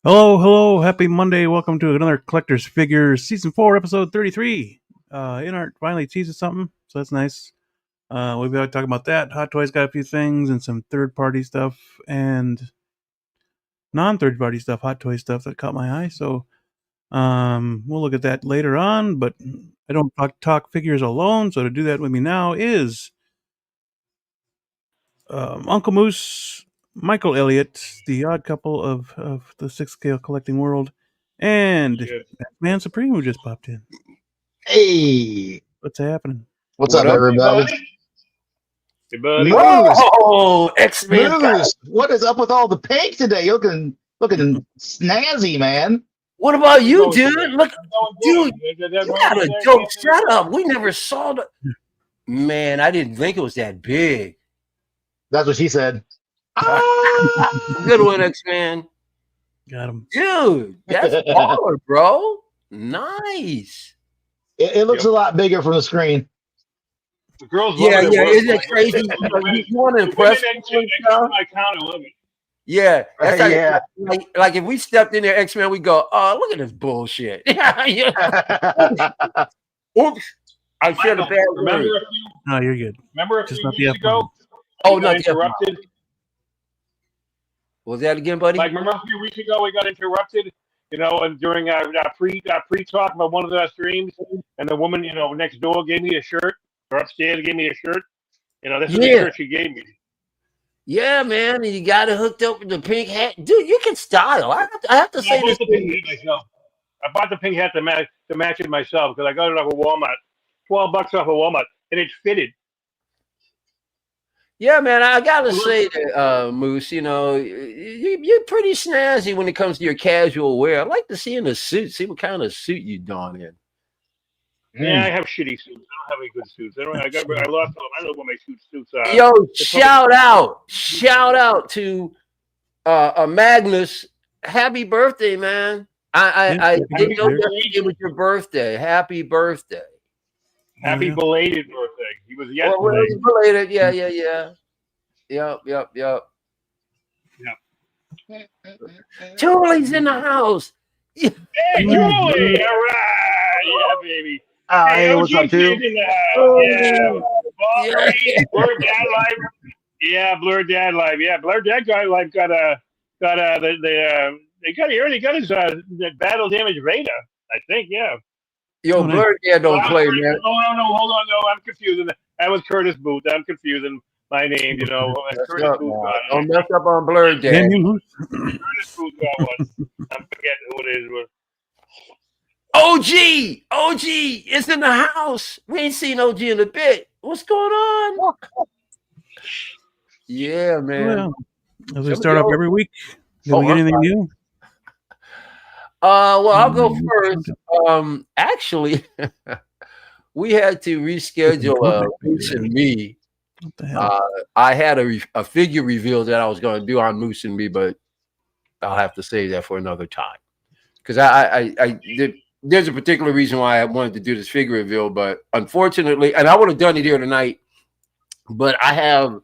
Hello, happy Monday. Welcome to another Collector's Figures Season 4, Episode 33. InArt finally teases something, so that's nice. We've been talking about that. Hot Toys got a few things and some third-party stuff and non-third-party stuff, Hot Toy stuff that caught my eye, so we'll look at that later on, but I don't talk figures alone, so to do that with me now is Uncle Moose, Michael Elliott, the odd couple of the six-scale collecting world, and Man Supreme who just popped in. Hey, What's happening? What's up, everybody? Hey, buddy. Oh, X-Men. What is up with all the pink today? You're looking snazzy, man. What about you, dude? Look, dude, you got a dope setup. We never saw the. Man, I didn't think it was that big. That's what she said. Good one, X-Man. Got him. Dude, that's baller, bro. Nice. It looks a lot bigger from the screen. The girls yeah. Isn't it crazy? You want to impress my count, I love it. Yeah, that's yeah. Like if we stepped in there, X-Men, we go, oh, look at this bullshit. Oops, I said a bad word. No, you're good. Remember a few weeks ago? Oh, not interrupted. Was that again, buddy? Like, remember a few weeks ago we got interrupted, and during our pre-talk about one of the streams, and the woman, next door gave me a shirt, or upstairs gave me a shirt. This is the shirt she gave me. Yeah, man, and you got it hooked up with the pink hat, dude. You can style. I have to say this. I bought the pink hat to match it myself because I got it off of Walmart, $12 off of Walmart, and it fitted. Yeah, man, I gotta say that, Moose, you're pretty snazzy when it comes to your casual wear. I'd like to see in a suit, see what kind of suit you don in. Yeah, I have shitty suits. I don't have any good suits. I lost them. I don't know what my suits are. Yo, shout out to Magnus. Happy birthday, man. I didn't know that it was your birthday. Happy birthday. Happy belated birthday. He was yesterday. Belated. Yeah. Yep. Julie's in the house. Hey, Julie! All right. Yeah, baby. Hey, what's up, dude? Blurred Dad Life. Yeah, Blurred Dad Life. Yeah, Blurred Dad Life got he already got his battle damage Vader, I think. Yeah. Yo, Blurred Dad don't play, man. No, hold on, no, I'm confusing. That was Curtis Booth. I'm confusing my name, Curtis Booth. Don't mess up on Blurred Dad. Curtis Booth got one. I'm forgetting who it is. OG is in the house. We ain't seen OG in a bit. What's going on? Yeah, man. Well, as we start off every week, do we get anything new? Well, I'll go first. Actually, we had to reschedule Moose and Me. What the hell? I had a figure reveal that I was going to do on Moose and Me, but I'll have to save that for another time because there's a particular reason why I wanted to do this figure reveal, but unfortunately, and I would have done it here tonight, but I have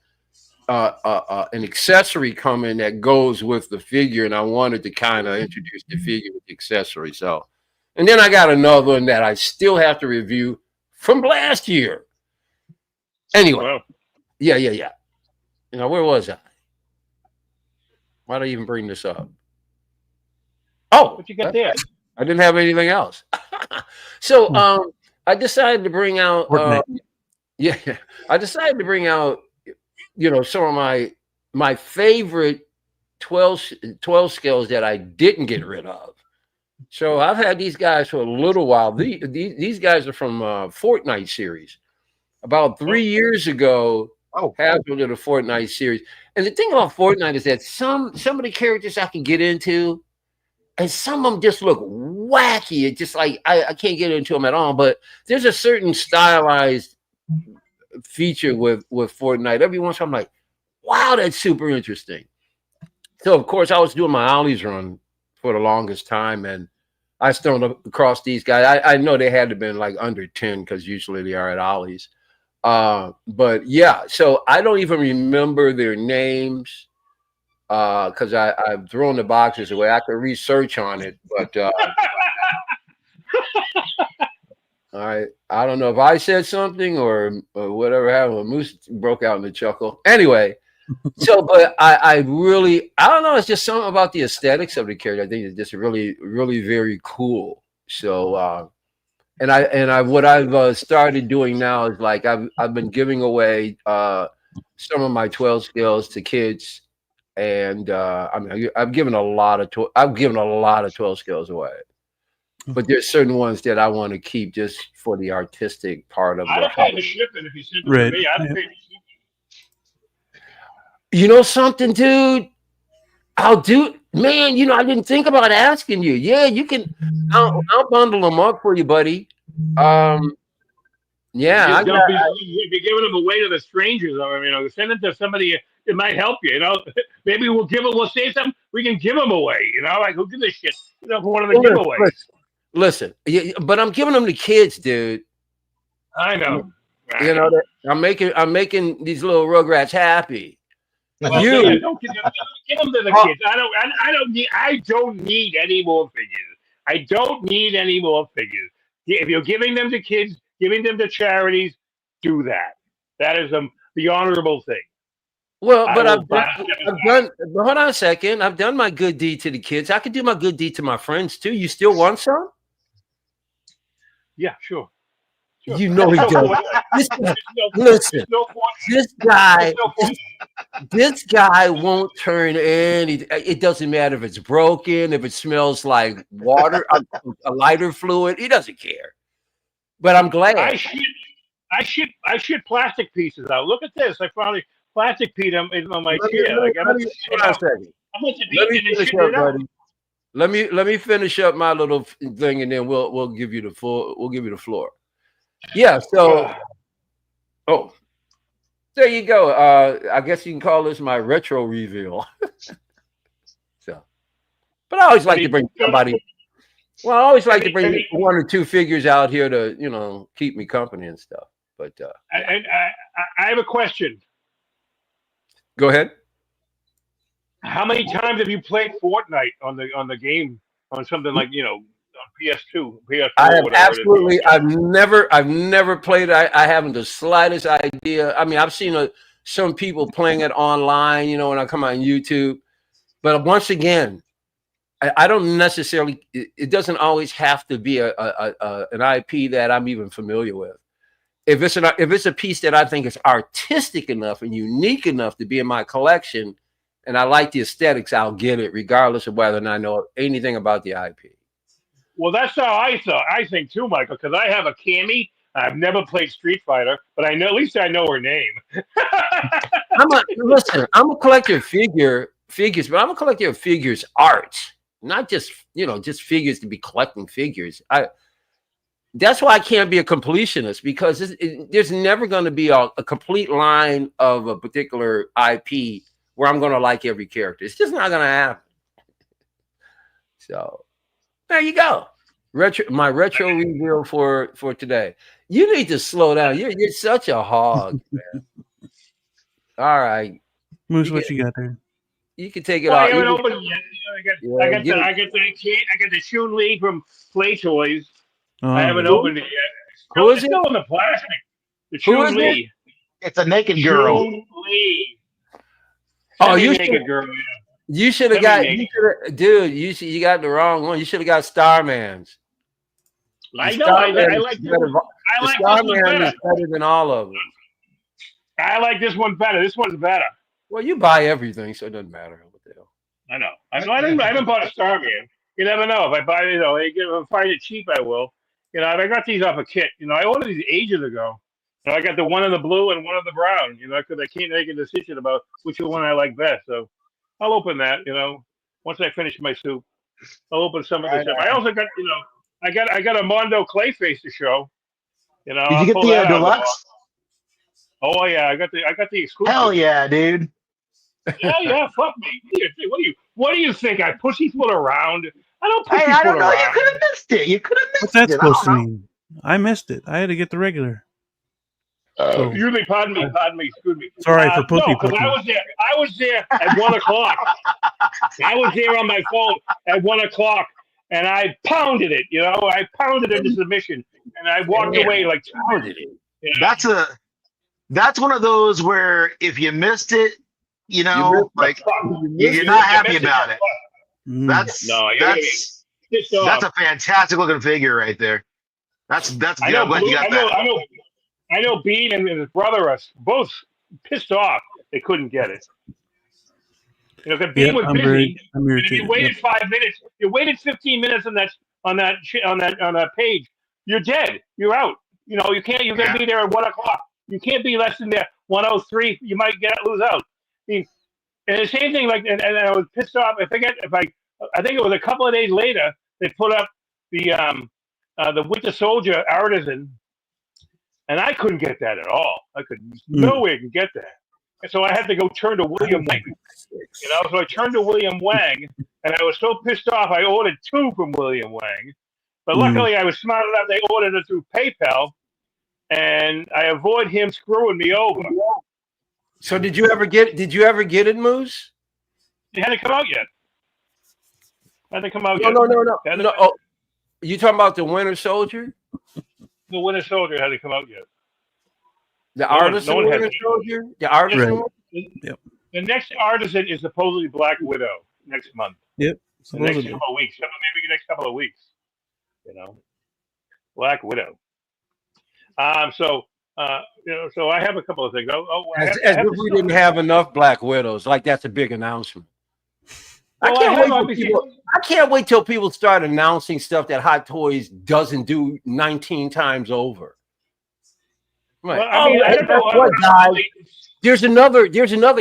an accessory coming that goes with the figure, and I wanted to kind of introduce the figure with the accessory. So, and then I got another one that I still have to review from last year. Anyway, wow. Yeah. Where was I? Why did I even bring this up? Oh, what you got there? I didn't have anything else. So I decided to bring out I decided to bring out some of my favorite 12 scales that I didn't get rid of. So I've had these guys for a little while. These guys are from Fortnite series. About 3 years ago, Hasbro did a Fortnite series. And the thing about Fortnite is that some of the characters I can get into, and some of them just look wacky. It's just like I can't get into them at all. But there's a certain stylized feature with Fortnite. Every once in a while, I'm like, wow, that's super interesting. So, of course, I was doing my Ollie's run for the longest time, and I stumbled across these guys. I know they had to have been like under 10 because usually they are at Ollie's. But, yeah, so I don't even remember their names. because I've thrown the boxes away. I could research on it, but all right. I don't know if I said something or whatever happened. Moose broke out in a chuckle. Anyway, so but I really I don't know. It's just something about the aesthetics of the character. I think it's just really very cool. So and I what I've started doing now is like I've been giving away some of my 12 skills to kids, and I mean I've given a lot of 12 skills away. But there's certain ones that I want to keep just for the artistic part of it. I'd have paid the shipping if you sent it to me. I'd have paid the shipping. You know something, dude? I'll do, man. You know, I didn't think about asking you. Yeah, you can. I'll bundle them up for you, buddy. Yeah, You'd be giving them away to the strangers. I mean, you know, send it to somebody. It might help you. You know, maybe we'll say something. We can give them away. You know, like who gives a shit? You know, for one of the giveaways. Listen, but I'm giving them to kids, dude. I know. You know, I'm making these little Rugrats happy. Well, don't give them to the kids. I don't need any more figures. I don't need any more figures. If you're giving them to kids, giving them to charities, do that. That is the honorable thing. Well, but I've done. Hold on a second. I've done my good deed to the kids. I could do my good deed to my friends too. You still want some? Yeah, sure. You know he does. Listen, this guy won't turn any. It doesn't matter if it's broken, if it smells like water, a lighter fluid. He doesn't care. But I'm glad. I shit plastic pieces out. Look at this. I found a plastic piece on my chair. Let me finish up my little thing, and then we'll give you the floor. Yeah. So, there you go. I guess you can call this my retro reveal. So, but I always like to bring somebody. Well, I always like to bring one or two figures out here to keep me company and stuff. But I have a question. Go ahead. How many times have you played Fortnite on the game on something like on PS2, PS4? I have absolutely. I've never played. I haven't the slightest idea. I mean, I've seen some people playing it online. When I come on YouTube. But once again, I don't necessarily. It doesn't always have to be an IP that I'm even familiar with. If it's a piece that I think is artistic enough and unique enough to be in my collection, and I like the aesthetics, I'll get it, regardless of whether or not I know anything about the IP. Well, that's how I think too, Michael, because I have a Cammy. I've never played Street Fighter, but at least I know her name. I'm a collector of figures, but I'm a collector of figures art, not just just figures to be collecting figures. That's why I can't be a completionist, because there's never going to be a complete line of a particular IP where I'm going to like every character. It's just not going to happen. So there you go. My retro reveal for today. You need to slow down. You're such a hog, man. All right, Moose, what you got there? You can take it off. I haven't opened yet. I got the Shun Lee from Play Toys. I haven't opened it yet. It's still in the plastic. The Shun Lee. It's a naked girl. Shun Lee. Naked girl. You should have got, dude. You got the wrong one. You should have got Starman's. I know. I like this one better. Is better than all of them. I like this one better. This one's better. Well, you buy everything, so it doesn't matter what the hell. I know. I haven't bought a Starman. You never know. If I buy it, if I find it cheap, I will. I got these off a kit. I ordered these ages ago. I got the one in the blue and one in the brown. Because I can't make a decision about which one I like best. So I'll open that. Once I finish my soup, I'll open some of the stuff. I also got I got a Mondo Clayface to show. Did you get the deluxe? Oh yeah, I got the exclusive. Hell yeah, dude. Yeah. Fuck me. What do you think? I pussyfoot around? I don't pussyfoot I don't know. around. You could have missed it. What's that supposed to mean? I missed it. I had to get the regular. Usually, pardon me, excuse me. Sorry for pussy. No, because I was there at 1 o'clock. I was there on my phone at 1 o'clock, and I pounded it. I pounded it into submission, and I walked away like pounded it. That's one of those where if you missed it, you're not happy about it. That's a fantastic looking figure right there. That's good. I know Bean and his brother are both pissed off they couldn't get it. Because Bean was busy. And you waited 5 minutes. You waited 15 minutes on that page. You're dead. You're out. You can't. You're gonna be there at 1 o'clock. You can't be less than there 1:03. You might lose out. And the same thing. And I was pissed off. I think it was a couple of days later they put up the Winter Soldier Artisan, and I couldn't get that at all. I could no way can get that. And so I had to go turn to William Wang. So I turned to William Wang, and I was so pissed off I ordered 2 from William Wang. But luckily I was smart enough, they ordered it through PayPal, and I avoid him screwing me over. So did you ever get it, Moose? It hadn't come out yet. No. Oh, you talking about the Winter Soldier? The Winter Soldier hadn't come out yet. The Artisan Winter Soldier? The Artisan one? Yep. The next Artisan is supposedly Black Widow next month. Yep. The next couple of weeks. Maybe the next couple of weeks. Black Widow. So I have a couple of things. As if we didn't have enough Black Widows. Like that's a big announcement. I can't wait till people start announcing stuff that Hot Toys doesn't do 19 times over. Like, guys, there's another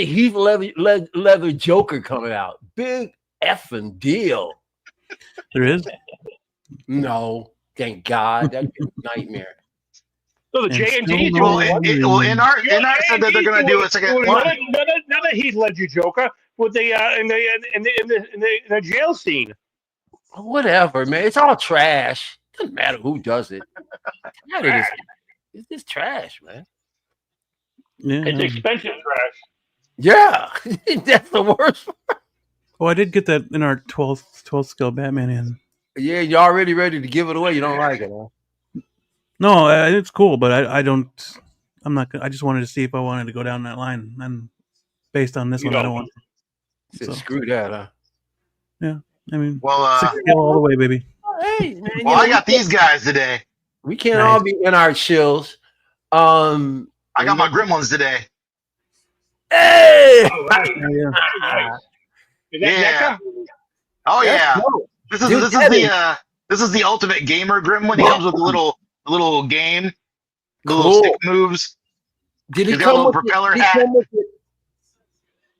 Heath Leather Joker coming out. Big effing deal. There is? No, thank God. That'd be a nightmare. So the J&D InArt said that they're going to do a second one. Another Heath Ledger Joker with the in the jail scene. Whatever, man. It's all trash. Doesn't matter who does it. It's just trash, man. Yeah. It's expensive trash. Yeah, that's the worst. Oh, I did get that in our 12th scale Batman in. Yeah, you're already ready to give it away. You don't like it, huh? No, it's cool, but I'm not. I just wanted to see if I wanted to go down that line, and based on this one, I don't want. So screw that, huh? Yeah, I mean, 6 scale all the way, baby. Hey, man. Well, I got these guys today. We can't all be in our shills. I got my Gremlins today. Hey! Oh, right. Yeah. Oh yeah. This is the ultimate gamer Gremlin. He comes with a little game, little stick moves. Did he He's got come a little with propeller hat?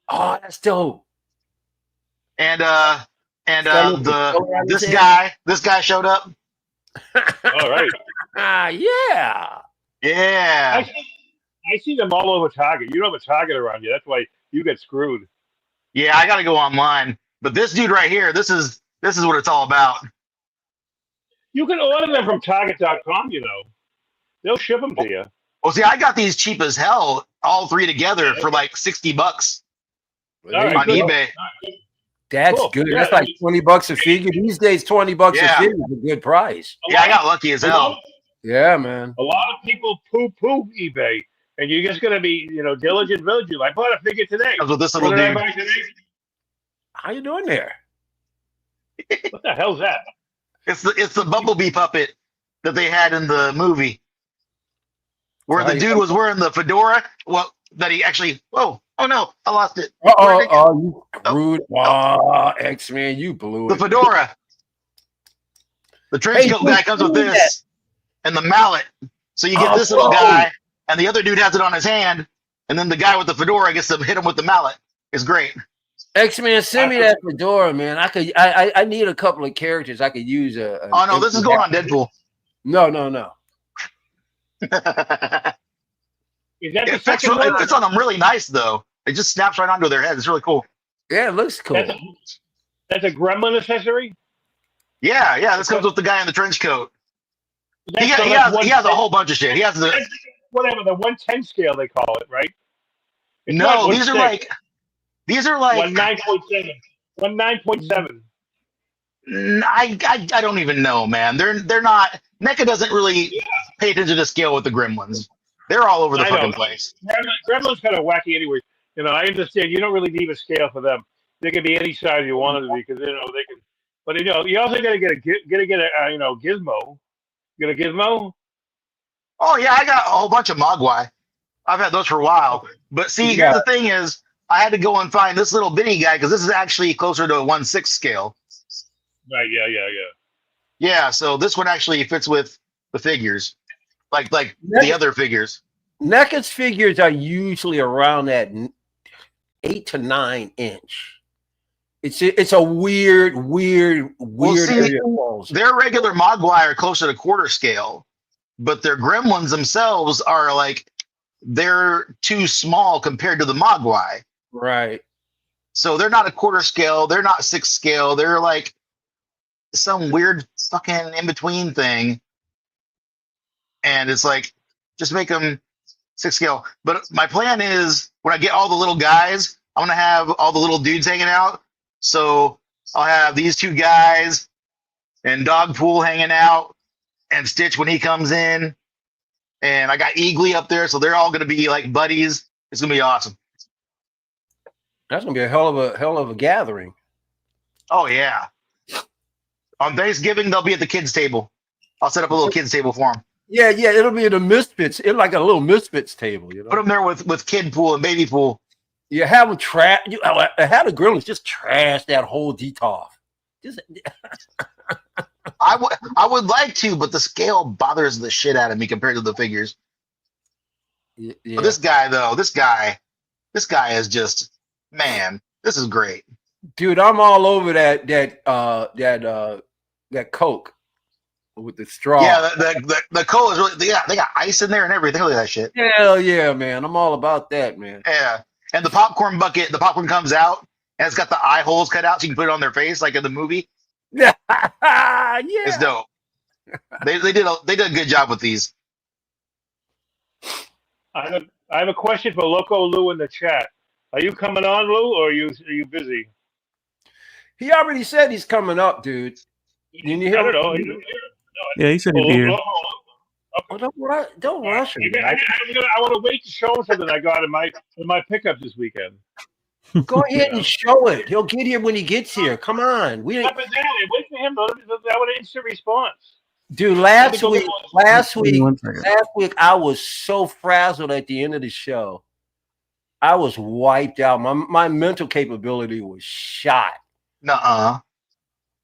Oh, that's dope. And this guy showed up. All right. Yeah. Yeah. I see them all over Target. You don't have a Target around you. That's why you get screwed. Yeah, I got to go online. But this dude right here, this is what it's all about. You can order them from Target.com. They'll ship them to you. Well, see, I got these cheap as hell, all 3 together for like $60 on eBay. That's good. Yeah. That's like $20 a figure. These days, $20 a figure is a good price. Yeah, I got lucky as hell. Yeah, man. A lot of people poo eBay, and you're just gonna be, diligent, vigilant. I bought a figure today. Comes with this little What did I dude. buy today? How you doing there? What the hell's that? It's the Bumblebee puppet that they had in the movie, where the dude was wearing the fedora. Well, that he actually. Oh no, I lost it. You screwed. X-Man, you blew The it. fedora. The trench coat guy comes with this and the mallet. So you get this little guy, and the other dude has it on his hand, and then the guy with the fedora gets to hit him with the mallet. It's great. X-Man, send me that fedora, man. I need a couple of characters I could use. Oh no, this is going on Deadpool. No. It fits on them really nice though. It just snaps right onto their head. It's really cool. Yeah, it looks cool. That's a Gremlin accessory? Yeah. This comes with the guy in the trench coat. He has a whole bunch of shit. He has whatever the 110 scale they call it, right? It's no, these are like 9.7. 9.7. I don't even know, man. They're not. NECA doesn't really pay attention to scale with the Gremlins. They're all over the fucking place. Gremlins kind of wacky anyway. I understand you don't really need a scale for them. They can be any size you want them to be because they can. But you also gotta get a gizmo. You got a gizmo? Oh yeah, I got a whole bunch of Mogwai. I've had those for a while. But see, here's the thing is, I had to go and find this little bitty guy because this is actually closer to a 1/6 scale. Right. Yeah. Yeah. So this one actually fits with the figures, like the other figures. NECA's figures are usually around that 8 to 9 inch. It's a weird area. Their regular Mogwai are closer to quarter scale, but their Gremlins themselves are they're too small compared to the Mogwai. Right. So they're not a quarter scale. They're not 6 scale. They're like some weird fucking in between thing. And it's like, just make them 6 scale. But my plan is when I get all the little guys, I'm going to have all the little dudes hanging out. So I'll have these 2 guys and Dogpool hanging out and Stitch when he comes in. And I got Eagly up there. So they're all going to be like buddies. It's going to be awesome. That's going to be a hell of a gathering. Oh, yeah. On Thanksgiving, they'll be at the kids' table. I'll set up a little kids' table for them. Yeah. It'll be the Misfits. It's like a little Misfits table. Put them there with Kid Pool and Baby Pool. You have them trash. Have the Gremlins just trash that whole DTOF. I would like to, but the scale bothers the shit out of me compared to the figures. Yeah. But this guy is just, man, this is great. Dude, I'm all over that Coke with the straw. Yeah, the Coke is really, they got ice in there and everything. Look at that shit. Hell yeah, man. I'm all about that, man. Yeah. And the popcorn bucket, the popcorn comes out and it's got the eye holes cut out so you can put it on their face like in the movie. Yeah. It's dope. They did a good job with these. I have a question for Loco Lou in the chat. Are you coming on, Lou, or are you busy? He already said he's coming up, dude. Didn't you hear? I don't know. Yeah, he said he'd be here. Don't rush him. I want to wait to show him something I got in my pickup this weekend. Go ahead and show it. He'll get here when he gets here. Come on. Wait for him. I want an instant response. Dude, last week, I was so frazzled at the end of the show. I was wiped out. My mental capability was shot. Nuh-uh.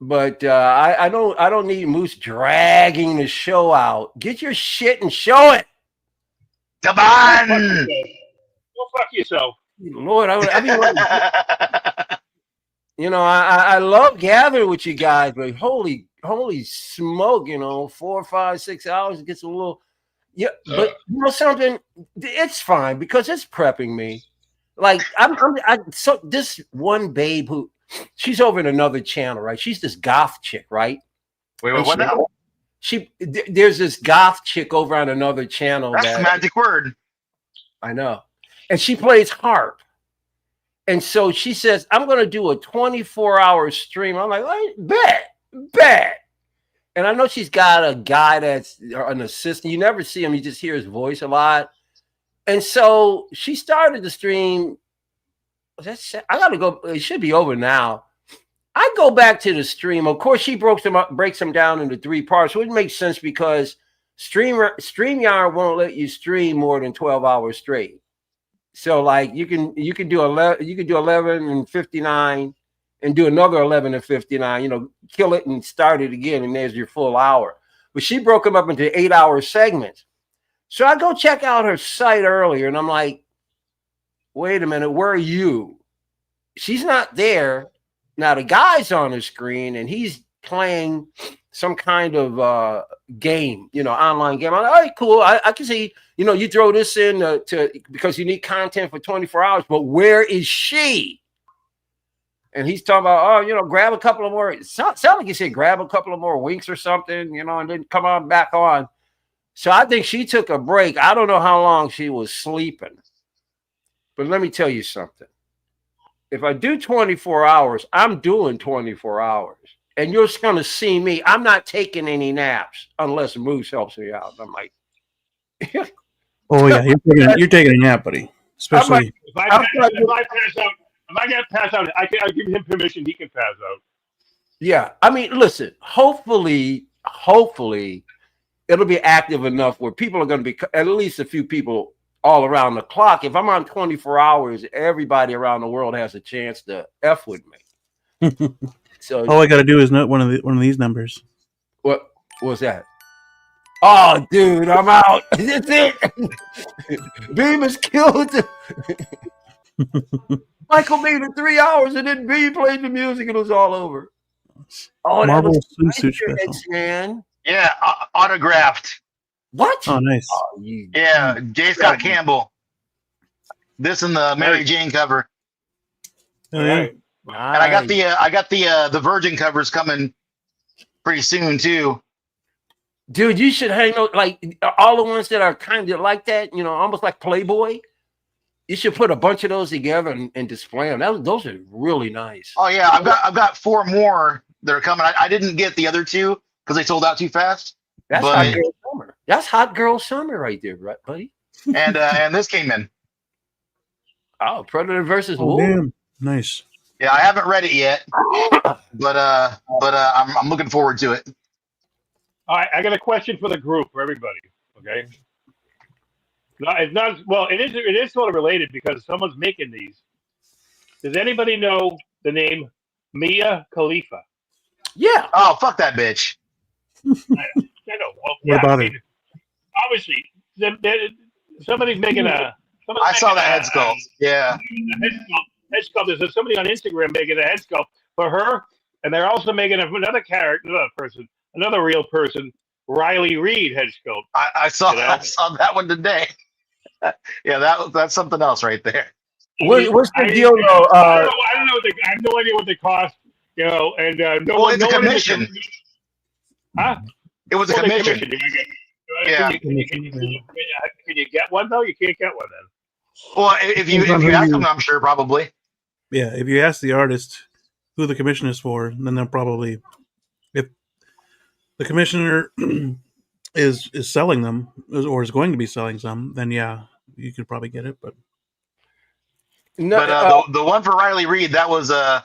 But I don't need Moose dragging the show out. Get your shit and show it. Come on. Go fuck yourself. Lord, I love gathering with you guys, but holy smoke, 4, 5, 6 hours, it gets a little, but something, it's fine because it's prepping me. Like so this one babe who, she's over in another channel, right? She's this goth chick, right? Wait, what now? There's this goth chick over on another channel. That's the magic word. I know. And she plays harp. And so she says, I'm going to do a 24-hour stream. I'm like, bet. And I know she's got a guy that's an assistant. You never see him. You just hear his voice a lot. And so she started the stream. I got to go. It should be over now. I go back to the stream. Of course, she breaks them down into 3 parts. So it makes sense because StreamYard won't let you stream more than 12 hours straight. So like you can do 11 and 59 and do another 11 and 59, kill it and start it again. And there's your full hour. But she broke them up into 8-hour segments. So I go check out her site earlier and I'm like, wait a minute, where are you? She's not there. Now the guy's on the screen and he's playing some kind of game, online game. I'm like, all right, cool. I can see, you throw this in because you need content for 24 hours, but where is she? And he's talking about, grab a couple of more. Sound like he said, grab a couple of more winks or something, and then come on back on. So I think she took a break. I don't know how long she was sleeping. But let me tell you something. If I do 24 hours, I'm doing 24 hours. And you're just going to see me. I'm not taking any naps unless Moose helps me out. I'm like, oh yeah, you're taking a nap, buddy. Especially if I pass out, I give him permission. He can pass out. Yeah, I mean, listen. Hopefully, it'll be active enough where people are going to be at least a few people all around the clock. If I'm on 24 hours, everybody around the world has a chance to F with me. So all I got to do is note one of these numbers. What was that? Oh, dude, I'm out. That's it. Beam is killed. Michael made it 3 hours, and then Beam played the music, and it was all over. Oh, Marvel that was swimsuit special. Man. Yeah, autographed. What? Oh, nice. Oh, yeah, J. Scott Campbell. This and the Mary Jane cover. Oh, yeah. And I got the Virgin covers coming pretty soon too. Dude, you should hang out like all the ones that are kind of like that, you know, almost like Playboy. You should put a bunch of those together and display them. Those are really nice. Oh yeah, I've got 4 more that are coming. I didn't get the other 2 because they sold out too fast. That's hot girl summer. That's hot girl summer right there, right, buddy? And this came in. Oh, Predator versus Wolf. Damn. Nice. Yeah, I haven't read it yet, but I'm looking forward to it. All right, I got a question for the group, for everybody. Okay. It's not well. It is sort of related because someone's making these. Does anybody know the name Mia Khalifa? Yeah. Oh, fuck that bitch. I know. Well, what about it? Obviously, somebody's making a. I saw the head sculpt. Yeah. Head sculpt. There's somebody on Instagram making a head sculpt for her, and they're also making another character, another real person, Riley Reid head sculpt. I saw that one today. Yeah, that's something else right there. What's the deal though? I don't know. I have no idea what they cost. You know, and it's a commission. Huh? It was a commission. Yeah. Can you get one though? You can't get one then. Well, if you ask them, I'm sure probably. Yeah, if you ask the artist who the commission is for, then they'll probably, if the commissioner is selling them or is going to be selling some, then yeah, you could probably get it. But the one for Riley Reid, that was a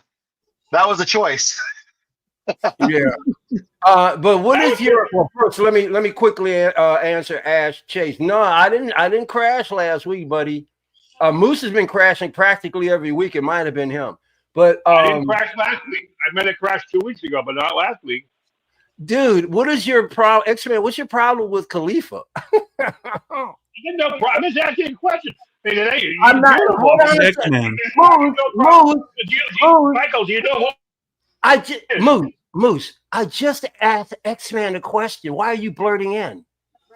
choice. Yeah. But what is your? Well, first, let me quickly answer Ash Chase. No, I didn't crash last week, buddy. Moose has been crashing practically every week. It might have been him, but I didn't crash last week. I meant to crash 2 weeks ago, but not last week. Dude, what is your problem? X-Man, what's your problem with Khalifa? No problem. I'm just asking a question. I'm not. X-Man. Michael, do you know who? Moose, I just asked X-Man a question. Why are you blurting in?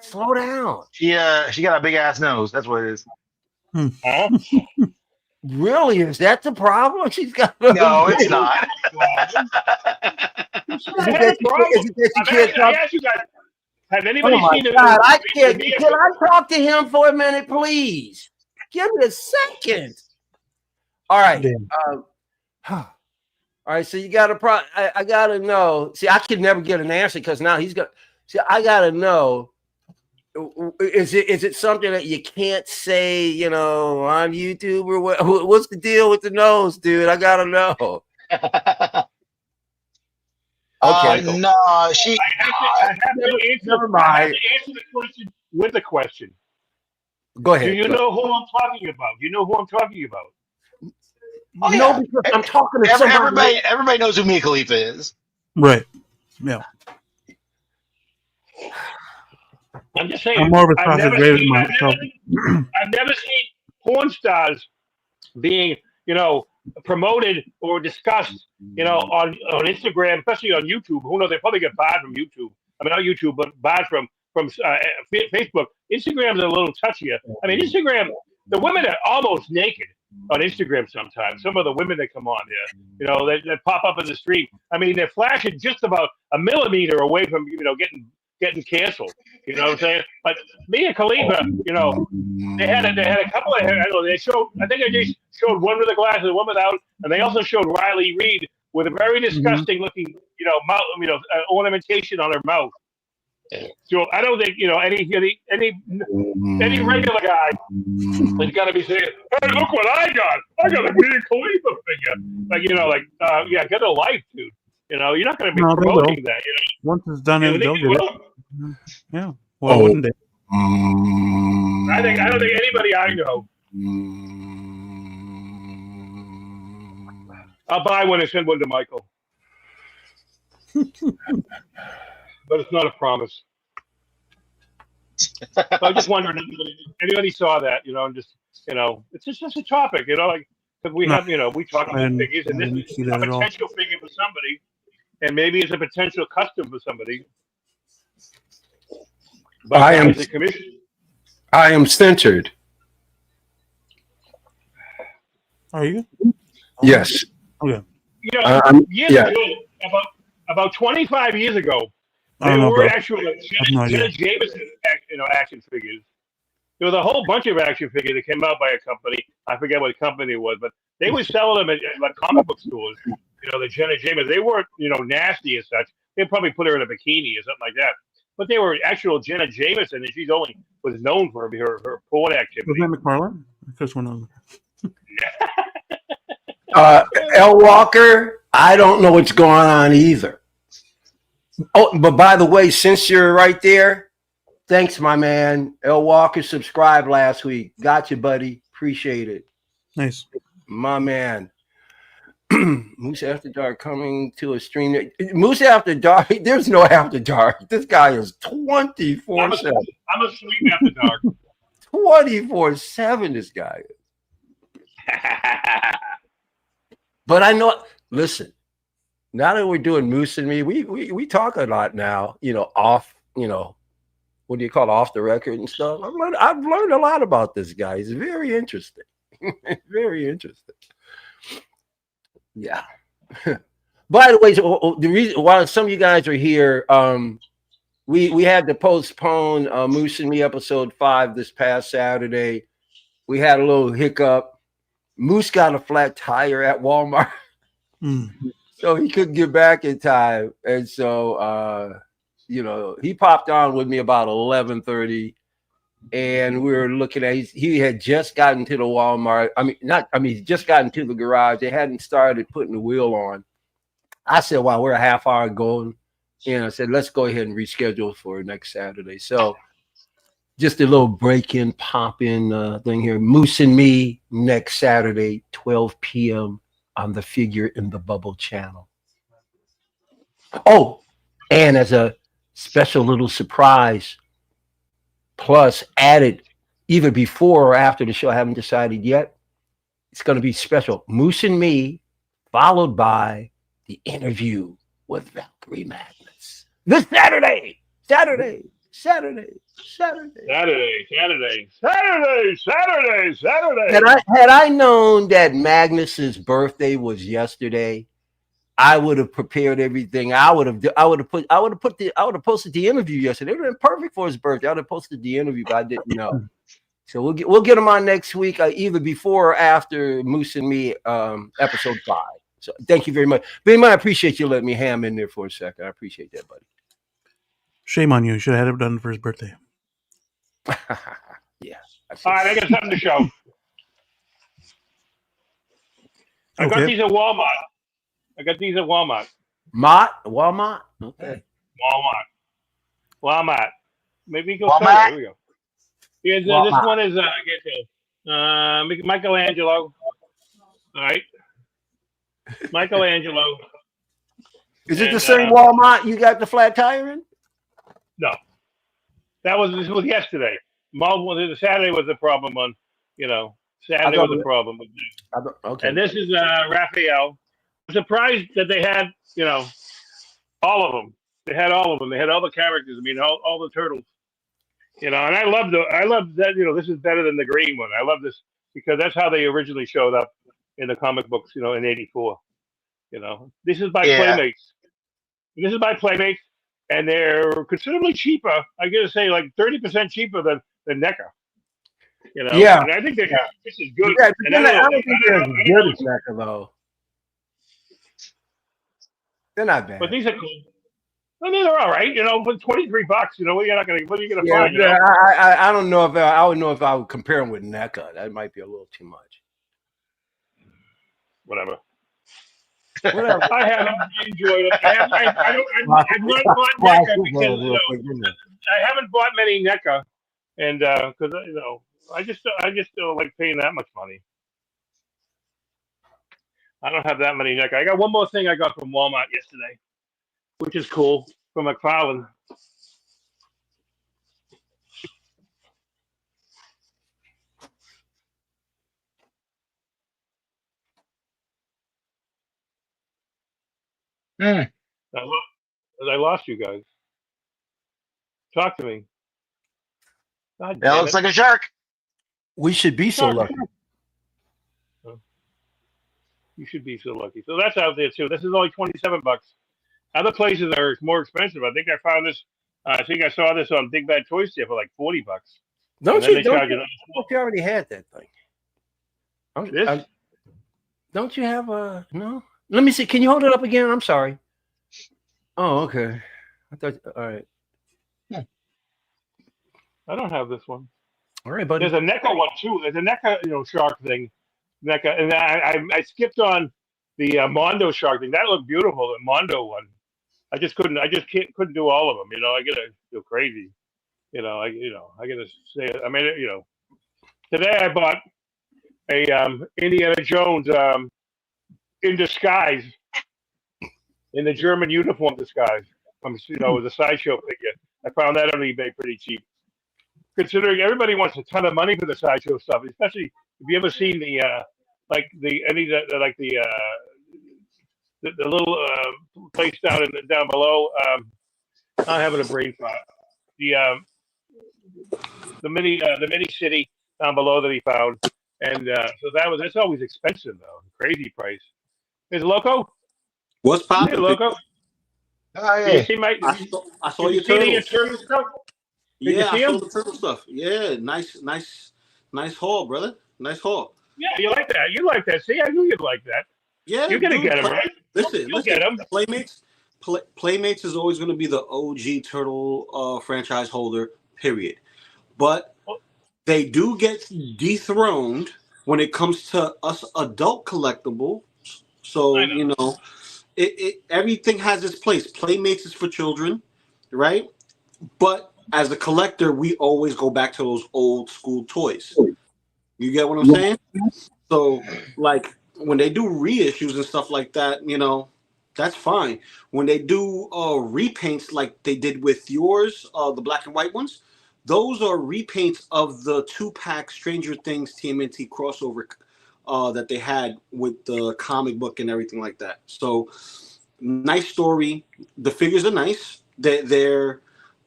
Slow down. She got a big ass nose. That's what it is. Huh? Really? Is that the problem? She's got no, it's not. I asked you guys, have anybody seen it? God, I can't. Can I talk to him for a minute, please? Give me a second. All right. All right. So you got to I got to know. See, I could never get an answer because now he's got. See, I got to know. Is it something that you can't say, you know, on YouTube or what? What's the deal with the nose, dude? I gotta know. Okay. No, I have to answer the question with a question. Go ahead. Do you know who I'm talking about? Do you know who I'm talking about? Oh, no, yeah. Because I'm talking to somebody. Everybody knows who Mia Khalifa is. Right. Yeah. I'm just saying. I'm more of a I've never myself. seen porn stars being, you know, promoted or discussed, you know, on Instagram, especially on YouTube. Who knows? They probably get banned from YouTube. I mean, not YouTube, but banned from Facebook. Instagram's a little touchier. I mean, Instagram, the women are almost naked on Instagram sometimes. Some of the women that come on there, you know, that pop up in the street. I mean, they're flashing just about a millimeter away from, you know, getting getting canceled. You know what I'm saying? But me and Khalifa, you know, they had a couple of. I don't know, they showed. I think they showed one with the glasses and one without, and they also showed Riley Reid with a very disgusting looking, you know, mouth, ornamentation on her mouth. So I don't think, you know, any regular guy is gonna be saying, "Hey, look what I got! I got a Mia Khalifa figure." Like, you know, like yeah, get a life, dude. You know, you're not gonna be promoting that. You know? Once it's done, they'll get it. Yeah. Why Oh. wouldn't they? I don't think anybody I know. I'll buy one and send one to Michael. But it's not a promise. So I just wondered if anybody saw that, you know, and just, you know, it's just a topic, you know, like, because we have, you know, we talk about figures, and this is a potential figure for somebody, and maybe it's a potential custom for somebody. But I am censored. Are you? Yes. Okay. You know, years ago, about 25 years ago, there were actual Jenna Jameson, you know, action figures. There was a whole bunch of action figures that came out by a company. I forget what company it was, but they would sell them at like comic book stores. You know, the Jenna Jameson. They weren't, you know, nasty as such. They'd probably put her in a bikini or something like that. But they were actual Jenna Jameson, and she's only was known for her porn activity. Was that McFarlane? Because one of them. L. Walker, I don't know what's going on either. Oh, but by the way, since you're right there, thanks, my man. L. Walker subscribed last week. Got you, buddy. Appreciate it. Nice. My man. Moose After Dark coming to a stream. Moose After Dark. There's no After Dark. This guy is 24/7. I'm asleep after dark. 24/7. This guy is. But I know. Listen. Now that we're doing Moose and me, we talk a lot now. You know, off. You know, what do you call it, off the record and stuff. I've learned a lot about this guy. He's very interesting. Very interesting. Yeah. By the way, the reason why some of you guys are here, we had to postpone Moose and Me episode 5 this past Saturday. We had a little hiccup. Moose got a flat tire at Walmart, so he couldn't get back in time, and so you know, he popped on with me about 11:30. And we were looking at, he had just gotten to the Walmart. He just got into the garage. They hadn't started putting the wheel on. I said, wow, we're a half hour going. And I said, let's go ahead and reschedule for next Saturday. So just a little break-in, pop-in thing here. Moose and Me next Saturday, 12 p.m. on the Figure in the Bubble channel. Oh, and as a special little surprise, plus added either before or after the show, I haven't decided yet. It's going to be special. Moose and Me, followed by the interview with Valkyrie Magnus. This Saturday. Had I known that Magnus's birthday was yesterday, I would have prepared everything. I would have posted the interview yesterday. It would have been perfect for his birthday. I would have posted the interview, but I didn't know. So we'll get him on next week, either before or after Moose and Me episode 5. So thank you very much. Ben, I appreciate you letting me ham in there for a second. I appreciate that, buddy. Shame on you. You should have had it done for his birthday. Yeah. All right, I got something to show. I got these at Walmart. Walmart? Okay. Walmart. Maybe go Walmart. somewhere. Here we go. Here's, this one is Michelangelo. All right. Michelangelo. Is it the same Walmart you got the flat tire in? No. This was yesterday. Saturday was the problem on, you know, Saturday was the problem with this. Okay. And this is Raphael. I'm surprised that they had, you know, all of them. They had all of them. They had all the characters. I mean, all the turtles. You know, and I love that. You know, this is better than the green one. I love this because that's how they originally showed up in the comic books. You know, in '84. You know, this is by Playmates. This is by Playmates, and they're considerably cheaper. I gotta say, like 30% cheaper than NECA. You know, yeah, and I think this is good. Yeah, and I don't think they're as good as NECA though. They're not bad. But these are cool. I mean, they're all right. You know, for $23, you know, what are you gonna find? You know? I don't know if I would know if I would compare them with NECA. That might be a little too much. Whatever. I haven't enjoyed it. I've not bought NECA because I haven't bought many NECA, and because you know, I just don't like paying that much money. I don't have that many NECA. I got one more thing I got from Walmart yesterday, which is cool, from McFarlane. I lost you guys. Talk to me. That looks like a shark. We should be so lucky. You should be so lucky. So that's out there too. This is only $27. Other places are more expensive. I think I found this. I think I saw this on Big Bad Toy Store for like $40. Don't you already had that thing? Don't you have a no? Let me see. Can you hold it up again? I'm sorry. Oh, okay. I thought. All right. I don't have this one. All right, buddy. There's a NECA one too. There's a NECA, shark thing. NECA, and I skipped on the Mondo shark thing. That looked beautiful. The Mondo one. I just couldn't do all of them. You know, I gotta go crazy. I gotta say. I mean, today I bought a Indiana Jones in disguise, in the German uniform disguise. With a sideshow figure. I found that on eBay pretty cheap. Considering everybody wants a ton of money for the sideshow stuff, especially if you ever seen the little place down below. I'm having a brain fart. The mini city down below that he found, and so it's always expensive though, crazy price. Is LOCO? What's poppin'? Hey, LOCO. Hey. I saw your turtles. Yeah, I saw the turtle stuff. Yeah, nice haul, brother. Nice haul. Yeah, you like that. You like that. See, I knew you'd like that. Yeah, you're gonna get them, right? Listen, get them. Playmates is always going to be the OG turtle franchise holder. Period. But they do get dethroned when it comes to us adult collectibles. So everything has its place. Playmates is for children, right? But as a collector, we always go back to those old school toys. You get what I'm saying? So, like, when they do reissues and stuff like that, that's fine. When they do repaints like they did with yours, the black and white ones, those are repaints of the 2-pack Stranger Things TMNT crossover that they had with the comic book and everything like that. So, nice story. The figures are nice. They're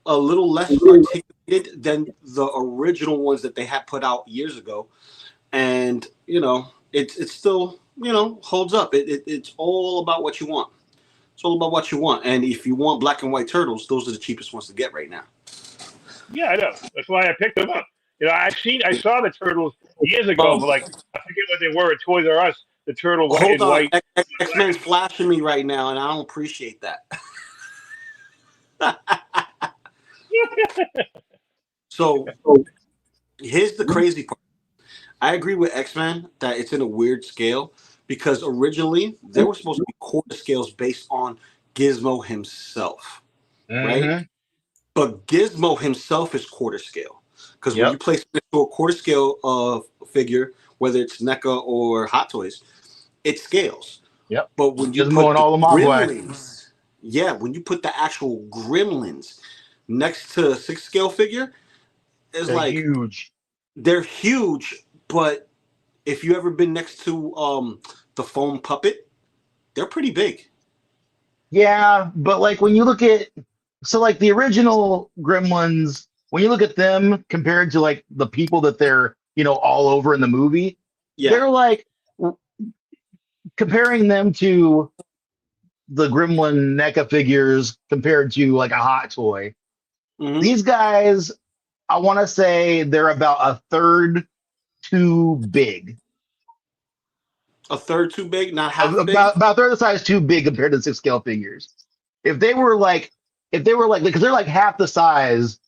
a little less articulated than the original ones that they had put out years ago, and it's still holds up. It's all about what you want. It's all about what you want, and if you want black and white turtles, those are the cheapest ones to get right now. Yeah, I know. That's why I picked them up. I saw the turtles years ago, but like I forget what they were at Toys R Us. The turtle white and white. X-Men's flashing me right now, and I don't appreciate that. So here's the crazy part. I agree with X-Men that it's in a weird scale because originally they were supposed to be quarter scales based on Gizmo himself, right? But Gizmo himself is quarter scale because when you place it into a quarter scale figure, whether it's NECA or Hot Toys, it scales. Yep. But when you put all the Gremlins, when you put the actual Gremlins next to a 6 scale figure, it's like huge. They're huge, but if you ever been next to the foam puppet, they're pretty big. Yeah, but like when you look at like the original Gremlins, when you look at them compared to like the people that they're all over in the movie, they're like comparing them to the Gremlin NECA figures compared to like a hot toy. Mm-hmm. These guys, I want to say they're about a third too big. A third too big, not half big. About a third of the size too big compared to the 6 scale figures. If they were like, because they're like half the size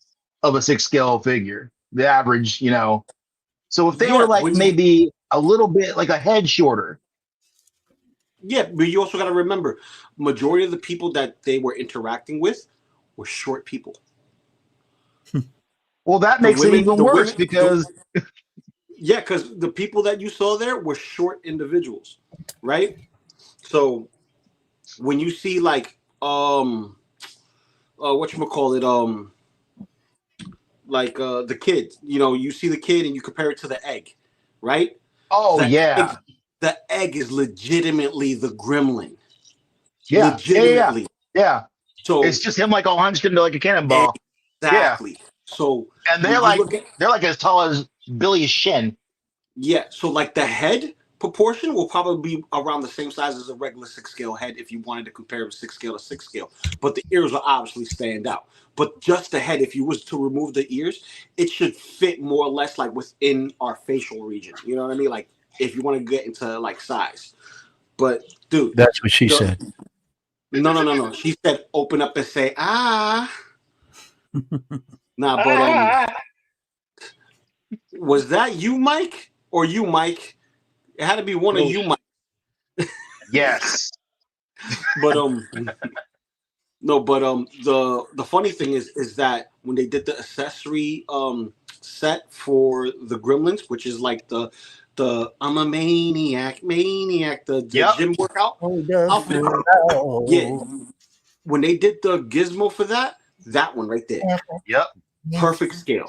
of a 6 scale figure, the average, you know. So if they were like maybe a little bit like a head shorter. Yeah, but you also got to remember, majority of the people that they were interacting with were short people. Well, that makes it even worse because yeah, because the people that you saw there were short individuals, right? So when you see like whatchamacallit, like the kid, you know, you see the kid and you compare it to the egg, right? Oh yeah. The egg is legitimately the gremlin. Yeah. Legitimately. Yeah. So it's just him like all hunched into like a cannonball. Exactly. Yeah. So and they're like as tall as Billy's shin. Yeah. So like the head proportion will probably be around the same size as a regular 6 scale head if you wanted to compare 6 scale to 6 scale. But the ears will obviously stand out. But just the head, if you was to remove the ears, it should fit more or less like within our facial region. You know what I mean? Like if you want to get into like size. But dude, that's what she said. No. She said open up and say ah. Nah, but was that you, Mike, or you, Mike? It had to be one of you, Mike. Yes. But no, but the funny thing is that when they did the accessory set for the Gremlins, which is like the I'm a maniac, the gym workout outfit. Yeah. When they did the gizmo for that one right there. Yep. Perfect scale.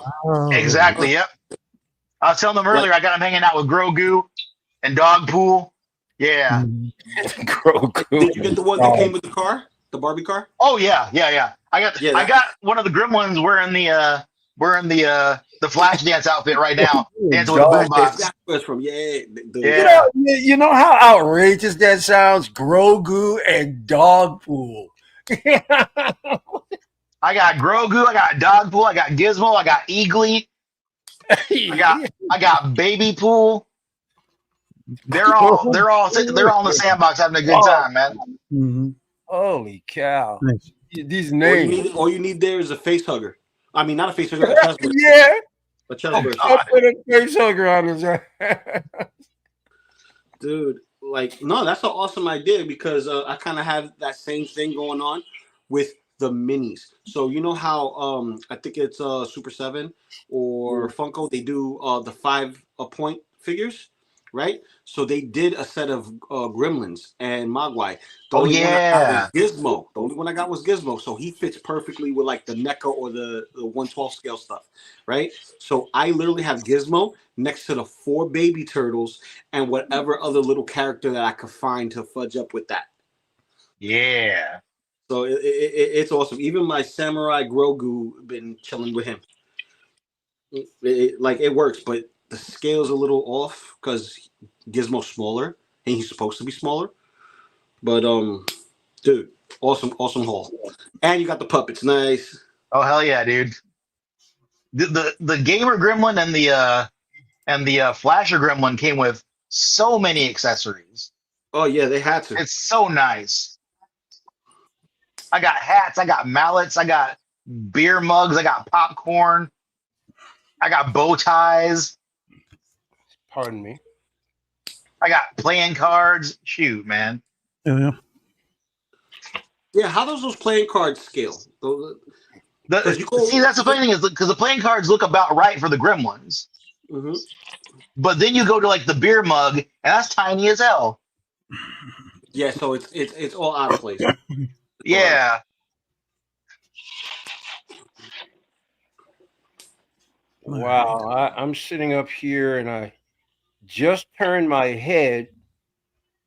Exactly. Yep. I was telling them earlier, I got him hanging out with Grogu and Dogpool. Yeah. Grogu. Did you get the one that came with the car? The Barbie car? Oh yeah. I got one of the Gremlins wearing the Flash dance outfit right now. Dancing with the boombox. That's from You know how outrageous that sounds? Grogu and Dogpool. I got Grogu, I got Dogpool, I got Gizmo, I got Eagly, I got Baby Pool. They're all in the sandbox having a good time, man. Mm-hmm. Holy cow! Nice. These names. All you need there is a face hugger. I mean, not a face hugger. A chest burster. Yeah. A chest burster. I'll put a face hugger on his Dude, like, no, that's an awesome idea because I kind of have that same thing going on with the minis. So you know how I think it's Super 7 or Funko, they do the 5-point figures, right? So they did a set of Gremlins and Mogwai. The only one I got was Gizmo. The only one I got was Gizmo. So he fits perfectly with like the NECA or the 1/12 scale stuff, right? So I literally have Gizmo next to the 4 baby turtles and whatever other little character that I could find to fudge up with that. Yeah. So it's awesome. Even my Samurai Grogu been chilling with him. It works, but the scale's a little off because Gizmo's smaller and he's supposed to be smaller. But dude, awesome haul. And you got the puppets, nice. Oh hell yeah, dude. The gamer gremlin and the flasher gremlin came with so many accessories. Oh yeah, they had to. It's so nice. I got hats, I got mallets, I got beer mugs, I got popcorn, I got bow ties. Pardon me. I got playing cards. Shoot, man. Yeah. Yeah, how does those playing cards scale? See, that's the funny thing is because the playing cards look about right for the Gremlins. Mm-hmm. But then you go to like the beer mug, and that's tiny as hell. Yeah, so it's all out of place. Yeah. Wow, I'm sitting up here and I just turned my head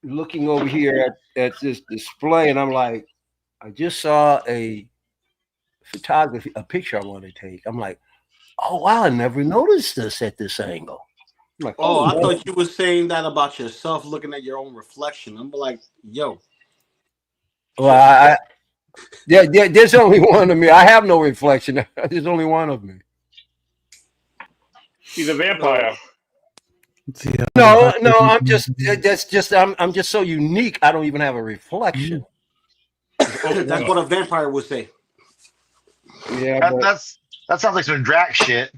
looking over here at this display, and I'm like, I just saw a picture I want to take. I'm like, oh wow, I never noticed this at this angle. I'm like, oh, I thought you were saying that about yourself, looking at your own reflection. I'm like, yo. Well, there's only one of me. I have no reflection. There's only one of me. She's a vampire. No, I'm just so unique. I don't even have a reflection. That's what a vampire would say. Yeah, that sounds like some Drac shit.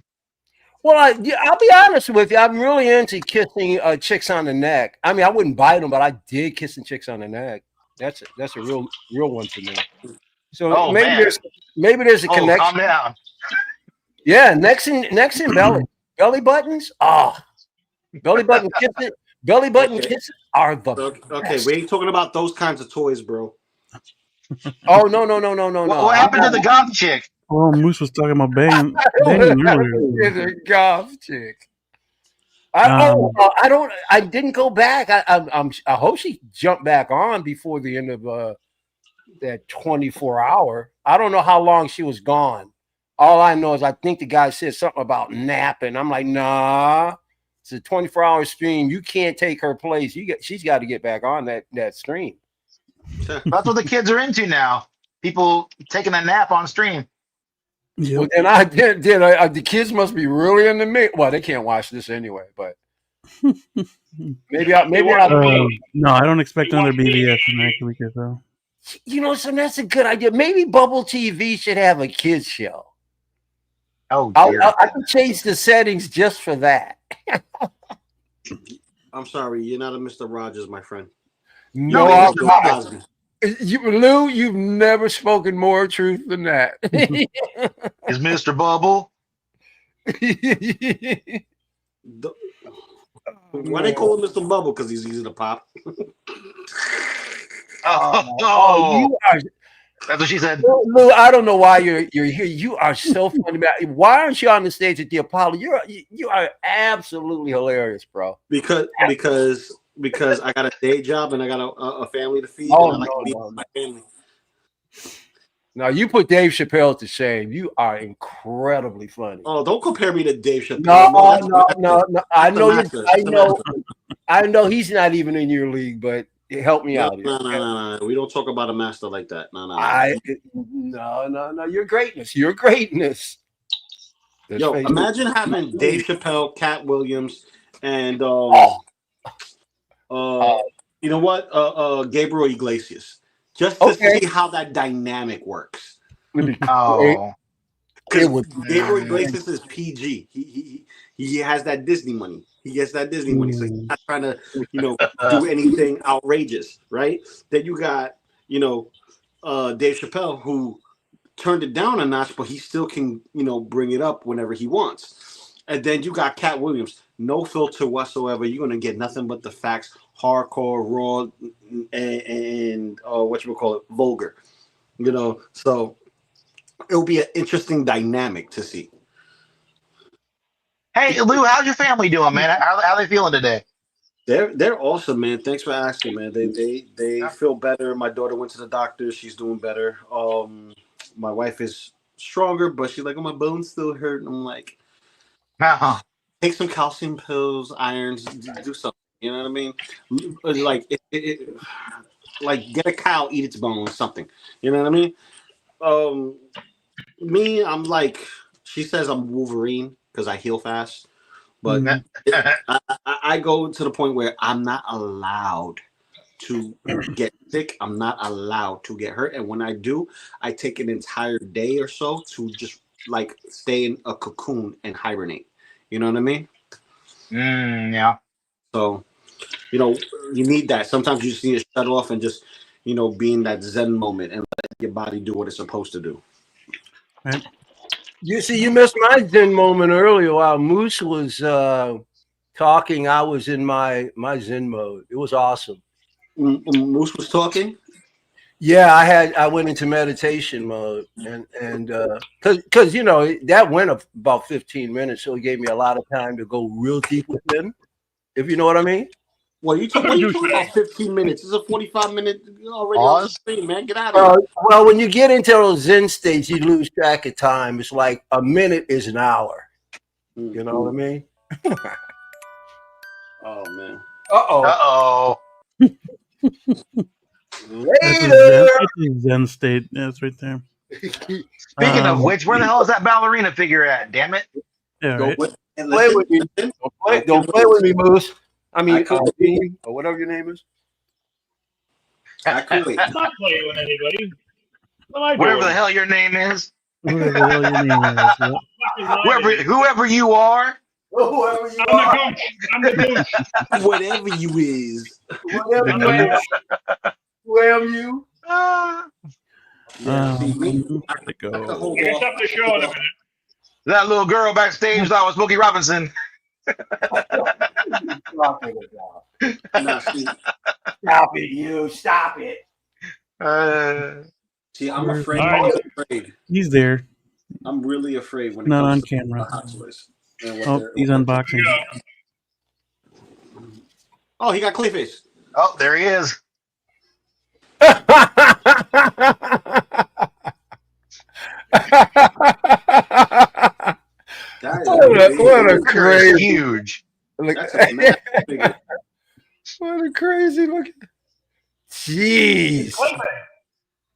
Well, I'll be honest with you. I'm really into kissing chicks on the neck. I mean, I wouldn't bite them, but I did kissing chicks on the neck. That's a real one for me. So maybe there's a connection. Calm down. Yeah, necks and belly buttons. Belly button kisses are the okay. We ain't talking about those kinds of toys, bro. Oh no. What happened to the goth chick? Oh, Moose was talking about banging earlier. The goth chick. I didn't go back. I hope she jumped back on before the end of that 24-hour. I don't know how long she was gone. All I know is I think the guy said something about napping. I'm like, nah. It's a 24-hour stream. You can't take her place. She's got to get back on that stream. That's what the kids are into now. People taking a nap on stream. Yep. Well, then the kids must be really into me. Well, they can't watch this anyway, but maybe no, I don't expect another BBS in the next week or so. You know, so that's a good idea. Maybe Bubble TV should have a kids show. Oh, dear. I can change the settings just for that. I'm sorry, you're not a Mr. Rogers, my friend. No, I'm not. Lou, you've never spoken more truth than that. Is Mr. Bubble? Why they call him Mr. Bubble? Because he's easy to pop. You are. That's what she said. Lou, I don't know why you're here. You are so funny. Why aren't you on the stage at the Apollo? You are absolutely hilarious, bro. Because I got a day job and I got a family to feed. Oh, and I like to feed my family. Now you put Dave Chappelle to shame. You are incredibly funny. Oh, don't compare me to Dave Chappelle. No. I know he's not even in your league, but help me out. No. We don't talk about a master like that. No. No. Your greatness. Yo, imagine having Dave Chappelle, Cat Williams, and you know what? Gabriel Iglesias. Just to see how that dynamic works. Oh, because Gabriel Iglesias is PG. He has that Disney money. He gets that Disney money, so he's not trying to, do anything outrageous, right? Then you got, Dave Chappelle, who turned it down a notch, but he still can, bring it up whenever he wants. And then you got Cat Williams, no filter whatsoever. You're gonna get nothing but the facts, hardcore, raw, and vulgar. So it'll be an interesting dynamic to see. Hey, Lou, how's your family doing, man? How they feeling today? They're awesome, man. Thanks for asking, man. They feel better. My daughter went to the doctor. She's doing better. My wife is stronger, but she's like, oh, my bones still hurt. And I'm like, take some calcium pills, irons, do something. You know what I mean? Like, like get a cow, eat its bones, something. You know what I mean? Me, I'm like, she says I'm Wolverine because I heal fast. But I go to the point where I'm not allowed to get sick. I'm not allowed to get hurt. And when I do, I take an entire day or so to just like stay in a cocoon and hibernate. You know what I mean? Yeah. So, you need that. Sometimes you just need to shut off and just, be in that Zen moment and let your body do what it's supposed to do. Right. You see, you missed my Zen moment earlier while Moose was talking. I was in my Zen mode. It was awesome. Moose was talking? Yeah, I went into meditation mode, and because that went about 15 minutes, so it gave me a lot of time to go real deep within, if you know what I mean. Well, you talking about 15 minutes? It's a 45-minute already on the screen, man. Get out of here. Well, when you get into those Zen states, you lose track of time. It's like a minute is an hour. You know what I mean? Oh man. Uh-oh. Later. It's a Zen state. Yeah, it's right there. Speaking of which, where the hell is that ballerina figure at? Damn it! Yeah, right. Don't play with me. Don't play with me, Moose. I mean, Bean, or whatever your name is. I could wait. I'm not playing with anybody. What am I Whatever doing? the hell your name is. Whoever the hell your name is. Yep. Whoever you are. Whoever you I'm are. the gooch. I'm the gooch. Whatever you is. Whatever you are. Whoever you. Yeah, see, me, to go. hold Get off. up the show in a minute. That little girl backstage thought was Smokey Robinson. Nah, see, Stop it, you. Stop it. see, I'm afraid. Right. I'm afraid. He's there. I'm really afraid when it Not comes on to camera. Hot Toys. And what Oh, they're- he's unboxing. Oh, he got Clayface. Oh, there he is. What a crazy, Huge. That's a massive figure. what a crazy looking. Jeez.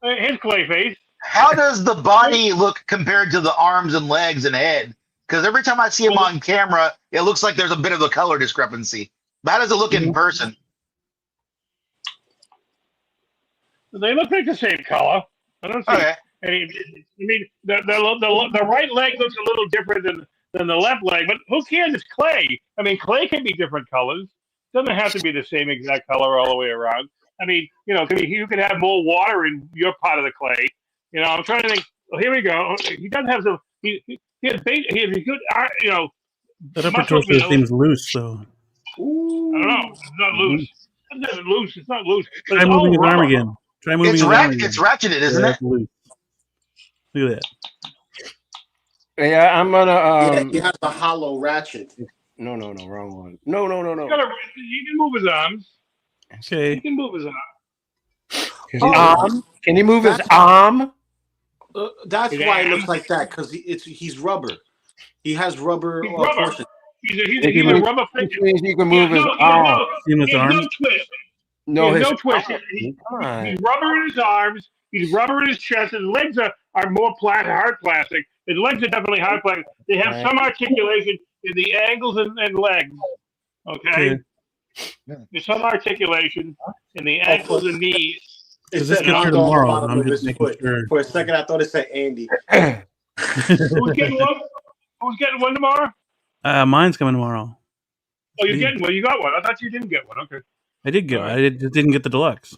His Clayface. How does the body look compared to the arms and legs and head? Because every time I see him on camera, it looks like there's a bit of a color discrepancy. But how does it look in person? They look like the same color. I don't see. Okay. I mean, the right leg looks a little different than the left leg, but who cares? It's clay. I mean, clay can be different colors. Doesn't have to be the same exact color all the way around. I mean, you know, you can have more water in your part of the clay. You know, I'm trying to think. Oh, here we go. He does have some. He has good. You know. That upper torso seems loose, though. I don't know. It's not loose. It's not loose. It's not loose. But Try moving his arm again. Try moving his arm again. It's ratcheted, isn't it? Loose. Look at that. Yeah, I'm gonna. He has a hollow ratchet. No, wrong one. No. He can move his arms. Okay. He can move his arm. Can he move his arm? That's why it looks like that, because he's rubber. He has rubber. He's rubber. Portion. He's a rubber figure. Which means he can move his arm. No twist. No, no twist. He's rubber in his arms. He's rubber in his chest. His legs are more hard plastic. His legs are definitely hard plastic. They have some articulation in the ankles and legs. Okay? There's some articulation in the ankles and knees. Does this get here tomorrow? I'm just making sure. For a second, I thought it said Andy. Who's getting one? Who's getting one tomorrow? Mine's coming tomorrow. Oh, you're getting one. You got one. I thought you didn't get one. Okay. I did get one. I didn't get the deluxe.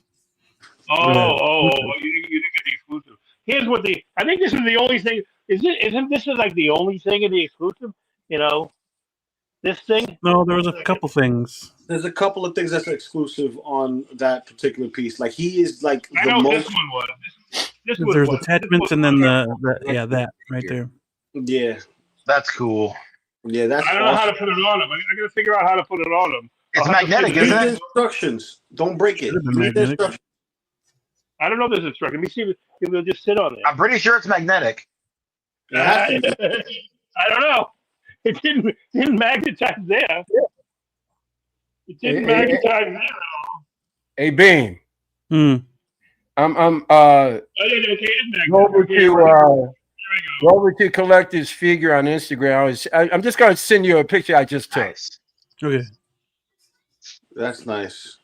You didn't get the exclusive. Here's what I think this is the only thing. Isn't this like the only thing in the exclusive? You know, this thing. No, there was a couple things. There's a couple of things that's exclusive on that particular piece. Like he is like I know this one was. This There's attachments and then that right there. Yeah, that's cool. Yeah, that's. I don't know how to put it on him. I gotta figure out how to put it on him. It's magnetic, isn't it? Instructions. Don't break it. Read the instructions. I don't know this instruction. Let me see if it'll just sit on there. I'm pretty sure it's magnetic. I don't know. It didn't magnetize there. It didn't magnetize there. Hey, Bean. I'm over to collect his figure on Instagram. I'm just gonna send you a picture I just took. Nice. Okay. That's nice.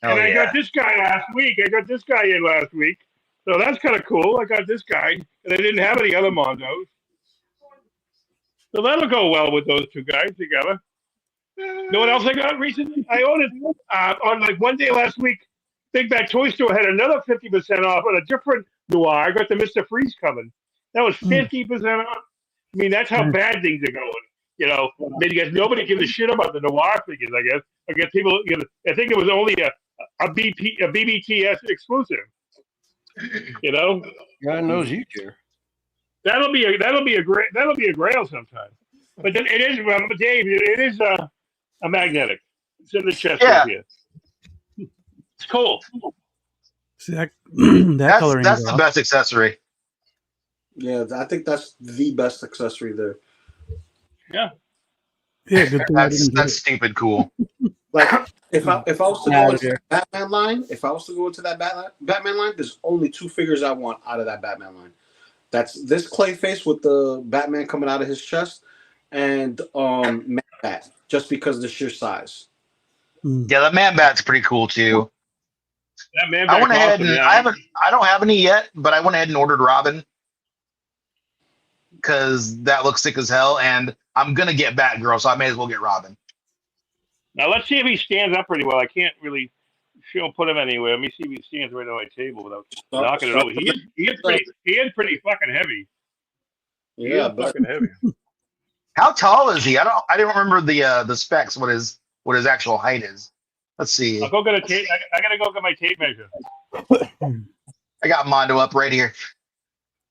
And I got this guy last week. I got this guy in last week. So that's kind of cool. I got this guy. And I didn't have any other Mondos. So that'll go well with those two guys together. You know what else I got recently? I ordered on like one day last week, Big Bad Toy Store had another 50% off on a different noir. I got the Mr. Freeze coming. That was 50% off. I mean, that's how bad things are going. You know, because nobody gives a shit about the noir figures, I guess. I guess people, you know, I think it was only a BBTS exclusive. You know? God knows you care. That'll be a grail sometime. But then it is, Dave. It is a magnetic. It's in the chest right here. It's cool. See that coloring. That's the best accessory. Yeah, I think that's the best accessory there. Yeah. Yeah, good thing that's stupid cool. Like if I was to go into the Batman line, Batman line, there's only 2 figures I want out of that Batman line. That's this Clayface with the Batman coming out of his chest, and Man Bat, just because of the sheer size. Yeah, the Man Bat's pretty cool too. That Man I Bat's went ahead awesome, and yeah. I don't have any yet, but I went ahead and ordered Robin because that looks sick as hell, and I'm gonna get Batgirl, so I may as well get Robin. Now let's see if he stands up pretty well. I can't really put him anywhere. Let me see if he stands right on my table without knocking it over. He is pretty fucking heavy. Yeah, fucking heavy. How tall is he? I didn't remember the specs. What his actual height is. Let's see. I'll go get a tape. I gotta go get my tape measure. I got Mondo up right here.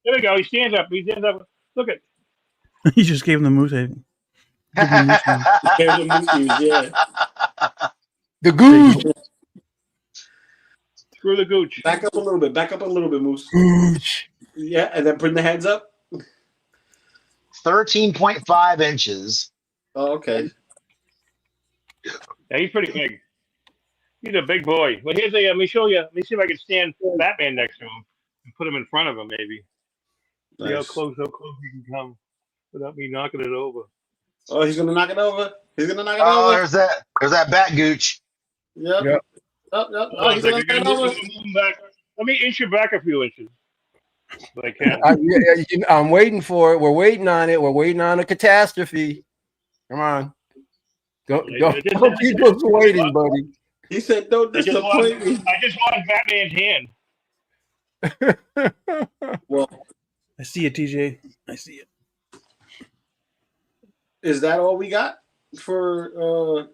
There we go. He stands up. Look at. He just gave him the moose head. The gooch. Screw the gooch. Back up a little bit, Moose. Yeah, and then bring the heads up. 13.5 inches. Oh, okay. Yeah, he's pretty big. He's a big boy. But here's let me show you. Let me see if I can stand Batman next to him and put him in front of him, maybe. Nice. See how close he can come without me knocking it over. Oh, he's gonna knock it over. Oh, there's that Bat Gooch. Yep. Oh, he's gonna knock it over. Let me inch it back a few inches. But I can't. I'm waiting for it. We're waiting on it. We're waiting on a catastrophe. Come on. Don't keep us waiting, buddy. He said, "Don't disappoint me." I just want Batman's hand. Well, I see it, TJ. I see it. Is that all we got for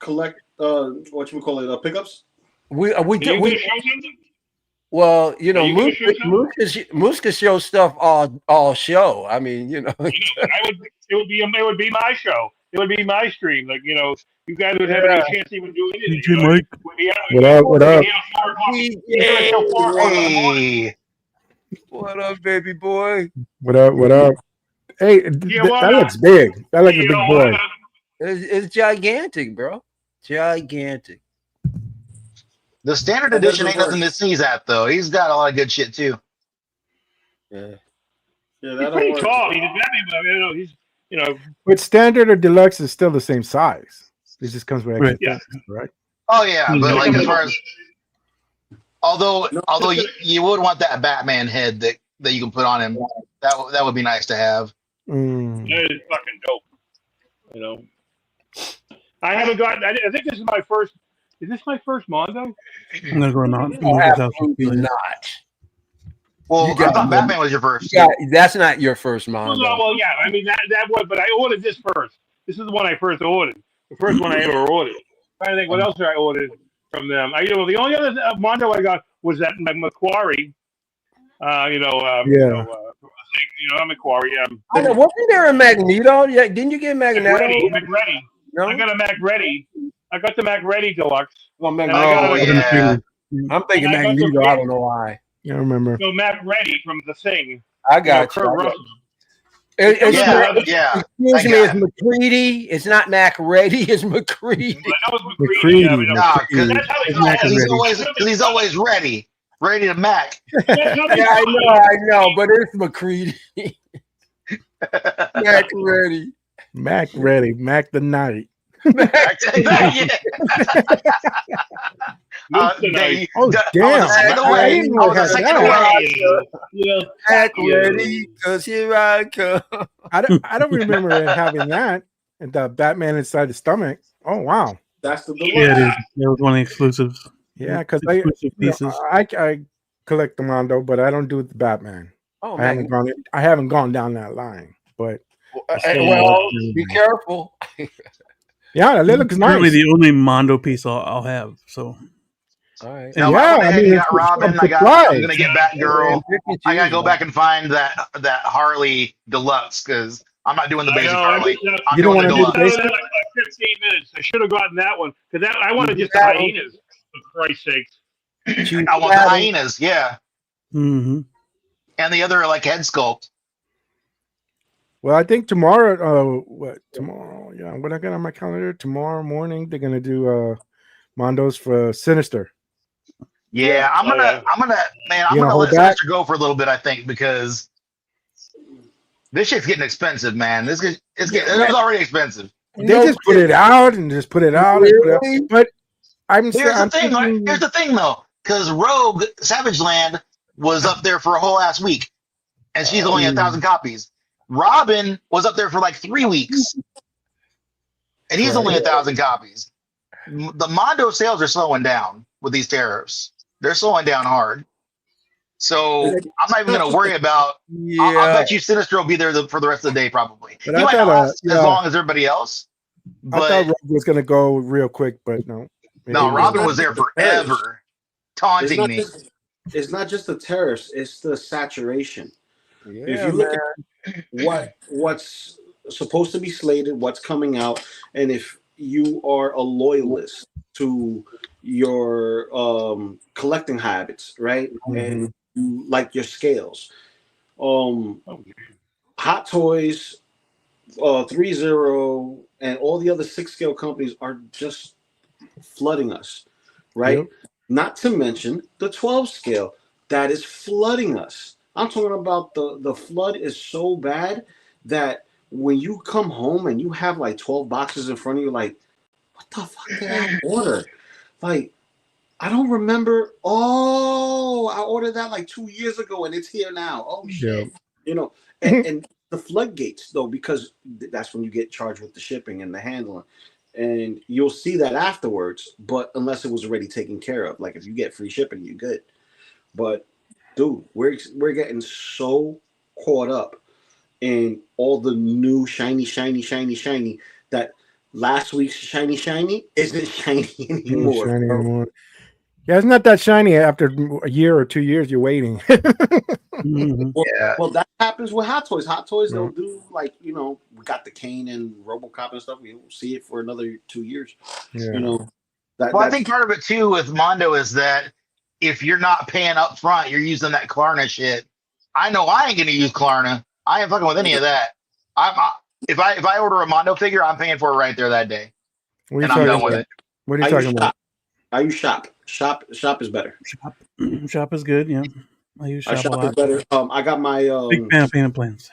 collect? What you call it? Pickups? We well, you know, Moose can show stuff all show. I mean, you know, it would be my show. It would be my stream. Like, you know, you guys would have any chance to even do anything. You know? Mike. What up? Hey. What up, baby boy? What up? Hey, that looks big. That looks a big boy. It's gigantic, bro. Gigantic. The standard edition ain't nothing to sneeze at, though. He's got a lot of good shit too. Yeah. He's pretty tall. He's But standard or deluxe is still the same size. It just comes with extra things, right? Oh yeah, but like as far as although you would want that Batman head that you can put on him. That would be nice to have. That is fucking dope. You know, I haven't gotten. I think this is my first. Is this my first Mondo? No, we're not. Absolutely not. Well, I thought Batman was your first. Yeah, that's not your first Mondo. Well, yeah. I mean that was, but I ordered this first. This is the one I first ordered. The first one I ever ordered. I'm trying to think what else I ordered from them. The only other Mondo I got was that Macquarie. Macquarie. Wasn't there a Magneto? Yeah, didn't you get Magneto? McReady. No? I got a McReady. I got the McReady Deluxe. Well, yeah. I'm thinking Magneto. I don't know why. Yeah, I remember. So McReady from The Thing. I got you. Yeah. Excuse me, it's McCready. It's not McReady. It's McCready. I know it's McCready. Because he's always ready to Mac. Yeah, I know, but it's McCready. McReady. Mac the Night. Damn. Ready, because here I come. I don't remember it having that. And the Batman inside the stomach. Oh wow. That's the yeah, it was one of the exclusives. Yeah, because I collect the Mondo, but I don't do the Batman. Oh, I haven't gone down that line. But be careful. Yeah, it looks nice. Probably the only Mondo piece I'll have. So, all right. Now, I got Robin. I'm gonna get Batgirl. I gotta go back and find that Harley Deluxe because I'm not doing the basic Harley. You don't want to do the basic? Like 15 minutes. I should have gotten that one because I wanted just the hyenas. For Christ's sakes. I want the hyenas. Yeah. Mm-hmm. And the other like head sculpt. Well, I think tomorrow. What tomorrow? Yeah, what I got on my calendar tomorrow morning. They're gonna do Mondo's for Sinister. Yeah, I'm gonna let back? Sinister go for a little bit. I think because this shit's getting expensive, man. It's already expensive. They just put it out and just put it out. Really? But here's the thing, though, because Rogue Savage Land was up there for a whole ass week, and she's only 1,000 copies. Robin was up there for like 3 weeks, and he's only 1,000 copies. The Mondo sales are slowing down with these tariffs. They're slowing down hard. So I'm not even going to worry about. Yeah. I'll bet you Sinister will be there for the rest of the day, probably. But he might not last as long as everybody else. But I thought Rogue was going to go real quick, but no. No, Robin was there forever, taunting me. It's not just the tariffs; it's the saturation. Yeah, if you look at what's supposed to be slated, what's coming out, and if you are a loyalist to your collecting habits, right, and you like your scales, Hot Toys, 3-0, and all the other 6 scale companies are just flooding us, right? Yep. Not to mention the 12 scale that is flooding us. I'm talking about the flood is so bad that when you come home and you have like 12 boxes in front of you, like, what the fuck did I order? Like, I don't remember. Oh, I ordered that like 2 years ago and it's here now. Oh shit. Yeah. And the floodgates though, because that's when you get charged with the shipping and the handling. And you'll see that afterwards, but unless it was already taken care of. Like if you get free shipping, you're good. But dude, we're getting so caught up in all the new shiny that last week's shiny isn't shiny anymore. Yeah, it's not that shiny after a year or 2 years you're waiting. Well, that happens with Hot Toys. Hot Toys, they'll do like, we got the Kane and RoboCop and stuff. We won't see it for another 2 years. Yeah. I think part of it too with Mondo is that if you're not paying up front, you're using that Klarna shit. I know I ain't gonna use Klarna. I ain't fucking with any of that. If I order a Mondo figure, I'm paying for it right there that day, and I'm done with it. What are you talking about? I use Shop. Shop is better. Shop is good. Yeah, I use Shop a lot. Is better. I got my big fan of payment plans.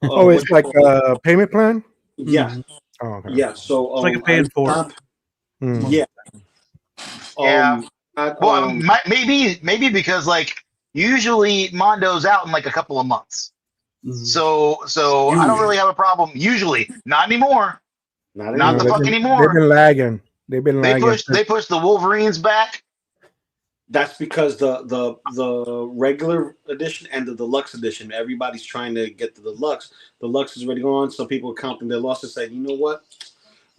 It's like a payment plan. Yeah. Mm-hmm. Oh, okay. Yeah. So it's like a paying for. Yeah. Maybe because like usually Mondo's out in like a couple of months. So I don't really have a problem. Usually, not anymore. Not the fuck anymore. They've been lagging. They pushed the Wolverines back. That's because the regular edition and the deluxe edition, everybody's trying to get the deluxe. The deluxe is already gone, so people are counting their losses, saying, you know what?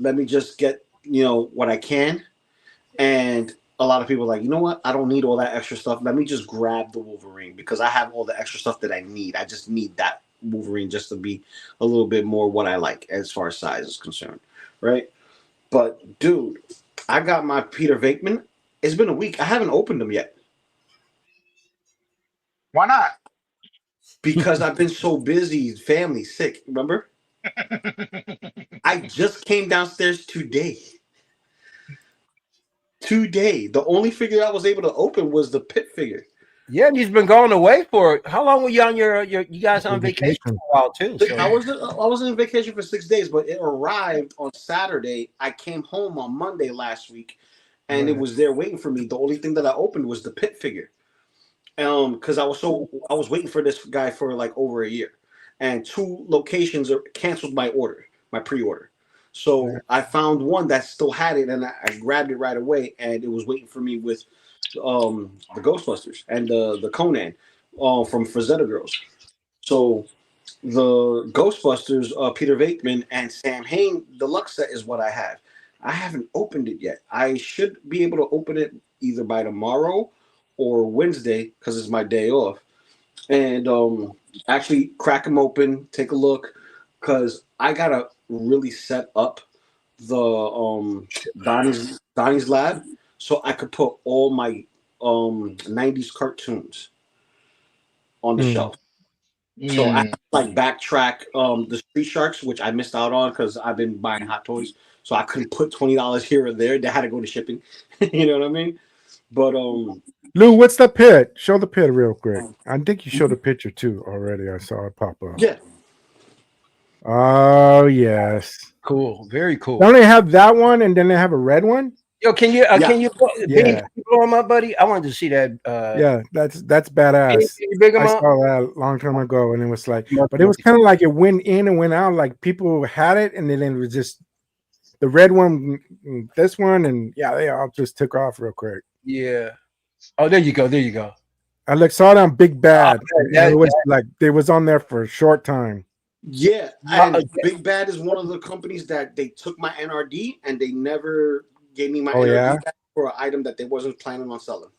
Let me just get what I can. And a lot of people are like, you know what? I don't need all that extra stuff. Let me just grab the Wolverine because I have all the extra stuff that I need. I just need that Wolverine just to be a little bit more what I like as far as size is concerned, right? But dude, I got my Peter Venkman. It's been a week. I haven't opened them yet. Why not? Because I've been so busy, family sick. Remember? I just came downstairs today. The only figure I was able to open was the Pit figure. Yeah, and you've been going away for how long were you on you guys on vacation for a while too? So. I was on vacation for 6 days, but it arrived on Saturday. I came home on Monday last week, and it was there waiting for me. The only thing that I opened was the Pit figure, because I was waiting for this guy for like over a year, and 2 locations canceled my pre-order. So I found one that still had it, and I grabbed it right away, and it was waiting for me with the Ghostbusters and the Conan from Frazetta Girls. So the Ghostbusters, Peter Venkman and Sam Hain deluxe set is what I have. I haven't opened it yet. I should be able to open it either by tomorrow or Wednesday because it's my day off, and actually crack them open, take a look, because I gotta really set up the Donnie's lab so I could put all my 90s cartoons on the shelf. So I like backtrack the Street Sharks, which I missed out on because I've been buying Hot Toys, so I couldn't put $20 here or there. They had to go to shipping. You know what I mean? But Lou, what's the pit? Show the pit real quick. I think you showed a picture too already. I saw it pop up. Yeah. Oh yes. Cool. Very cool. Don't they have that one and then they have a red one? Yo, can you yeah. blow him up, buddy? I wanted to see that. Yeah, that's badass. Can you big him I up? saw that a long time ago, and it was like, but it was kind of like it went in and went out. Like people had it, and then it was just the red one, this one, and yeah, they all just took off real quick. Yeah. Oh, there you go. There you go. I saw it on Big Bad. It was like they was on there for a short time. Yeah, and Big Bad is one of the companies that they took my NRD and they never gave me my NRD back for an item that they wasn't planning on selling.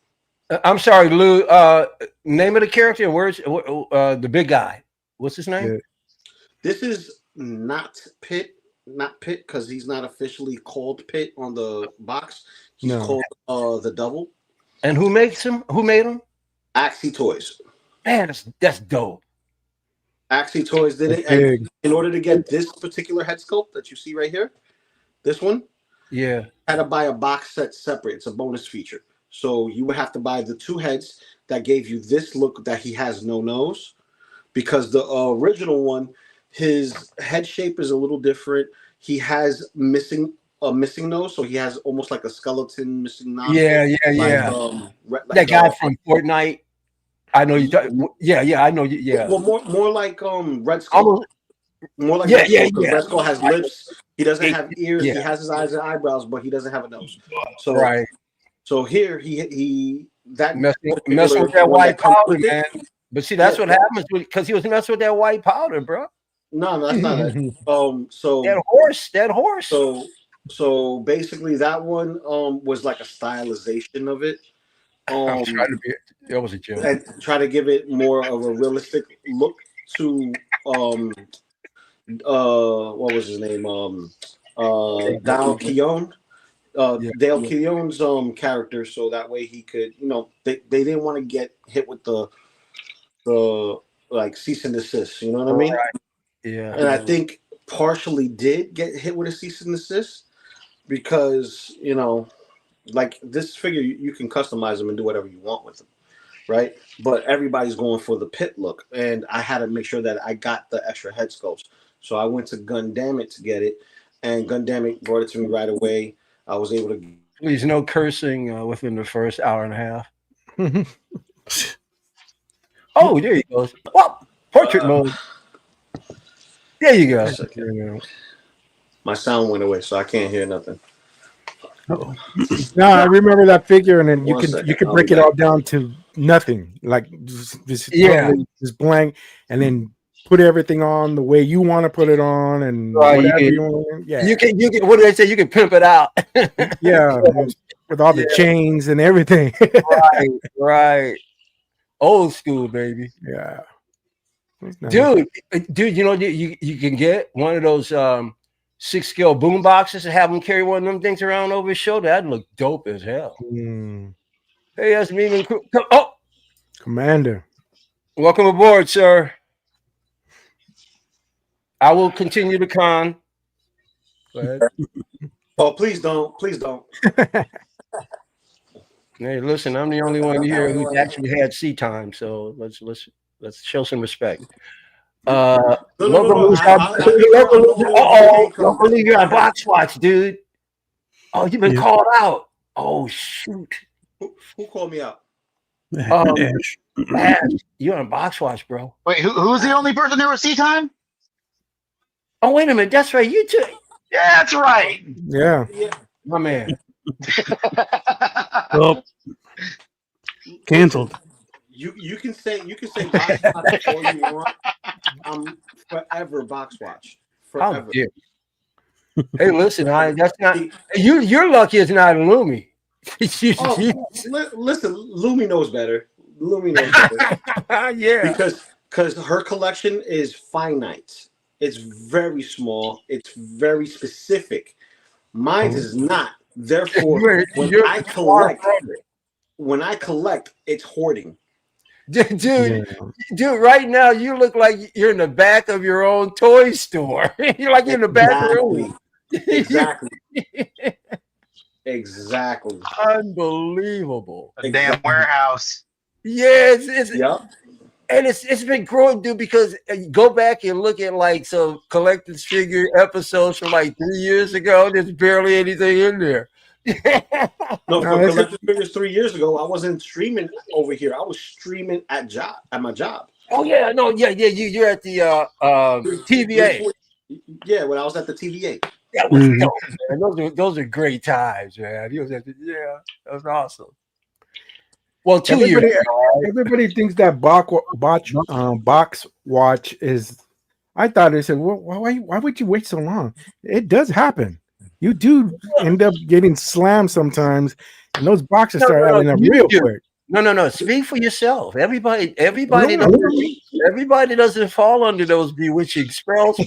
I'm sorry, Lou. Name of the character and where's the big guy? What's his name? Yeah. This is not Pit because he's not officially called Pit on the box. He's called the Double. And who makes him? Who made him? Axie Toys. Man, that's dope. Axie Toys did it. And in order to get this particular head sculpt that you see right here, this one, I had to buy a box set separate. It's a bonus feature. So you would have to buy the 2 heads that gave you this look that he has no nose, because the original one, his head shape is a little different. He has a missing nose, so he has almost like a skeleton missing nose. That guy from Fortnite. I know you. I know you. Yeah. Well, more like Red Skull. More like Red Skull. Red Skull has lips. He doesn't have ears. He has his eyes and eyebrows, but he doesn't have a nose. So So here he messing with that white powder, man. But see, that's what happens because he was messing with that white powder, bro. No, that's not it. So that horse. So basically, that one was like a stylization of it. I'm trying to be. That was a joke. And try to give it more of a realistic look to what was his name? Dale Keown. Dale Keown's character, so that way he could, they didn't want to get hit with the like cease and desist, you know what I mean? Right. Yeah. And I think partially did get hit with a cease and desist because, like this figure, you can customize them and do whatever you want with them, right? But everybody's going for the Pit look, and I had to make sure that I got the extra head sculpts. So I went to Gundamit to get it, and Gundamit brought it to me right away. I was able to. Please, no cursing within the first hour and a half. Oh, there you go. Well, portrait mode. There you go. My sound went away, so I can't hear nothing. No, I remember that figure, and then you could break it all down to nothing, like just blank, and then put everything on the way you want to put it on, and whatever you want. Yeah, you can. What do they say? You can pimp it out. Yeah, with all the chains and everything. Right. Old school, baby. Yeah. Nice. Dude, you can get one of those 6-scale boom boxes and have him carry one of them things around over his shoulder. That'd look dope as hell. Hey, that's me. Oh, Commander. Welcome aboard, sir. I will continue the con. Go ahead. Oh, please don't. Please don't. Hey, listen, I'm the only one here who's actually had sea time, so let's show some respect. Logan, you're on box watch, dude. Oh, you've been called out. Oh shoot. Who called me out? Ash, you're on box watch, bro. Wait, who's the only person there with sea time? Oh, wait a minute. That's right. You too. Yeah, that's right. Yeah. My man. Well, canceled. You can say box watch all you want. I'm forever box watch. Forever. Hey, listen, that's not you're lucky it's not Lumi. Listen, Lumi knows better. Lumi knows better. Yeah. Because her collection is finite. It's very small. It's very specific. Mine is not. Therefore, when I collect, it's hoarding. Dude, right now you look like you're in the back of your own toy store. You're like in the back room. Exactly. Exactly. Unbelievable. A damn warehouse. Yeah, and it's been growing, dude, because go back and look at like some collector's figure episodes from like 3 years ago. There's barely anything in there. No, for collector's figures 3 years ago, I wasn't streaming over here. I was streaming at my job. Oh yeah, no, yeah. You're at the TVA. Yeah, when I was at the TVA. That was dope, man. Those are great times, man. That was awesome. Well, 2 years ago, everybody thinks that box watch is. I thought they said, well, why would you wait so long? It does happen. You do end up getting slammed sometimes, and those boxes start adding up real quick. No. Speak for yourself. Everybody doesn't fall under those bewitching spells.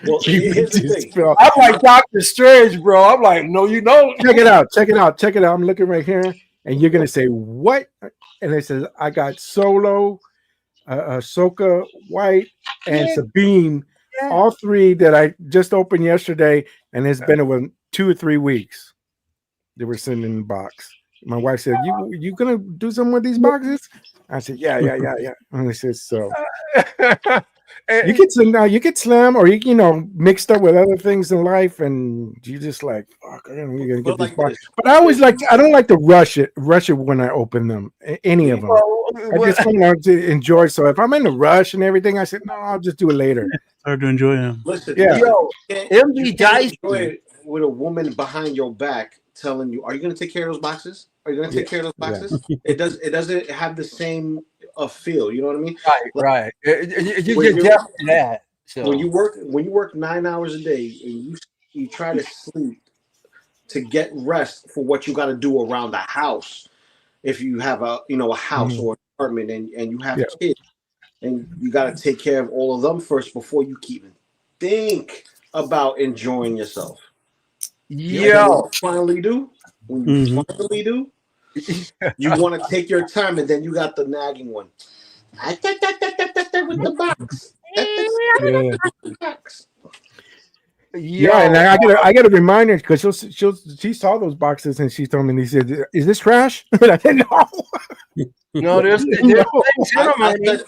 Well, here's the thing. I'm like Dr. Strange, bro. I'm like, no, you don't. Check it out. I'm looking right here, and you're gonna say what? And it says I got Solo, Ahsoka White, and Sabine. Yeah. All three that I just opened yesterday, and it's been over 2 or 3 weeks. They were sitting in the box. My wife said, "You gonna do something with these boxes?" I said, "Yeah." And I said, "So you get slammed, or you mixed up with other things in life, and you just like, fuck, you're gonna get this box." But I don't like to rush it when I open them, any of them. I just want to enjoy. So if I'm in a rush and everything, I said, no, I'll just do it later. Hard to enjoy them. Listen, MD Dice with a woman behind your back telling you, "Are you going to take care of those boxes? Are you going to take care of those boxes?" It doesn't have the same feel. You know what I mean? Right. You get that. So when you work 9 hours a day and you try to sleep to get rest for what you got to do around the house. If you have a house or an apartment and you have kids, and you got to take care of all of them first before you even think about enjoying yourself. Yeah. When you finally do, you want to take your time, and then you got the nagging one. With the box. Yeah, and I got to remind her because she saw those boxes and she told me, and he said, "Is this trash?" I said, "No, no, there's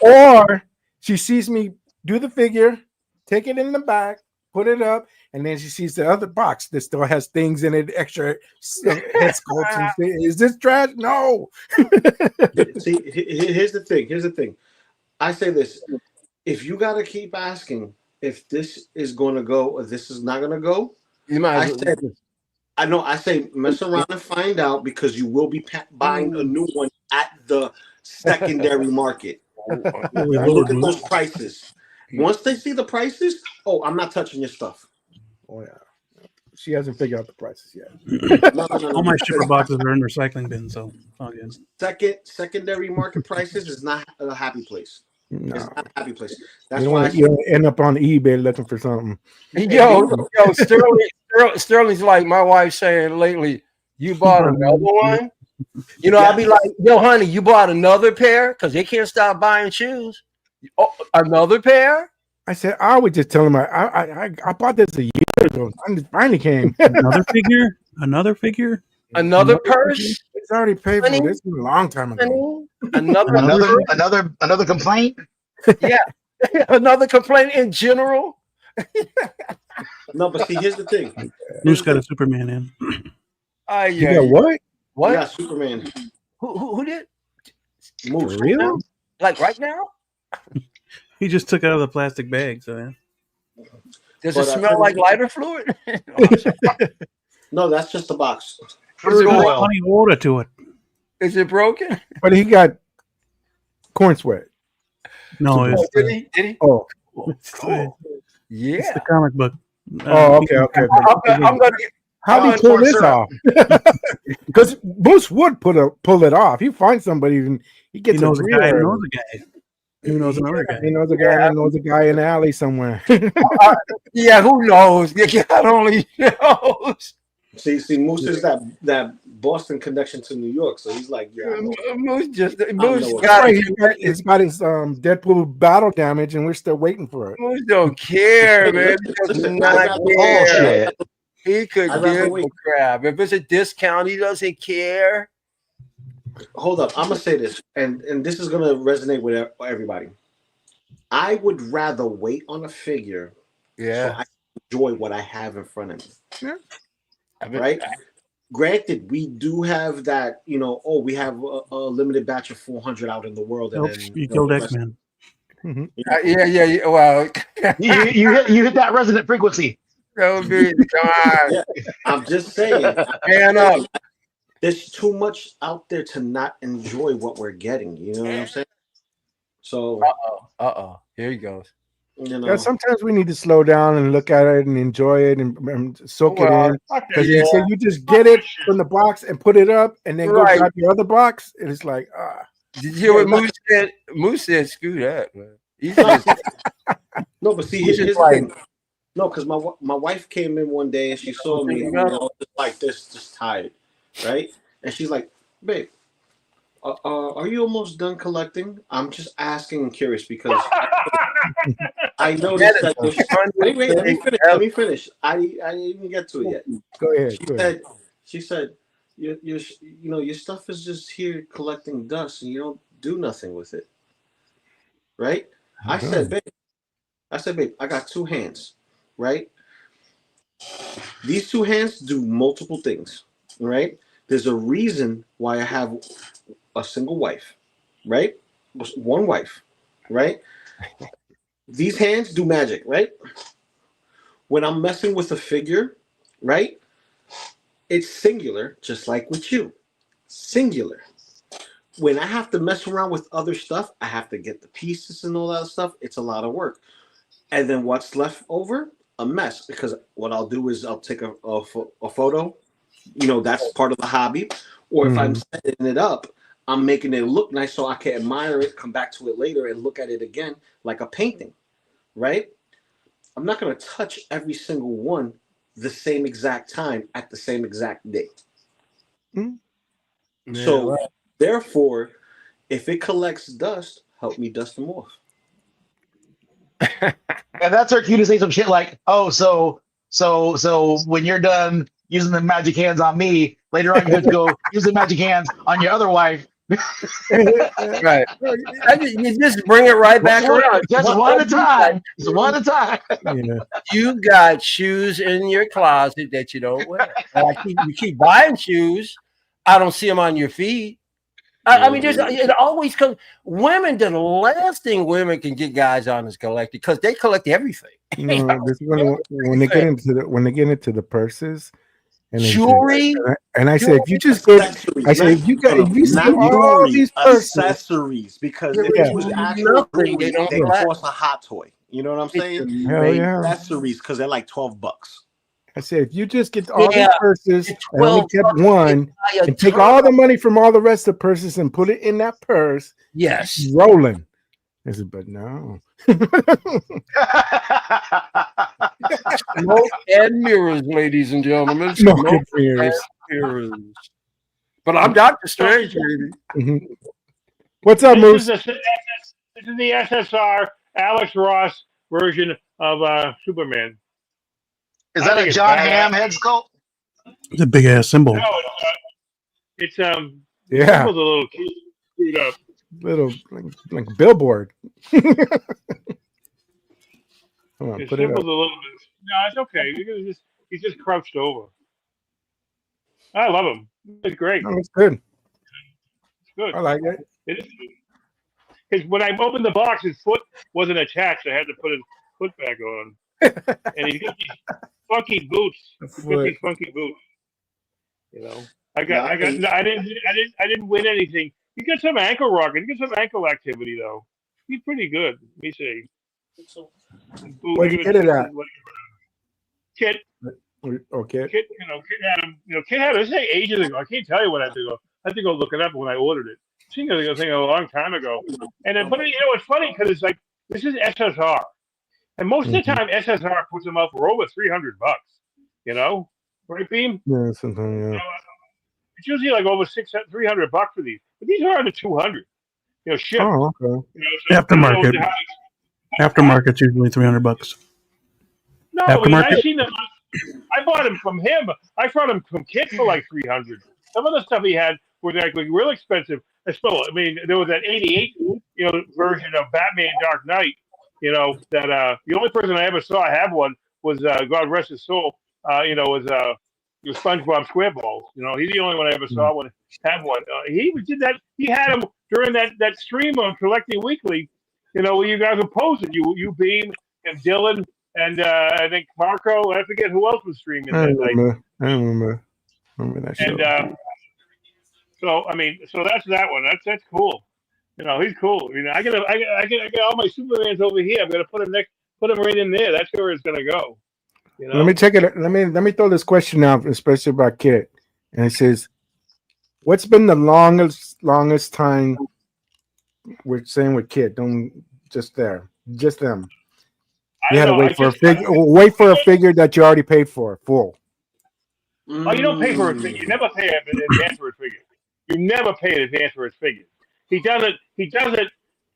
or she sees me do the figure, take it in the back, put it up, and then she sees the other box that still has things in it, extra head sculpts. And things. Is this trash? No." See, here's the thing. I say this: if you got to keep asking if this is going to go or this is not going to go, I say mess around and find out, because you will be buying a new one at the secondary market. Look at those prices. Once they see the prices, I'm not touching your stuff. Oh yeah, she hasn't figured out the prices yet. No. All my shipper boxes are in recycling bins, so secondary market prices is not a happy place. No. It's not a happy place. That's you why don't end up on eBay looking for something. Yo, Sterling's like my wife saying lately, "You bought another one?" I'll be like, "Yo, honey, you bought another pair?" Because they can't stop buying shoes. Oh, another pair? I said, I would just tell him I bought this a year ago. It finally came. Another figure? Another purse? It's already paid for. This was a long time ago. Another complaint? Yeah. Another complaint in general? No, but see, here's the thing. Moose got a Superman in. You got what? What? Yeah, Superman. Who did? Moose. Really? Like right now? He just took out of the plastic bag, so yeah. Does it smell like lighter fluid? No, that's just the box. There's funny water to it. Is it broken? But he got corn sweat. No, it's did he? Oh, cool. Yeah. It's the comic book. Okay. How do you pull this off? Because Moose would pull it off. He finds somebody and he gets He knows a guy. Who knows another guy? He knows a guy and knows a guy in the alley somewhere. Yeah, who knows? God only knows. See, Moose is that Boston connection to New York, so he's like, yeah. Moose got it's got his Deadpool battle damage, and we're still waiting for it. Moose don't care, man. He does not care. He could give a crap. If it's a discount, he doesn't care. Hold up, I'm gonna say this, and this is gonna resonate with everybody. I would rather wait on a figure, so I enjoy what I have in front of me. Yeah. Right? Granted, we do have that, we have a limited batch of 400 out in the world. And then, you killed X-Men. Mm-hmm. Yeah. Well, you hit that resonant frequency. Come on. Yeah, I'm just saying. Man up. There's too much out there to not enjoy what we're getting. You know what I'm saying? So. Here he goes. Yeah, sometimes we need to slow down and look at it and enjoy it and soak it in. Because you just get it from the box and put it up and then go grab your other box. And it's like, Did you hear what Moose said? Moose said, screw that, man. No, but see, here's the thing. No, because my wife came in one day and she saw me, just like this, just tired, right? And she's like, babe, are you almost done collecting? I'm just asking and curious because I noticed that. Anyway, let me finish. I didn't even get to it yet. Go ahead. She said, your stuff is just here collecting dust and you don't do nothing with it, right? I said, babe, I got two hands, right? These two hands do multiple things, right? There's a reason why I have a single wife, right? One wife, right? These hands do magic, right? When I'm messing with a figure, right? It's singular, just like with you. Singular. When I have to mess around with other stuff, I have to get the pieces and all that stuff. It's a lot of work. And then what's left over? A mess. Because what I'll do is I'll take a photo. That's part of the hobby. Or if I'm setting it up, I'm making it look nice so I can admire it, come back to it later and look at it again like a painting, right? I'm not going to touch every single one the same exact time at the same exact day. So therefore, if it collects dust, help me dust them off. And that's our cue to say some shit like, oh, so when you're done using the magic hands on me, later on you have to go use the magic hands on your other wife. Right. You just bring it right back around. Just one at a time. Just one at a time. Yeah. You got shoes in your closet that you don't wear. You keep buying shoes. I don't see them on your feet. I mean, it always comes. Women, the last thing women can get guys on is collecting because they collect everything. When they get into the purses and jewelry, and I say if you just get, if you see all these accessories because if it was actual jewelry, they cost a hot toy. You know what I'm saying? Accessories because they're like $12. I said, if you just get all the purses and only kept one, and take all the money from all the rest of the purses and put it in that purse, rolling. I said, but no. Smoke and mirrors, ladies and gentlemen. Smoke and mirrors. But I'm Dr. Strange, baby. Mm-hmm. What's up, Moose? This is the SSR Alex Ross version of Superman. Is that a John Hamm head sculpt? It's a big ass symbol. No, it's symbol's a little screwed up. Little like a billboard. Come on, put it up. A little bit. No, it's okay. He's just crouched over. I love him. It's great. No, it's good. It's good. I like it. It is good. Because when I opened the box, his foot wasn't attached. I had to put his foot back on. And he's got these funky boots. You know, I didn't win anything. You get some ankle rocket. You get some ankle activity though. He's pretty good. Let me see. Where'd you get it at? Kit. Okay. Kit had him. Kit had him. This is ages ago. I can't tell you what I had to go. I had to go look it up when I ordered it. I think it was a long time ago. And then, but it's funny because it's like this is SSR. And most of the time, SSR puts them up for over $300. You know, right, Beam? Yeah, sometimes. Yeah. It's usually like over $300 for these, but these are under 200. You know, shipped. Oh, okay. You know, so Aftermarket. Aftermarket's usually $300. No, I mean, I seen them. I bought them from him. I bought them from Kit for like 300. Some of the stuff he had was like real expensive. I mean, there was that 88, version of Batman Dark Knight. You know that the only person I ever saw have one was God rest his soul. Was SpongeBob SquarePants. You know, he's the only one I ever saw one have one. He did that. He had them during that stream on Collecting Weekly. You know, where you guys were posting. You Beam and Dylan. And I think Marco, I forget who else was streaming that night. I remember that show. And so that's that one. That's cool. You know, he's cool. You know, I got all my Supermans over here. I'm gonna put them right in there. That's where it's gonna go. You know? Let me check it. Let me throw this question out, especially about Kit. And it says, "What's been the longest time we're saying with Kit? Don't just them. You had to wait for a figure that you already paid for full. Oh, you don't pay for a figure. You never pay an advance for a figure. You never pay an advance for his figure. He doesn't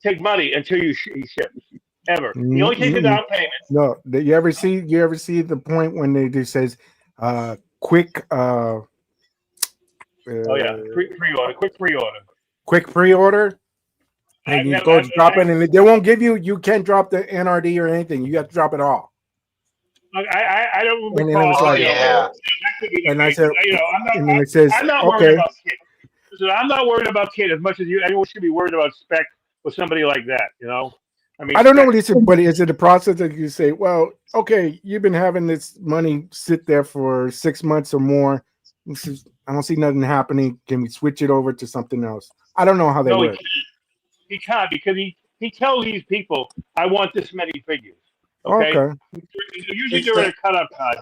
take money until he ships. Ever. He only takes a down payment. No, you ever see the point when they says quick pre-order, quick pre-order. Quick pre-order? And you go drop it, and they won't give you. You can't drop the NRD or anything. You have to drop it all. I don't recall. And then it was like, and I said, and then it says, I'm not worried about Kit. I'm not worried about Kit as much as you. Anyone should be worried about spec with somebody like that. You know, I mean, I don't know what he said, but is it a process that you say, well, okay, you've been having this money sit there for 6 months or more. I don't see nothing happening. Can we switch it over to something else? I don't know how they work. He can't because he tells these people, I want this many figures. Okay. Usually during a cutoff time.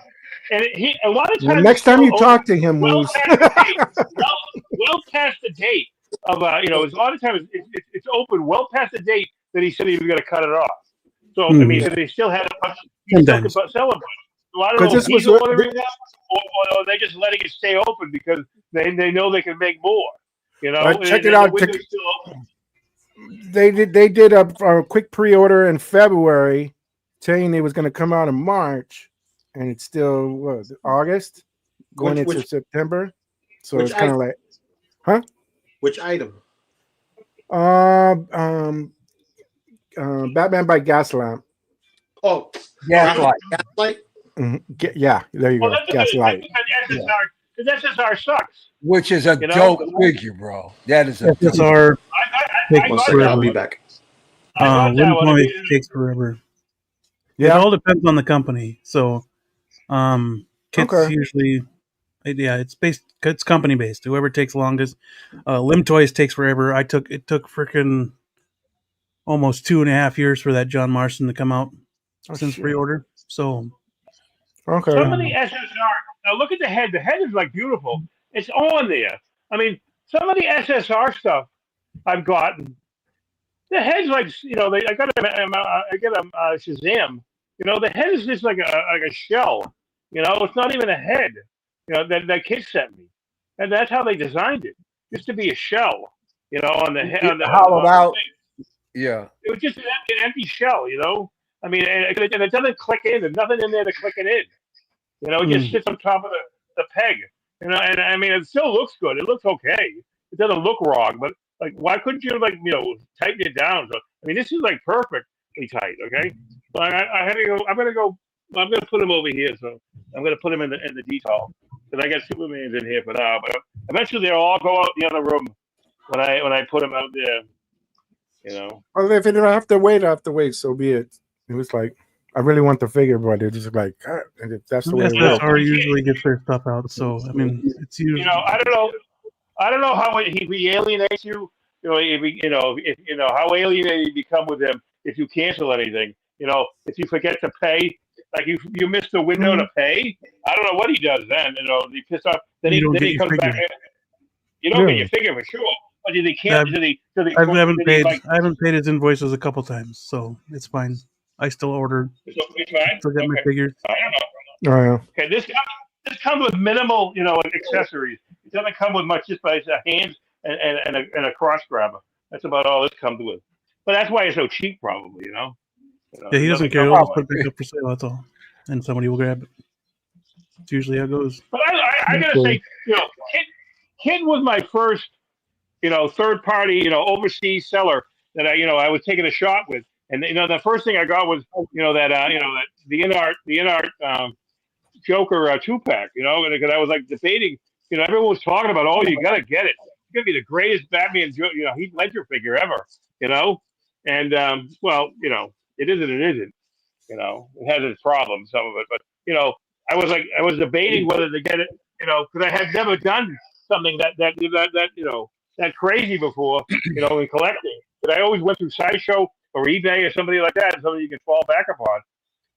And a lot of times. The next time you talk to him, well past the date of a lot of times it's open well past the date that he said he was going to cut it off. So I mean, they still had he still could sell them. So I don't know if he's ordering them or they're just letting it stay open because they know they can make more. You know, check it out. They did a quick pre-order in February, saying it was going to come out in March, and it's still August, going into September. So it's kind of like, huh? Which item? Batman by Gaslamp. Oh, Gaslight. Gaslight. Mm-hmm. Yeah, there you go. Gaslight. Because SSR sucks. Which is a dope figure, bro. That is a SSR. I'll be back. Limit takes forever. Yeah, it all depends on the company. So, kits usually, it's company based. Whoever takes longest. Lim Toys takes forever. It took freaking almost 2.5 years for that John Marston to come out since pre-order. So, some of the SSR. Now look at the head. The head is like beautiful. It's on there. I mean, some of the SSR stuff I've gotten. The head's like I get a Shazam. You know, the head is just like a shell. You know, it's not even a head. You know that kid sent me, and that's how they designed it, just to be a shell. You know, on the head. Hollowed out. Yeah. It was just an empty shell. You know, I mean, and it doesn't click in. There's nothing in there to click it in. You know, it just sits on top of the peg. You know, and I mean, it still looks good. It looks okay. It doesn't look wrong, but like, why couldn't you tighten it down? So, I mean, this is like perfectly tight. Okay, so I had to go. I'm gonna put him over here. So I'm gonna put him in the detail because I got Supermans in here for now. But eventually they'll all go out in the other room when I put them out there. You know. Well, if I have to wait. So be it. It was like, I really want the figure, but it's just like, that's the way it works. SSR usually gets their stuff out. So I mean, it's usually. I don't know how he alienates you. How alienated you become with him if you cancel anything. You know, if you forget to pay, like you miss the window to pay. I don't know what he does then. You know, he pissed off. Then he comes back. You don't get your figure for sure. But did he cancel? I haven't paid his invoices a couple times, so it's fine. I still ordered. Still got my figures. I don't know. Oh, yeah. Okay, this comes with minimal, accessories. It doesn't come with much, just by a hand and a cross grabber. That's about all this comes with. But that's why it's so cheap, probably. Yeah, he doesn't care. He'll just put it back up for sale. That's all, and somebody will grab it. It's usually how it goes. But I gotta say, Kid was my first, third party, overseas seller that I was taking a shot with, and the first thing I got was that the InArt Joker 2-pack, because I was like debating, everyone was talking about, oh, you gotta get it. It's gonna be the greatest Batman, Heath Ledger figure ever, and it isn't. It isn't. It has its problems, some of it, but I was debating whether to get it, because I had never done something that crazy before, in collecting. But I always went through Sideshow or eBay or somebody like that, something you can fall back upon.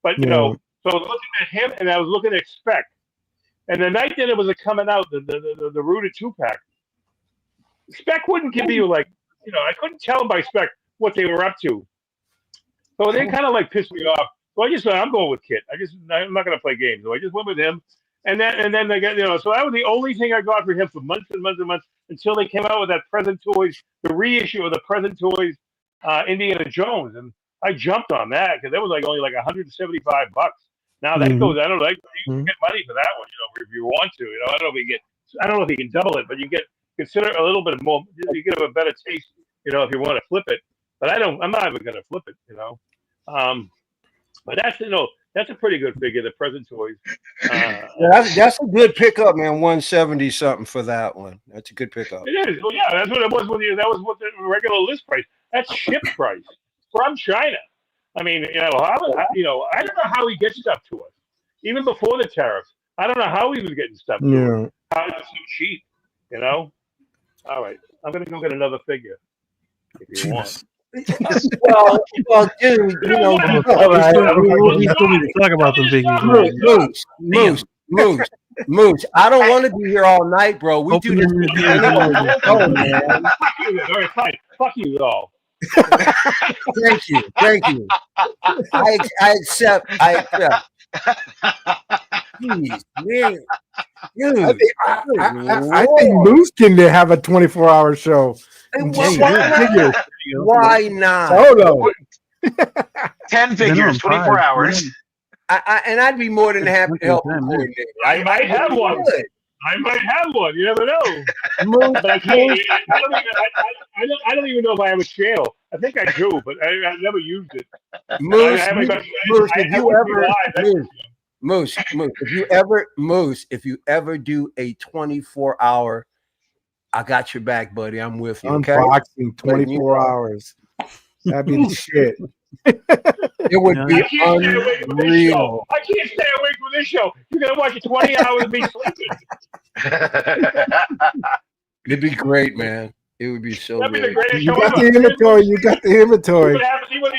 But so I was looking at him, and I was looking at Spec, and the night that it was coming out, the Rooted 2-pack, Spec wouldn't give you I couldn't tell by Spec what they were up to, so they kind of pissed me off. So I just said, I'm going with Kit. I'm not going to play games. So I just went with him, and then they got so that was the only thing I got for him for months and months and months until they came out with that Present Toys, the reissue of the Present Toys Indiana Jones, and I jumped on that because that was only $175. Now that goes, I don't know, you can get money for that one, if you want to, I don't know if you can double it, but you consider a little bit more, you get a better taste, if you want to flip it, but I'm not even going to flip it, but that's a pretty good figure, the Present Toys. That's a good pickup, man. 170 something for that one. That's a good pickup. It is. Well, yeah, that's what it was that was what the regular list price. That's ship price from China. I mean, I don't know how he gets stuff to us, even before the tariffs. I don't know how he was getting stuff to us. How it was so cheap, All right, I'm gonna go get another figure if you want. well, dude, we still need to talk about the figures. Moose. I don't want to be here all night, bro. We do this. Oh man! All right, fine. Fuck you all. Thank you. I accept. Jeez, man. Dude, I think Moose can have a 24-hour show. Why not? Solo. 10 figures, 24 hours. I'd be more than happy to help coordinate. I might have one. You never know. But I can't. I don't even know if I have a channel. I think I do, but I never used it. Moose, if you ever do a 24-hour, I got your back, buddy. I'm with you. Okay? Unboxing 24 hours. That'd be the shit. It would be unreal. I can't stay awake for this show. You're gonna watch it 20 hours of me sleeping. It'd be great, man. It would be so That'd great. be the greatest You show got ever. the inventory. You got the inventory. See what I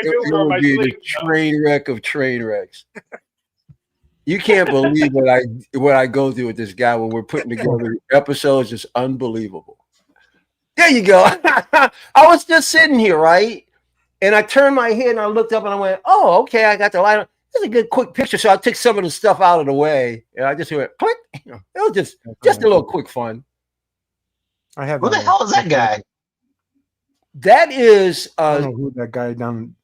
do It for my would be sleep. the train wreck of train wrecks. You can't believe what I go through with this guy when we're putting together episodes. Just unbelievable. There you go. I was just sitting here, right? And I turned my head and I looked up and I went, oh, okay, I got the light on. This is a good quick picture. So I took some of the stuff out of the way and I just went click. It was just a little quick fun. Who the hell is that guy? That is I don't know who that guy down.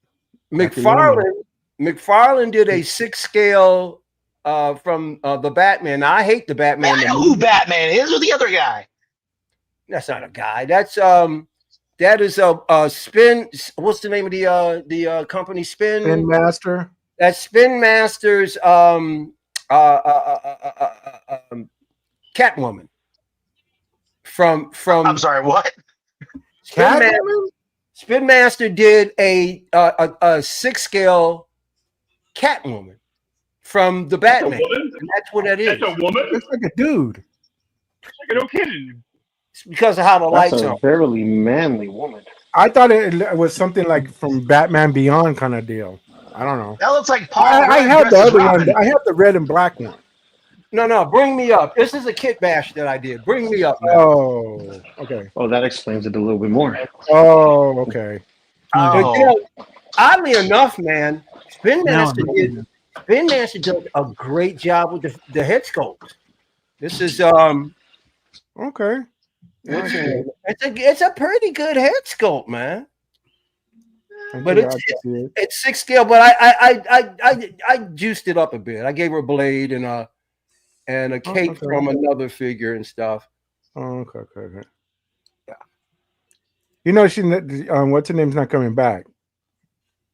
McFarlane. McFarlane did a 6-scale from the Batman. Now, I hate the Batman. I know who Batman is, or the other guy. That's not a guy. That is a Spin. What's the name of the company? Spin Master. That's Spin Masters. Catwoman. From I'm sorry, what? Spin Master did a 6-scale Catwoman from the Batman. And that's what that is. That's a woman? Looks like a dude. No kidding. It's because of how the lights are. That's a fairly manly woman. I thought it was something like from Batman Beyond kind of deal. I don't know. That looks like Paul. I have the other one. I have the red and black one. No, bring me up. This is a kit bash that I did. Bring me up. Man. Oh, okay. Oh, that explains it a little bit more. Oh, okay. Oh. Oddly enough, man, Spin Master did a great job with the head sculpt. This is Okay. It's a pretty good head sculpt, man. But it's 6 scale. But I juiced it up a bit. I gave her a blade and a cape from another figure and stuff. Oh, okay. Yeah. You know, what's her name's not coming back.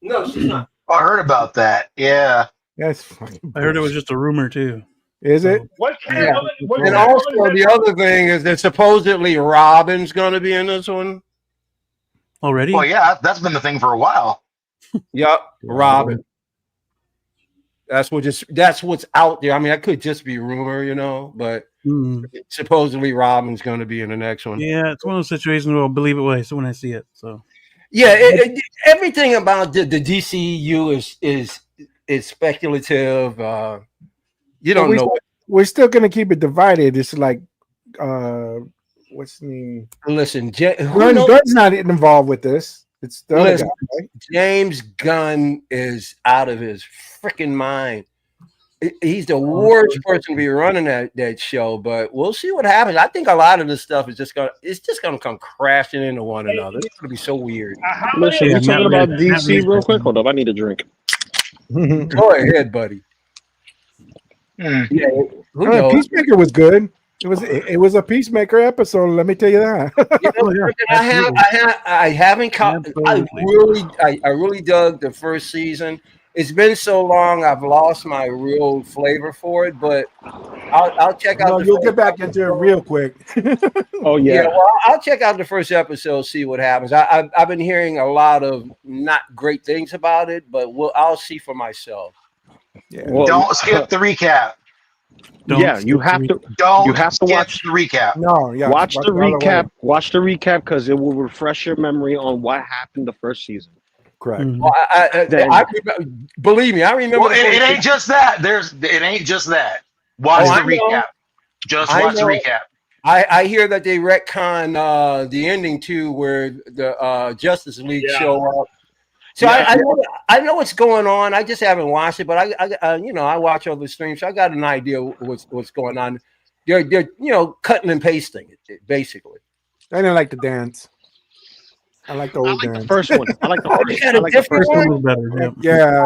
No, she's not. I heard about that. Yeah. That's funny. I heard it was just a rumor too. Is it? And also the other thing is that supposedly Robin's going to be in this one already. Well, yeah, that's been the thing for a while. Yep, Robin. That's what's out there. I mean, that could just be rumor, but supposedly Robin's going to be in the next one. Yeah, it's one of those situations where I'll believe it when I see it. So yeah, everything about the DCU is speculative. You don't know. We're still going to keep it divided. It's like, what's the name? Listen, Gunn's not involved with this. It's the other guy, right? James Gunn is out of his freaking mind. He's the worst person to be running that show, but we'll see what happens. I think a lot of this stuff is just gonna come crashing into one another. It's gonna be so weird. Listen, you talking about DC real quick? Hold up, I need a drink. Go ahead, buddy. Yeah, Peacemaker was good. It was a Peacemaker episode. Let me tell you that. I haven't caught. I really dug the first season. It's been so long, I've lost my real flavor for it. But I'll check out. You'll get back into it real quick. Oh yeah. Well, I'll check out the first episode, see what happens. I've been hearing a lot of not great things about it, but I'll see for myself. Yeah. Well, don't skip the recap. You have to watch the recap. No, yeah. Watch the recap. Watch the recap because it will refresh your memory on what happened the first season. Correct. Well, believe me, I remember. Well, it ain't just that. It ain't just that. Watch the recap. Just watch the recap. I hear that they retcon the ending too, where the Justice League show up. So I know what's going on. I just haven't watched it, but I watch other streams, so I got an idea what's going on. They're cutting and pasting it basically. I didn't like the dance. I like the old dance. The first one. I like the first one was better. Yeah.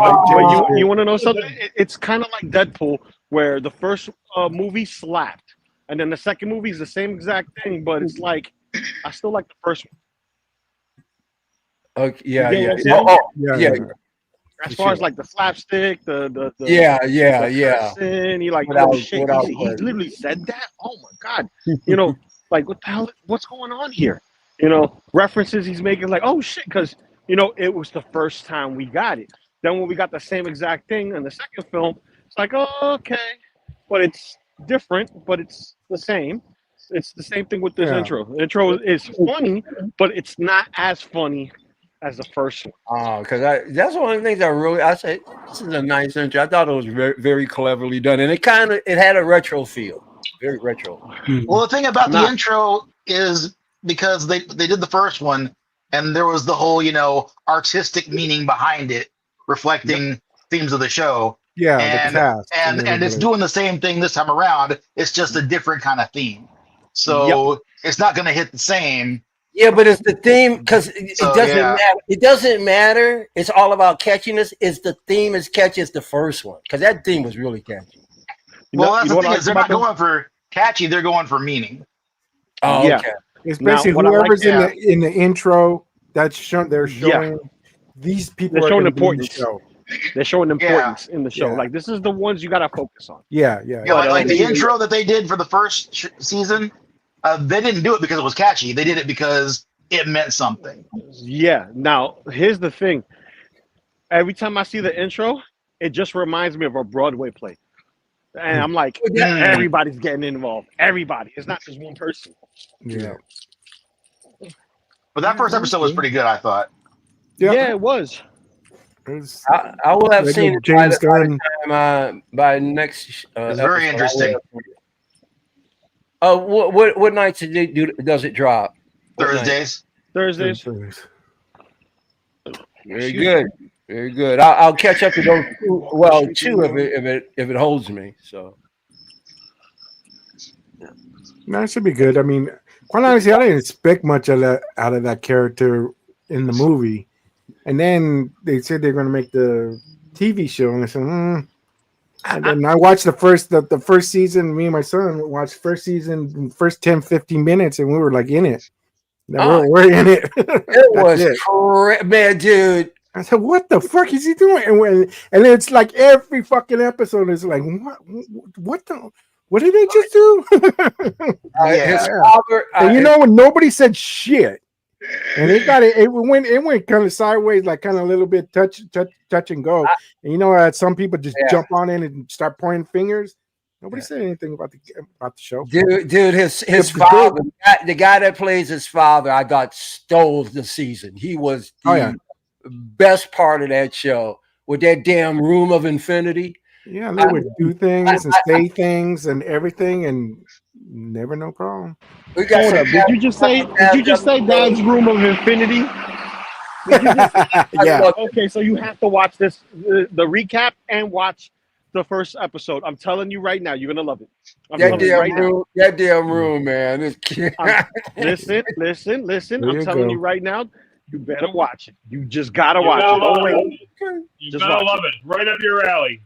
You want to know something? It's kind of like Deadpool, where the first movie slapped, and then the second movie is the same exact thing, but it's like I still like the first one. Okay, yeah. As far as like the slapstick, the He like, oh shit, he literally said that. Oh my god, like what the hell? What's going on here? References he's making, like, oh shit, because it was the first time we got it. Then when we got the same exact thing in the second film, it's like, oh, okay, but it's different, but it's the same. It's the same thing with this intro. The intro is funny, but it's not as funny as the first one. Oh, because that's one of the things I say this is a nice intro. I thought it was very, very cleverly done, and it had a retro feel, very retro. Well, the thing about the intro is because they did the first one, and there was the whole artistic meaning behind it, reflecting themes of the show. Yeah, and it's doing the same thing this time around. It's just a different kind of theme, so it's not going to hit the same. Yeah, but it's the theme because it doesn't matter. It doesn't matter. It's all about catchiness. Is the theme as catchy as the first one? Because that theme was really catchy. Well, that's the thing is they're not going for catchy. They're going for meaning. Oh, yeah. Okay. Especially whoever's in the intro. They're showing these people. They're showing importance. They're showing importance in the show. Like this is the ones you gotta focus on. Yeah. Like the intro that they did for the first season. They didn't do it because it was catchy. They did it because it meant something. Yeah. Now, here's the thing. Every time I see the intro, it just reminds me of a Broadway play. And I'm like, everybody's getting involved. Everybody. It's not just one person. Yeah. But that first episode was pretty good, I thought. Yeah, it was. I will have seen it by next. It's very interesting. What nights does it drop? Thursdays. Thursdays. Very good. Very good. I'll catch up to those two. Well, two if it holds me. So. No, it should be good. I mean, quite honestly, I didn't expect much of that out of that character in the movie, and then they said they're going to make the TV show, and I said, And then I watched the first season. Me and my son watched first season, first 10, 15 minutes, and we were like in it. We're in it. It was man, dude. I said, "What the fuck is he doing?" And it's like every fucking episode is like, what did they just do? His father, and you know when nobody said shit, and it went kind of sideways, like kind of a little bit touch and go. And you know, some people just jump on in and start pointing fingers. Nobody said anything about the show. Dude, his father, the guy that plays his father, I got stole the season. He was the best part of that show with that damn room of infinity. Yeah, they would do things and say things and everything, and never no problem. Hold up. Did you just say Dad's room of infinity? Yeah. Okay, so you have to watch this, the recap, and watch the first episode. I'm telling you right now, you're gonna love it. That damn room, man. Listen. I'm telling you right now, you better watch it. You just gotta watch it. You gotta love it. Right up your alley.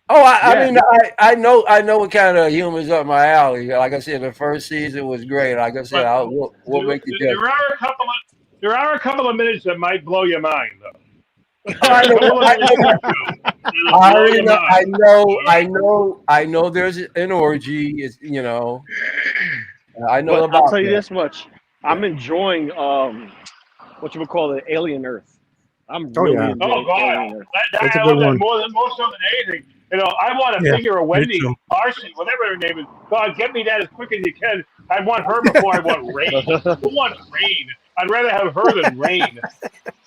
Oh, I mean, I know what kind of humor's up my alley. Like I said, the first season was great. Like I said, we'll make the judgment. There are a couple of minutes that might blow your mind, though. I know. There's an orgy. Is I know but about. I'll tell you this much: I'm enjoying what you would call the Alien Earth. I'm really enjoying Alien Earth. I love that more so than anything. I want a figure of Wendy, Marcy, whatever her name is. God, get me that as quick as you can. I want her before I want Rain. Who wants Rain? I'd rather have her than Rain.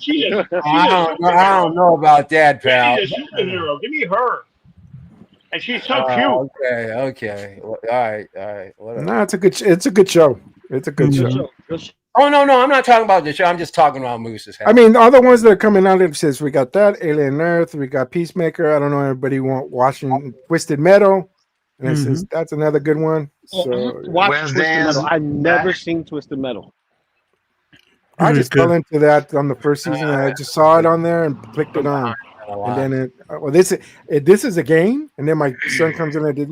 I don't know about that, pal. She's a superhero. Give me her. And she's so cute. Okay. All right. Whatever. No, it's a good show. It's a good show. Oh no, I'm not talking about the show. I'm just talking about Moose's house. I mean, all the ones that are coming out, it says we got that Alien Earth, we got Peacemaker. I don't know everybody watching Twisted Metal, and it says that's another good one. So watch Twisted Metal. I've never seen Twisted Metal. I just fell into that on the first season. I just saw it on there and clicked it on, and then this is a game. And then my son comes in and did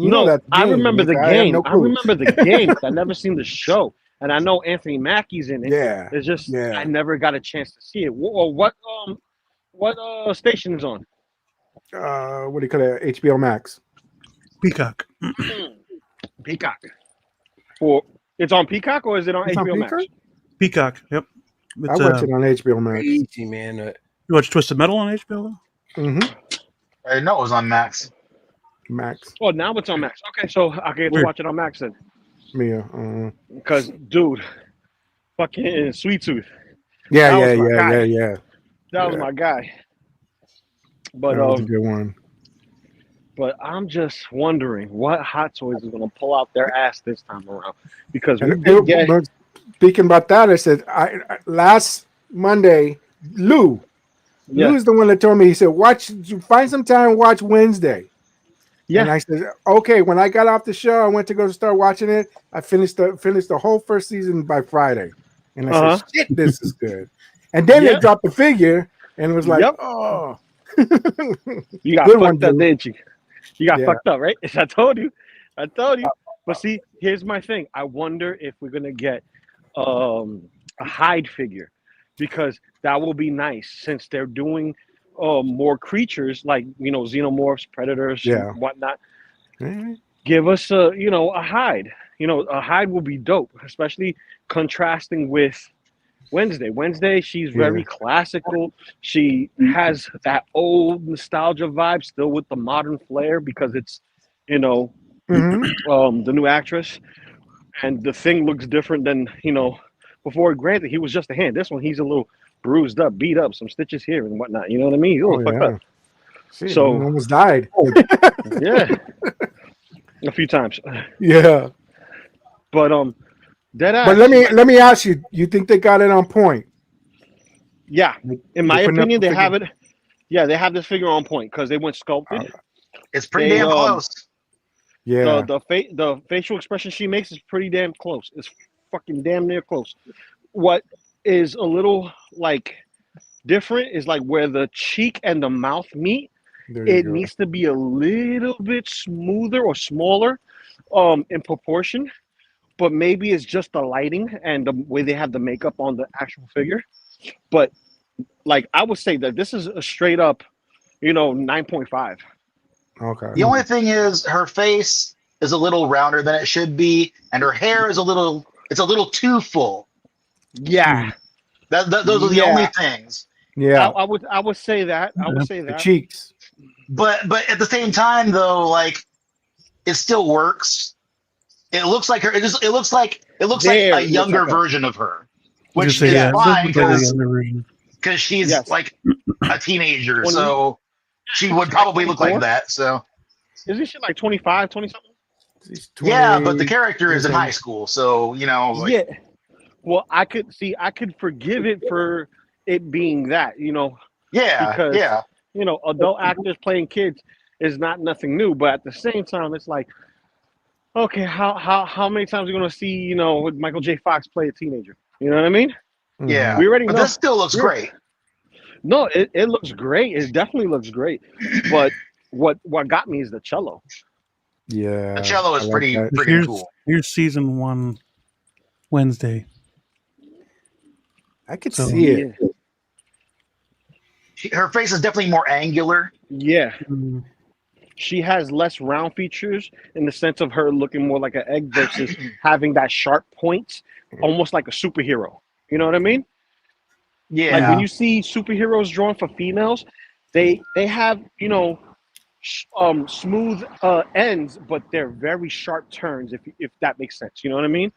I remember the game. I remember the game. But I never seen the show. And I know Anthony Mackie's in it. Yeah. It's just I never got a chance to see it. What station is on? What do you call it? HBO Max. Peacock. Peacock. It's on Peacock or is it on HBO Max? Peacock. Yep. I watch it on HBO Max. Easy, man. You watch Twisted Metal on HBO? Mm-hmm. I didn't know it was on Max. Oh, now it's on Max. Okay, so I get to watch it on Max then. Because, dude, fucking Sweet Tooth. Yeah. That was my guy. But that was a good one. But I'm just wondering what Hot Toys is going to pull out their ass this time around. Because speaking about that, I said last Monday, Lou is the one that told me. He said, find some time and watch Wednesday. Yeah, and I said, okay. When I got off the show, I went to go start watching it. I finished the whole first season by Friday, and I said, "Shit, this is good." And then they dropped the figure, and it was like, "Oh, you got fucked up, didn't you? You got fucked up, right?" I told you. But see, here's my thing. I wonder if we're gonna get a Hyde figure, because that will be nice since they're doing more creatures like xenomorphs, predators, and whatnot. Give us a Hyde. A Hyde will be dope, especially contrasting with Wednesday. She's very classical. She has that old nostalgia vibe still with the modern flair because it's the new actress, and the Thing looks different than before. Granted, he was just a hand. This one, he's a little bruised up, beat up, some stitches here and whatnot. You know what I mean? Fucked up. See, so almost died. Yeah, a few times. Yeah, but dead. But let me ask you: you think they got it on point? Yeah, in my opinion, they have it. Yeah, they have this figure on point because they went sculpted. It's pretty damn close. Yeah. The facial expression she makes is pretty damn close. It's fucking damn near close. What is a little like different is like where the cheek and the mouth meet. It needs to be a little bit smoother or smaller in proportion, but maybe it's just the lighting and the way they have the makeup on the actual figure. But like I would say that this is a straight up, 9.5. Okay. The only thing is her face is a little rounder than it should be, and her hair is a little too full. Yeah. Those are the only things. Yeah. I would say that. I would say that. The cheeks. But at the same time though, like it still works. It looks like her. It looks like a younger version of her, which is fine because she's like a teenager, so she would probably look like that. So isn't she like 25, 20 something? Yeah, but the character is in high school, so yeah. Well, I could forgive it for it being that, Yeah, because yeah. Adult actors playing kids is not nothing new, but at the same time, it's like, okay, how many times are we gonna see Michael J. Fox play a teenager? You know what I mean? Yeah, we already but know. this still looks great. No, it looks great. It definitely looks great. But what got me is the cello. Yeah, the cello is pretty cool. Here's season 1 Wednesday. I could see it. Her face is definitely more angular. Yeah. She has less round features in the sense of her looking more like an egg versus having that sharp points, almost like a superhero. You know what I mean? Yeah. Like when you see superheroes drawn for females, they have, smooth ends, but they're very sharp turns, if that makes sense. You know what I mean?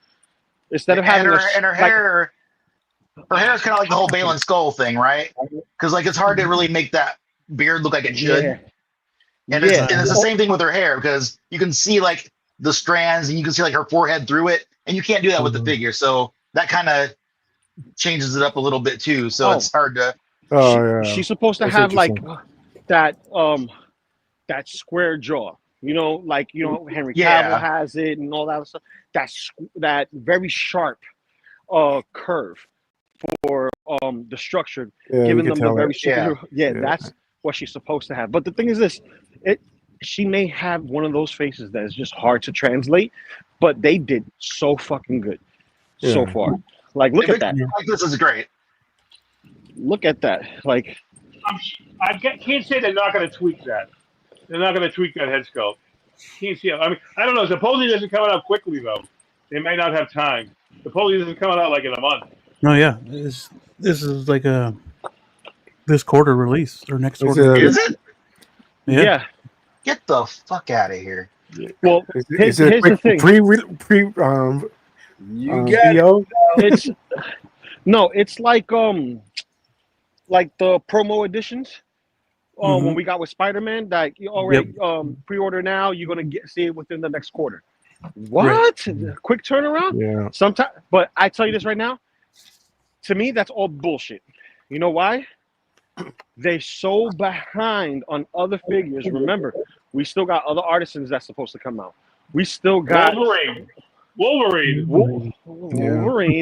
Instead of having her hair. Her hair is kind of like the whole Balin Skull thing, right? Because like it's hard to really make that beard look like it should. Yeah. And it's the same thing with her hair because you can see like the strands and you can see like her forehead through it, and you can't do that with the figure. So that kind of changes it up a little bit too. So it's hard to. She's supposed to have like that square jaw. Like Henry Cavill has it and all that stuff. That very sharp curve for the structure, giving them the very superhero. Yeah, that's what she's supposed to have. But the thing is this, she may have one of those faces that is just hard to translate, but they did so fucking good so far. Like, look at that. Like, this is great. Look at that. Like, I can't say they're not going to tweak that. They're not going to tweak that head sculpt. Can't see it. I mean, I don't know. Supposedly, this is coming out quickly though. They may not have time. Supposedly, this is coming out like in a month. No, yeah, this is like this quarter release or next quarter. Is it? Yeah. Get the fuck out of here. Well, here's the thing. It's like the promo editions. When we got with Spider-Man, that you already pre-order now, you're gonna see it within the next quarter. What? Right. Quick turnaround? Yeah. Sometimes, but I tell you this right now. To me, that's all bullshit. You know why? They're so behind on other figures. Remember, we still got other artisans that's supposed to come out. We still got Wolverine.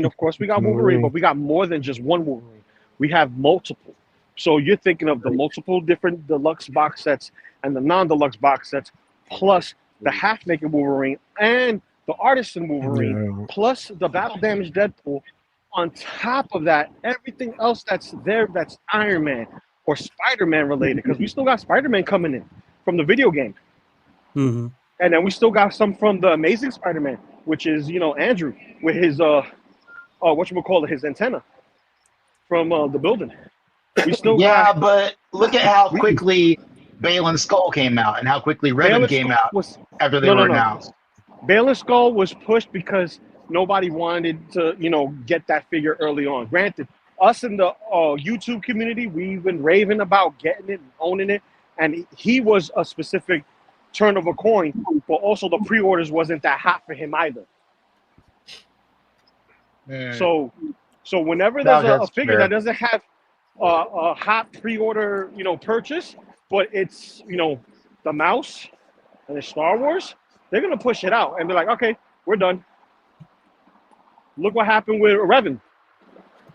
Of course, we got Wolverine, but we got more than just one Wolverine. We have multiple. So you're thinking of the multiple different deluxe box sets and the non-deluxe box sets, plus the half-naked Wolverine and the artisan Wolverine, plus the battle damaged Deadpool. On top of that, everything else that's there that's Iron Man or Spider-Man related, because we still got Spider-Man coming in from the video game. And then we still got some from the Amazing Spider-Man, which is, Andrew with his, his antenna from the building. We still but look at how quickly Balin Skull came out and how quickly Revan came out after they were announced. Balin Skull was pushed because nobody wanted to, get that figure early on. Granted, us in the YouTube community, we've been raving about getting it and owning it. And he was a specific turn of a coin, but also the pre-orders wasn't that hot for him either. So whenever there's a figure that doesn't have a hot pre-order, purchase, but it's, the mouse and it's Star Wars, they're gonna push it out and be like, okay, we're done. Look what happened with Revan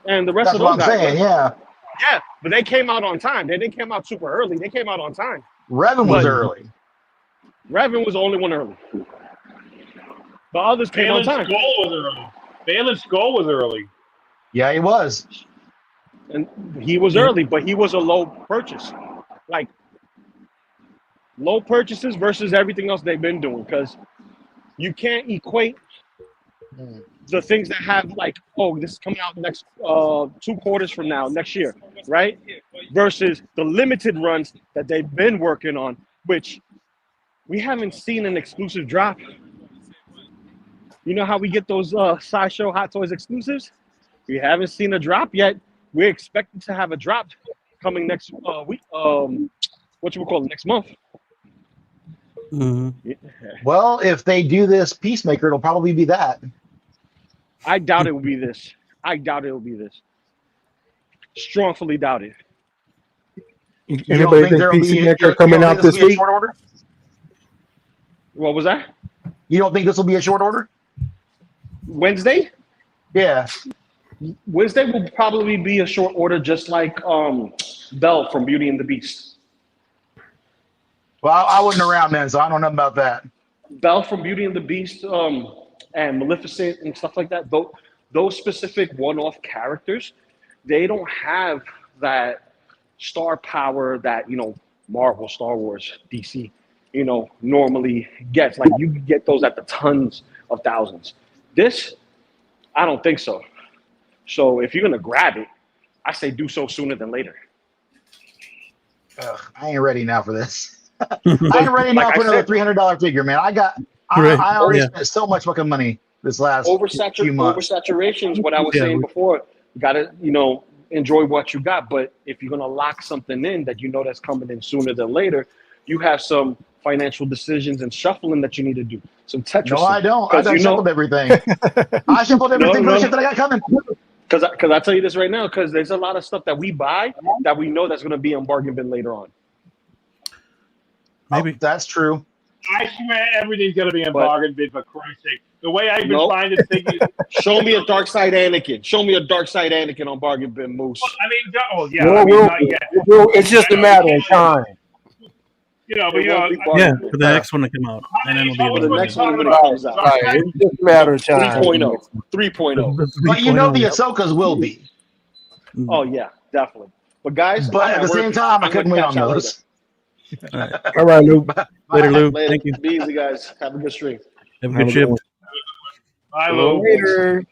and the rest of those guys. That's what I'm saying. Yeah. Yeah, but they came out on time. They didn't come out super early. They came out on time. Revan was early. Revan was the only one early. The others came on time. Balin's Skull was early. Yeah, he was. And he was early, but he was a low purchase. Like, low purchases versus everything else they've been doing. Because you can't equate the things that have, like, oh, this is coming out next 2 quarters from now, next year, right? Versus the limited runs that they've been working on, which we haven't seen an exclusive drop. You know how we get those Sideshow Hot Toys exclusives? We haven't seen a drop yet. We're expecting to have a drop coming next week. Next month. Mm-hmm. Yeah. Well, if they do this Peacemaker, it'll probably be that. I doubt it will be this. Strongly doubt it. Anybody think Peacemaker coming out this week? Short order? What was that? You don't think this will be a short order? Wednesday? Yeah. Wednesday will probably be a short order, just like Belle from Beauty and the Beast. Well, I wasn't around then, so I don't know about that. Belle from Beauty and the Beast and Maleficent and stuff like that, those specific one-off characters, they don't have that star power that, Marvel, Star Wars, DC, normally gets. Like, you get those at the tons of thousands. This, I don't think so. So if you're going to grab it, I say do so sooner than later. I ain't ready now for this. I ain't ready now for another $300 figure, man. I already spent so much fucking money this last few months. Oversaturation is what I was saying before. You got to, enjoy what you got. But if you're going to lock something in that that's coming in sooner than later, you have some financial decisions and shuffling that you need to do. Some Tetris. No, I don't. I done shuffled everything. I shuffled everything for the shit that I got coming. Because I tell you this right now, because there's a lot of stuff that we buy that we know that's going to be on bargain bin later on. Maybe that's true. I swear everything's going to be on bargain bin, for Christ's sake. The way I've been finding things. Show me a Dark Side Anakin. Show me a Dark Side Anakin on bargain bin, Moose. Well, not yet. It's just a matter of time. But for the next one to come out, and then it'll be the next one when it comes out. Right. It's just a matter of time. 3.0. But the Ahsokas will be. Oh yeah, definitely. But guys, at the same time, I couldn't wait on those. All right, Luke. Later, Luke. Thank you. Be easy, guys. Have a good stream. Have a good shift. Bye, Luke. Later.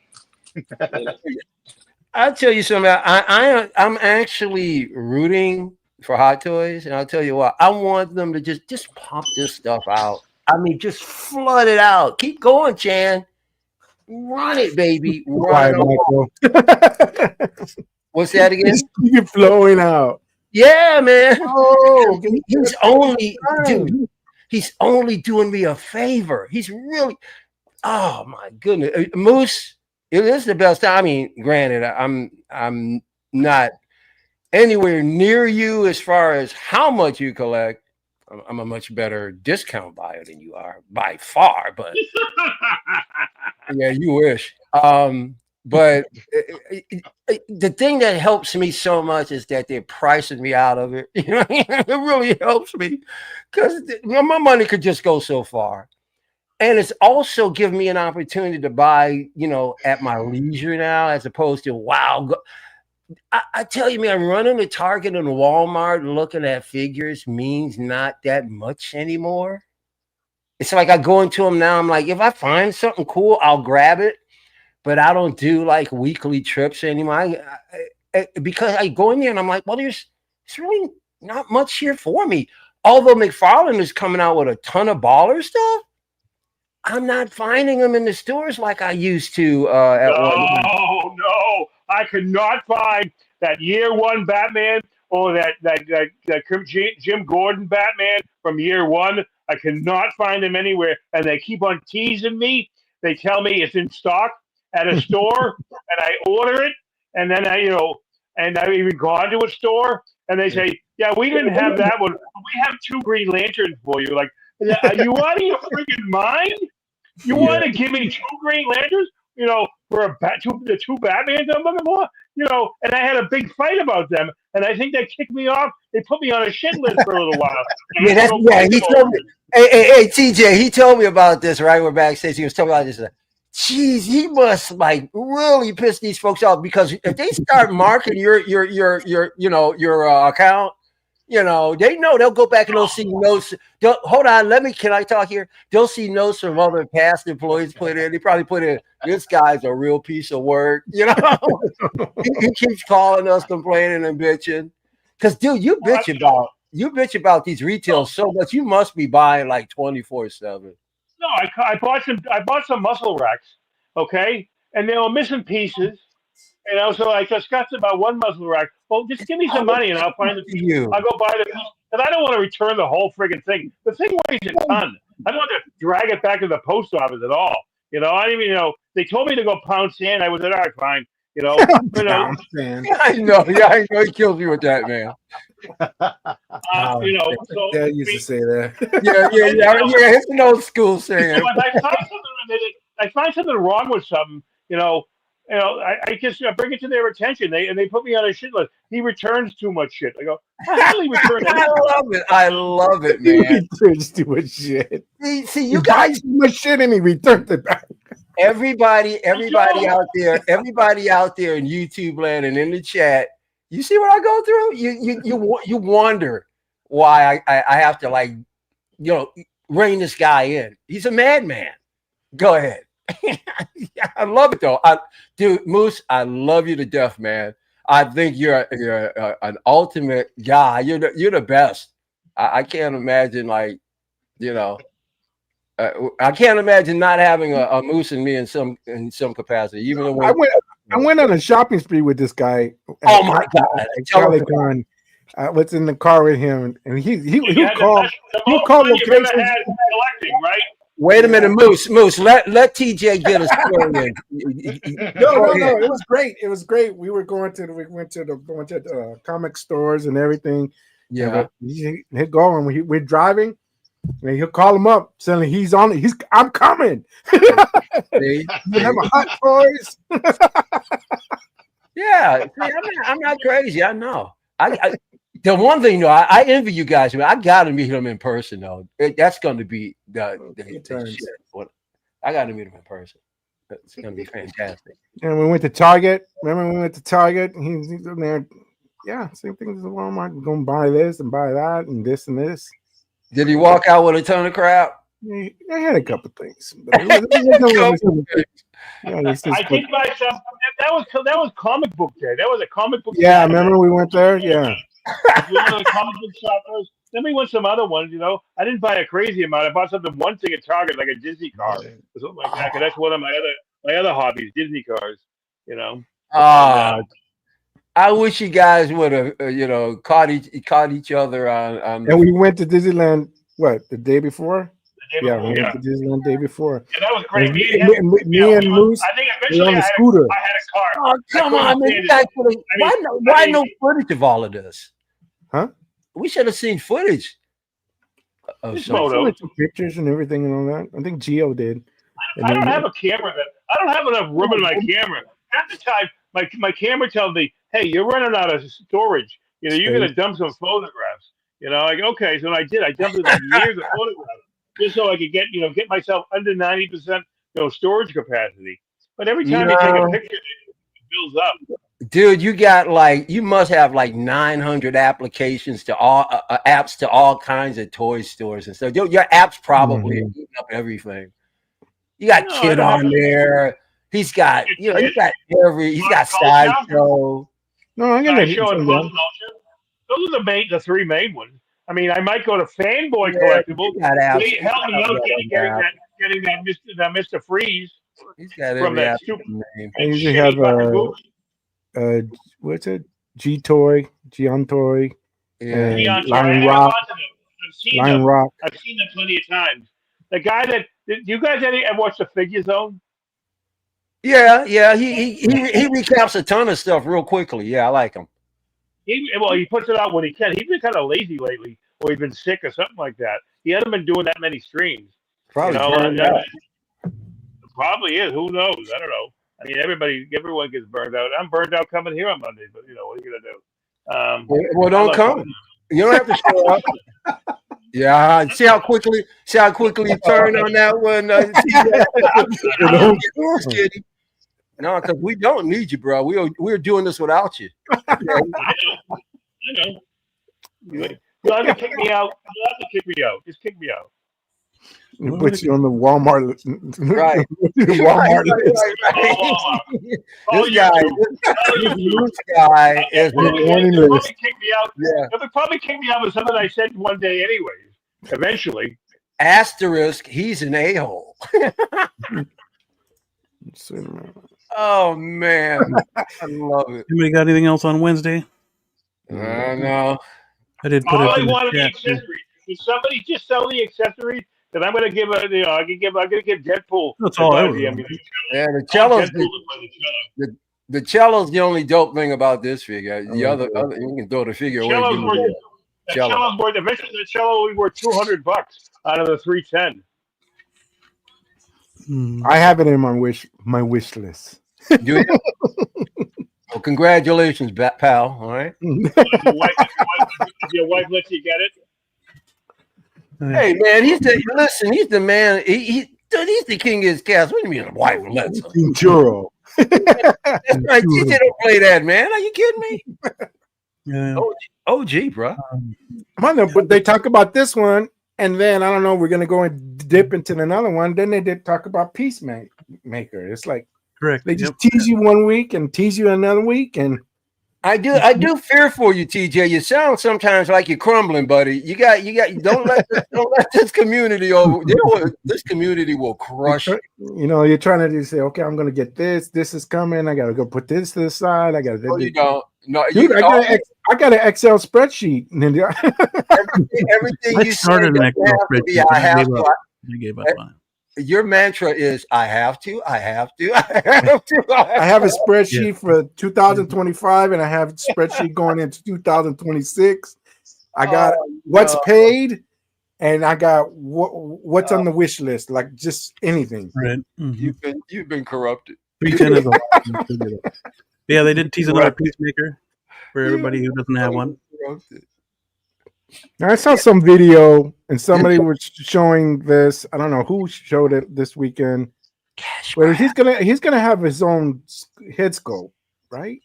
I'll tell you something. I'm actually rooting for Hot Toys, and I'll tell you what. I want them to just pump this stuff out. I mean, just flood it out. Keep going, Chan. Run it, baby. Run it. What's that again? Just keep it flowing out. Yeah, man. Oh, he's only doing me a favor. He's really, oh my goodness, Moose. It is the best time. I mean, granted, I'm not anywhere near you as far as how much you collect. I'm a much better discount buyer than you are by far, but yeah, you wish. But the thing that helps me so much is that they're pricing me out of it. It really helps me because my money could just go so far. And it's also given me an opportunity to buy, at my leisure now, as opposed to, wow. I tell you, man, running to Target and Walmart looking at figures means not that much anymore. It's like I go into them now. I'm like, if I find something cool, I'll grab it. But I don't do like weekly trips anymore because I go in there and I'm like, well, there's really not much here for me. Although McFarlane is coming out with a ton of baller stuff, I'm not finding them in the stores like I used to. No, I could not find that year one Batman or that Jim Gordon Batman from year one. I cannot find them anywhere, and they keep on teasing me. They tell me it's in stock at a store, and I order it, and then and I've even gone to a store, and they say, yeah, we didn't have that one. We have 2 Green Lanterns for you. Like, You out of your freaking mind? You want to give me 2 Green Lanterns? You know, for the 2 Batmans I'm looking for? You know, and I had a big fight about them, and I think they kicked me off. They put me on a shit list for a little while. He told me. Hey, TJ, he told me about this, right? We're backstage. He was talking about this. Jeez, he must like really piss these folks off, because if they start marking your account, you know, they know they'll go back and they'll see notes. Hold on, can I talk here? They'll see notes from other past employees put in. They probably put in, this guy's a real piece of work. You know, he keeps calling us, complaining and bitching. Because, dude, you bitch about these retails so much. You must be buying like 24/7. No, I bought some muscle racks, okay, and they were missing pieces. And also, I discussed about one muscle rack. Well, just give me some money and I'll find the piece. I'll go buy the piece. Because I don't want to return the whole friggin' thing. The thing weighs a ton. I don't want to drag it back to the post office at all. You know, I didn't even know. They told me to go pound sand. I was like, all right, fine. You know, I know. Yeah, I know. He kills me with that, man. You know, so Dad used to say that. Yeah. It's an old school saying. So if I find something wrong with something, I just bring it to their attention. They put me on a shit list. He returns too much shit. I go, how do he return? I love it, man. He returns too much shit. See, you guys too much shit and he returns it back. Everybody out there in YouTube land and in the chat, you see what I go through? You wonder why I have to rein this guy in. He's a madman. Go ahead. I love it though. Dude, Moose, I love you to death, man. I think you're an ultimate guy. You're the best. I can't imagine I can't imagine not having a Moose in me in some capacity. Even though I went on a shopping spree with this guy. Oh my God! Charlie Gunn. What's in the car with him, and he'll call locations. Right? Wait a minute, Moose. Let TJ get us started. No. It was great. It was greent. We went to the comic stores and everything. Yeah. He'll go and we're driving, and he'll call him up saying he's on it. I'm coming. You have a hot toys. Yeah. See, I'm not crazy. I know. The one thing, I envy you guys. I got to meet him in person, though. That's going to be the shit. I got to meet him in person. It's going to be fantastic. And we went to Target. Remember, we went to Target. He's in there. Yeah, same thing as Walmart. Going to buy this and buy that and this and this. Did he walk out with a ton of crap? I had a couple things. I think that was comic book day. That was a comic book. Yeah, remember we went there? Yeah. We went to the comic book shop first. Then we went some other ones. I didn't buy a crazy amount. I bought one thing at Target, like a Disney car or something like that. Cause that's one of my other hobbies, Disney cars. I wish you guys would have caught each other on. And we went to Disneyland. What, the day before? We went to Disneyland the day before. Yeah, that was great. Me and Moose. I think eventually on the scooter. I had a car. Oh, come on, man! Why no footage of all of this? Huh? We should have seen footage. Photos, pictures and everything and all that. I think Gio did. I don't have a camera. I don't have enough room in my camera. At the time, my camera tells me, "Hey, you're running out of storage. You're going to dump some photographs." Okay. So I did. I dumped years of photographs just so I could get myself under 90% storage capacity. But every time you take a picture, it builds up. Dude, you must have 900 applications to all apps to all kinds of toy stores and stuff. Your app's probably eating up everything. You got Kid on there. He's got he's got Sideshow. No, I'm gonna show it. Those are the 3 main ones. I mean, I might go to Fanboy Collectibles. They help me out getting that Mr. Freeze. He's got from that stupid name. I usually have what's it? G-Toy, Gion-Toy, and Lion Rock. Lion Rock. I've seen them plenty of times. The guy that you guys ever watch the Figure Zone? Yeah. He recaps a ton of stuff real quickly. Yeah, I like him. He puts it out when he can. He's been kind of lazy lately. or he's been sick or something like that. He hasn't been doing that many streams. Probably probably is. Who knows? I don't know. I mean, everyone gets burned out. I'm burned out coming here on Monday, but what are you gonna do? Well, don't come. You don't have to show up. Yeah, see how quickly you turned on that one. No, because we don't need you, bro. We're doing this without you. I know. You'll have to kick me out. Just kick me out. It puts you on the Walmart, right? Walmart list. This guy is warning list. They'll probably kick me out with something I said one day, anyways. Eventually. Asterisk. He's an a-hole. Oh man, I love it. Anybody got anything else on Wednesday? No. I did put all it I in wanted the the chat. accessories. If somebody just sell the accessories, then I'm gonna give I'm gonna give Deadpool. That's all I was. Yeah, the cello's the cello's the only dope thing about this figure. The other you can throw the figure away. The cello's worth eventually the cello will be worth $200 out of the 310. I have it in my wish list. Do you? Well, congratulations, pal. All right. Your wife lets you get it. Hey man, he's the man. He's the king of his cast. What do you mean, wife lets him? Churro. That's right. TJ don't play that, man. Are you kidding me? Yeah. OG, bro. But they talk about this one, and then I don't know. We're gonna go and dip into another one. Then they did talk about Peacemaker. It's like correct. They just tease you one week and tease you another week, and I do fear for you, TJ. You sound sometimes like you're crumbling, buddy. You got. Don't let this community over. This community will crush you. You're trying to say, okay, I'm going to get this. This is coming. I got to go put this to the side. I got to. No, you don't. No, dude, I got an Excel spreadsheet. Everything you started an Excel spreadsheet. I gave up on it. Your mantra is I have to. I have a spreadsheet for 2025 and I have a spreadsheet going into 2026. I got what's paid and I got what's on the wish list, like just anything. Right. Mm-hmm. You've been corrupted. 310 is a yeah, they did tease another Peacemaker for everybody who doesn't have one. Now, I saw some video and somebody was showing this. I don't know who showed it this weekend. Where he's gonna have his own head sculpt, right?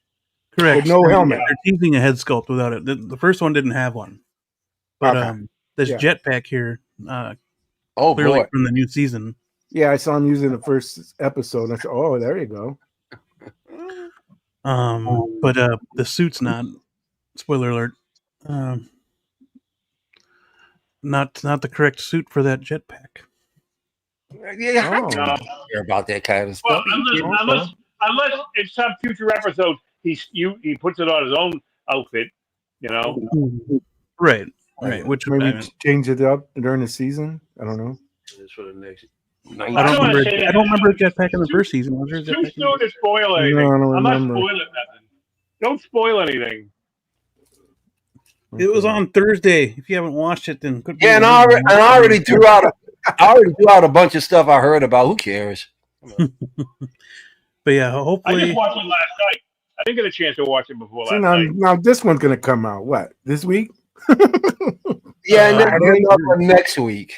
Correct. With no helmet. They're teasing a head sculpt without it. The first one didn't have one, but this jetpack here, clearly boy, from the new season. Yeah, I saw him using the first episode. And I said, "Oh, there you go." But the suit's not. Spoiler alert. Not the correct suit for that jetpack. Yeah, I don't care about that kind of stuff. Well, unless in some future episode he puts it on his own outfit, Right. Which maybe change it up during the season. I don't know. For the next. I don't remember a jetpack in the first season. Was there a Too soon to spoil anything. No, I'm not spoiling nothing. Don't spoil anything. It was on Thursday. If you haven't watched it, then and I already threw out a bunch of stuff I heard about. Who cares? But yeah, hopefully. I just watched it last night. I didn't get a chance to watch it before last night. Now this one's gonna come out. What, this week? Yeah, and then up next week.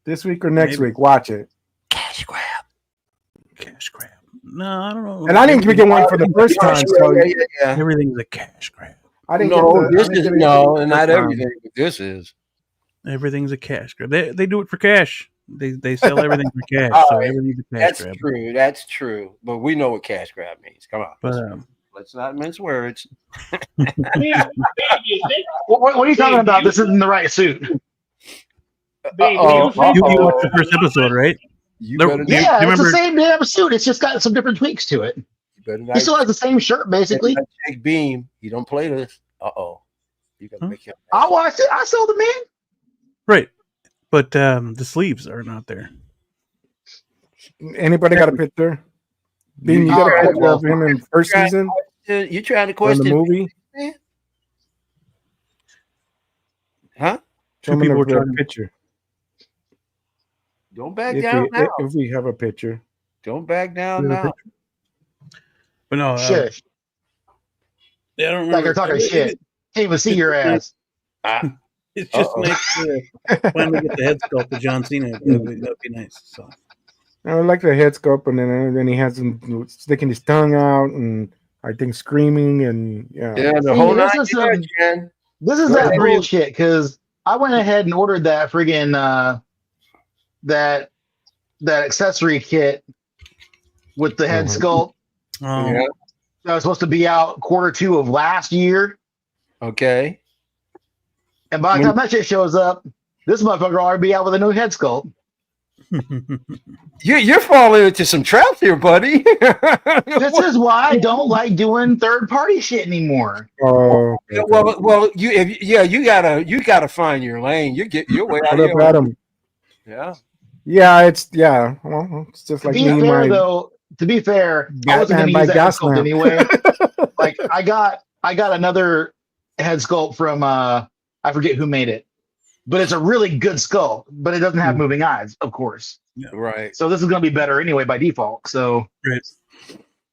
This week or next week? Watch it. Cash grab. No, I don't know. And I didn't get one for the first time. So everything's a cash grab. I didn't. Not everything. But this is. Everything's a cash grab. They do it for cash. They sell everything for cash. So everything's a cash grab. That's true. That's true. But we know what cash grab means. Come on. But let's not mince words. What are you talking about? This isn't the right suit. You watched the first episode, right? It's the same damn suit. It's just got some different tweaks to it. He still has the same shirt, basically. Jake Beam, he don't play this. You gotta make him. I watched it. I saw the man. Right, but the sleeves are not there. Anybody got a picture? Beam, you got a picture of him in first season? You trying to question the movie? Huh? Two people were trying a picture. Don't back down now. If we have a picture. Don't back down now. But no, shit. Yeah, I don't remember. Like they're talking shit. Can't even see your ass. It's just nice to finally get the head sculpt of John Cena. That'd be nice. So I like the head sculpt, and then he has him sticking his tongue out, and I think screaming, and the whole this is that bullshit because I went ahead and ordered that friggin' that accessory kit with the head sculpt. Yeah. That was supposed to be out Q2 of last year. Okay. And by the time that shit shows up, this motherfucker will already be out with a new head sculpt. You're falling into some traps here, buddy. This is why I don't like doing third-party shit anymore. Oh, okay. well, you gotta find your lane. You get your way out of here. Yeah, it's Well, it's just like to be fair, I wasn't going to use that head sculpt anyway. Like I got another head sculpt from I forget who made it, but it's a really good sculpt, but it doesn't have moving eyes, of course. Yeah, right. So this is going to be better anyway by default. So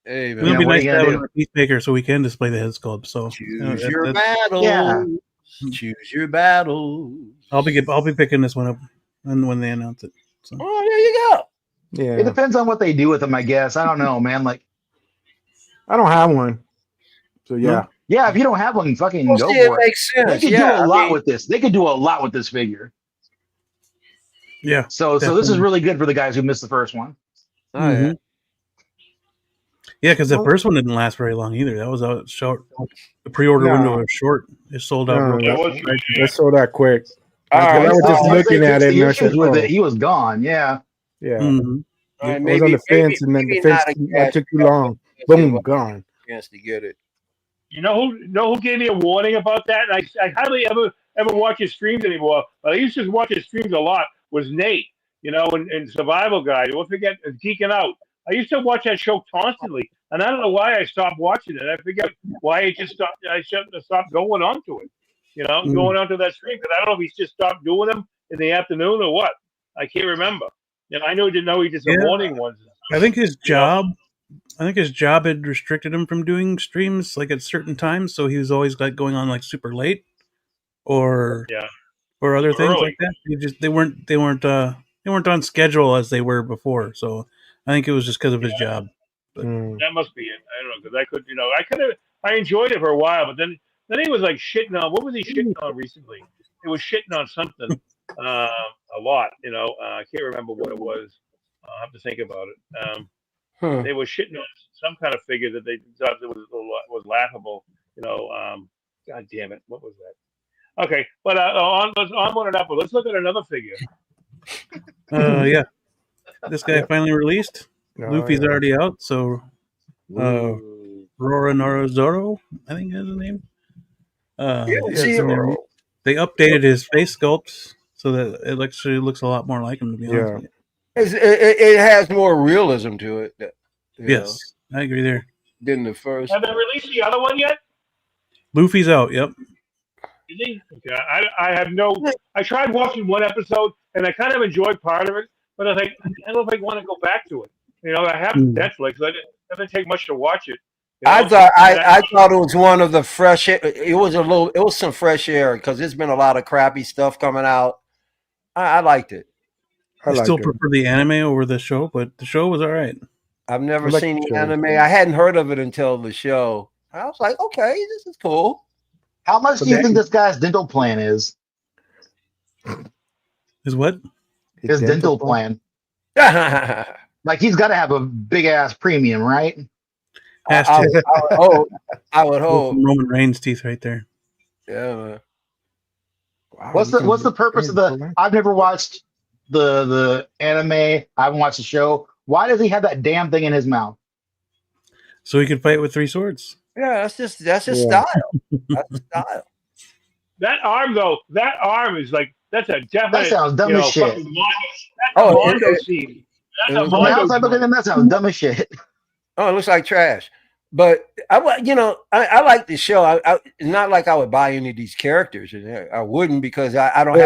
hey, man. It'll be nice to have a peacemaker so we can display the head sculpt. So choose your battle. Yeah. Choose your battle. I'll be picking this one up when they announce it. So. Oh, there you go. Yeah. It depends on what they do with them, I guess. I don't know, man. Like, I don't have one. So yeah. Yeah, if you don't have one, fucking go for it. Makes sense. They could do a lot with this. They could do a lot with this figure. Yeah. So this is really good for the guys who missed the first one. Oh yeah. Yeah, because the first one didn't last very long either. That was out short. The pre-order window was short. It sold out. It sold out quick. I was just looking at it. He was gone. Yeah. Yeah. Mm-hmm. I was on the fence, and then the fence took too long. Boom, gone. Chance to get it. You know who gave me a warning about that? And I hardly ever watch his streams anymore. But I used to watch his streams a lot. Was Nate? And Survival Guide. Don't forget Geeking Out. I used to watch that show constantly, and I don't know why I stopped watching it. I forget why it just stopped. I should have stopped going on to it. Going onto that stream because I don't know if he's just stopped doing them in the afternoon or what. I can't remember. I didn't know he did some morning ones. I think his job had restricted him from doing streams like at certain times, so he was always like going on like super late, or other things like that. They weren't on schedule as they were before. So I think it was just because of his job. But. That must be it. I don't know because I enjoyed it for a while, but then he was like shitting on. What was he shitting on recently? It was shitting on something a lot. I can't remember what it was. I'll have to think about it. They were shitting on some kind of figure that they thought was laughable. God damn it, what was that? Okay, but on it up. Let's look at another figure. Yeah, this guy finally released. Luffy's already out, so Roronorazoro, I think is his name. They updated his face sculpt so that it actually looks a lot more like him. To be honest with you. It has more realism to it. Yes, I agree there. Than the first. Have they released the other one yet? Luffy's out. Yep. Is he? Okay. I have no. I tried watching one episode and I kind of enjoyed part of it, but I think I don't know if I want to go back to it. I have Netflix. It doesn't take much to watch it. I thought it was one of the fresh. It was some fresh air because there's been a lot of crappy stuff coming out. I liked it. I still prefer the anime over the show, but the show was all right. I've never seen the anime. I hadn't heard of it until the show. I was like, okay, this is cool. How much do you think this guy's dental plan is? His what? His dental plan. Like he's got to have a big ass premium, right? I would hope. Roman Reigns teeth right there. Yeah. Man. Wow, what's the purpose of the? I've never watched the anime. I haven't watched the show. Why does he have that damn thing in his mouth? So he could fight with 3 swords. Yeah, that's his style. That's his style. That arm though, is like that's a definite. That sounds dumb as shit. Mondo scene. From the outside looking at him, that sounds dumb as shit. Oh, it looks like trash. But I like the show. It's not like I would buy any of these characters. I wouldn't, because I don't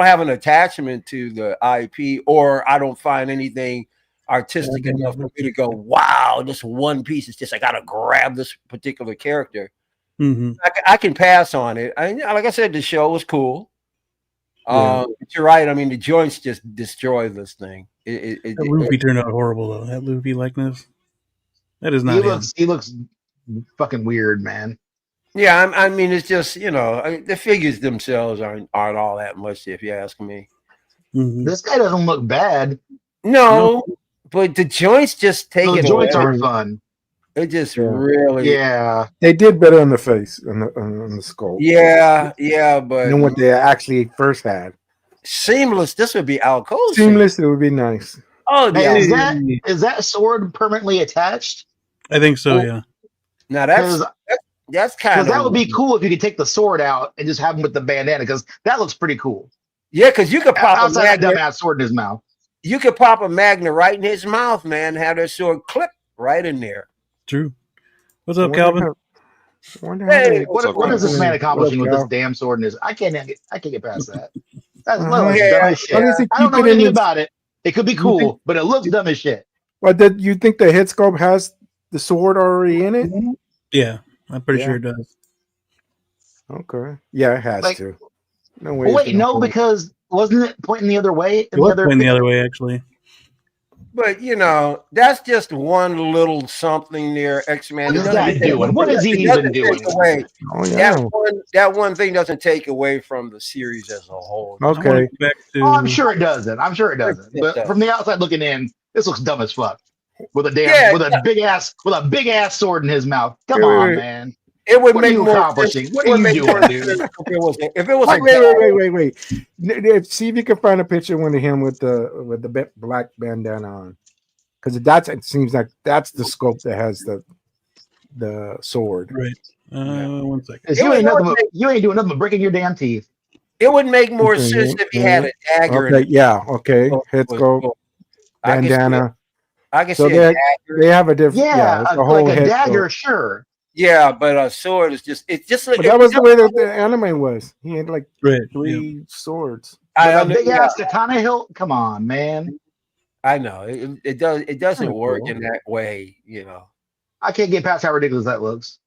have an attachment to the IP, or I don't find anything artistic enough for me to go, wow, this one piece is just, I gotta grab this particular character. Mm-hmm. I can pass on it. Like I said, the show was cool. But you're right. I mean, the joints just destroy this thing. That Luffy turned out horrible, though. That Luffy likeness. That is not him. He looks fucking weird, man. Yeah, I mean, it's just, the figures themselves aren't all that much, if you ask me. Mm-hmm. This guy doesn't look bad. No, but the joints just take it. The joints aren't fun. It just really. Yeah. They did better on the face, on the skull. Yeah, but. Than what they actually first had. Seamless. This would be Al Cool. Seamless, it would be nice. Oh, hey, is that sword permanently attached? I think so, yeah. Now that's kind of, that would be cool if you could take the sword out and just have him with the bandana, because that looks pretty cool. Yeah, because you could pop outside that dumbass sword in his mouth. You could pop a magnet right in his mouth, man, and have that sword clip right in there. True. What's up, Calvin? Hey, what is this man accomplishing with this damn sword in his? I can't get past that. That's dumb as shit. I don't know anything about it. It could be cool, but it looks dumb as shit. Well, did you think the head sculpt has the sword already in it? Yeah, I'm pretty sure it does. Okay. Yeah, it has to. No way. Well, wait, no, because wasn't it pointing the other way? It was pointing the other way, actually. But that's just one little something there, X-Man. What is that doing? What is he even doing? That one thing doesn't take away from the series as a whole. Okay. I'm sure it doesn't. But from the outside looking in, this looks dumb as fuck. With a big ass sword in his mouth. Come on, man. It would what make are you more accomplishing? sense. What are you doing, dude? If it was wait. See if you can find a picture of him with the black bandana on, because it seems like that's the scope that has the sword. Right. 1 second. You ain't doing nothing but breaking your damn teeth. It would make more sense if he had a dagger. Okay. Yeah. Okay. Head scope, bandana. I can see a dagger. They have a different. Yeah, like a dagger, sure. Yeah, but a sword is just like that was the way that the anime was. He had like 3 swords. A big ass katana hilt. Come on, man. I know it doesn't work in that way. I can't get past how ridiculous that looks.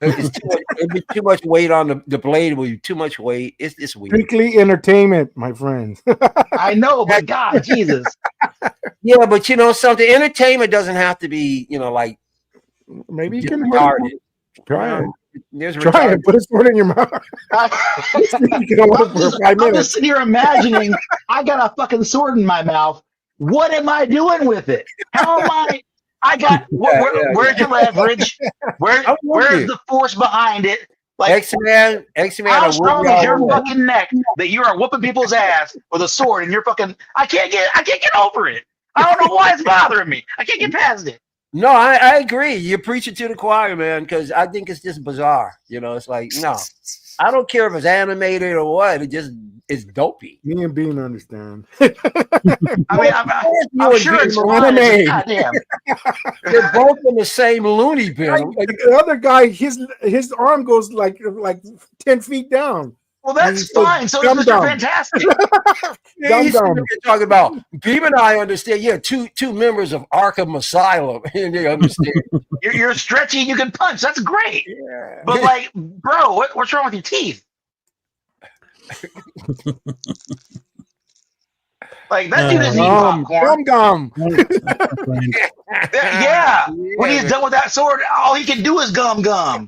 It'd be too much weight on the blade. Will be too much weight. It's weird. Strictly entertainment, my friends. I know, but God, Jesus. Yeah, but something. Entertainment doesn't have to be like. Maybe you can try it. Put a sword in your mouth. I'm just sitting here imagining I got a fucking sword in my mouth. What am I doing with it? How am I? Where's the leverage? Where's the force behind it? Like X-Man. How strong is your fucking neck that you are whooping people's ass with a sword and you're fucking? I can't get over it. I don't know why it's bothering me. I can't get past it. No, I agree. You're preaching to the choir, man, because I think it's just bizarre. It's like, no, I don't care if it's animated or what. It's dopey. Me and Bean understand. I mean, I'm sure it's anime. Goddamn. They're both in the same loony bin. Like the other guy, his arm goes like 10 feet down. Well, that's fine. So it's Mr. Fantastic. You're talking about Beam and I understand. Yeah, two members of Arkham Asylum, and they understand. You're stretchy. You can punch. That's great. Yeah. But like, bro, what's wrong with your teeth? Like that dude isn't eating popcorn. Gum. Yeah. When he's done with that sword, all he can do is gum.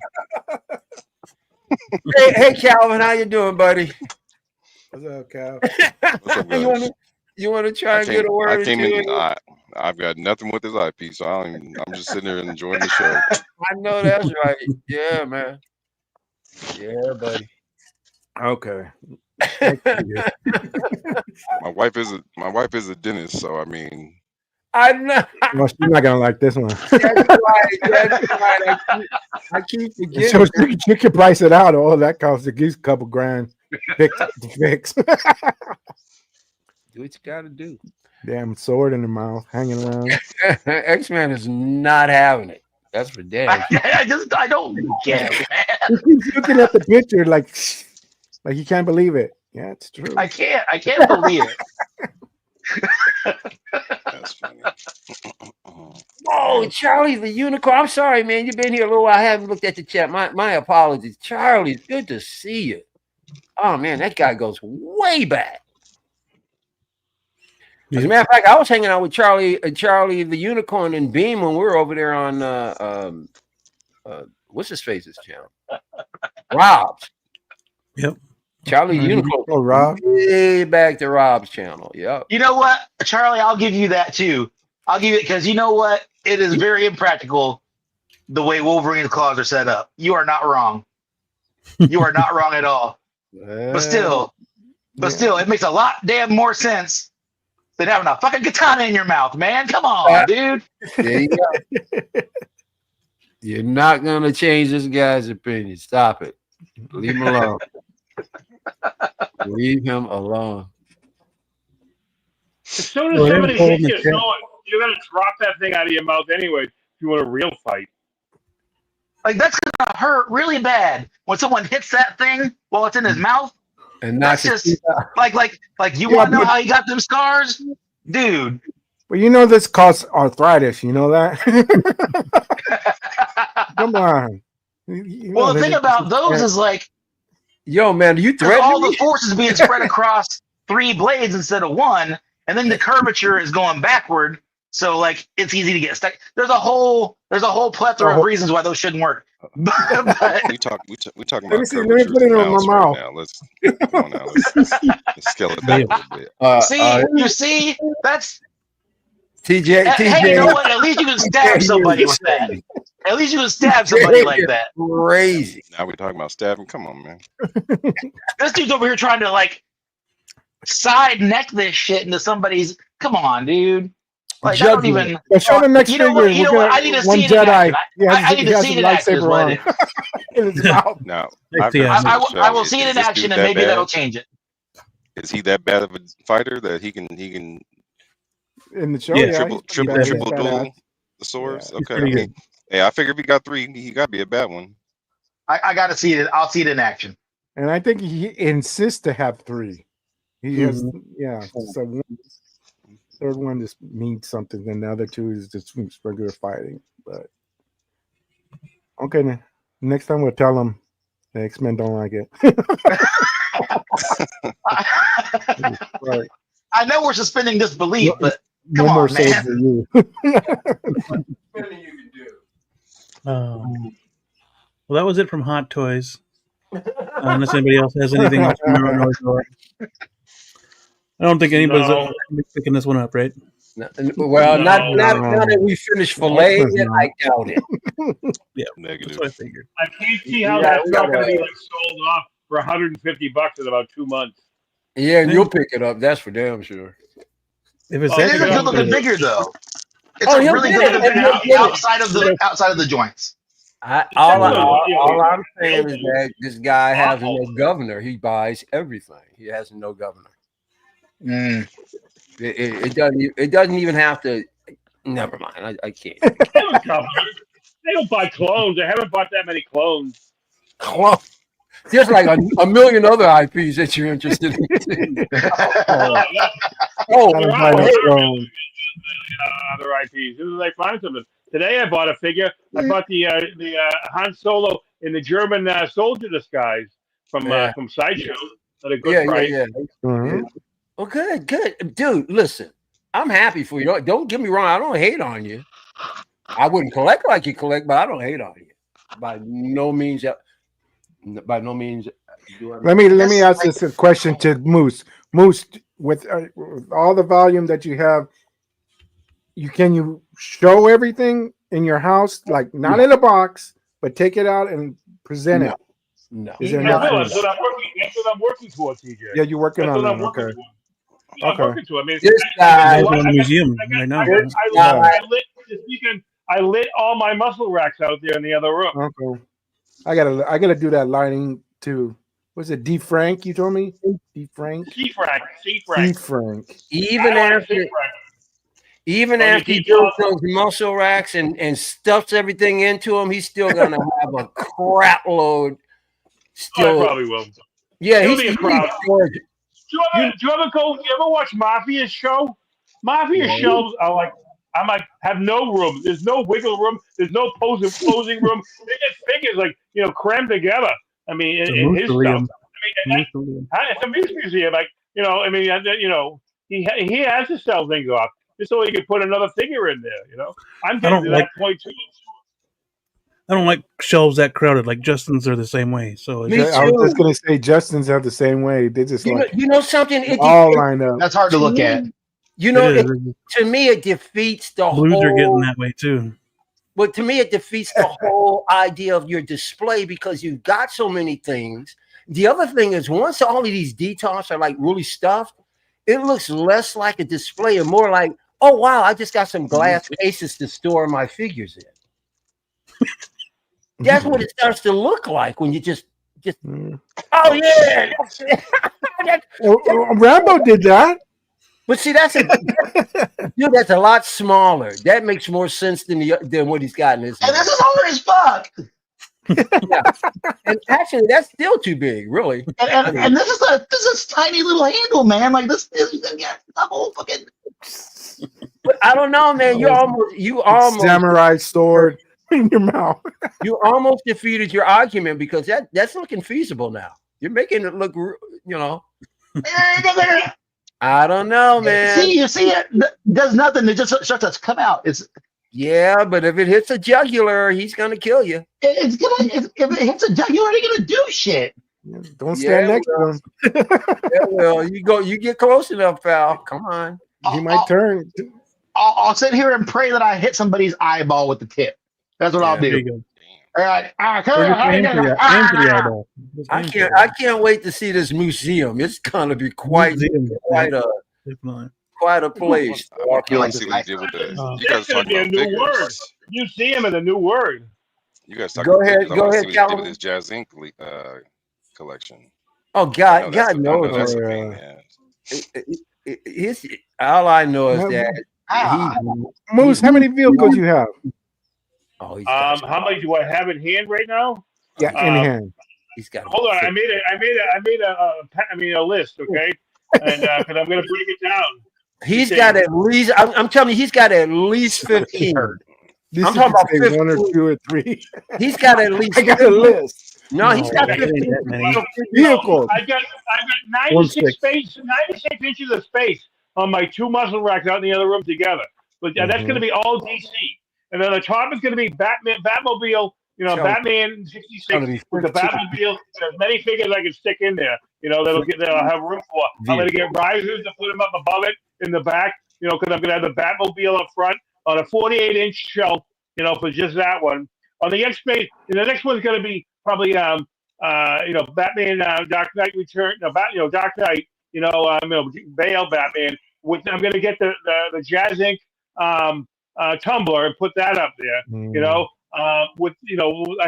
Hey, Calvin, how you doing, buddy? What's up, Cal? You want to try and get a word? I've got nothing with this IP, so I'm just sitting there enjoying the show. I know that's right. Yeah, man. Yeah, buddy. Okay. My wife is a dentist, so I mean. I know. Well, she's not gonna like this one. That's right. I keep forgetting. So you can price it out. Oh, that costs at least a couple grand to fix. Do what you gotta do. Damn sword in the mouth, hanging around. X-Man is not having it. That's for damn. I don't get it, man. He keeps looking at the picture like he can't believe it. Yeah, it's true. I can't believe it. That's funny. Oh, Charlie the Unicorn. I'm sorry, man. You've been here a little while. I haven't looked at the chat. My apologies. Charlie, it's good to see you. Oh, man, that guy goes way back. As a matter of fact, I was hanging out with Charlie the Unicorn and Beam when we were over there on what's his face's channel? Rob's. Yep. Charlie the Unicorn. Oh, Rob. Way back to Rob's channel. Yep. You know what, Charlie? I'll give you that too. I'll give it because you know what? It is very impractical the way Wolverine's claws are set up. You are not wrong. You are not wrong at all. But still, it makes a lot damn more sense than having a fucking katana in your mouth, man. Come on, dude. There you go. You're not gonna change this guy's opinion. Stop it. Leave him alone. Leave him alone. As soon as somebody hits you, you're gonna drop that thing out of your mouth anyway. If you want a real fight, like that's gonna hurt really bad when someone hits that thing while it's in his mouth. And that's just like you want to know how he got them scars, dude. Well, you know this causes arthritis. You know that. Come on. Well, the thing about those is like, yo, man, you threaten all the force is being spread across 3 blades instead of 1, and then the curvature is going backward, so like it's easy to get stuck. There's a whole plethora of reasons why those shouldn't work. But we talking about. Let me put it on my mouth. Now. Let's come on now. Let's scale it back a little bit. You see, that's TJ. Hey, you know what? At least you can stab somebody with that. At least you can stab somebody like that. Crazy. Now we're talking about stabbing. Come on, man. This dude's over here trying to like side neck this shit into somebody's. Come on, dude. Like I don't even. Show the next you know what? You know what? I need to see it in action. I need to see it in action. In his mouth. Now, I will see it in action, and maybe that'll change it. Is he that bad of a fighter that he can in the show? Yeah, triple duel the swords? Yeah, okay. Hey, I figure if he got 3, he got to be a bad one. I got to see it. I'll see it in action. And I think he insists to have 3. He has, so third one just means something, and the other 2 is just regular fighting. But okay, next time we'll tell him the X-Men don't like it. Right. I know we're suspending disbelief, but no more saves for you. Well, that was it from Hot Toys. Unless anybody else has anything else. I don't think anybody's picking this one up, right? Well, not that we finished filet yet. I doubt it. Yeah, negative. That's what I figured. I can't see how that's not going to be like sold off for $150 in about 2 months. Yeah, and you'll pick it up. That's for damn sure. If it's it is a good looking figure, though. It's a really good looking figure outside of the joints. All I'm saying is that this guy has no governor. He buys everything. He has no governor. It doesn't even have to. Never mind. I can't. They don't buy clones. They haven't bought that many clones. There's like a million other IPs that you're interested in. Other IPs. As soon as I find something. Today I bought a figure. I bought the Han Solo in the German soldier disguise from Sideshow at a good price. Yeah. Mm-hmm. Well, good, dude. Listen, I'm happy for you. Don't get me wrong. I don't hate on you. I wouldn't collect like you collect, but I don't hate on you by no means. Let me ask this a question to Moose. Moose, with all the volume that you have, can you show everything in your house, like not in a box, but take it out and present it? No. That's what I'm working towards, TJ. Yeah, you're working on that. Okay. I'm working to. I mean, this guy in the museum right now. I lit all my muscle racks out there in the other room. Okay. I gotta do that lighting too. Was it D Frank? You told me D Frank. C Frank. Even after Even after he builds those muscle racks and stuffs everything into them, he's still gonna have a crap load. Still, probably will. Yeah, he'll be a crowd. Do you ever watch Mafia's show? Mafia's shows are like, I'm like, have no room. There's no wiggle room. There's no posing room. They just figures like, crammed together. I mean, in his stuff. I mean, it's a museum. Like, he has to sell things off just so he can put another figure in there. I'm getting to that point too. I don't like shelves that crowded. Like Justin's are the same way. So I was just gonna say Justin's are the same way. They just something. All lined up. That's hard to look at. To me, it defeats the Blues whole. Are getting that way too. But to me, it defeats the whole idea of your display because you've got so many things. The other thing is, once all of these details are like really stuffed, it looks less like a display and more like, oh wow, I just got some glass cases to store my figures in. That's what it starts to look like when you just oh yeah. Rambo did that. But see, that's a lot smaller. That makes more sense than what he's got in his. And this is hard as fuck. Yeah. And actually, that's still too big, really. And this is a tiny little handle, man. Like this is the whole fucking. But I don't know, man. You almost samurai sword in your mouth. You almost defeated your argument because that's looking feasible now. You're making it look, I don't know, man. You see it does nothing. It just starts to come out. But if it hits a jugular, he's gonna kill you. If it hits a jugular, you're gonna do shit. Don't stand next to him. You get close enough, pal. Come on. He might turn. I'll sit here and pray that I hit somebody's eyeball with the tip. That's what I'll do. All right. I can't wait to see this museum. It's gonna be quite a place. It's gonna be a new word. Museum is a new word. You guys talk go ahead, Calvin. This Jazz Inc. Collection. Oh God knows. All I know is that Moose, how many vehicles you have? Oh, how many do I have in hand right now? Yeah, in hand. He's got. Hold on, I made a list, okay? And because I'm gonna break it down. He's got at least. I'm telling you, he's got at least 15. I'm talking about 15. 1 or 2 or 3. He's got at least. I got a list. No, he's got 15 vehicles. I got 96 inches of space on my 2 muscle racks out in the other room together. But that's going to be all DC. And then the top is going to be Batmobile, Batman 66 with the Batmobile. As many figures I can stick in there, that'll have room for. I'm going to get risers to put them up above it in the back, because I'm going to have the Batmobile up front on a 48-inch shelf, for just that one. On the next page, the next one's going to be probably, Batman Dark Knight Return, Dark Knight, Bale Batman. I'm going to get the Jazz Inc. Tumblr and put that up there, I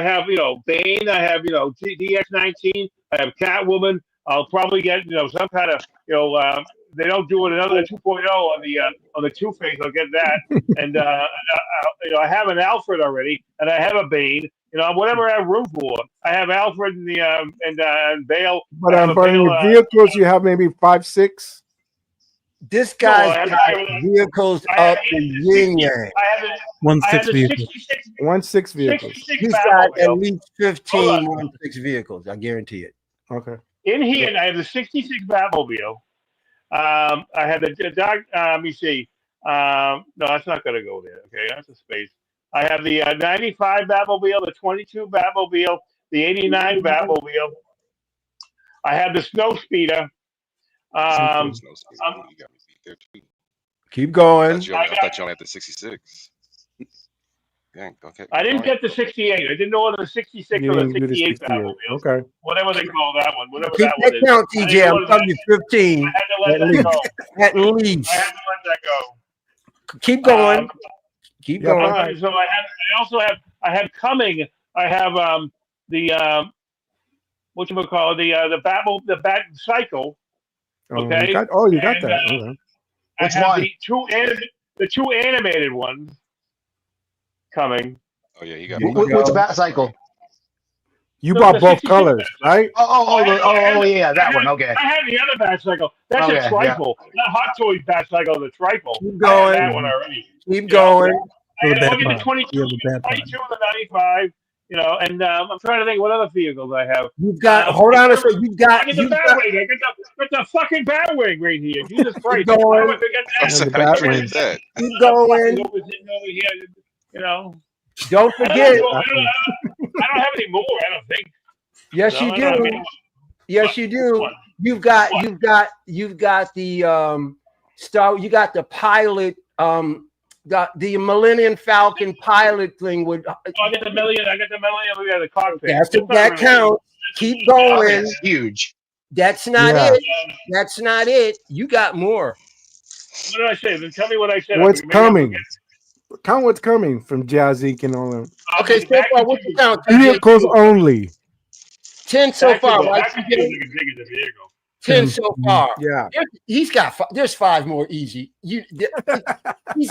have, Bane, I have, DX19, I have Catwoman. I'll probably get, some kind of, they don't do another 2.0 on the Two-Face. I'll get that. And, I have an Alfred already, and I have a Bane, whatever I have room for. I have Alfred and and Bale. But in your vehicles, you have maybe 5, 6. This guy's got vehicles up the yin yang. 1/6 vehicles. 1/6 vehicles. He's got at least 15 1/6 vehicles. I guarantee it. Okay. In here, I have the 66 Batmobile. I have the dark. Let me see. No, that's not going to go there. Okay, that's a space. I have the 95 Batmobile, the 22 Batmobile, the 89 Batmobile. I have the Snow Speeder. Keep going. I thought you only had the 66. Okay. I didn't get the 68. I didn't know whether the 66 or the 68 Batmobile. Okay. Whatever they call that one. Whatever Keep that one is. Count, TJ. I'm telling you, 15. I had to let that go. At least. I had to let that go. Keep going. Keep going. So I have coming. I have the the Bat Cycle. Okay. You got that. Okay. I have the the 2 animated ones coming. Oh yeah, he got Which Bat Cycle? You bought both colors, right? Yeah, that one. Okay. I had the other Bat Cycle. That's a trifle. Not Hot Toys Bat Cycle, the trifle. Keep going. I had that one already. Keep going. I had the 22 and the 95. You know, and I'm trying to think what other vehicles I have. You've got. Hold on a second. You've got. I got the Batwing. I got the fucking Batwing right here. Jesus Christ! Keep going. Keep going. You know. Don't forget. I don't have any more. I don't think. Yes, you do. Yes, you do. You've got the Star. You got the pilot. The Millennium Falcon pilot thing with. I got the Millennium. We got the cockpit. That counts. Keep going. That's huge. That's not it. That's not it. You got more. What did I say? Then tell me what I said. What's coming? Count what's coming from Jazzy and all them. Okay, so far, what's the count? Vehicles only. 10 so far, right? 10 so far. Yeah. He's got. There's 5 more easy. He's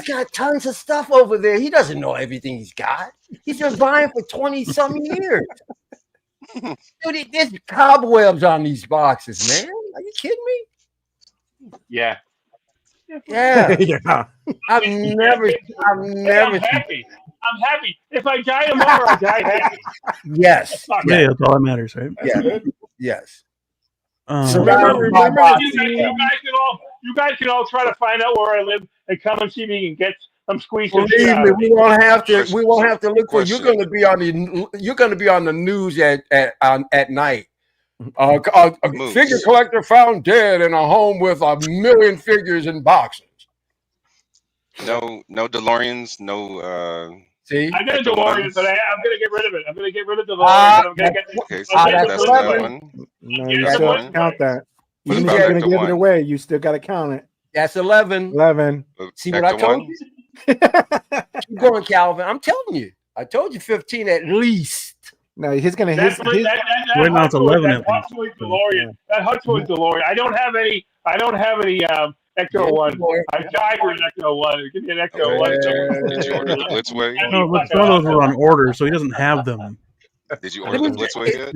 got tons of stuff over there. He doesn't know everything he's got. He's been buying for 20-some years. Dude, there's cobwebs on these boxes, man. Are you kidding me? Yeah. Yeah. Yeah. I've never. I'm happy. I'm happy. If I die tomorrow, I die happy. Yes. Yeah, that's all that matters, right? Yeah. Yes. So remember, you guys can all try to find out where I live and come and see me and get some squeeze. Believe me, we won't have to. We won't have to look for you. You're going to be on the. You're going to be on the news at night. A figure collector found dead in a home with 1 million figures in boxes. No DeLoreans. No. See, I got a DeLorean, but I'm going to get rid of it. I'm going to get rid of the DeLorean. I'm going to get. Okay, so that's that one. No, you still count that. Even if you're going to give it away, you still got to count it. That's 11. 11. See what I told you? Keep going, Calvin. I'm telling you. I told you 15 at least. No, he's going to. Right now it's 11. That Hot Toys DeLorean. That Hot Toys DeLorean. I don't have any. Ecto one. I died for an Ecto one. Give me an Ecto one. Did you order the Blitzway? No, but some of those were on order, so he doesn't have them. Did you order the Blitzway yet?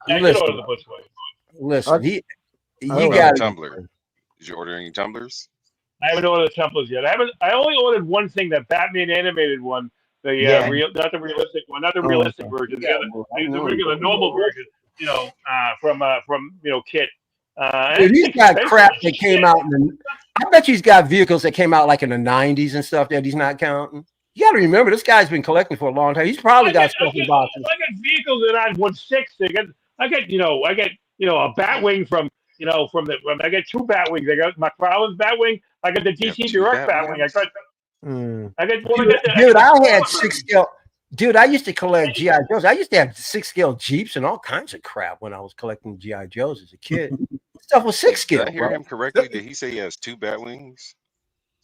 I did order the Blitzway. Listen, you got a tumbler. Did you order any tumblers? I haven't ordered the tumblers yet. I only ordered one thing, that Batman animated one. Not the realistic one, not the realistic version. The regular normal version. You know, from Kit. Dude, he's got crap that came out. I bet he's got vehicles that came out like in the 90s and stuff that he's not counting. You got to remember, this guy's been collecting for a long time. He's probably got stuff in boxes. I got vehicles that I 1/6. I got a Batwing from I got 2 Batwings. I got McFarlane's Batwing. I got the DC Direct Batwing. Dude, I had 6 scale. Dude, I used to collect G.I. Joes. I used to have 6 scale Jeeps and all kinds of crap when I was collecting G.I. Joes as a kid. Stuff was 6 scale. Did I hear him correctly? Did he say he has 2 Batwings?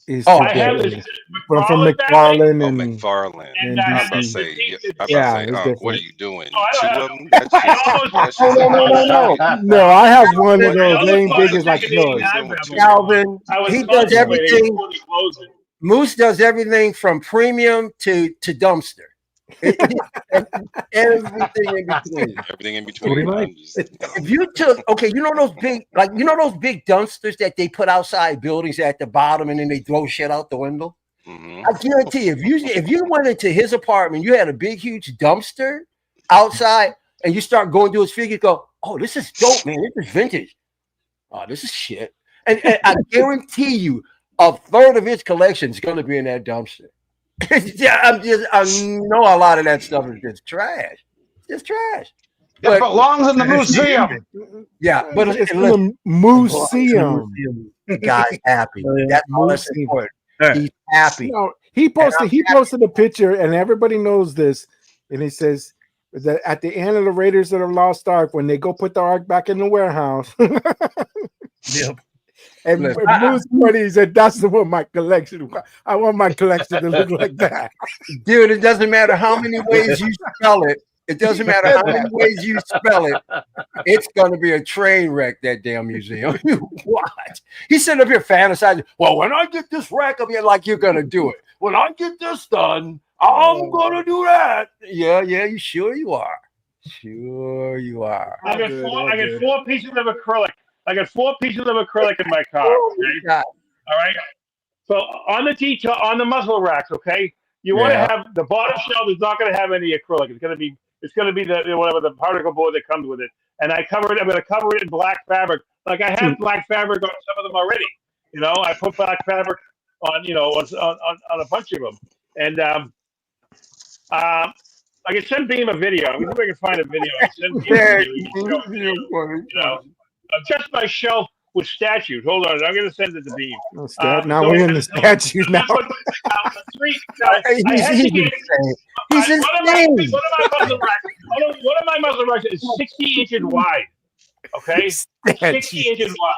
I have this from McFarlane and McFarlane. And I was about to say, what are you doing? 2 of them? No, I have one of those. They ain't big as like yours. Calvin, he does everything. Moose does everything from premium to dumpster. Everything in between. Everything in between. If you took, you know those big dumpsters that they put outside buildings at the bottom and then they throw shit out the window? Mm-hmm. I guarantee if you went into his apartment, you had a big huge dumpster outside, and you start going through his figures, go, oh, this is dope, man. This is vintage. Oh, this is shit. And I guarantee you, a third of his collection is going to be in that dumpster. I know a lot of that stuff is just trash. It's trash. It belongs in the museum. Yeah, but it's in the museum. The guy's happy. That's all that's important. He's happy. No, he posted a picture, and everybody knows this. And he says that at the end of the Raiders of the Lost Ark, when they go put the Ark back in the warehouse. Yep. And Moose Money said, "That's what my collection. I want my collection to look like that." Dude, it doesn't matter how many ways you spell it. It doesn't matter how many ways you spell it. It's going to be a train wreck, that damn museum. What? He's sitting up here fantasizing. Well, when I get this rack up here, like you're going to do it. When I get this done, I'm going to do that. Yeah, you sure you are. Sure you are. I got 4 pieces of acrylic. I got 4 pieces of acrylic in my car. Okay? All right. So on the detail, on the muzzle racks, okay, you want to have the bottom shelf is not going to have any acrylic. It's going to be the whatever the particle board that comes with it. And I'm going to cover it in black fabric. Like I have black fabric on some of them already. You know, I put black fabric on on a bunch of them. And I can send Beam a video. I'm going to see if I can find a video. I can send Beam a video. Just my shelf with statues. Hold on, I'm going to send it to Beam. Now we're in the statues now. He's insane. One of my muzzle racks is 60 inches wide. Okay, 60 inches wide.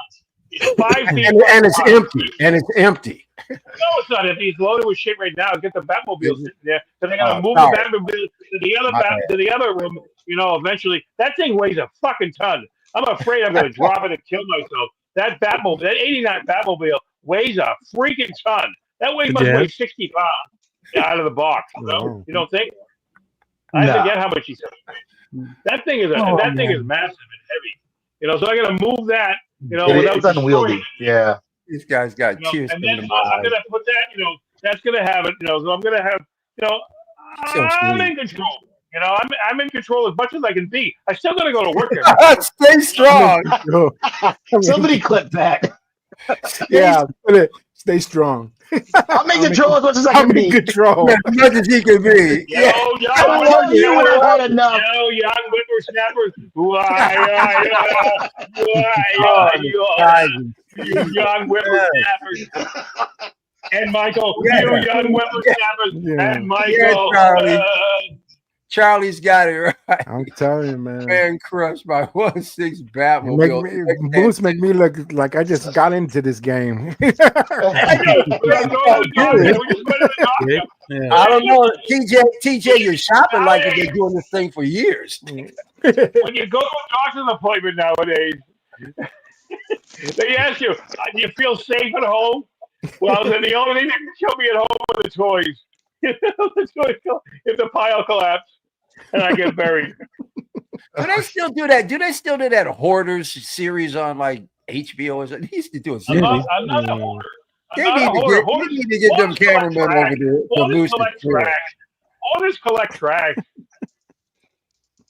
It's 5 feet. And it's empty. And it's empty. No, it's not empty. It's loaded with shit right now. Get the Batmobile sitting there. So they're gonna move the Batmobile to the other room. You know, eventually. That thing weighs a fucking ton. I'm afraid I'm gonna drop it and kill myself. That Batmobile, that '89 Batmobile, weighs a freaking ton. That must weigh 60 pounds out of the box. You know? You don't think? I forget how much he said. That thing is is massive and heavy. You know, so I got to move that. You know, without unwieldy. Yeah. These guys got tears. And then I'm gonna put that. You know, that's gonna have it. You know, so I'm gonna have. You know, I'm in control. You know, I'm in control as much as I can be. I still gotta go to work. Stay strong. Somebody clip that. Yeah, stay strong. I'm in control as much as I can be. Control as much as he can be. Young whippersnappers. You young whippersnappers. And Michael, you young whippersnappers. And Michael. Charlie's got it right. I'm telling you, man. Man crushed by 1-6 Batmobile. Boots make me look like I just got into this game. I don't know, TJ, you're shopping like you've been doing this thing for years. When you go to a doctor's appointment nowadays, they ask you, do you feel safe at home? Well, then the only thing that can kill me at home are the toys. If the pile collapses and I get buried. Do they still do that? Do they still do that Hoarders series on like HBO or something? They used to do it. I'm not a hoarder. They need to get them cameramen over there. Hoarders collect trash.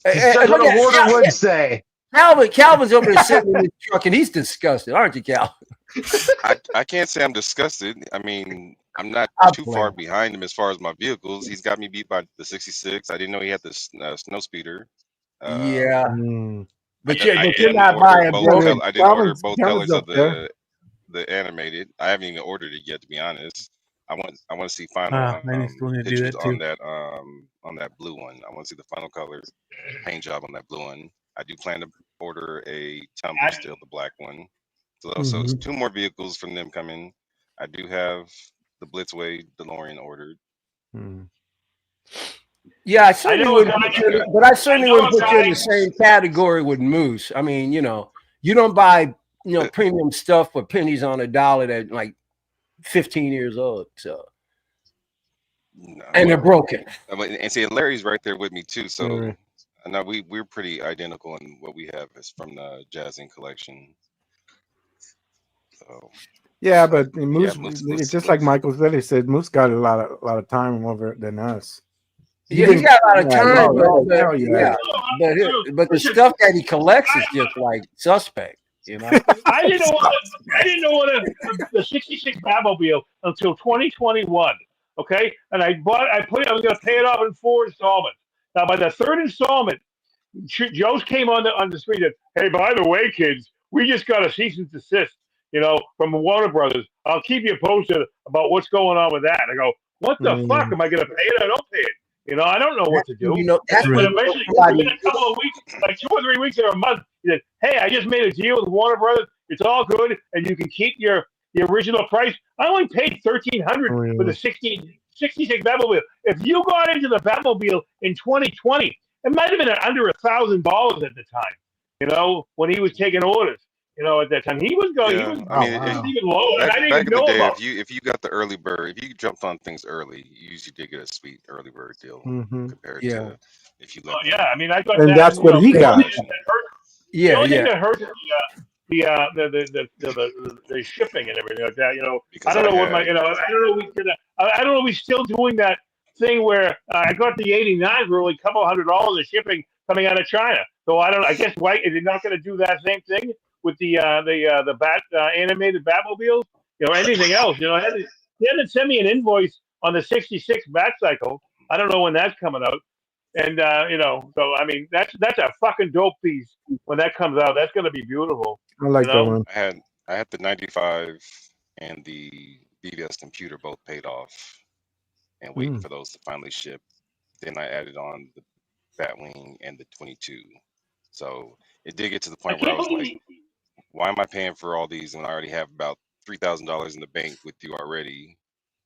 That's what a hoarder would say. Calvin's over there sitting in his truck and he's disgusted, aren't you, Calvin? I can't say I'm disgusted. I mean, I'm not too far behind him as far as my vehicles. He's got me beat by the 66. I didn't know he had the snow speeder. But you're not buying both. I didn't order both colors of the animated. I haven't even ordered it yet, to be honest. I want to see final pictures on that blue one. I want to see the final color paint job on that blue one. I do plan to order a Tumblr still, the black one. So it's 2 more vehicles from them coming. I do have the Blitzway DeLorean ordered. Yeah, I certainly wouldn't put you, but I certainly wouldn't put you in the same category with Moose. I mean, you know, you don't buy premium stuff for pennies on a dollar that like 15 years old. So and they're broken. And see, Larry's right there with me too. So I know we're pretty identical in what we have is from the Jazzing collection. So yeah, but Moose, it's just like Michael said. He said Moose got a lot of time over than us. Yeah, he got a lot of time, but the stuff that he collects is just like suspect. You know, I didn't know what the 66 Batmobile until 2021. Okay, and I was going to pay it off in 4 installments. Now, by the 3rd installment, Joe's came on the screen and, hey, by the way, kids, we just got a cease and desist, from Warner Brothers. I'll keep you posted about what's going on with that. I go, what the fuck? Am I going to pay it or don't pay it? I don't know what to do. That's but eventually, in a couple of weeks, like 2 or 3 weeks or a month, he said, hey, I just made a deal with Warner Brothers. It's all good, and you can keep the original price. I only paid $1,300 for the 66 Batmobile. If you got into the Batmobile in 2020, It might have been under $1,000 at the time. You know, when he was taking orders. You know, at that time he was going. Yeah, He was. I mean, even lower. back I didn't in even the know day, about. if you got the early bird, if you jumped on things early, you usually did get a sweet early bird deal compared to if you let. Yeah, I mean, I got and that. that's what he got. The only thing that hurt the shipping and everything like that. You know, Because I don't know what my. You know, I don't know. I don't know. We still doing that thing where I got the '89 for only a couple $100 of shipping coming out of China. So I don't. I guess White is not going to do that same thing with the bat animated Batmobiles. You know, anything else. You know, he had to send me an invoice on the '66 Bat Cycle. I don't know when that's coming out. And you know, so I mean, that's a fucking dope piece. When that comes out, that's gonna be beautiful. I like that one. I had the 95 and the BVS computer both paid off, and waiting for those to finally ship. Then I added on the Batwing and the 22. So it did get to the point where I was like, why am I paying for all these when I already have about $3,000 in the bank with you already?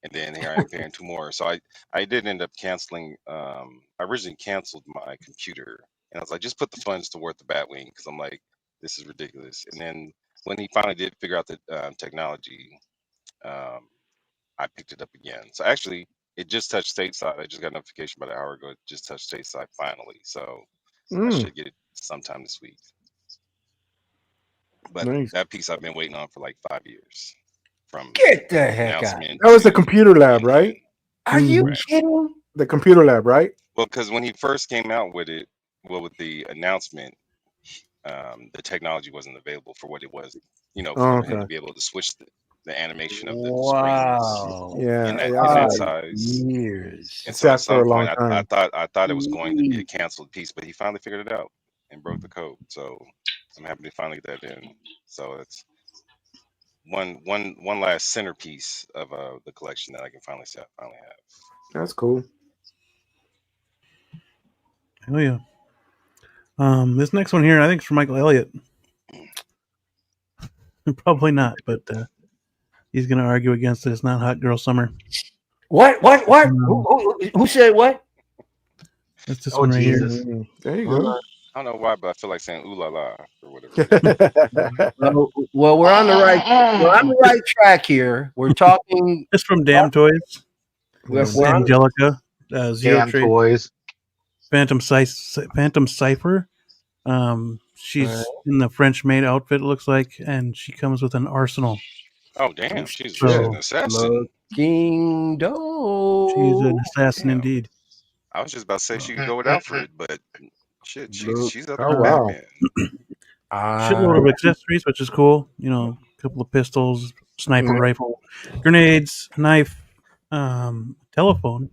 And then here I am paying 2 more. So I did end up canceling. I originally canceled my computer, and I was like, just put the funds toward the Batwing, because I'm like, this is ridiculous. And then when he finally did figure out the technology, I picked it up again. So actually, it just touched stateside. I just got a notification about an hour ago. It just touched stateside finally. So I should get it sometime this week. But that piece I've been waiting on for like 5 years. From Get the heck out. That was the computer lab, right? Are you kidding? The computer lab, right? Well, because when he first came out with it, with the announcement, the technology wasn't available for what it was, you know, for him to be able to switch the animation of the screens. In that size. Years. And so at some point, I thought it was going to be a canceled piece, but he finally figured it out and broke the code. So I'm happy to finally get that in. So it's one last centerpiece of the collection that I can finally say I finally have. That's cool. Oh yeah. This next one here, I think it's from Michael Elliott. Probably not, but he's going to argue against it. It's not Hot Girl Summer. What? Who said what? That's this one right here. There you go. I don't know why, but I feel like saying "ooh la la" or whatever. Well, we're on the right track here. We're talking. It's from Damn Toys. Angelica, Zero Damn Trade Toys, Phantom Cipher. She's in the French maid outfit, it looks like, and she comes with an arsenal. Oh damn, she's an assassin. King Dog. She's an assassin indeed. I was just about to say she could go with Alfred, but shit, she's up there. Oh wow. Shitload of accessories, which is cool. You know, a couple of pistols, sniper rifle, grenades, knife, telephone,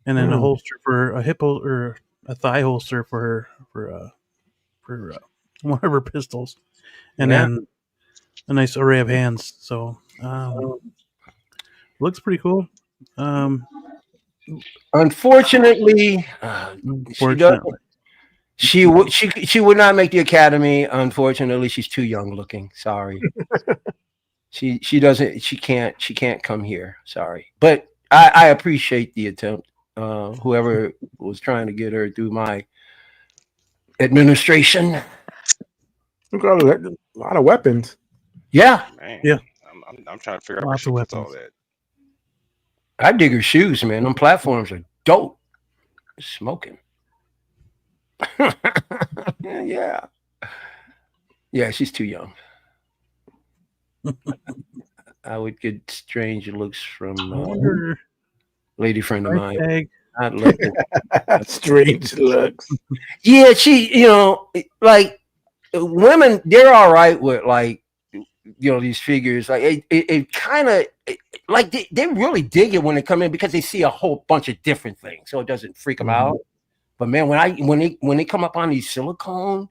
and then a holster for a hip or a thigh holster for one of her pistols, and then a nice array of hands. So looks pretty cool. Unfortunately, she would not make the academy. Unfortunately, she's too young looking. Sorry. she can't come here. Sorry. But I appreciate the attempt. Whoever was trying to get her through my administration. We've got a lot of weapons. Yeah. Man, yeah. I'm trying to figure out where she gets all that. I dig her shoes, man. Them platforms are dope. Smoking. Yeah. Yeah, she's too young. I would get strange looks from lady friend of mine. Strange looks. Yeah, she, you know, like women, they're all right with like, you know, these figures. Like it kind of like they really dig it when they come in because they see a whole bunch of different things, so it doesn't freak them out. But man, when they come up on these silicone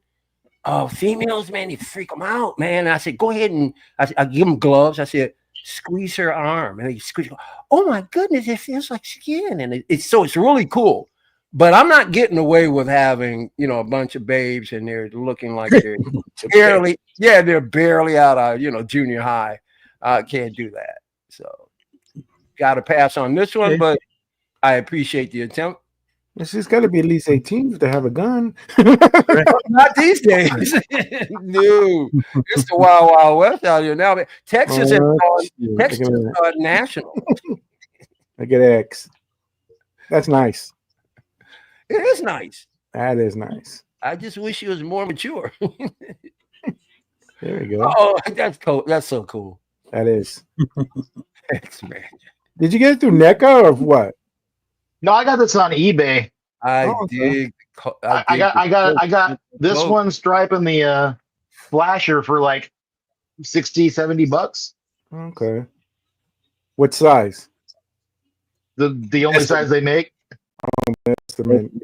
females, man, they freak them out, man. And I said, go ahead and I give them gloves. I said, squeeze her arm, and they squeeze. Oh my goodness, it feels like skin, and it's really cool. But I'm not getting away with having, you know, a bunch of babes and they're looking like they're they're barely out of, you know, junior high. I can't do that. So got to pass on this one, but I appreciate the attempt. She's got to be at least 18 to have a gun. Not these days. No, it's the wild, wild west out here now. Texas is national. Look at X. That's nice. It is nice. That is nice. I just wish she was more mature. There we go. Oh, that's cool. That's so cool. That is. Thanks, man. Did you get it through NECA or what? No, I got this on eBay. I got this one stripe and the flasher for like $60-$70. Okay. What size? The only size they make. That's the main.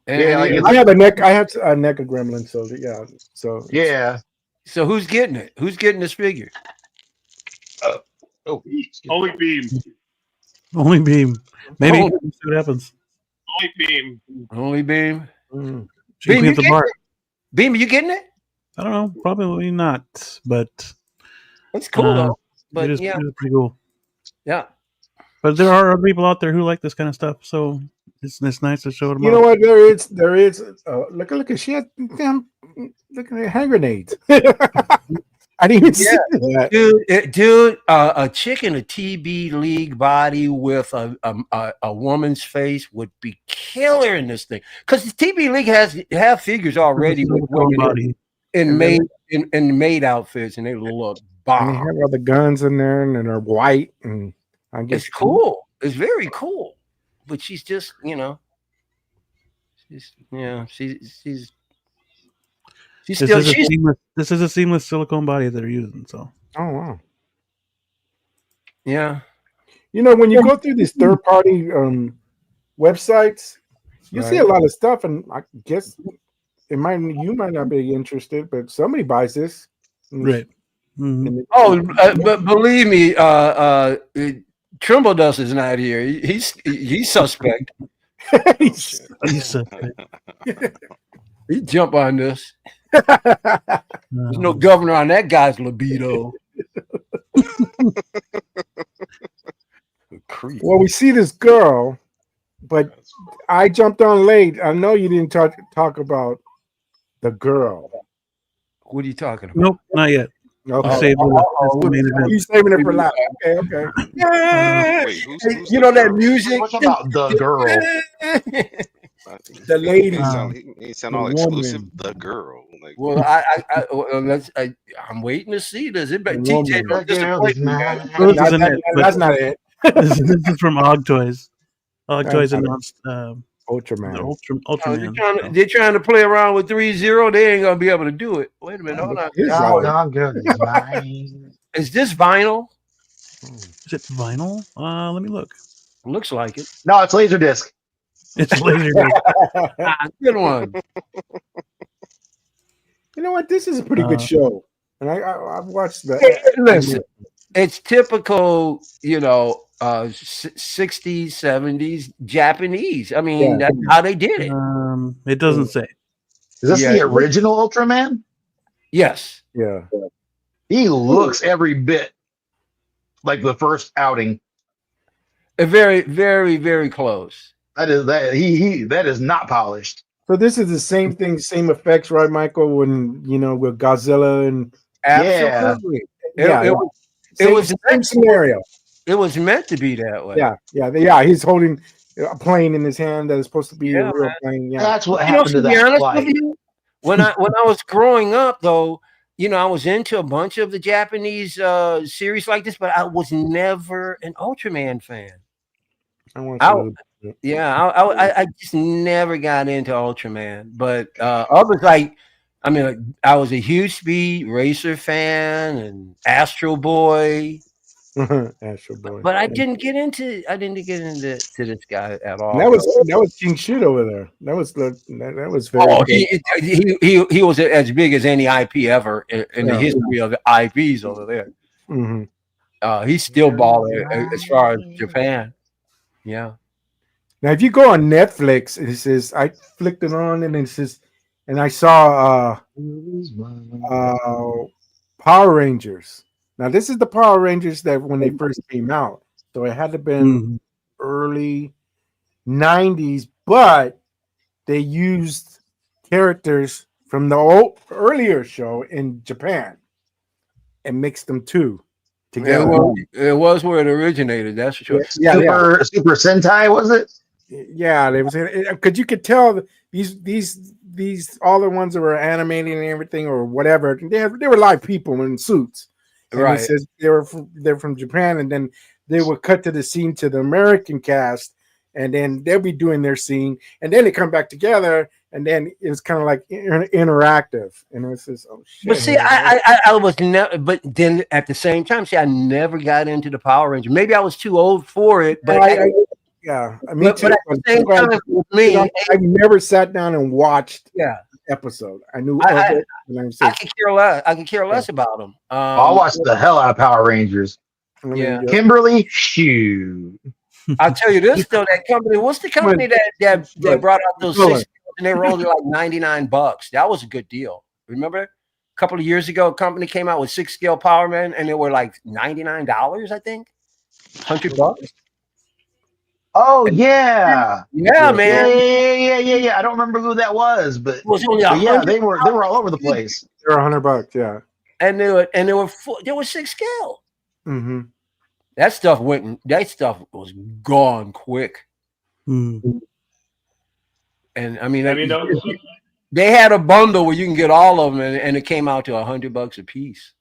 Yeah, I have a NECA Gremlin, so yeah. So yeah. So who's getting it? Who's getting this figure? Only Beam. Only Beam. Maybe see what happens. Only Beam. Only Beam. Mm. Beam, you getting it? Beam, are you getting it? I don't know. Probably not, but it's cool though. But it is yeah, pretty cool. Yeah. But there are other people out there who like this kind of stuff, so it's nice to show them. You know what? There is. Look at she had look at hand grenades. I didn't even see that. Dude, a chick in a TB League body with a woman's face would be killer in this thing. Because the TB League have figures already with women in maid outfits, and they look bomb. And they have all the guns in there, and they're white, and I guess it's cool. It's very cool. But she's just, she's this is a seamless silicone body that they're using. So, oh wow, yeah. When you go through these third-party websites, you see a lot of stuff, and I guess you might not be interested, but somebody buys this, right? Mm-hmm. But believe me, Trimble Dust is not here. He's suspect. He's suspect. He jump on this. There's no governor on that guy's libido. Well, we see this girl, but I jumped on late. I know you didn't talk about the girl. What are you talking about? Nope, not yet. Okay. You saving it for last. Okay. That music. What about the girl? The lady. He sound all exclusive. The girl. Like, well, I'm waiting to see this. TJ, that's not it. This is from Og Toys. Og Toys announced Ultraman. Ultraman. They're trying to play around with 3.0. They ain't gonna be able to do it. Wait a minute. Hold on. Is this vinyl? Is it vinyl? Let me look. Looks like it. No, it's Laserdisc. It's Laserdisc. Good one. You know what? This is a pretty good show, and I've watched that. Listen, it's typical, 60s, 70s Japanese. I mean, that's how they did it. It doesn't say. Is this the original Ultraman? Yes. Yeah. He looks every bit like the first outing. Very, very, very close. That is not polished. So this is the same thing, same effects, right, Michael? When with Godzilla and absolutely, it was the same scenario. It was meant to be that way. Yeah. He's holding a plane in his hand that is supposed to be a real plane. Yeah, that's what happened to that flight. When I was growing up, though, I was into a bunch of the Japanese series like this, but I was never an Ultraman fan. I just never got into Ultraman, but others I was a huge Speed Racer fan and Astro Boy. Astro Boy. But I didn't get into this guy at all. That was King Shit over there. That was very he was as big as any IP ever in the history of the IPs over there. Mm-hmm. He's still balling as far as Japan. Yeah. Now, if you go on Netflix, it says I flicked it on, and it says, and I saw Power Rangers. Now, this is the Power Rangers that when they first came out, so it had to been early 90s but they used characters from the earlier show in Japan and mixed them together. It was where it originated. That's for sure. Super Sentai, was it? Yeah, they was because you could tell these all the ones that were animated and everything or whatever. They were live people in suits. And right. It says they're from Japan, and then they would cut to the scene to the American cast, and then they'll be doing their scene, and then they come back together, and then it was kind of like interactive, and it was just shit. But see, I was never. But then at the same time, see, I never got into the Power Rangers. Maybe I was too old for it, but yeah, me too. But at the same time, with me, I never sat down and watched. Episode. I knew. I could care less. I could care less about them. I watched the hell out of Power Rangers. Yeah, Kimberly, shoot. I'll tell you this though. That company. What's the company that brought out those 6 and they rolled it like $99? That was a good deal. Remember, a couple of years ago, a company came out with 6-scale Power Men, and they were like $99. I think $100. Oh yeah, man. Yeah. I don't remember who that was, but yeah, they were all over the place. They were $100, yeah. And they were 6 scale. Mm-hmm. That stuff was gone quick. Mm-hmm. And I mean, they had a bundle where you can get all of them, and it came out to $100 a piece.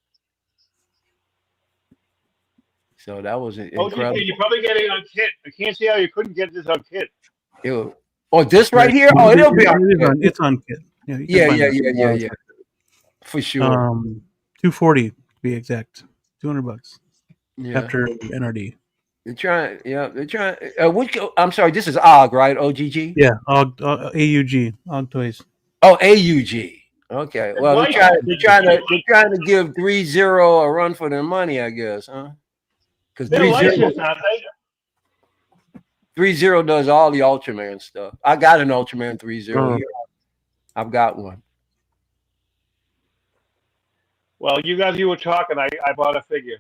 So that was incredible. You're probably getting it on kit. I can't see how you couldn't get this on kit. This right here? Oh, it'll be on kit. It's on kit. Yeah. For sure. $240 to be exact. $200. Yeah. After NRD. They're trying. I'm sorry. This is OG, right? OGG. Yeah. AUG. OG Toys. Oh, AUG. Okay. Well, they're trying to give 3-0 a run for their money, I guess, huh? Because 3-0 does all the Ultraman stuff. I got an Ultraman 3-0 here. I've got one. Well, you were talking. I bought a figure.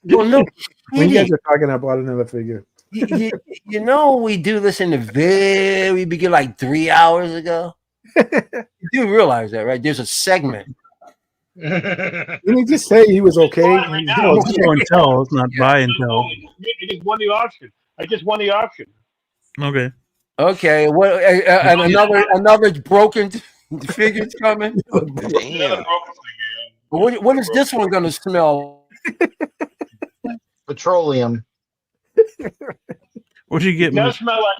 Well, no, when you guys are talking, I bought another figure. You know, we do this in the very beginning, like 3 hours ago. You do realize that, right? There's a segment. Didn't he just say he was okay? It's show and tell. It's not buy and tell. I just won the auction. Okay. Okay. What? And another broken figure's coming. Damn. What is this one going to smell? Petroleum. What'd you get? It does smell like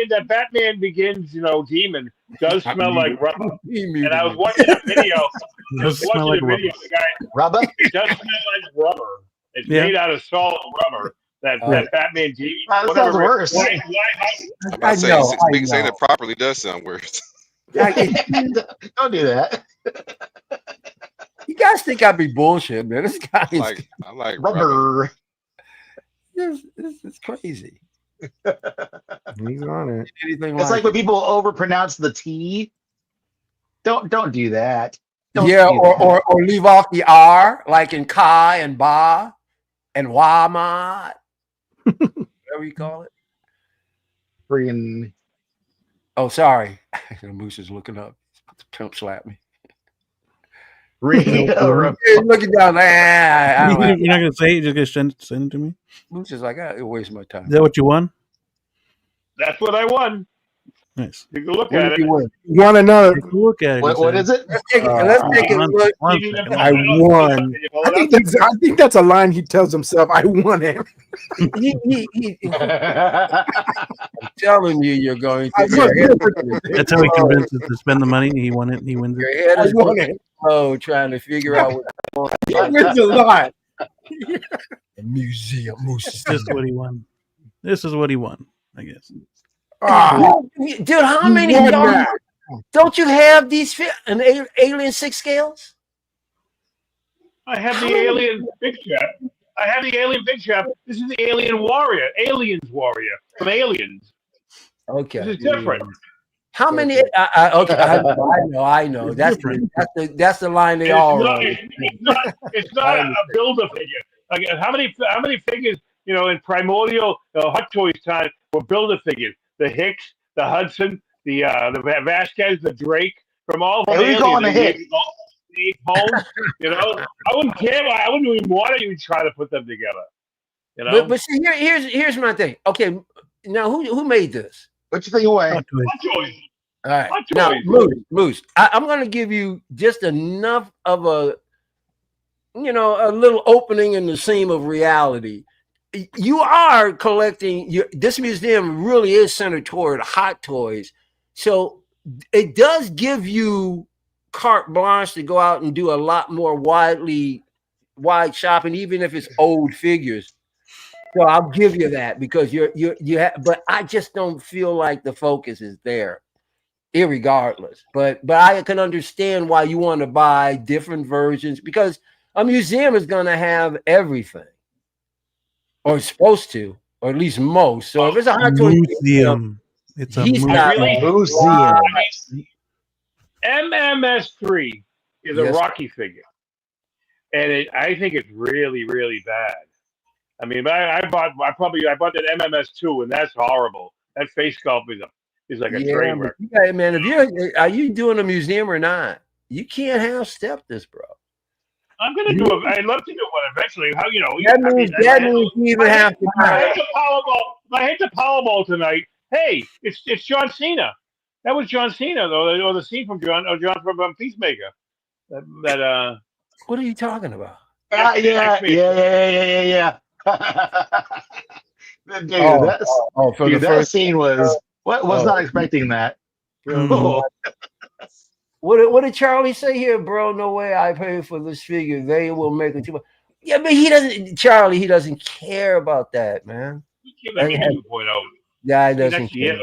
that Batman Begins, demon does smell like rubber. And I was watching that video. The guy, rubber? It does smell like rubber. It's made out of solid rubber. That Batman demon. That sounds worse. Saying it properly does sound worse. Don't do that. You guys think I'd be bullshit, man. This guy is I like rubber. This is crazy. He's on it. It's like when people overpronounce the T. Don't do that. Or leave off the R, like in Kai and Ba and Wama. Whatever you call it. Friggin'. Oh, sorry. Moose is looking up. He's about to pimp slap me. Looking down. You're not gonna say it. You're just gonna send it to me. Moose is like, it wastes my time. Is that what you won? That's what I won. Nice. You can look at it. You want to know? Look at it. What is it? Let's take a look. I won. I think that's a line he tells himself. I won it. I'm telling you, you're going to. That's how he convinces to spend the money. He won it. He wins it. Your head is trying to figure out what. He wins a lot. The museum. This is what he won. This is what he won, I guess. Dude, how many don't you have these alien 6 scales? I have the alien big chap. This is the alien warrior, aliens warrior from Aliens. Okay, this is different. How many? Okay, I know. That's the line they all run. It's not a builder figure. Like how many figures? in primordial Hot Toys time, were Build-A-Figures. The Hicks, the Hudson, the Vasquez, the Drake, from all from Alien. The Hicks. Homes, I wouldn't care. I wouldn't even want to even try to put them together. But see, here's my thing. Okay, now who made this? What you think away? Hot Toys. All right. Now, Moose, I'm going to give you just enough of a little opening in the seam of reality. You are collecting. This museum really is centered toward Hot Toys, so it does give you carte blanche to go out and do a lot more wide shopping, even if it's old figures. So I'll give you that because you have, but I just don't feel like the focus is there, irregardless. But I can understand why you want to buy different versions because a museum is going to have everything, or it's supposed to, or at least most. So if it's a Hot Toys museum, it's a museum. MMS3 is a Rocky figure, and I think it's really, really bad. I mean, I bought that MMS2, and that's horrible. That face sculpt is like a train wreck. Yeah, man, are you doing a museum or not? You can't half step this, bro. I'm gonna do it. I'd love to do one eventually. How that means you even have to. I hit the Powerball tonight. Hey, it's John Cena. That was John Cena, though, or the scene from John from Peacemaker. That What are you talking about? Yeah. Dude, that scene was was not expecting that. What did Charlie say here, bro? No way I pay for this figure. They will make it too much. Yeah, but he doesn't care about that, man. He make it 2.0. Yeah, he doesn't care.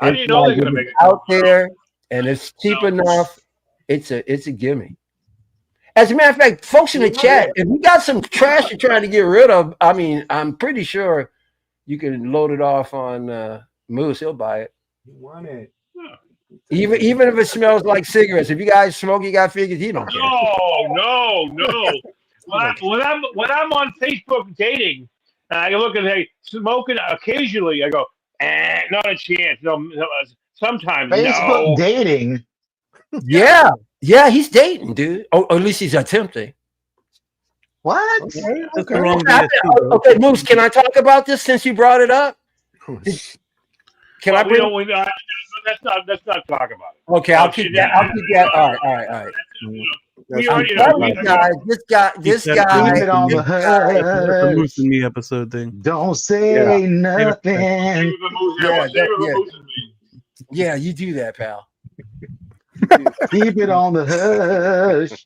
I didn't know they were gonna make it out there, and it's cheap enough. It's a gimme. As a matter of fact, folks in the chat, if you got some trash you're trying to get rid of, I mean, I'm pretty sure you can load it off on Moose. He'll buy it. You want it? Even if it smells like cigarettes. If you guys smoke, you got figures. He don't care. No. When I'm on Facebook dating, and I look at smoking occasionally, I go, not a chance. No, sometimes Facebook dating. Yeah, he's dating, dude. Or at least he's attempting. What? Okay, Moose, can I talk about this since you brought it up? Let's not talk about it. Okay, I'll keep that. All right. This guy. Keep it on the the Moose and Me episode thing. Don't say nothing. Yeah, you do that, pal. Keep it on the hush.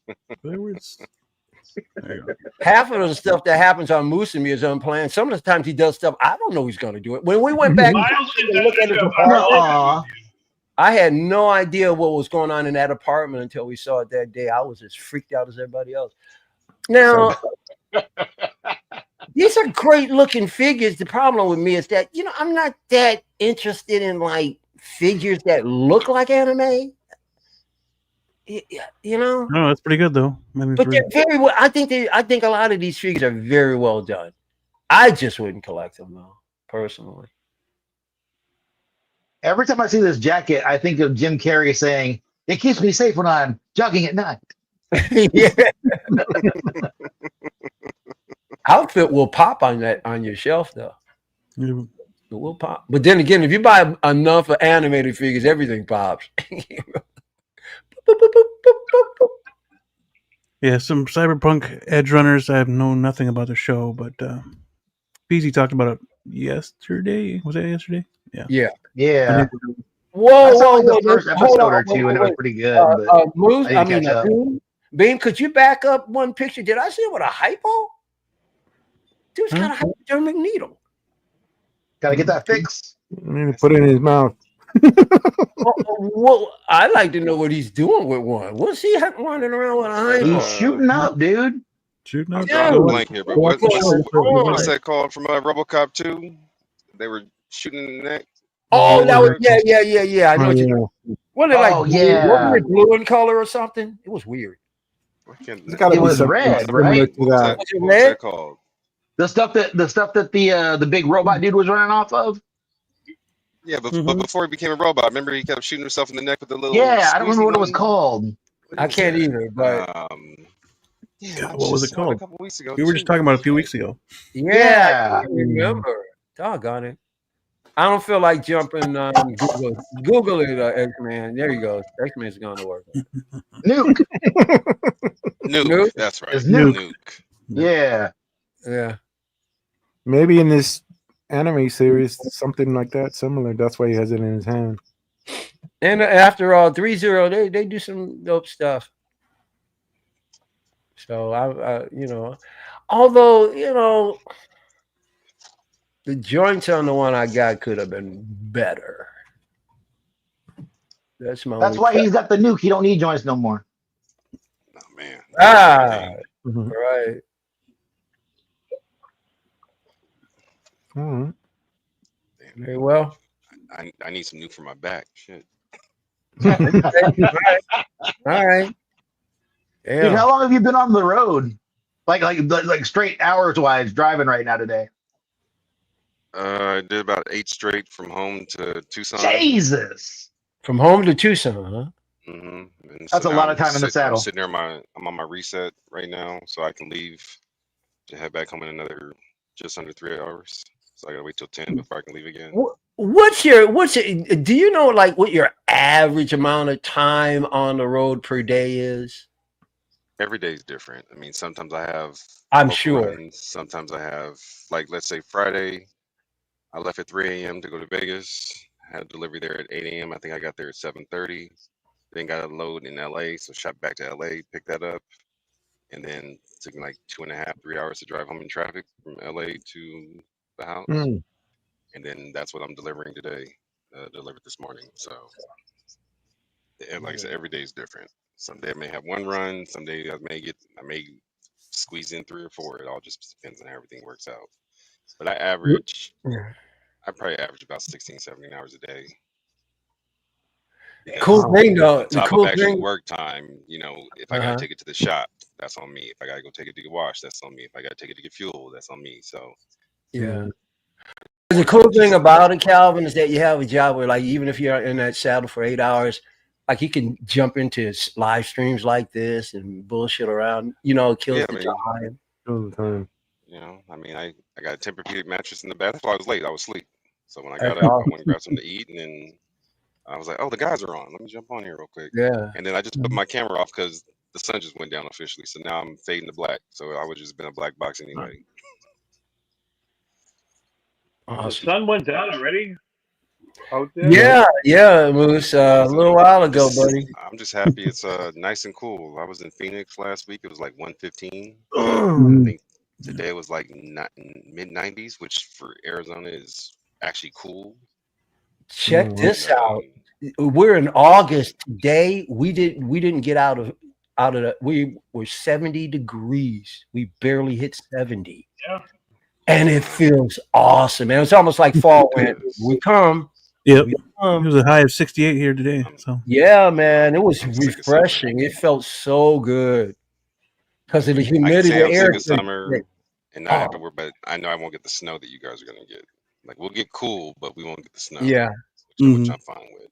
Half of the stuff that happens on Moose and Me is unplanned. Some of the times he does stuff I don't know he's going to do it. When we went back to look at his apartment, I had no idea what was going on in that apartment until we saw it that day. I was as freaked out as everybody else. Now, these are great looking figures. The problem with me is that, I'm not that interested in like figures that look like anime. No, that's pretty good though. But they're very well. I think a lot of these figures are very well done. I just wouldn't collect them though, personally. Every time I see this jacket, I think of Jim Carrey saying, "It keeps me safe when I'm jogging at night." Yeah. Outfit will pop on your shelf though. Yeah. It will pop. But then again, if you buy enough of animated figures, everything pops. Yeah, some cyberpunk edge runners. I have known nothing about the show, but Feezy talked about it yesterday. Was that yesterday? Yeah. Whoa! The first episode or two, and it was pretty good. Beam, could you back up one picture? Did I see it with a hypo? Dude's got a hypodermic needle. Gotta get that fixed. I need to put it in his mouth. Well, I'd like to know what he's doing with one. What's he running around with a hypo? He's shooting up, dude. Shooting up. Yeah. Blank here, but what's that called from RoboCop 2? They were shooting in the neck. Oh, that was yeah. I know what you know. What wasn't it blue in color or something? It was weird. It was red, right? Was it red? What's that called? The stuff that the big robot dude was running off of. Yeah, but before he became a robot, remember he kept shooting himself in the neck with the little. Yeah, I don't remember what it was called. I can't either, but God, what was it called? A couple weeks ago. We were just talking about it a few weeks ago. Yeah, I remember. Doggone it. I don't feel like jumping on Google. Google it, X-Man. There you go. X-Man's going to work. Nuke. Nuke. That's right. It's Nuke. Yeah. Yeah. Maybe in this anime series, something like that, similar. That's why he has it in his hand. And after all, 3-0, they do some dope stuff. So I you know, although the joints on the one I got could have been better. That's why he's got the Nuke. He don't need joints no more. Oh man. Right. All right. Very well. I need some Nuke for my back. Shit. All right. Yeah. Dude, how long have you been on the road? Like straight hours wise driving right now today? I did about 8 straight from home to Tucson. Jesus. From home to Tucson, huh? That's a lot of time in the saddle. I'm sitting there. I'm on my reset right now, so I can leave to head back home in another just under 3 hours. So I gotta wait till 10 before I can leave again. What's your do you know like what your average amount of time on the road per day is? Every day is different. I mean, sometimes I have. I'm sure. Runs. Sometimes I have, like, let's say Friday, I left at 3 a.m. to go to Vegas. I had a delivery there at 8 a.m. I think I got there at 7:30. Then got a load in LA, so shot back to LA, picked that up, and then took me like 2.5, 3 hours to drive home in traffic from LA to the house. And then that's what I'm delivering today. Delivered this morning. So, and like I said, every day is different. Some day I may have one run. Some day I may squeeze in 3 or 4. It all just depends on how everything works out. But I probably average about 16, 17 hours a day. Cool thing though. The cool thing, work time, if I gotta take it to the shop, that's on me. If I gotta go take it to get washed, that's on me. If I gotta take it to get fuel, that's on me. So yeah. The cool thing about it, Calvin, is that you have a job where, like, even if you're in that saddle for 8 hours, like you can jump into live streams like this and bullshit around. Kills the time. I mean, I got a Tempur-Pedic mattress in the bed. That's why I was late. I was asleep. So when I got up, I went and grabbed something to eat, and then I was like, "Oh, the guys are on. Let me jump on here real quick." Yeah. And then I just put my camera off because the sun just went down officially. So now I'm fading to black. So I would just been a black box anyway. Awesome. The sun went down already? Out there? Yeah, Moose. A little while ago, buddy. I'm just happy it's nice and cool. I was in Phoenix last week. It was like 115. I think today was like mid-90s, which for Arizona is actually cool. Check this out. We're in August today. We didn't get out of the. We were 70 degrees. We barely hit 70. Yeah. And it feels awesome, man. It's almost like fall when we come. Yep. It was a high of 68 here today. So yeah, man, it was refreshing. It felt so good because of the humidity. I can say I'm sick of summer and not have to worry, but I know I won't get the snow that you guys are gonna get. Like we'll get cool, but we won't get the snow. Yeah, which I'm fine with.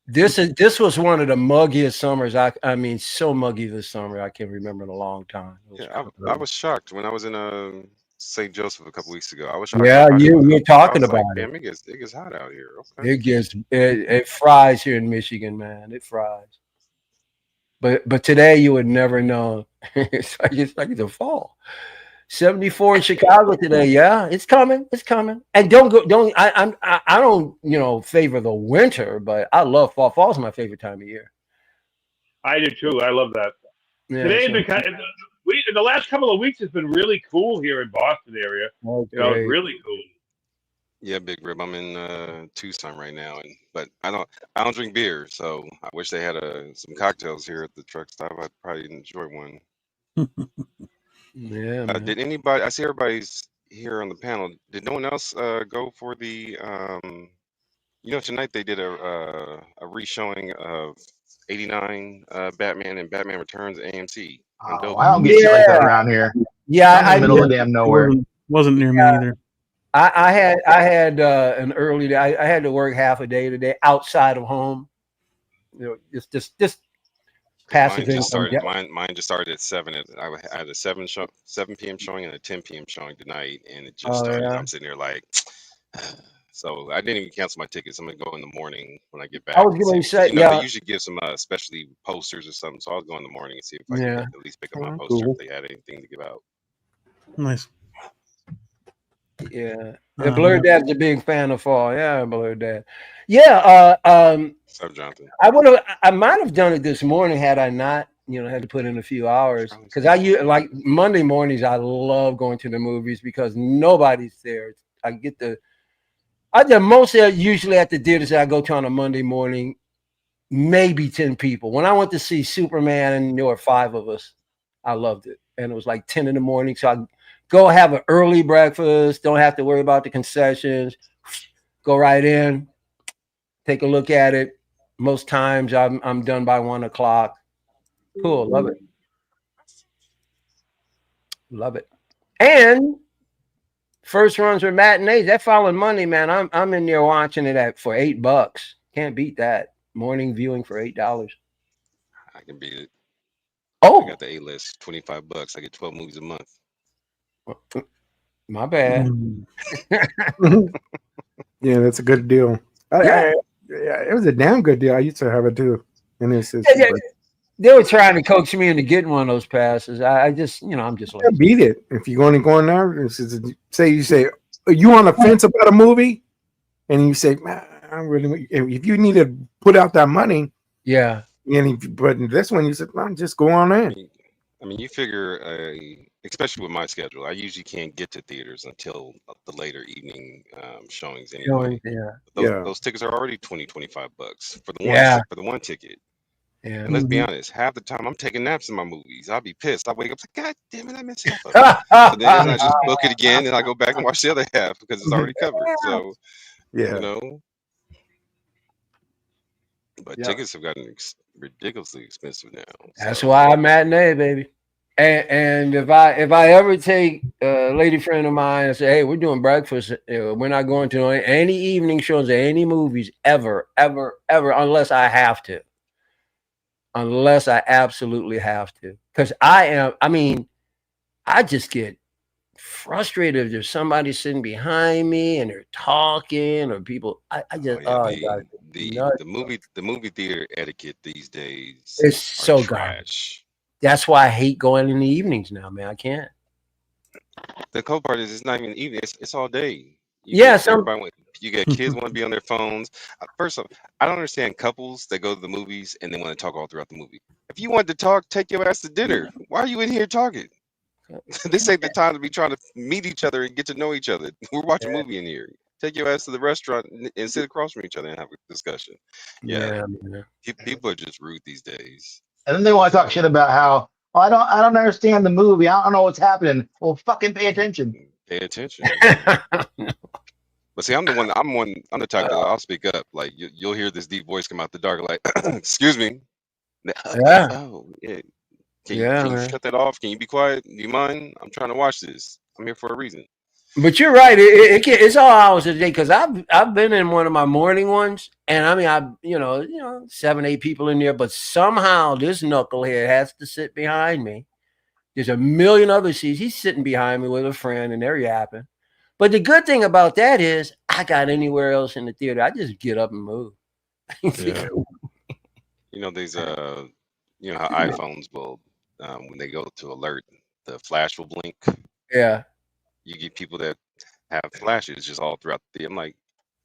This was one of the muggiest summers. I mean, so muggy this summer. I can't remember in a long time. I was shocked when I was in St. Joseph a couple weeks ago. I was shocked. Yeah, you're talking about it. Damn, it gets hot out here. Okay. It fries here in Michigan, man. It fries. But today you would never know. It's like the fall. 74 in Chicago today. Yeah, it's coming. It's coming. And I don't favor the winter, but I love fall. Fall's my favorite time of year. I do too. I love that. Yeah, today's been in the last couple of weeks, it's been really cool here in Boston area. Okay. It's really cool. Yeah, Big Rib. I'm in Tucson right now, but I don't drink beer, so I wish they had some cocktails here at the truck stop. I'd probably enjoy one. Yeah. Did anybody? I see everybody's here on the panel. Did no one else go for the? Tonight they did a re-showing of '89 Batman and Batman Returns AMC. I don't get shit like that around here. Yeah, I'm in the middle of damn nowhere. Wasn't near me either. I had an early day. I had to work half a day today outside of home. You know, just passive income. Mine just started at 7. I had a 7 p.m. showing and a 10 p.m. showing tonight, and it just started. Yeah. I'm sitting there like, so I didn't even cancel my tickets. I'm gonna go in the morning when I get back. I was going to say, they usually give some specialty posters or something. So I'll go in the morning and see if I can at least pick up my poster if they had anything to give out. Nice. Yeah. Blurred Dad's a big fan of fall. Yeah, Blurred Dad. Yeah. What's up, Jonathan? I might have done it this morning had I not, had to put in a few hours. Because like Monday mornings, I love going to the movies because nobody's there. I get usually at the theaters that I go to on a Monday morning, maybe 10 people. When I went to see Superman and there were 5 of us, I loved it. And it was like 10 in the morning. So I go have an early breakfast. Don't have to worry about the concessions. Go right in, take a look at it. Most times I'm done by 1 o'clock. Cool. Love it. Love it. And first runs were matinees. That following Monday, man, I'm in there watching it for $8. Can't beat that. Morning viewing for $8. I can beat it. Oh, I got the A-list, $25. I get 12 movies a month. My bad. Yeah, that's a good deal. It was a damn good deal. I used to have it too. And they were trying to coax me into getting one of those passes. I just, I'm just like, beat it. If you're going there, say you on the fence about a movie, and you say, man, if you need to put out that money, yeah. But this one, you said, man, just go on in. I mean, you figure, especially with my schedule, I usually can't get to theaters until the later evening showings anyway. Those tickets are already $20-$25 for the one ticket. Yeah. And let's be honest, half the time I'm taking naps in my movies. I'll be pissed. I wake up like, God damn it, I missed half of it. So then I just book it again, and I go back and watch the other half because it's already covered. So, But tickets have gotten ridiculously expensive now. That's why I'm matinee, baby. And if I ever take a lady friend of mine and say, hey, we're doing breakfast, we're not going to any evening shows or any movies ever, unless I have to. Unless I absolutely have to. Because I just get frustrated if there's somebody sitting behind me and they're talking or people. The movie theater etiquette these days is so trash. That's why I hate going in the evenings now, man. I can't. The cool part is it's not even evening; it's all day. You get kids want to be on their phones. First off, I don't understand couples that go to the movies and they want to talk all throughout the movie. If you want to talk, take your ass to dinner. Why are you in here talking? This ain't the time to be trying to meet each other and get to know each other. We're watching a movie in here. Take your ass to the restaurant and sit across from each other and have a discussion. People are just rude these days. And then they want to talk shit about how I don't understand the movie. I don't know what's happening. Well, fucking pay attention. Pay attention. But see, I'm the type that I'll speak up. Like you'll hear this deep voice come out the dark, like, "Excuse me." Oh, yeah. Can you shut that off? Can you be quiet? Do you mind? I'm trying to watch this. I'm here for a reason. But you're right. It's all hours of the day because I've been in one of my morning ones, and I mean 7-8 people in there, but somehow this knucklehead has to sit behind me. There's a million other seats. He's sitting behind me with a friend, and they're yapping. But the good thing about that is I got anywhere else in the theater. I just get up and move. Yeah. These how iPhones will when they go to alert, the flash will blink. Yeah. You get people that have flashes just all throughout the. I'm like,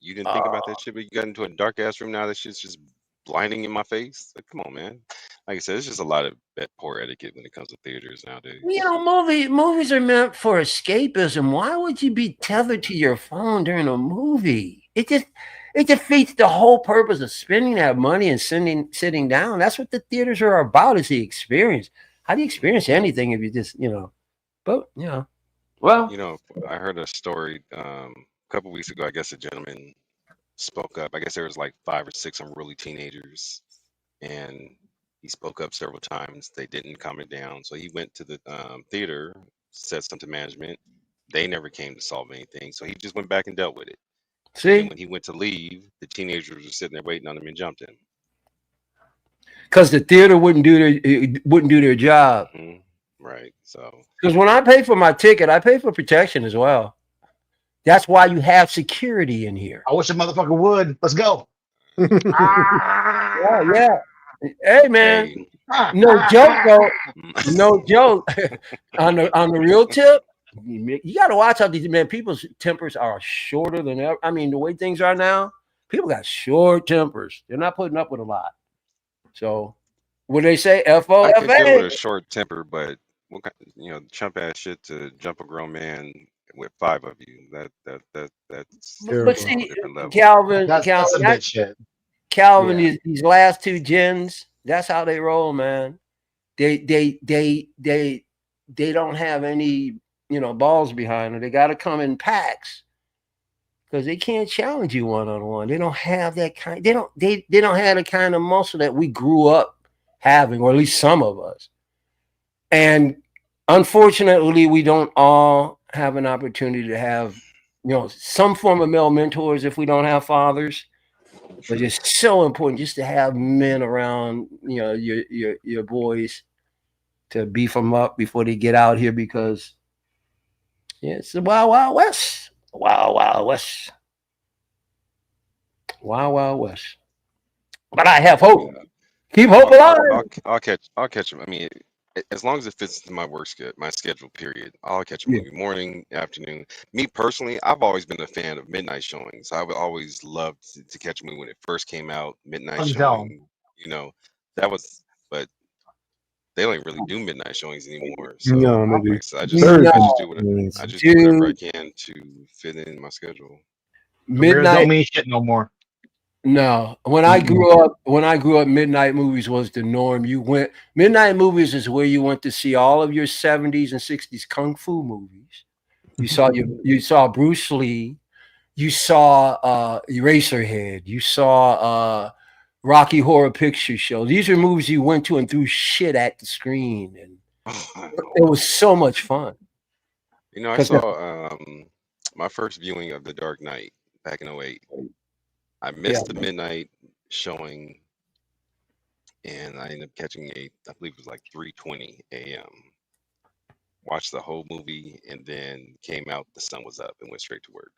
you didn't think about that shit, but you got into a dark ass room now. That shit's just blinding in my face. Like, come on, man. Like I said, it's just a lot of poor etiquette when it comes to theaters nowadays. Movies are meant for escapism. Why would you be tethered to your phone during a movie? It defeats the whole purpose of spending that money and sitting down. That's what the theaters are about, is the experience. How do you experience anything if you just, but, Well, I heard a story a couple weeks ago. I guess a gentleman spoke up. I guess there was like 5 or 6 unruly teenagers, and he spoke up several times. They didn't calm it down, so he went to the theater, said something to management. they never came to solve anything, so he just went back and dealt with it. See, and when he went to leave, the teenagers were sitting there waiting on him and jumped him. Because the theater wouldn't do their job. Right. So because when I pay for my ticket, I pay for protection as well. That's why you have security in here. I wish a motherfucker would. Let's go. Yeah. Hey man, no joke though. No joke. on the real tip, you got to watch how these people's tempers are shorter than ever. I mean, the way things are now, people got short tempers. They're not putting up with a lot. So, what they say, FOFA. I could deal with a short temper, but what kind, chump ass shit to jump a grown man with 5 of you. That's but see, Calvin, that's some bitch shit. Calvin, these last 2 gens, that's how they roll, man. They don't have any balls behind them. They got to come in packs because they can't challenge you one-on-one. They don't have that kind. They don't have the kind of muscle that we grew up having, or at least some of us. And unfortunately, we don't all have an opportunity to have some form of male mentors if we don't have fathers. But it's so important just to have men around, your boys to beef them up before they get out here, because it's the wild, wild west. Wild, wild west. Wild, wild west. But I have hope. Keep hope alive. I'll catch him. I mean, as long as it fits into my schedule, period. I'll catch a movie morning, afternoon. Me personally, I've always been a fan of midnight showings. I would always love to catch a movie when it first came out. Midnight showing, that was. But they don't really do midnight showings anymore. So I just do whatever I can to fit in my schedule. Midnight don't mean shit no more. No, when I grew up, midnight movies was the norm. Midnight movies is where you went to see all of your 70s and 60s kung fu movies. You saw Bruce Lee, you saw Eraserhead, you saw Rocky Horror Picture Show. These are movies you went to and threw shit at the screen, and it was so much fun. I saw my first viewing of The Dark Knight back in 2008. I missed the midnight showing, and I ended up catching I believe it was like 3:20 a.m. Watched the whole movie, and then came out, the sun was up, and went straight to work.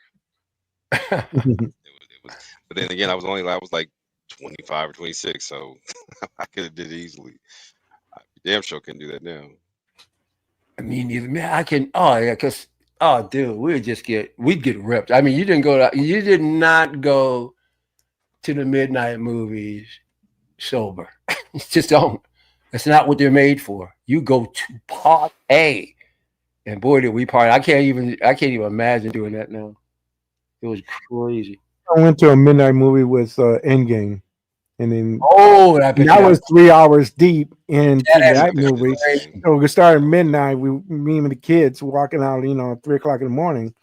But then again, I was like 25 or 26, so I could have did it easily. Damn sure couldn't do that now. I mean, man, I can. Oh yeah, because dude, we'd get ripped. I mean, you did not go to the midnight movies sober. Just don't. That's not what they're made for. You go to party, and boy, did we party! I can't even imagine doing that now. It was crazy. I went to a midnight movie with Endgame, and then that was 3 hours deep into that movie. So we started at midnight. Me and the kids walking out, 3 o'clock in the morning,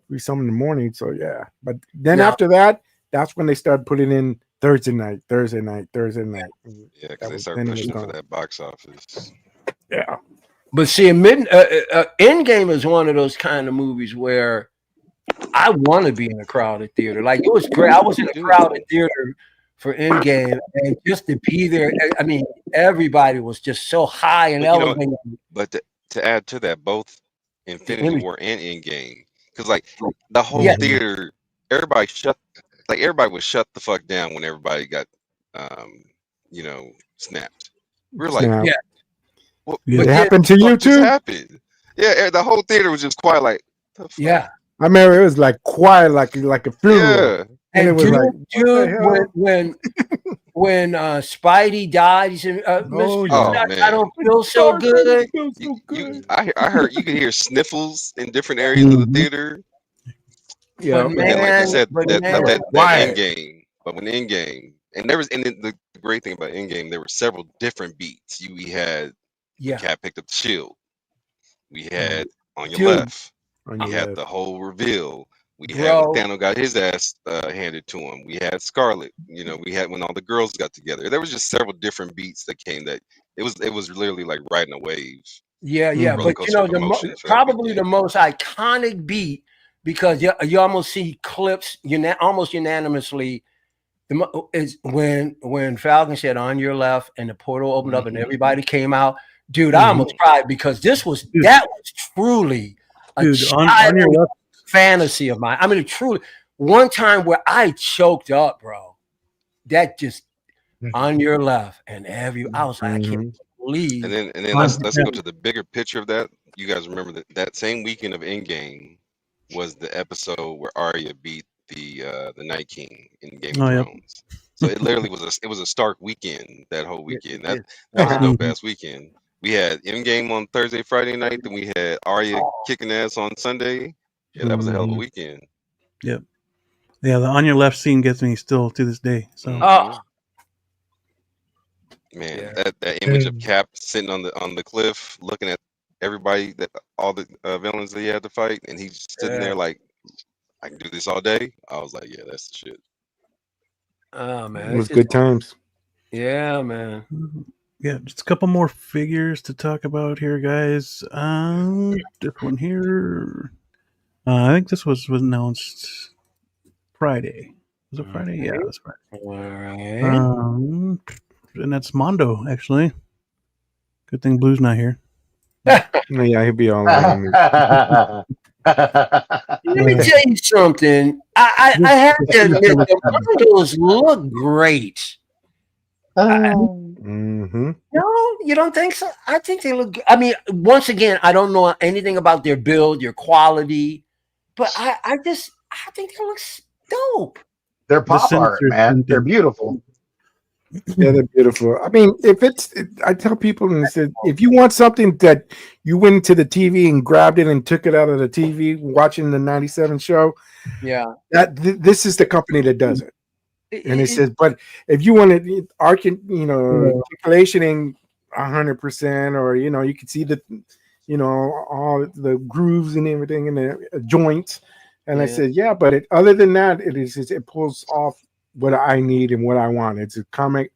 3 something in the morning. So yeah, but then after that, that's when they started putting in Thursday night. Yeah, because they started pushing for that box office. Yeah, but see, Endgame is one of those kind of movies where I want to be in a crowded theater. Like, it was great. I was in a crowded theater for Endgame, and just to be there, I mean, everybody was just so high and elevated. But to add to that, both Infinity War and Endgame, because like the whole theater, everybody would shut the fuck down when everybody got, snapped. We're like, what it happened to you too? Happened? Yeah, the whole theater was just quiet, like, yeah. I remember it was like quiet, like a funeral. Yeah. And it was when Spidey died, he said, I don't feel so good. I heard you could hear sniffles in different areas of the theater. Yeah, but then, like you said, that Endgame. But when Endgame, and the great thing about Endgame, there were several different beats. We had Cap picked up the shield. We had on your left. We had the whole reveal. We had Thanos got his ass handed to him. We had Scarlet. We had when all the girls got together. There was just several different beats that came. That it was literally like riding a wave. Yeah, yeah, but you know, probably the most iconic beat, because you almost see clips almost unanimously. Is when Falcon said "on your left" and the portal opened up and everybody came out. Dude, I almost cried, because that was truly a on your left fantasy of mine. I mean, truly, one time where I choked up, bro. That just on your left, and I was like, I can't believe. And then let's go to the bigger picture of that. You guys remember that same weekend of Endgame was the episode where Arya beat the Night King in Game of Thrones. So it literally was a Stark weekend. That whole weekend, that was a dope ass weekend. We had Endgame on Thursday, Friday night. Then we had Arya kicking ass on Sunday. Yeah, that was a hell of a weekend. Yep. Yeah, the on your left scene gets me still to this day. So, man, that image of Cap sitting on the cliff, looking at everybody, all the villains that he had to fight, and he's sitting there like, I can do this all day. I was like, yeah, that's the shit. Oh man, it was good times. Yeah, man. Yeah, just a couple more figures to talk about here, guys. This one here, I think this was announced Friday. Was it Friday? Yeah, it was Friday. All right. And that's Mondo, actually. Good thing Blue's not here. Yeah, he'll be all right. Let me tell you something. I have to admit, the Mondos look great. No, you don't think so? I think they look good. I mean, once again, I don't know anything about their build, their quality, but I think they look dope. They're pop art, man. They're beautiful. Yeah, they're beautiful. I mean, I tell people, and I said, if you want something that you went into the TV and grabbed it and took it out of the TV watching the 97 show, this is the company that does it. And it says, but if you want it, articulating 100%, or you can see the, all the grooves and everything in the joints. And I said, but other than that, it pulls off what I need and what I want. It's a comic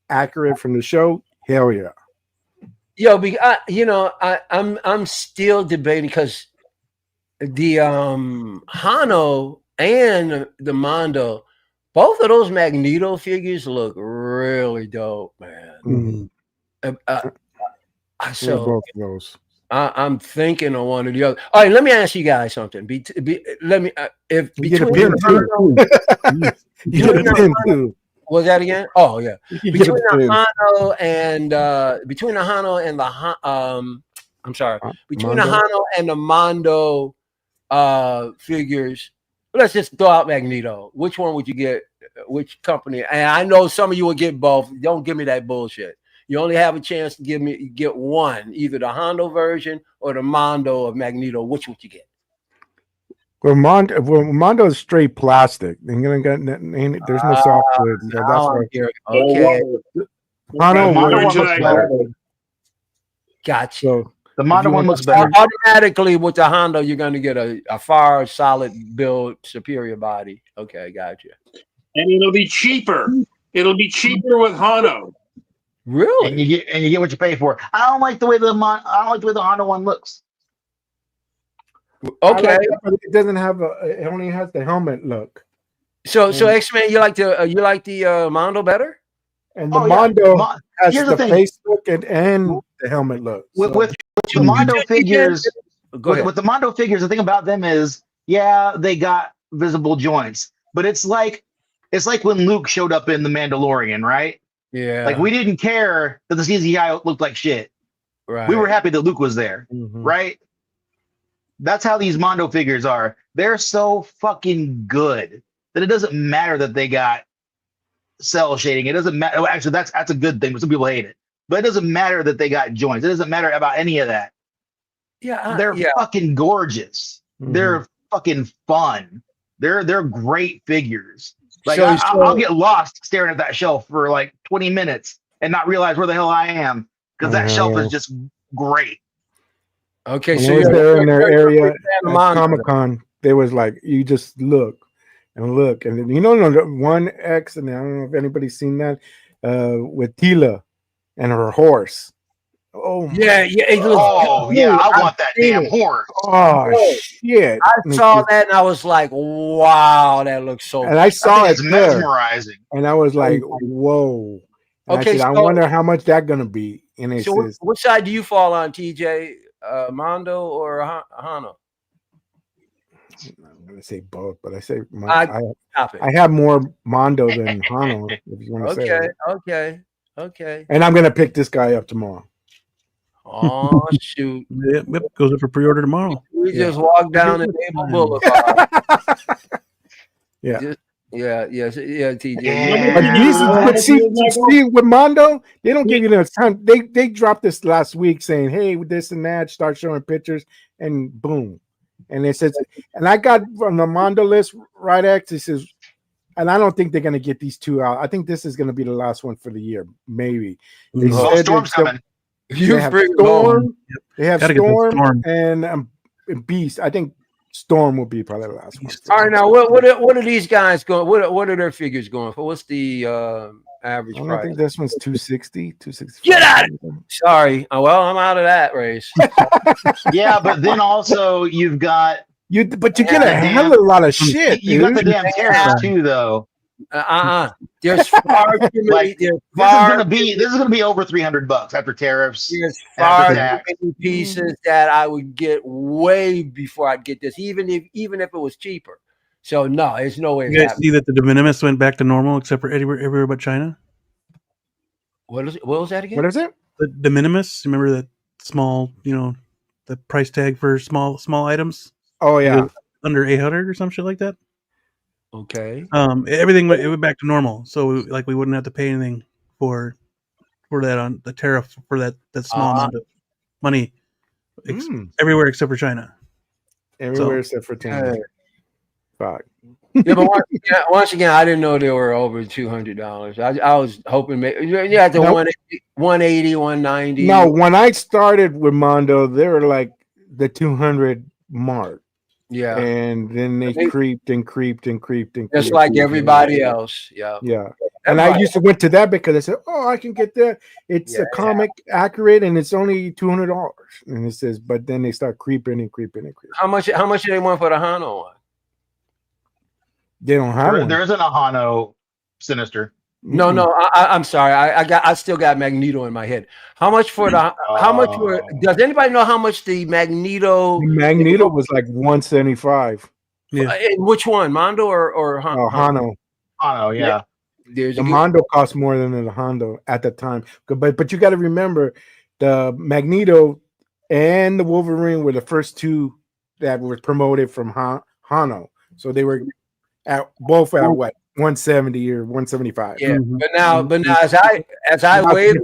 accurate from the show. Hell yeah. Yo, I'm still debating, because the Hano and the Mondo, both of those Magneto figures look really dope, man. So both of those. I'm thinking of one or the other. All right, let me ask you guys something. Let me if between was that again? Oh yeah. Between the Hano and the Mondo figures. Let's just throw out Magneto. Which one would you get? Which company? And I know some of you will get both. Don't give me that bullshit. You only have a chance to get one, either the Hondo version or the Mondo of Magneto. Which would you get? Well, Mondo is straight plastic. There's no software. So that's right. Okay. Mondo one looks better. Gotcha. So the Mondo one looks better. Automatically, with the Hondo, you're going to get a far solid build, superior body. Okay, gotcha. And it'll be cheaper. It'll be cheaper with Hondo. Really? And you get what you pay for. I don't like the way the Hondo one looks. Okay, but it doesn't have it only has the helmet look. So X-Men, you like the Mondo better? And the Mondo has the face look and the helmet look. With the Mondo figures, with the Mondo figures, the thing about them is, they got visible joints, but it's like when Luke showed up in The Mandalorian, right? Yeah. Like, we didn't care that the CGI looked like shit. Right. We were happy that Luke was there, right? That's how these Mondo figures are. They're so fucking good that it doesn't matter that they got cell shading. It doesn't matter. Actually, that's a good thing, but some people hate it. But it doesn't matter that they got joints. It doesn't matter about any of that. Yeah, they're fucking gorgeous. They're fucking fun. They're great figures. Like, I'll get lost staring at that shelf for like 20 minutes and not realize where the hell I am, because that shelf is just great. Okay, so they're in their area at Comic-Con. They was like, you just look, and then one X, and I don't know if anybody's seen that with Tila and her horse. Oh yeah, it looks Oh yeah, I want that damn horse. Oh shit! I saw that and I was like, wow, that looks so. And I saw it there, mesmerizing, and I was like, whoa. And okay, I said, I wonder how much that's gonna be. And it says, which side do you fall on, TJ? Mondo or Hano? I'm gonna say both, but I say I have more Mondo than Hano, if you want to say that. Okay. And I'm gonna pick this guy up tomorrow. Oh shoot! Yep, goes up for pre-order tomorrow. We just walked down the Naval Boulevard. Yeah. Yeah, TJ. But see, with Mondo, they don't give you enough time. They dropped this last week saying, "Hey, this and that." Start showing pictures, and boom, and it says, and I got on the Mondo list, right? X. It says, and I don't think they're gonna get these two out. I think this is gonna be the last one for the year, maybe. They said Storm's coming. They have Storm. They have Storm and Beast. I think Storm will be probably the last one. All right, now what are these guys going? What are their figures going for? What's the average price? I think this one's 260, 260. Get out of here. Sorry. Oh, well, I'm out of that race. Yeah, but then also you've got but you get a hell of a lot of shit. You got the damn tariffs too, though. There's far too many. This is gonna be over $300 after tariffs. There's far too many pieces that I would get way before I'd get this, even if it was cheaper. So no, there's no way. You guys see that the de minimis went back to normal except for everywhere but China? What was that again? What is it? The de minimis. Remember that small, the price tag for small items? Oh yeah, under 800 or some shit like that. Okay. Everything went back to normal, so we wouldn't have to pay anything for that on the tariff for that small amount of money everywhere except for China. Everywhere except for China. Fuck. Yeah, but once again, I didn't know they were over $200. I was hoping the 180, 190. No, when I started with Mondo, they were like the 200 mark. Yeah, and then they creeped and creeped. Just like everybody else. Yeah. And I used to went to that because I said, "Oh, I can get that. It's a comic accurate, and it's only $200." And it says, but then they start creeping and creeping. How much do they want for the Hano one? They don't have one. There isn't a Hano Sinister. No, I'm sorry. I still got Magneto in my head. How much for the? How much for? Does anybody know how much the Magneto? Magneto was like 175. Yeah. Which one, Mondo or Hano? Hano. Hano, yeah. The Mondo cost more than the Hondo at the time. But you got to remember, the Magneto and the Wolverine were the first two that were promoted from Hano. So they were both at what? 170 or 175. Yeah, but now as I waited,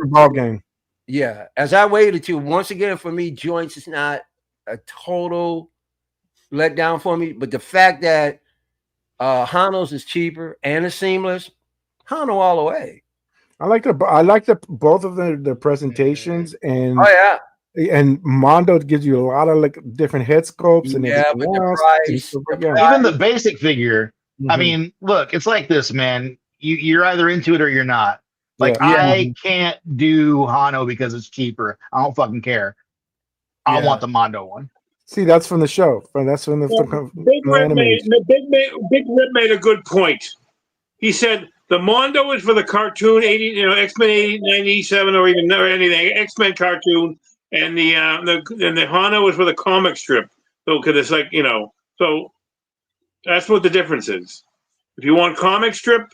as I waited to once again for me, joints is not a total letdown for me, but the fact that Hano's is cheaper and it's seamless, Hano all the way. I like both of the presentations, and and Mondo gives you a lot of like different head sculpts and but the price, even the basic figure. I mean, look, it's like this, man. You're either into it or you're not. Like, I can't do Hano because it's cheaper. I don't fucking care. I want the Mondo one. See, that's from the show. That's from the Big Rip made a good point. He said the Mondo is for the cartoon X-Men 97 or even anything X-Men cartoon, and the Hano is for the comic strip. So because it's like so. That's what the difference is. If you want comic strip,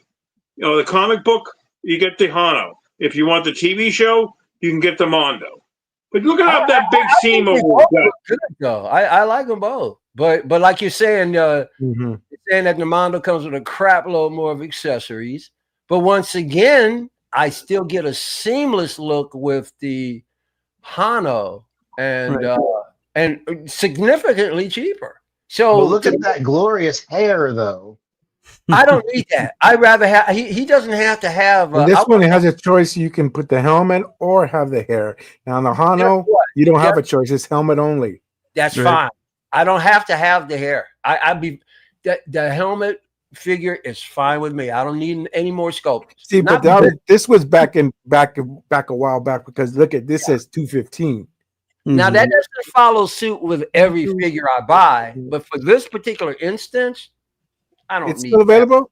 the comic book, you get the Hano. If you want the TV show, you can get the Mondo. But look at that big seam over there. I like them both. But like you're saying, you're saying that the Mondo comes with a crap load more of accessories. But once again, I still get a seamless look with the Hano and significantly cheaper. So look at that glorious hair, though. I don't need that. I'd rather have. He doesn't have to have. This one has a choice. You can put the helmet or have the hair. Now, on the Hano, you don't have a choice. It's helmet only. That's fine. I don't have to have the hair. The helmet figure is fine with me. I don't need any more sculpting. See, but this was back a while back, because look at this says 215. Now that doesn't follow suit with every figure I buy, but for this particular instance, I don't. It's still available.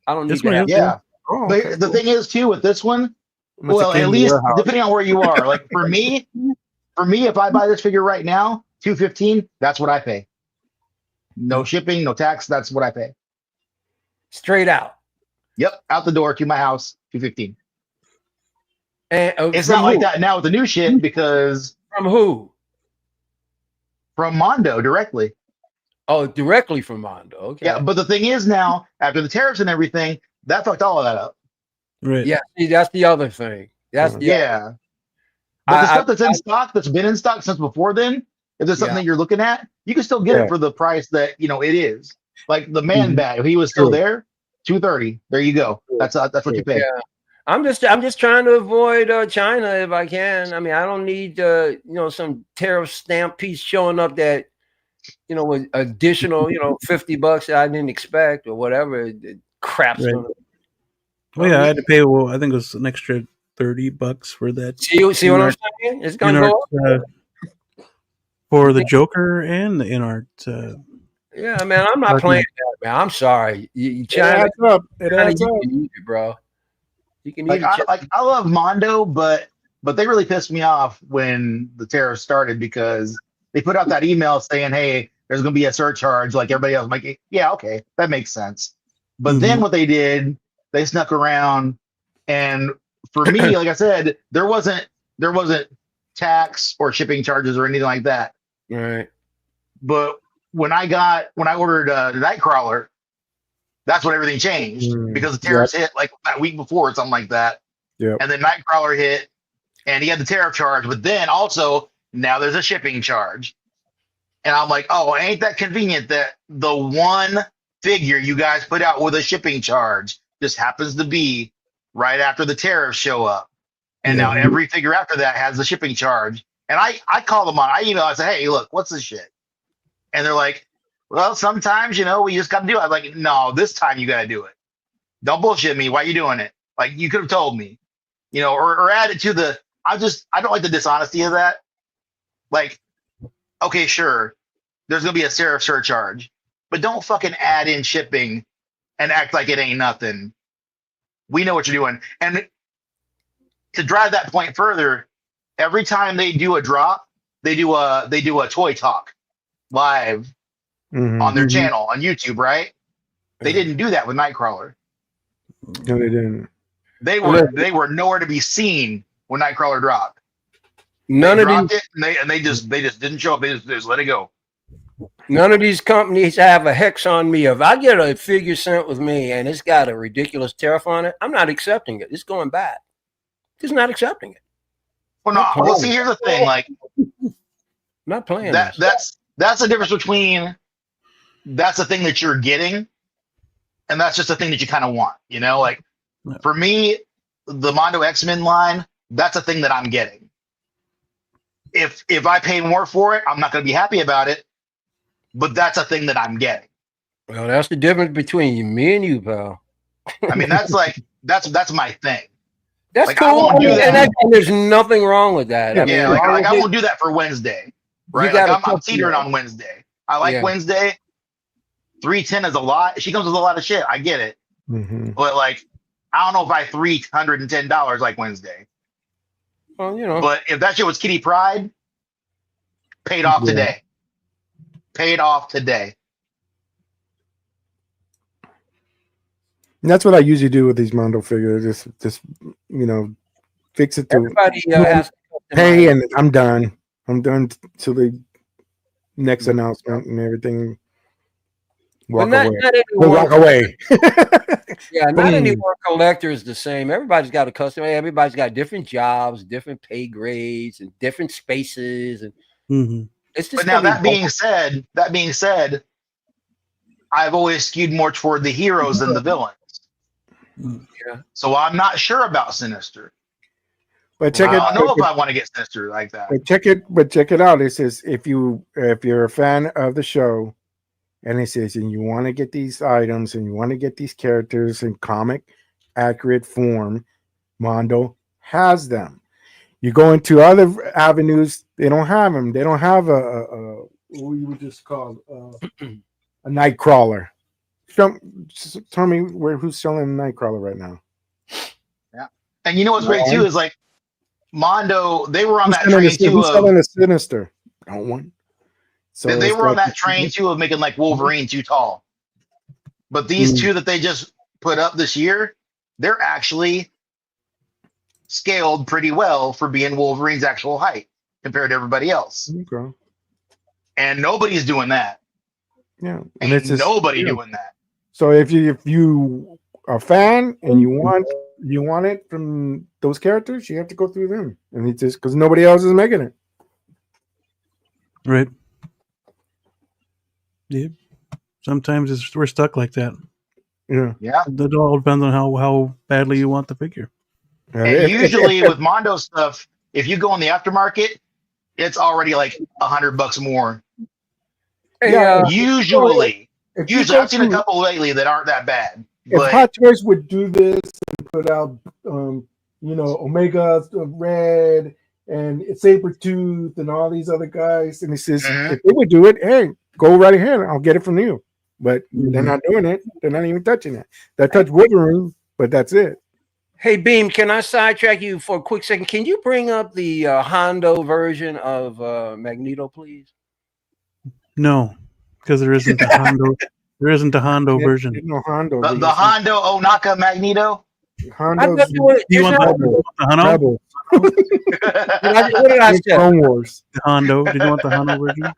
I don't need that. Yeah. Oh, but okay, the thing is too with this one, well, at least depending on where you are. Like for me, if I buy this figure right now, $215, that's what I pay. No shipping, no tax. That's what I pay. Straight out. Yep, out the door to my house, $215. And it's not like that now with the new shit because from who? From Mondo directly. Oh, directly from Mondo. Okay. Yeah, but the thing is now, after the tariffs and everything, that fucked all of that up. Right. Yeah, see, that's the other thing. That's the yeah. But the stuff that's in stock, that's been in stock since before then, if there's something that you're looking at, you can still get it for the price that it is. Like the man bag, if he was still there, $230. There you go. That's what you pay. Yeah. I'm just trying to avoid China if I can. I mean, I don't need some tariff stamp piece showing up that with additional $50 that I didn't expect or whatever crap's right. on it. Well, yeah, I had to pay. Well, I think it was an extra $30 for that. See what I'm saying? It's gonna go up for the Joker and the InArt. Yeah, man, I'm not playing that, man. I'm sorry. You China, it adds up. It adds up. You can eat it, bro. You can eat it. I love Mondo, but they really pissed me off when the tariffs started because they put out that email saying, "Hey, there's going to be a surcharge," like everybody else. I'm like, yeah, okay, that makes sense. But then what they did, they snuck around, and for me, like I said, there wasn't tax or shipping charges or anything like that. Right. But when I ordered the Nightcrawler, that's when everything changed because the tariffs hit like that week before or something like that. Yeah. And then Nightcrawler hit, and he had the tariff charge, but then also now there's a shipping charge. And I'm like, oh, ain't that convenient that the one figure you guys put out with a shipping charge just happens to be right after the tariffs show up. And now every figure after that has the shipping charge. And I call them on, I say, hey, look, what's this shit? And they're like, well, sometimes, we just got to do it. I'm like, no, this time you got to do it. Don't bullshit me. Why are you doing it? Like, you could have told me, or add it to the, I don't like the dishonesty of that. Like, okay, sure, there's going to be a tariff surcharge, but don't fucking add in shipping and act like it ain't nothing. We know what you're doing. And to drive that point further, every time they do a drop, they do a toy talk live on their channel on YouTube, right? They didn't do that with Nightcrawler. No, they didn't. They were nowhere to be seen when Nightcrawler dropped. None of these, and they just didn't show up. They just let it go. None of these companies have a hex on me. If I get a figure sent with me and it's got a ridiculous tariff on it, I'm not accepting it. It's going back. Just not accepting it. Well, no. Well, see, here's the thing. Like, not playing. That's the difference between that's the thing that you're getting, and that's just the thing that you kind of want. Like for me, the Mondo X-Men line, that's a thing that I'm getting. If I pay more for it, I'm not going to be happy about it, but that's a thing that I'm getting. Well, that's the difference between me and you, pal. I mean, that's my thing. That's like, cool. And there's nothing wrong with that. Yeah, I mean, like I won't do that for Wednesday, right? Like I'm teetering on Wednesday. I like Wednesday. 310 is a lot. She comes with a lot of shit. I get it, but like, I don't know if I $310 like Wednesday. Well, But if that shit was Kitty Pryde, paid off today. Paid off today. And that's what I usually do with these Mondo figures. Just fix it to everybody has to pay, and I'm done. I'm done till the next announcement and everything. Walk away. Yeah, not any more collector is the same. Everybody's got a custom. Everybody's got different jobs, different pay grades, and different spaces. And it's just. But now that being said, I've always skewed more toward the heroes than the villains. Yeah. So I'm not sure about Sinister. But I don't know if I want to get Sinister like that. But check it out. It says if you're a fan of the show, and it says and you want to get these items and you want to get these characters in comic accurate form, Mondo has them. You go into other avenues, they don't have them. They don't have a what you would just call a Nightcrawler. Tell me who's selling a Nightcrawler right now. Yeah, and you know what's great too is like Mondo. They were on that train too. Who's selling a Sinister? I don't want. So they were on that train too of making like Wolverine too tall. But these two that they just put up this year, they're actually scaled pretty well for being Wolverine's actual height compared to everybody else. Okay. And nobody's doing that. Yeah. And it's just, nobody doing that. So if you are a fan and you want it from those characters, you have to go through them. And it's just because nobody else is making it. Right. Yeah. Sometimes we're stuck like that. Yeah. Yeah. It all depends on how badly you want the figure. And usually with Mondo stuff, if you go on the aftermarket, it's already like $100 more. Yeah. Usually I've seen a couple lately that aren't that bad. If Hot Toys would do this and put out, Omega Red and Sabretooth and all these other guys, and he says, if they would do it, hey, go right ahead. I'll get it from you. But they're not doing it. They're not even touching it. They touch Wolverine, but that's it. Hey, Beam, can I sidetrack you for a quick second? Can you bring up the Hondo version of Magneto, please? No, because there isn't a Hondo. There isn't a Hondo version. No Hondo. The Hondo Onaka Magneto. Hondo. Do you want the Hondo? What did I say? Clone Wars. The Hondo. Did you want the Hondo version?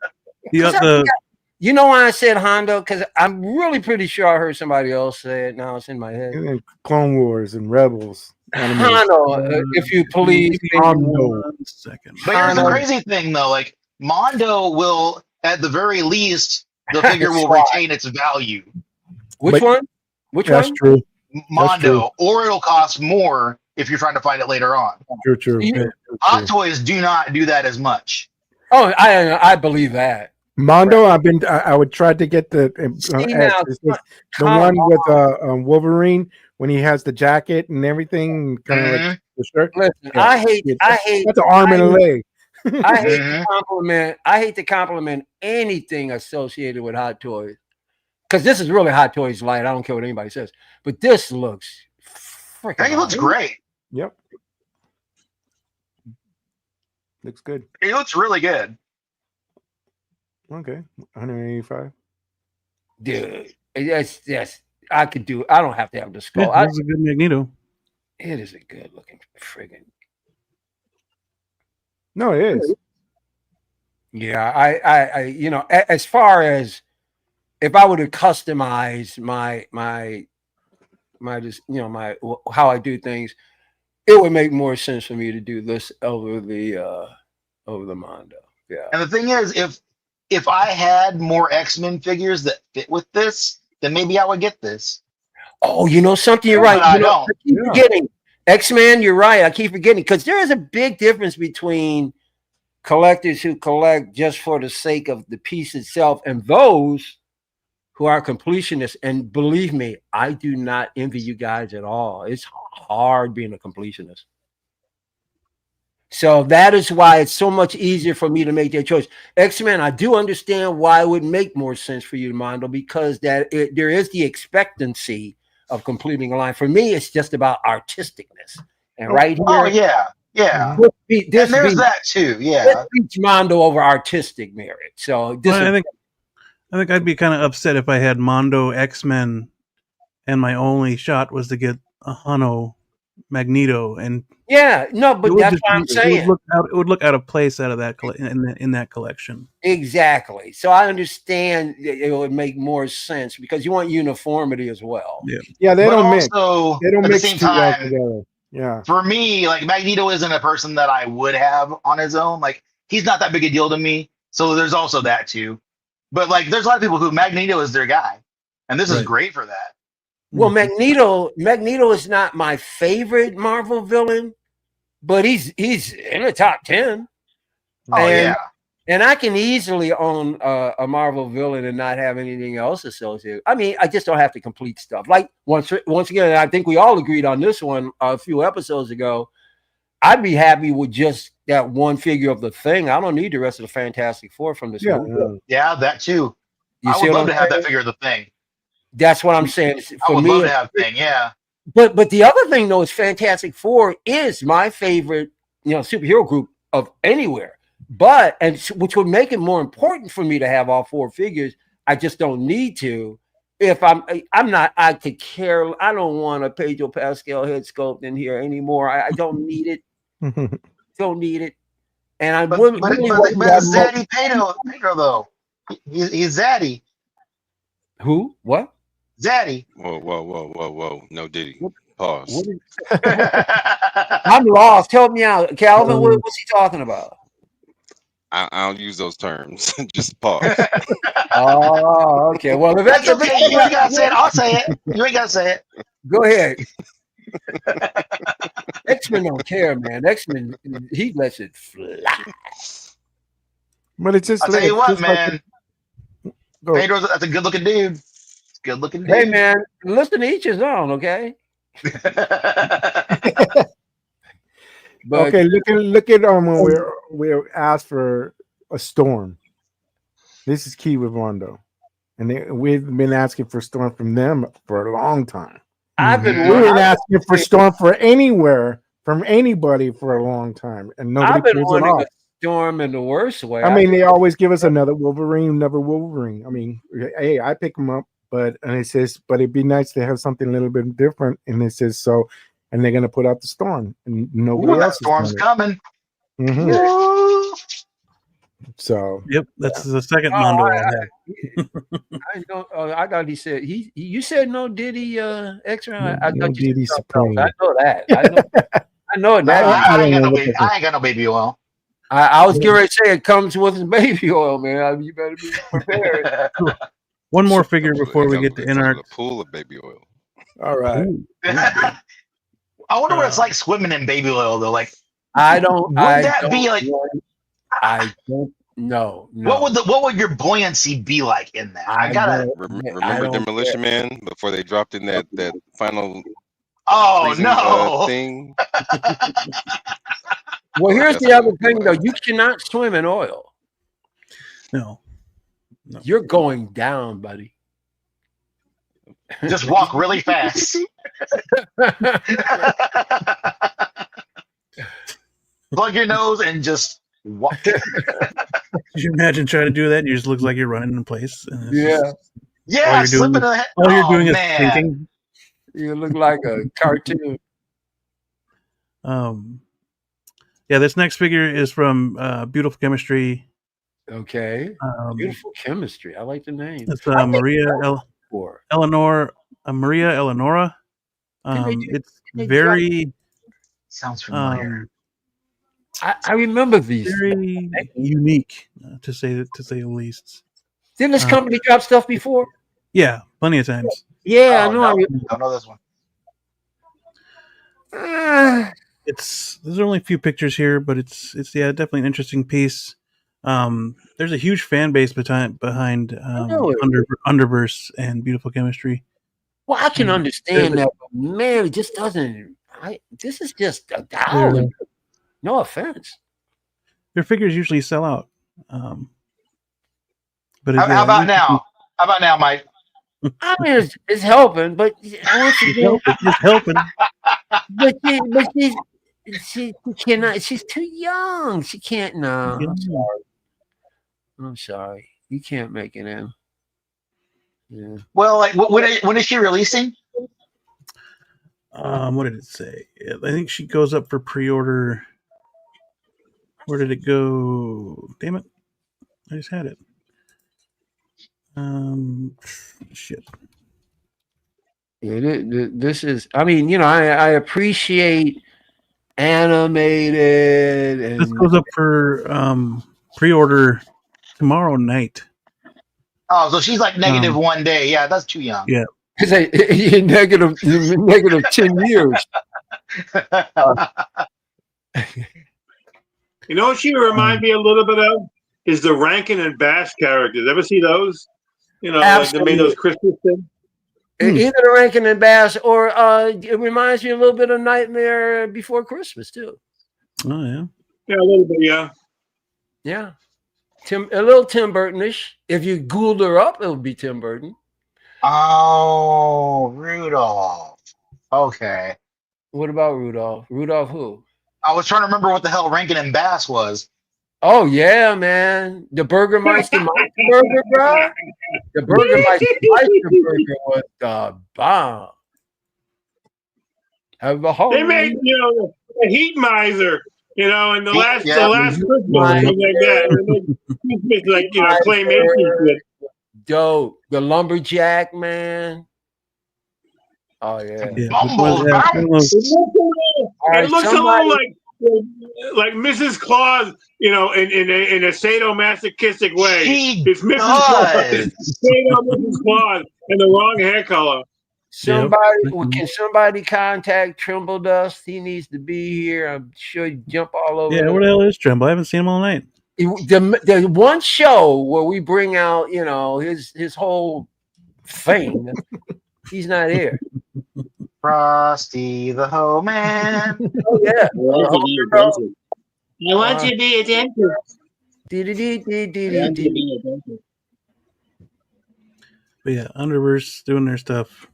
You know why I said Hondo? Because I'm really pretty sure I heard somebody else say it. Now it's in my head. And Clone Wars and Rebels. Hondo, if you please. Hondo. But here's the crazy thing, though. Like, Mondo will, at the very least, the figure will retain its value. Which one? That's true. Mondo. Or it'll cost more if you're trying to find it later on. True. Hot Toys do not do that as much. Oh, I believe that. Mondo, I would try to get the one with Wolverine when he has the jacket and everything, kind of like the shirt. Listen, I hate that's an arm and a leg. I hate to compliment anything associated with Hot Toys, because this is really Hot Toys light. I don't care what anybody says, but this looks freaking. It looks great. Yep, looks good. It looks really good. Okay, 185. Dude, yes, I could do. I don't have to have the skull. Yeah, that's a good Magneto. It is a good looking friggin'. No, it is. Yeah, I as far as if I were to customize my just how I do things, it would make more sense for me to do this over the Mondo. Yeah. And the thing is, if I had more X-Men figures that fit with this, then maybe I would get this. Oh, something, you're right. I don't. I keep forgetting. X-Men, you're right. I keep forgetting, because there is a big difference between collectors who collect just for the sake of the piece itself and those who are completionists. And believe me, I do not envy you guys at all. It's hard being a completionist. So that is why it's so much easier for me to make that choice. X-Men, I do understand why it would make more sense for you, Mondo, because there is the expectancy of completing a line. For me, it's just about artisticness. And right here. Oh, yeah. There's that too. Yeah. This beats Mondo over artistic merit. So I think I'd be kind of upset if I had Mondo X-Men and my only shot was to get a Hano Magneto, and but that's what I'm saying. It would look out of place out of that in that collection. Exactly. So I understand it would make more sense because you want uniformity as well. Yeah, they don't mix. They don't mix at the same time together. Yeah. For me, like, Magneto isn't a person that I would have on his own. Like, he's not that big a deal to me. So there's also that too. But like, there's a lot of people who Magneto is their guy, and this is great for that. Well, Magneto is not my favorite Marvel villain, but he's in the top 10. And I can easily own a Marvel villain and not have anything else associated. I mean, I just don't have to complete stuff. Like once again, I think we all agreed on this one a few episodes ago. I'd be happy with just that one figure of the Thing. I don't need the rest of the Fantastic Four from this movie. Yeah, that too. You I would love to have that figure of the Thing. That's what I'm saying. I would love to have Thing, yeah. But the other thing though is Fantastic Four is my favorite, superhero group of anywhere. But which would make it more important for me to have all 4 figures. I just don't need to. If I could care. I don't want a Pedro Pascal head sculpt in here anymore. I don't need it. Don't need it. And I but Zaddy Pedro though. He's Zaddy. Who? What? Zaddy. Whoa. No Diddy. Pause. I'm lost. Help me out. Calvin, what's he talking about? I don't use those terms. Just pause. Oh, okay. Well, if that's okay. You ain't gotta say it. I'll say it. You ain't gotta say it. Go ahead. X-Men don't care, man. X-Men, he lets it fly. But it's just. I'll tell you what, man. Pedro's that's a good-looking dude. Good looking dude. Hey man, listen to each his own, okay? But okay, look at when we're asked for a storm. This is key with Mondo, and we've been asking for storm from them for a long time. We've been asking for storm for anywhere from anybody for a long time, and nobody. I've been wanting a storm in the worst way. I mean, they always give us another Wolverine, never Wolverine. I mean, hey, I pick them up. But it says, but it'd be nice to have something a little bit different. And it says so, and they're gonna put out the storm, and nobody else. Storm's coming. Mm-hmm. So yep, that's the second Mondo. I thought he said you said no Diddy X-Ray. I no Diddy Supreme. I know that. I know that. I ain't got no baby oil. I was getting ready to say it comes with baby oil, man. You better be prepared. One more figure before we get to InArt. A pool of baby oil. All right. I wonder what it's like swimming in baby oil, though. Like, I don't. Would that be like? I don't know. What would your buoyancy be like in that? I gotta remember Demolition Man before they dropped in that final. Oh no! Thing. Well, here's the other thing, though. You cannot swim in oil. No. You're going down, buddy. Just walk really fast. Plug your nose and just walk. Could you imagine trying to do that? You just look like you're running in place. Yeah, slipping ahead. All you're doing is thinking. You look like a cartoon. Yeah, this next figure is from Beautiful Chemistry. Okay. Beautiful Chemistry. I like the name. It's Maria Eleonora. It's very sounds familiar. I remember these. Very unique, to say the least. Didn't this company drop stuff before? Yeah, plenty of times. Yeah, I know. I don't know this one. There's only a few pictures here, but it's definitely an interesting piece. There's a huge fan base behind Underverse and Beautiful Chemistry. Well, I can understand that, but man, it just doesn't. This is just a dollar. No offense. Their figures usually sell out. But how about now? How about now, Mike? I mean, it's helping, but once again, it's helping. But she cannot. She's too young. She can't. No, I'm sorry. You can't make it in. Yeah. Well, like, when is she releasing? What did it say? I think she goes up for pre-order. Where did it go? Damn it! I just had it. Shit. This is. I mean, I appreciate animated. And this goes up for pre-order tomorrow night. Oh, so she's like negative 1 day. Yeah, that's too young. Yeah. It's like negative 10 years. You know what she reminds me a little bit of is the Rankin and Bass characters. Ever see those? Like they made those Christmas things. Either the Rankin and Bass, or it reminds me a little bit of Nightmare Before Christmas too. Oh yeah. Yeah, a little bit. Yeah. Yeah. A little Tim Burton-ish. If you Googled her up, it would be Tim Burton. Oh, Rudolph. Okay. What about Rudolph? Rudolph who? I was trying to remember what the hell Rankin and Bass was. Oh yeah, man. The Burgermeister burger, bro. The Burgermeister burger was the bomb. Have a whole They made, a heat miser, and the last Christmas like that. It's like, claymation. Dope. The lumberjack, man. Oh yeah. It looks a little like Mrs. Claus, in a sadomasochistic way. It's Mrs. Claus in the wrong hair color. Can somebody contact Trimble Dust? He needs to be here. I'm sure he'd jump all over. Yeah, where the hell is Trimble? I haven't seen him all night. The one show where we bring out, his whole thing. He's not here. Frosty the Ho Man. Oh yeah. I want to be a dentist. But yeah, Underverse doing their stuff.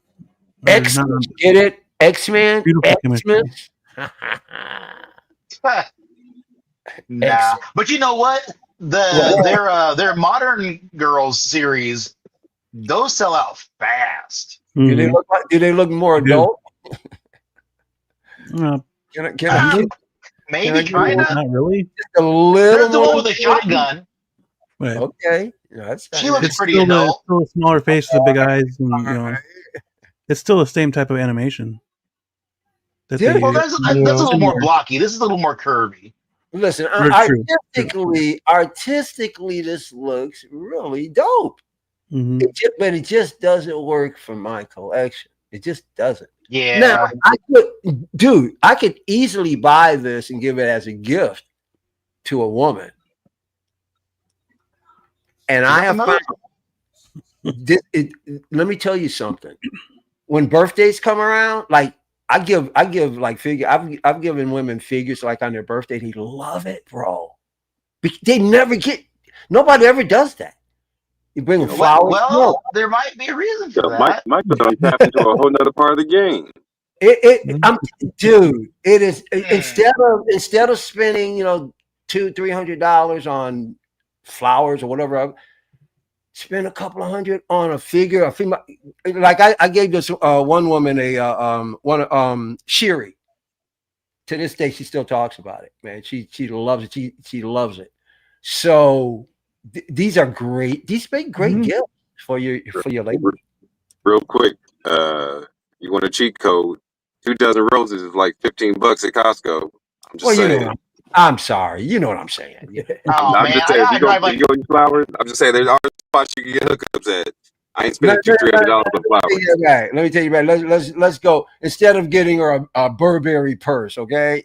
X-Men, get it? X-Men? X-Men? Nah. But you know what? Their Modern Girls series, those sell out fast. Mm-hmm. Do they look more adult? Maybe kind of. Not really. Just a little. There's the one with the shotgun. Right. Okay. She looks pretty still adult. Still a smaller face with the big eyes, and it's still the same type of animation. That's a little more blocky. This is a little more curvy. Listen, artistically, this looks really dope. Mm-hmm. But it just doesn't work for my collection. It just doesn't. Yeah. Now, I could easily buy this and give it as a gift to a woman. And I have found let me tell you something. When birthdays come around, like I give like figure. I've given women figures like on their birthday. They love it, bro. They never get. Nobody ever does that. You bring them flowers. Well, there might be a reason for that. Mike done tapped into a whole nother part of the game. Dude, it is instead of spending $200-300 on flowers or whatever. Spend a couple of $100 on a figure, a female. Like I gave this one woman Shiri. To this day, she still talks about it, man. She loves it. She loves it. So these are great. These make great gifts for your lady. Real quick, you want a cheat code? 2 dozen roses is like $15 at Costco. I'm just saying. I'm sorry. You know what I'm saying. Yeah. I'm just saying, you go eat flowers. I'm just saying, there's other spots you can get hookups at. I ain't spending $200-300 on flowers. Let me tell you, right. Let's go. Instead of getting her a Burberry purse, okay?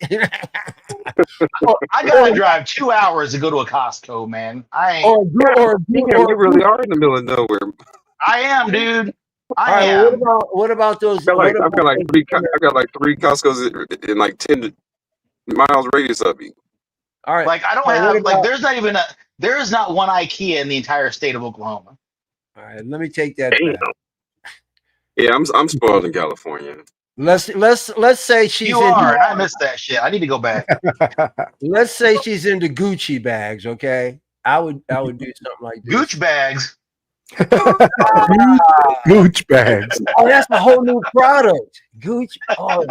I gotta drive 2 hours to go to a Costco, man. You really are in the middle of nowhere. I am, dude. I am. What about those? I got like 3 Costco's in like 10 miles radius of me. All right. Like I don't have there is not one IKEA in the entire state of Oklahoma. All right, let me take that back. Yeah, I'm spoiled in California. Let's say she's I missed that shit. I need to go back. Let's say she's into Gucci bags, okay? I would do something like this. Gooch bags. Gooch bags. Oh, that's a whole new product. Gooch. Oh,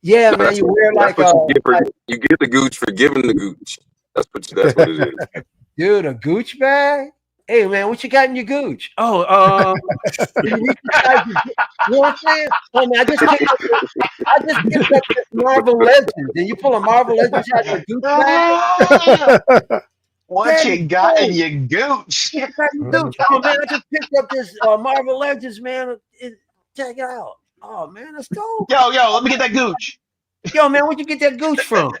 yeah, man. You wear like you get the gooch for giving the gooch. That's what it is. Dude, a Gooch bag? Hey, man, what you got in your Gooch? Oh, you know what I'm saying? Oh, man, I just picked up this Marvel Legends. And you pull a Marvel Legends out of your Gooch bag? What you got in your Gooch? Oh, man, I just picked up this Marvel Legends, man. Check it out. Oh, man, let's go. Yo, let me get that Gooch. Yo, man, where'd you get that Gooch from?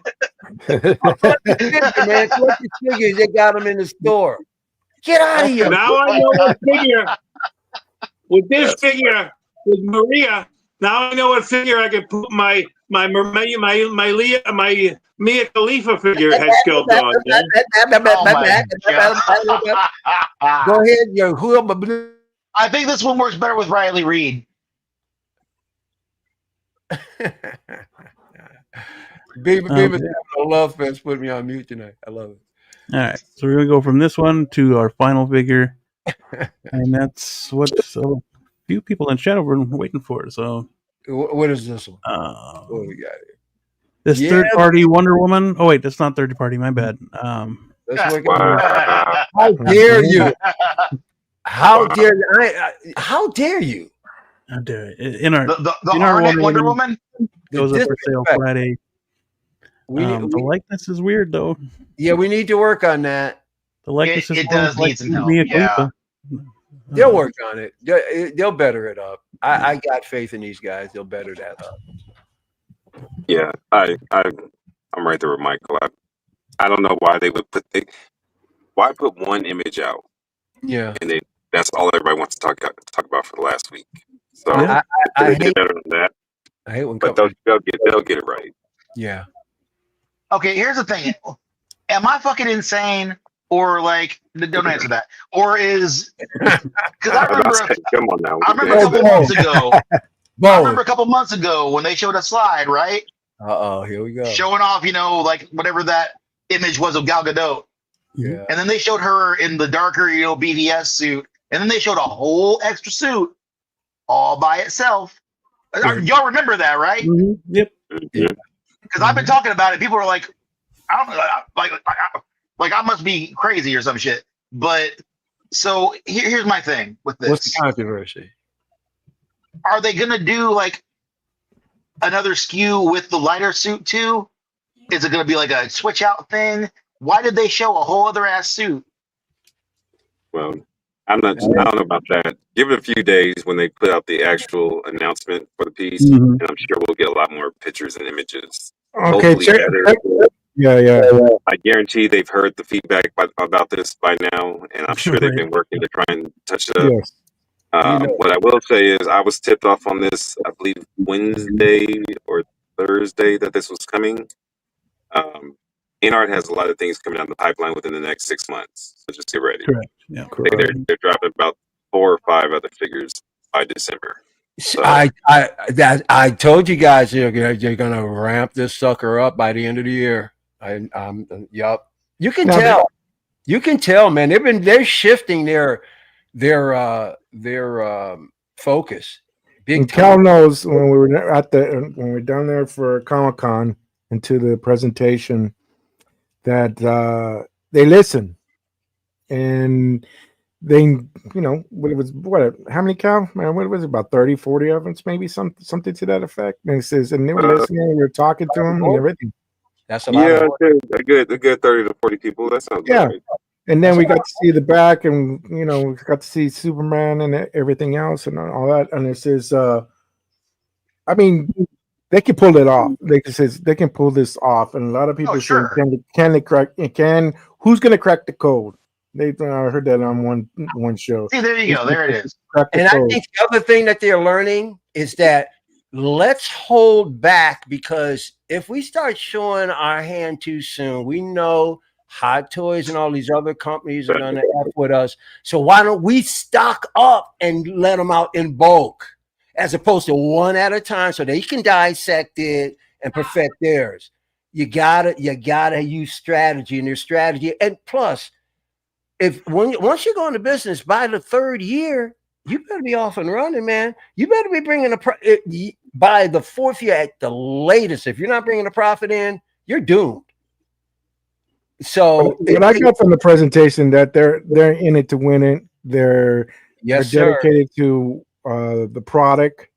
Man, collect your figures. They got them in the store. Get out of here. Now I know what figure. With this figure, with Maria, Now I know what figure I can put my Mia Khalifa figure head sculpt on. Go ahead, you. I think this one works better with Riley Reid. Beavis, love fest put me on mute tonight. I love it. All right, so we're gonna go from this one to our final figure, and that's what a few people in chat were waiting for. So, what is this one? What do we got here? This third-party Wonder Woman. Oh wait, that's not third-party. My bad. How dare you? How dare you? How dare you? How dare it? InArt. The InArt Wonder Woman goes up for sale Friday. The likeness is weird though. Yeah, we need to work on that. The likeness it does need some help. Yeah. They'll work on it. They'll better it up. I got faith in these guys. They'll better that up. Yeah, I'm right there with Michael. I don't know why they would why put one image out. Yeah, and that's all everybody wants to talk about for the last week. So I hate better than that. I hate when but they'll get it right. Yeah. Okay, here's the thing. Am I fucking insane? Or like, don't answer that. Or is because I remember come on now. I remember a couple months ago. I remember a couple months ago when they showed a slide, right? Here we go. Showing off, like whatever that image was of Gal Gadot. Yeah. And then they showed her in the darker, BVS suit. And then they showed a whole extra suit all by itself. Y'all remember that, right? Mm-hmm. Yep. Because I've been talking about it. People are like, I don't know, like I must be crazy or some shit. But so here's my thing with this. What's the controversy? Are they gonna do like another SKU with the lighter suit too? Is it gonna be like a switch out thing? Why did they show a whole other ass suit? Well, I don't know about that. Give it a few days when they put out the actual announcement for the piece, and I'm sure we'll get a lot more pictures and images. Okay, check. Yeah. I guarantee they've heard the feedback about this by now, and I'm sure they've been working to try and touch it up. Yes. What I will say is I was tipped off on this, I believe, Wednesday or Thursday that this was coming. InArt has a lot of things coming down the pipeline within the next 6 months, so just get ready. Correct. Yeah, correct. They're dropping about 4 or 5 other figures by December. So, I told you guys you're gonna ramp this sucker up by the end of the year. Yup. You can tell. You can tell, man. They're shifting their focus. And Cal knows when we were down there for Comic-Con and to the presentation that they listen and they, how many, Cal? Man, what was it, about 30, 40 of them, maybe something to that effect. And it says, and they were listening, we were talking to them and everything. That's a lot. A good 30 to 40 people. That sounds right. And then we got to see the back, and we got to see Superman and everything else and all that. And it says, I mean, they can pull it off. They can pull this off. And a lot of people say, can they crack? Who's going to crack the code? I heard that on one show. See, there you go. There it is. And I think the other thing that they're learning is that let's hold back, because if we start showing our hand too soon, we know Hot Toys and all these other companies are going to F with us. So why don't we stock up and let them out in bulk, as opposed to one at a time, so they can dissect it and perfect theirs. You gotta use strategy, and their strategy. And plus, once you go into business by the 3rd year, you better be off and running, man. You better be bringing by the 4th year at the latest. If you're not bringing a profit in, you're doomed. So what I got from the presentation, that they're in it to win it. They're dedicated to the product,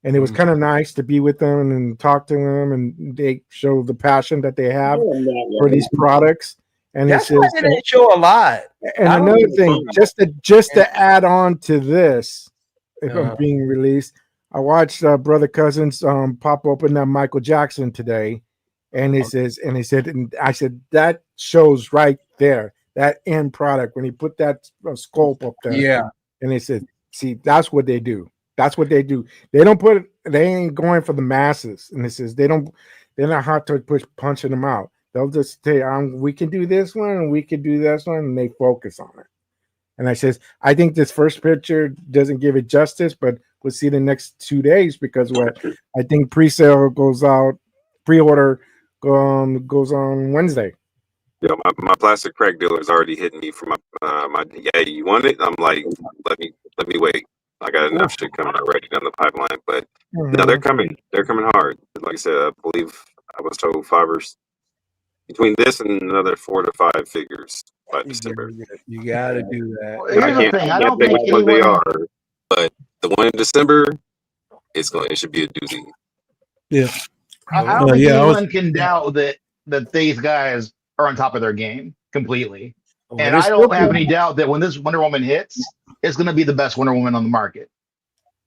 and it was kind of nice to be with them and talk to them, and they show the passion that they have for these products. And that's why they didn't show a lot. And another thing, just to add on to this, being released, I watched Brother Cousins pop open that Michael Jackson today, and he said, and I said, that shows right there, that end product when he put that sculpt up there. Yeah. And they said, see, that's what they do. That's what they do. They don't put. They ain't going for the masses. And this is they're not hot to push punching them out. They'll just say, we can do this one and we can do this one, and they focus on it. And I says, I think this first picture doesn't give it justice, but we'll see the next 2 days because I think pre-sale goes out, pre-order goes on Wednesday. Yeah, my plastic crack dealer is already hitting me for my yeah, you want it? I'm like, let me wait. I got enough shit coming already down the pipeline, but no, they're coming hard. Like I said, I believe I was told between this and another 4 to 5 figures by December. You got to do that. Well, here's the thing. I don't think what they are, but the one in December, it should be a doozy. Yeah. I don't think anyone can doubt that these guys are on top of their game completely. And I don't have any doubt that when this Wonder Woman hits, it's going to be the best Wonder Woman on the market.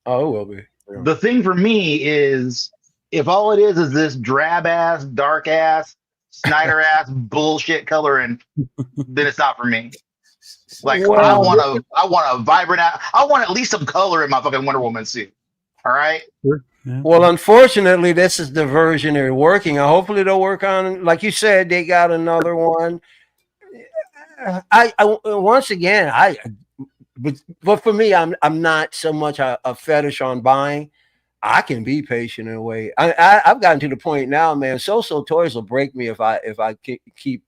Oh, it will be. Yeah. The thing for me is, if all it is this drab ass, dark ass, Snyder ass bullshit coloring, then it's not for me. Like, I want a vibrant. I want at least some color in my fucking Wonder Woman suit. All right. Sure. Yeah. Well, unfortunately, this is the version they're working on. Hopefully, they'll work on. Like you said, they got another one. I once again, but for me, I'm not so much a fetish on buying. I can be patient in a way. I've gotten to the point now, man. So toys will break me if I keep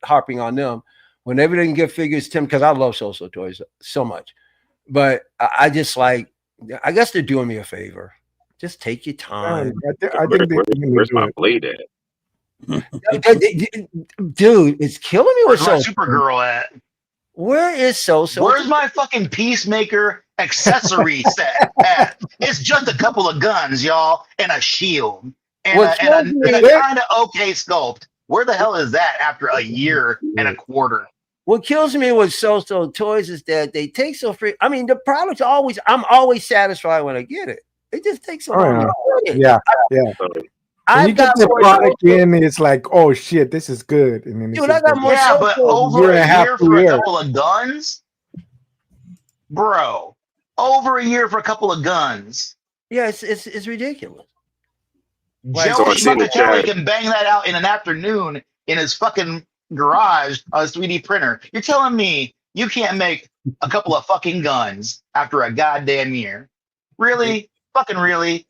harping on them. Whenever they can get figures, Tim, because I love so toys so much, but I just like. I guess they're doing me a favor. Just take your time. I think where's my blade at? Dude, it's killing me with Where's my Supergirl at? Where is so? Where's my fucking Peacemaker accessory set at? It's just a couple of guns, y'all, and a shield. And a kind of okay sculpt. Where the hell is that after a year and a quarter? What kills me with so toys is that they take so free. I mean, the product's I'm always satisfied when I get it. It just takes so long. Yeah. I've got the product in, it's like, oh shit, this is good. And then dude, I got more. Yeah, but over a year for a couple of guns, bro. Over a year for a couple of guns. Yeah, it's ridiculous. Joe Schmuckatelli can bang that out in an afternoon in his fucking garage on his 3D printer. You're telling me you can't make a couple of fucking guns after a goddamn year? Really? Fucking really?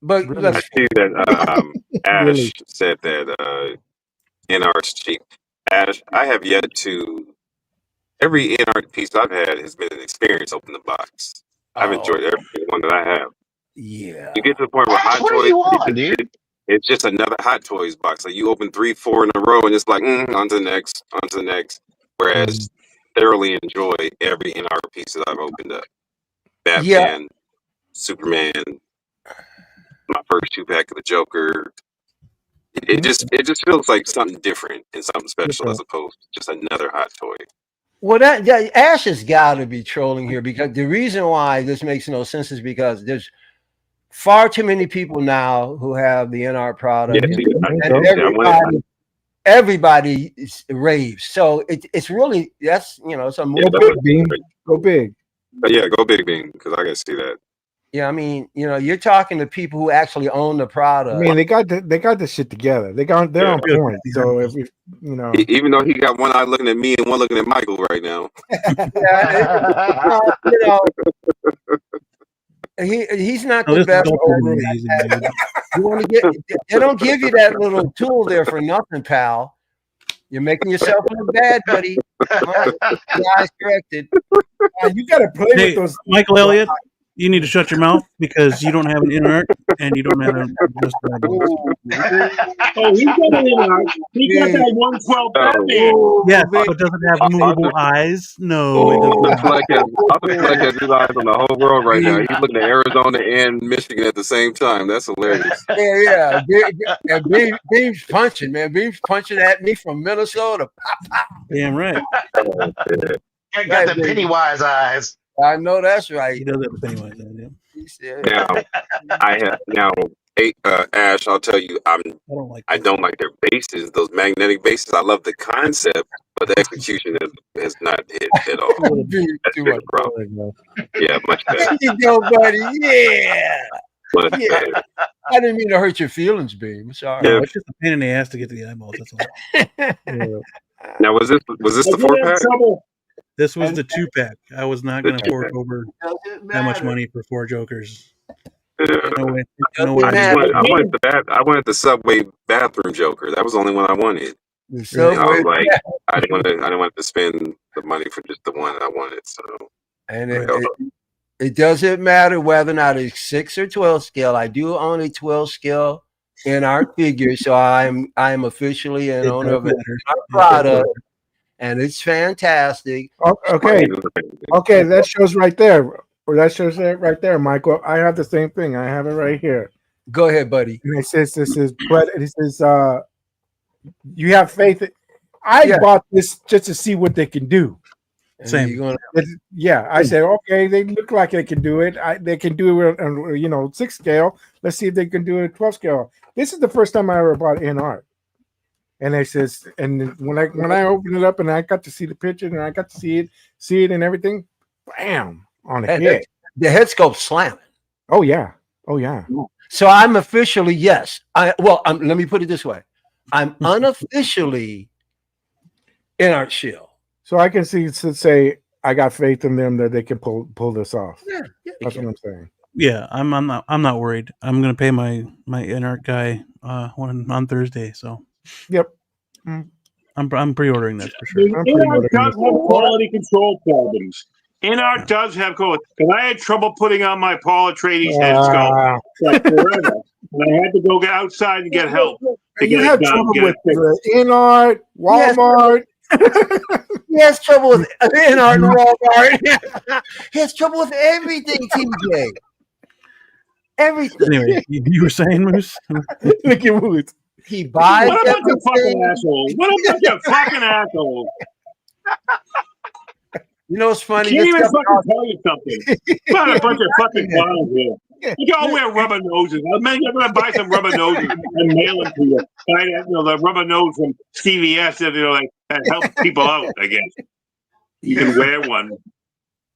But I see that Ash said that InArt's cheap. Ash, I have yet to. Every InArt piece I've had has been an experience. Open the box. I've enjoyed every one that I have. Yeah. You get to the point where Hot Toys, it's just another Hot Toys box. Like you open 3, 4 in a row, and it's like on to the next. Whereas thoroughly enjoy every InArt piece that I've opened up. Batman, Superman, my first 2-pack of the Joker. It just feels like something different and something special as opposed to just another Hot Toy. Well, that Ash has got to be trolling here, because the reason why this makes no sense is because there's far too many people now who have the InArt product. And everybody raves. So it's really, that's, it's a move. Go big. Yeah, go big, Bean, because I can see that. Yeah, I mean, you're talking to people who actually own the product. I mean, they got the shit together. They're on point. So if even though he got one eye looking at me and one looking at Michael right now. He's not the best. You want to get? They don't give you that little tool there for nothing, pal. You're making yourself look bad, buddy. Guys corrected. You got to play with those. Michael Elliott, you need to shut your mouth because you don't have an InArt and you don't have a. Oh, he's got an InArt. He got that 112 Batman. Yeah, but it doesn't have movable eyes. No, it doesn't. Like his eyes on the whole world right now. He's looking at Arizona and Michigan at the same time. That's hilarious. Yeah. Beam's punching, man. Beam's punching at me from Minnesota. Damn right. Got the Pennywise eyes. I know that's right. He does have the Pennywise eyes. Now, Ash, I'll tell you, I don't like their bases, those magnetic bases. I love the concept, but the execution has not hit at all. That's the problem. Yeah, much better. There you go, buddy. Yeah. Much better. I didn't mean to hurt your feelings, Beam. Sorry. No, it's just a pain in the ass to get to the eyeballs. That's all. Now, was this the 4-pack? This was the 2-pack. I was not going to fork over that much money for 4 Jokers. No way. No way. I wanted the Subway bathroom Joker. That was the only one I wanted. I was like, I didn't want to spend the money for just the one I wanted. So, and it doesn't matter whether or not it's 6 or 12 scale. I do own a 12 scale InArt figure, so I'm officially an owner of a product, and it's fantastic. Okay, that shows right there. Or that shows it right there, Michael. I have the same thing. I have it right here. Go ahead, buddy. And it says you have faith. I bought this just to see what they can do. Same. I said, okay, they look like they can do it. They can do it on 6 scale. Let's see if they can do it 12 scale. This is the first time I ever bought InArt. And it says, and when I opened it up and I got to see the picture and I got to see it and everything, bam. On the head. The head sculpt slamming. Oh yeah. So I'm officially let me put it this way. I'm unofficially InArt shield. So I can say I got faith in them that they can pull this off. Yeah, that's what I'm saying. Yeah, I'm not worried. I'm gonna pay my InArt guy on Thursday. So yep. I'm pre-ordering this for sure. InArt does have quality control problems. InArt does have quality. Because I had trouble putting on my Paul Atreides head sculpt forever. And I had to go outside and get help. You have trouble with InArt, Walmart. He has trouble with InArt and Walmart. He has trouble with everything, TJ. Everything. Anyway, you were saying, Moose? Look at Moose. He buys What a bunch of fucking assholes. What a bunch of fucking assholes. You know what's funny? Can't even fucking tell you something. Not a bunch of fucking clowns here. You all wear rubber noses. I'm gonna buy some rubber noses and mail them to you. The rubber nose from CVS that helps people out. I guess you can wear one.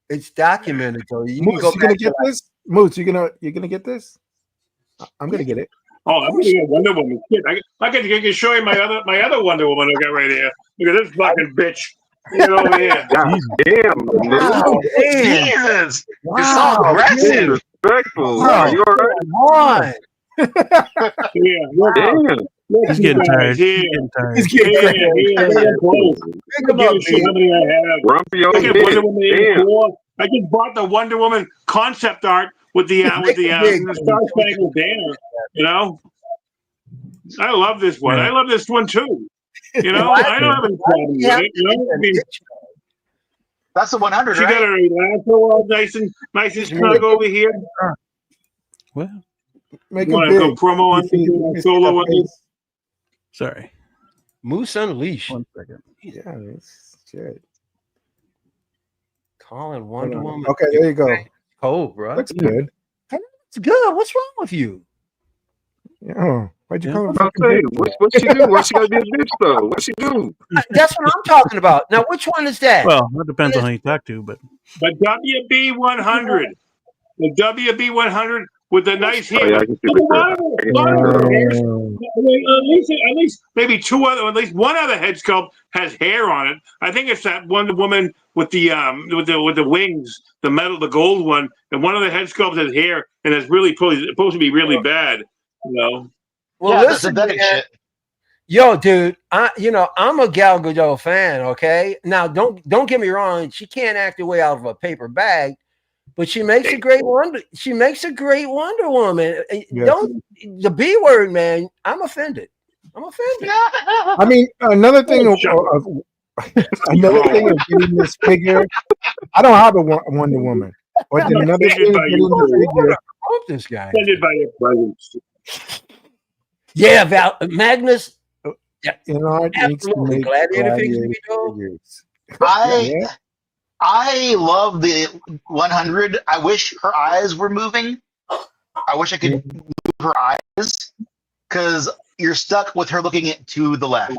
It's documented though. You gonna get this? Moose, you gonna get this? I'm gonna get it. Oh, I'm gonna get Wonder Woman. I can show you my other Wonder Woman I got right here. Look at this fucking bitch. Get over here. God damn. Wow, Jesus. Wow. You're so aggressive. Disrespectful. Wow. You all right? Yeah. He's getting tired. He's getting tired. Think about how many I have. I just bought the Wonder Woman concept art with the Star Spangled Banner. You know, I love this one. I love this one too. You know, I don't have any problem with it. You know, I mean, that's the 100. She got her elastic all nice and snug over here. Well, make want to go promo on solo on this? Sorry, Moose Unleashed. 1 second. Yeah, it's shit. Calling Wonder Woman. Okay, there you go. Cold, bro. Looks good. It's good. What's wrong with you? Yeah. Why'd you call her? What she do? Why she gotta be a bitch though? What she do? That's what I'm talking about. Now, which one is that? Well, that depends on who you talk to, but the WB 100, the WB 100 with the nice hair. Yeah, I can see at least maybe at least one other head sculpt has hair on it. I think it's that Wonder Woman with the wings, the gold one, and one of the head sculpts has hair, and it's really supposed to be really bad. You know. Well, listen, man. Yo, dude, I'm a Gal Gadot fan. Okay, now don't get me wrong. She can't act her way out of a paper bag, but she makes a great Wonder Woman. Yes. Don't the B word, man. I'm offended. I mean, another thing of getting this figure. I don't have a Wonder Woman, but then another thing of getting the figure. This guy. Offended by your presence. Yeah, Magnus. Yeah, absolutely. Gladiator figures. I love the 100. I wish her eyes were moving. I wish I could move her eyes because you're stuck with her looking to the left.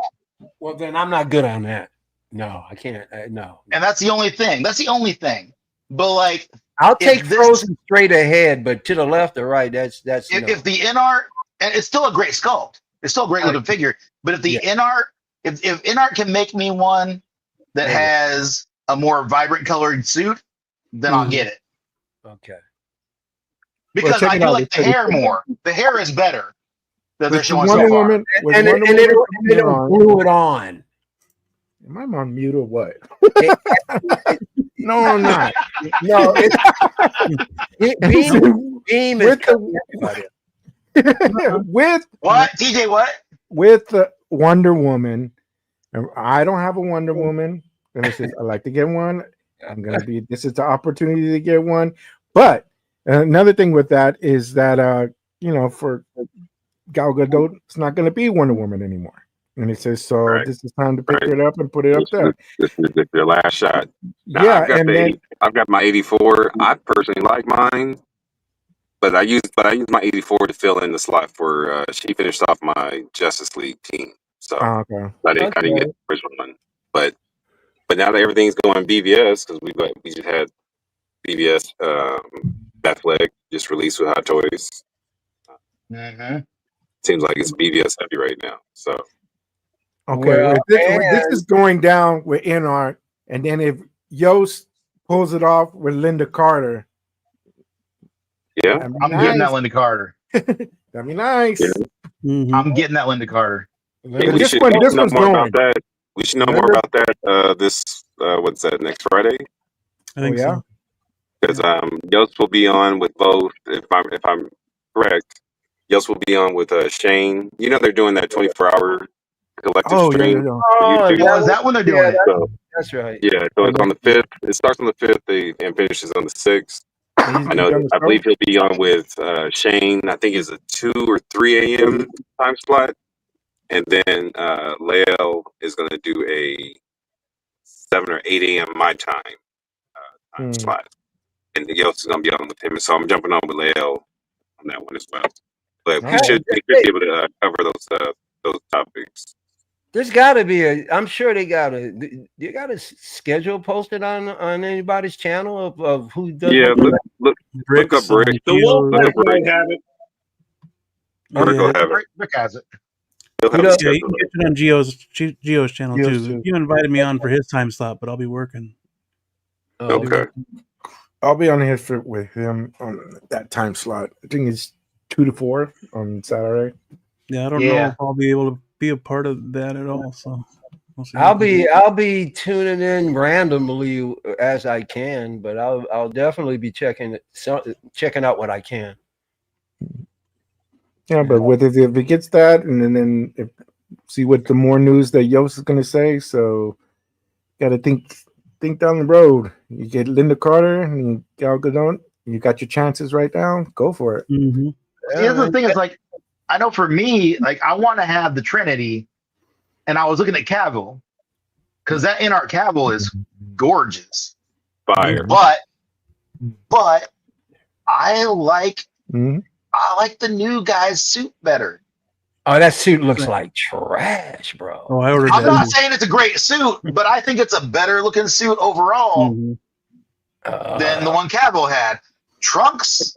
Well, then I'm not good on that. No, I can't. No. And that's the only thing. That's the only thing. But like, I'll take Frozen straight ahead, but to the left or right, that's if the InArt, and it's still a great sculpt. It's still a great looking figure. But if the InArt, if InArt can make me one that has a more vibrant colored suit, then I'll get it. Okay. Because I do like the hair more. The hair is better than they're showing so far. Woman, and it'll glue it on. Am I on mute or what? No, I'm not. No, Beam is with what? TJ, what? With Wonder Woman. I don't have a Wonder Woman. And it says, I like to get one. This is the opportunity to get one. But another thing with that is that, for Gal Gadot, it's not going to be Wonder Woman anymore. And it says, this is time to pick it up and put it up there. This is their last shot. Now, Yeah, I've got my 84. I personally like mine, but I use my 84 to fill in the slot for. She finished off my Justice League team, so I didn't get the original one. But now that everything's going BVS, because we just had BVS Batfleck just released with Hot Toys. Seems like it's BVS heavy right now. So. Okay, this is going down with InArt, and then if Yost pulls it off with Linda Carter, I'm getting that Linda Carter. That'd be nice. Yeah. I'm getting that Linda Carter. Hey, this one's going. About that. We should know more about that. This what's that? Next Friday? I think so. Because Yost will be on with both. If I'm correct, Yost will be on with Shane. You know they're doing that 24-hour. Collective stream. Is that when they're doing it? So, that's right. Yeah, so it's on the 5th. It starts on the 5th and finishes on the 6th. I believe he'll be on with Shane. I think it's a 2 or 3 a.m. time slot. And then Lael is going to do a 7 or 8 a.m. my time slot. And Yost is going to be on with him. So I'm jumping on with Lael on that one as well. But we should be able to cover those topics. There's got to be I'm sure they got a schedule posted on anybody's channel of who does. Yeah, look up Rick. Rick have it. Rick has it. You can get it on Geo's channel too. You invited me on for his time slot, but I'll be working. Okay. I'll be on here with him on that time slot. I think it's 2 to 4 on Saturday. Yeah, I don't know if I'll be able to be a part of that at all. So I'll be tuning in randomly as I can, but I'll definitely be checking out what I can. Yeah, but if it gets that, and then see what the more news that Yost is going to say. So, got to think down the road. You get Linda Carter and Gal Gadot. You got your chances right now. Go for it. Mm-hmm. The other thing is, like, I know for me, like, I want to have the Trinity, and I was looking at Cavill because that InArt Cavill is gorgeous. Fire. But I like the new guy's suit better. Oh, that suit looks like trash, bro. Oh, I'm not saying it's a great suit, but I think it's a better looking suit overall than the one Cavill had. Trunks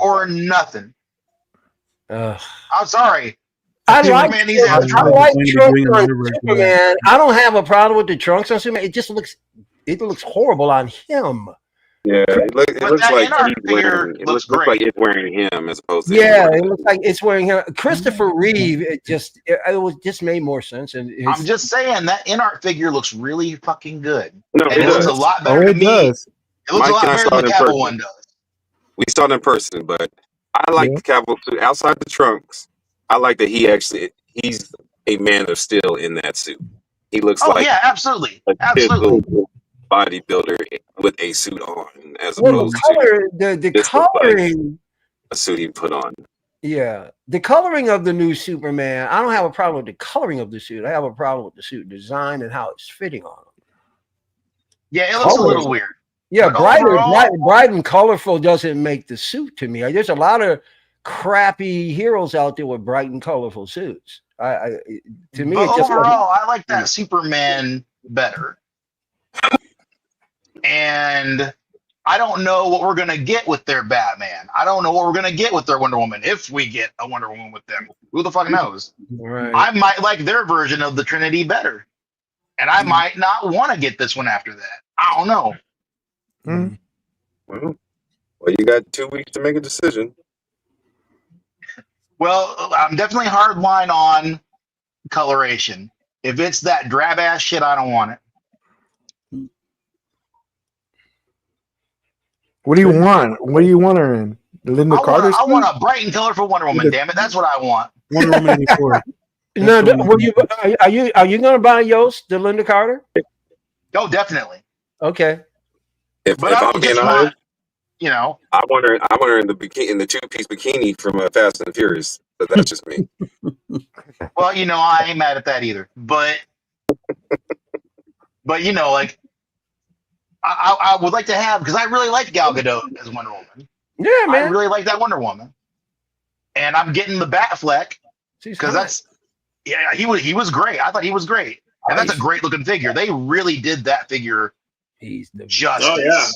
or nothing. I'm sorry. I like trunks on Superman. I don't have a problem with the trunks on Superman. It just looks horrible on him. Yeah, it looks like it's wearing him as opposed to it looks like it's wearing him. Christopher Reeve, it just made more sense. And I'm just saying that InArt figure looks really fucking good. No, and it looks a lot better to me. It looks a lot better than the Cavill one does. We saw it in person, but I like the Cavill suit outside the trunks. I like that he's a man of steel in that suit. He looks like absolutely. Bodybuilder with a suit on, as opposed to the coloring, a suit he put on. Yeah, the coloring of the new Superman. I don't have a problem with the coloring of the suit. I have a problem with the suit design and how it's fitting on him. Yeah, it looks a little weird. Yeah, bright and colorful doesn't make the suit to me. There's a lot of crappy heroes out there with bright and colorful suits. To me, overall, I like that Superman better. And I don't know what we're going to get with their Batman. I don't know what we're going to get with their Wonder Woman. If we get a Wonder Woman with them, who the fuck knows? Right. I might like their version of the Trinity better. And I might not want to get this one after that. I don't know. Well, you got 2 weeks to make a decision. Well, I'm definitely hardline on coloration. If it's that drab ass shit, I don't want it. What do you want? What do you want her in? Linda Carter? I want a bright and colorful Wonder Woman. Damn it, that's what I want. Wonder Woman 84. No, are you going to buy Yost the Linda Carter? Oh, definitely. Okay. If I'm being honest, you know, I want her in the 2-piece bikini from Fast and Furious. But that's just me. Well, you know, I ain't mad at that either. But you know, like I would like to have, because I really liked Gal Gadot as Wonder Woman. Yeah, man. I really like that Wonder Woman, and I'm getting the Batfleck because that's he was great. I thought he was great, and that's a great looking figure. They really did that figure justice. Oh yeah.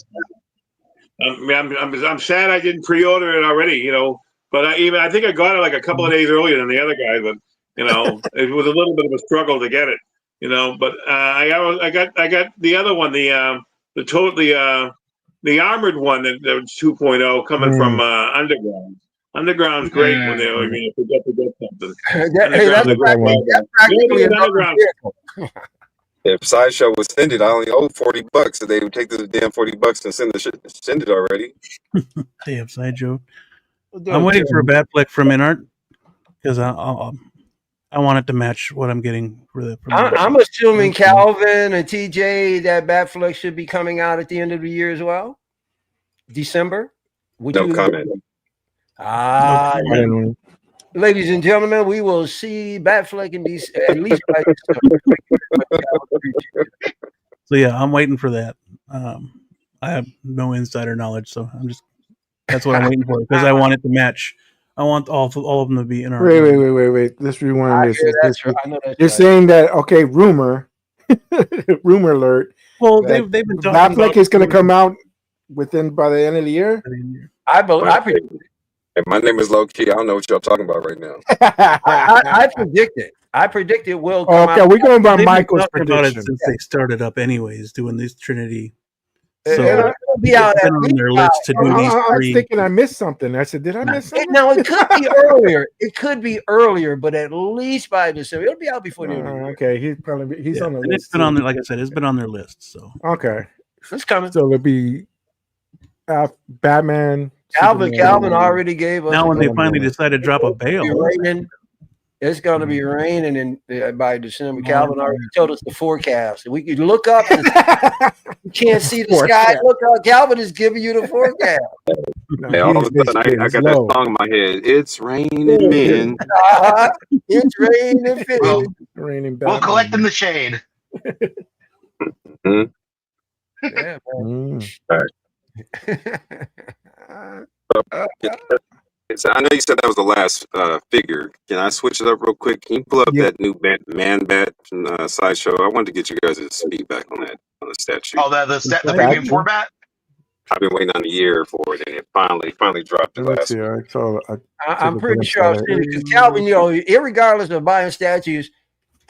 I'm sad I didn't pre-order it already. You know, but I think I got it like a couple of days earlier than the other guy. But you know, it was a little bit of a struggle to get it. You know, but I got the other one, the armored one that was 2.0 coming from Underground. Underground's great when they forget to get something. That's practically an Underground. If Sideshow was send it, I only owe $40, so they would take the damn $40 and send it already. Damn Sideshow. I'm waiting for a Batfleck from InArt because I want it to match what I'm getting for the. I'm assuming Calvin and TJ, that Batfleck should be coming out at the end of the year as well. December. No comment. Ladies and gentlemen, we will see Batfleck in these at least by December. So yeah, I'm waiting for that. I have no insider knowledge, so that's what I'm waiting for because I want it to match. I want all of them to be in our. Wait. Let's rewind this. You're saying that rumor alert. Well, they've been talking Batfleck is going to come out by the end of the year. I believe. Hey, my name is Low Key. I don't know what y'all talking about right now. I predict it will come out. Okay, we're going by Michael's prediction. About it since they started up anyways, doing these Trinity. So it'll be out on their list to do these I three. was thinking I missed something. I said, did I miss something? Now it could be earlier. It could be earlier, but at least by December, it'll be out before the end of the year. Okay, he's on the list. It's been on there, like I said, it's been on their list. So okay, it's coming. So it'll be Batman. Calvin already gave us. Now, when they finally decided to drop a bail, it's going to be raining by December. Calvin already told us the forecast. We could look up. You can't see the sky. Look up. Calvin is giving you the forecast. Hey, all of a sudden, I got that song in my head. It's raining, man. It's raining. Raining. We'll collect in the shade. Yeah, man. So I know you said that was the last figure. Can I switch it up real quick? Can you pull up that new Man Bat from Sideshow? I wanted to get you guys' feedback on the statue. Oh, the premium 4 Bat? I've been waiting on a year for it, and it finally dropped the last year. I'm pretty sure I've seen it because Calvin, irregardless of buying statues,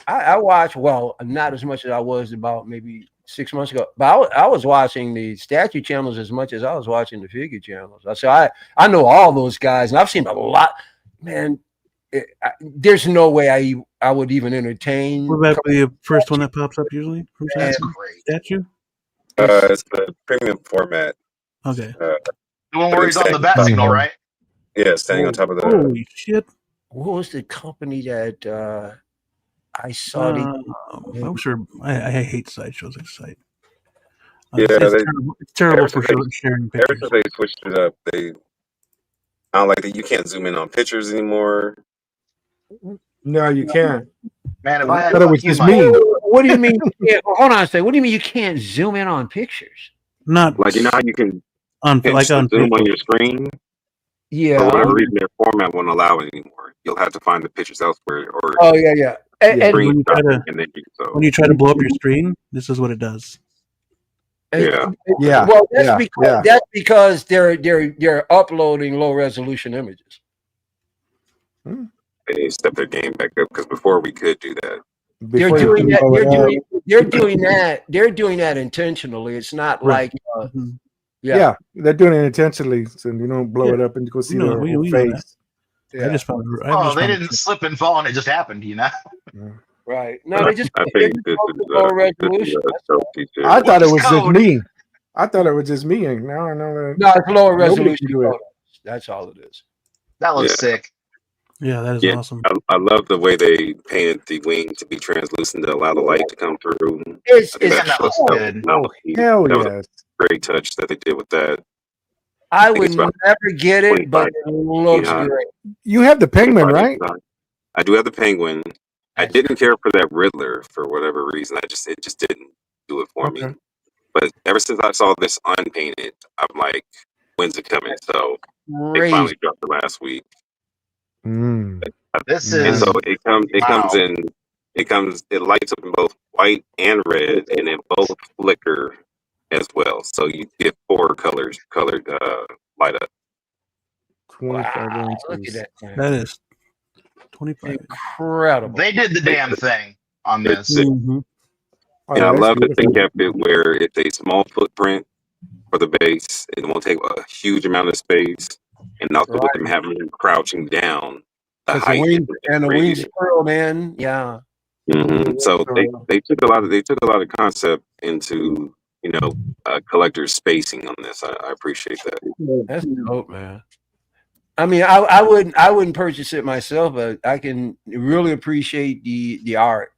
I watch, well, not as much as I was about maybe 6 months ago, but I was watching the statue channels as much as I was watching the figure channels. So I know all those guys, and I've seen a lot. Man, there's no way I would even entertain. What about the first one that pops up usually from statue? It's the premium format. Okay. The one where he's on the bat signal, right? Yeah, standing on top of the. Holy shit! What was the company that? I saw I'm sure I hate sideshows at site. It's terrible for sharing pictures. Ever since they switched it up, I don't like that you can't zoom in on pictures anymore. No, you can't. Man, if I thought it was just me. What do you mean? Hold on a second. What do you mean you can't zoom in on pictures? Not like how you can on zoom on your screen. Yeah. For whatever reason, their format won't allow it anymore. You'll have to find the pictures elsewhere. Oh yeah. And when you try to blow up your screen, this is what it does. Yeah. Well, that's because they're uploading low resolution images. They need to step their game back up because before we could do that. They're doing that. They're doing that intentionally. It's not like they're doing it intentionally, so you don't blow it up and go see their whole face. Yeah. They didn't slip and fall and it just happened, you know. Right. No, they just. I think this is low resolution. I thought it was just me. I thought it was just me, and now I know that. No, it's lower resolution. That's all it is. That looks sick. Yeah, that is awesome. I love the way they painted the wing to be translucent to allow the light to come through. That looks good. Hell that was a great touch that they did with that. I would never get it, but it looks great. You have the penguin, right? I do have the penguin. I didn't care for that Riddler for whatever reason. It just didn't do it for me. But ever since I saw this unpainted, I'm like, when's it coming? So they finally dropped it last week. This is so it lights up in both white and red, and then both flicker as well. So you get 4 colored light up. 25 inches. Look at that. That is 25. Incredible. They did the damn thing on this. And I love that they kept it where it's a small footprint for the base. It won't take a huge amount of space. And also with them having them crouching down, the height and the wings curled in, So they took a lot of concept into collector's spacing on this. I appreciate that. That's dope, man. I mean, I wouldn't purchase it myself, but I can really appreciate the art.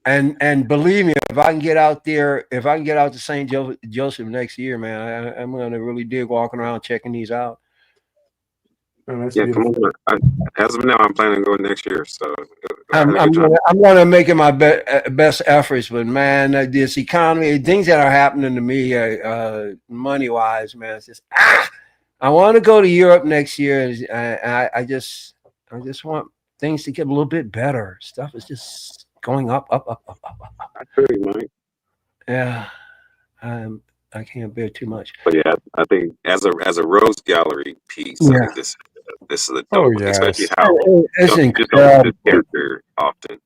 And believe me, if I can get out to St. Joseph next year, man, I'm gonna really dig walking around checking these out. Come on. As of now, I'm planning to go next year. So I'm gonna make it my best efforts. But man, this economy, things that are happening to me, money wise, man, it's just I want to go to Europe next year. I just want things to get a little bit better. Stuff is just going up. I feel you, Mike. Yeah, I can't bear too much. But yeah, I think as a Rose Gallery piece, I think this is a dope, especially how it's you don't this character often.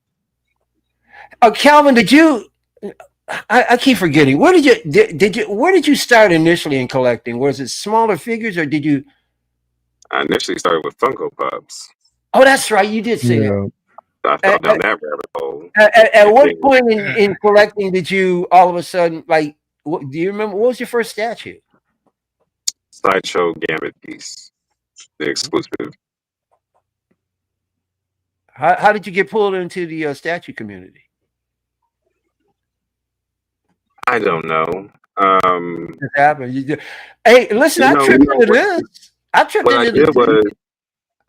Calvin, did you? I keep forgetting. Where did you start initially in collecting? Was it smaller figures, or did you? I initially started with Funko Pops. Oh, that's right. You did say it. I fell down that rabbit hole. At what point in collecting did you all of a sudden do you remember what was your first statue? Sideshow Gambit piece, the exclusive. How did you get pulled into the statue community? I don't know. It happened. Hey, listen, I tripped into this.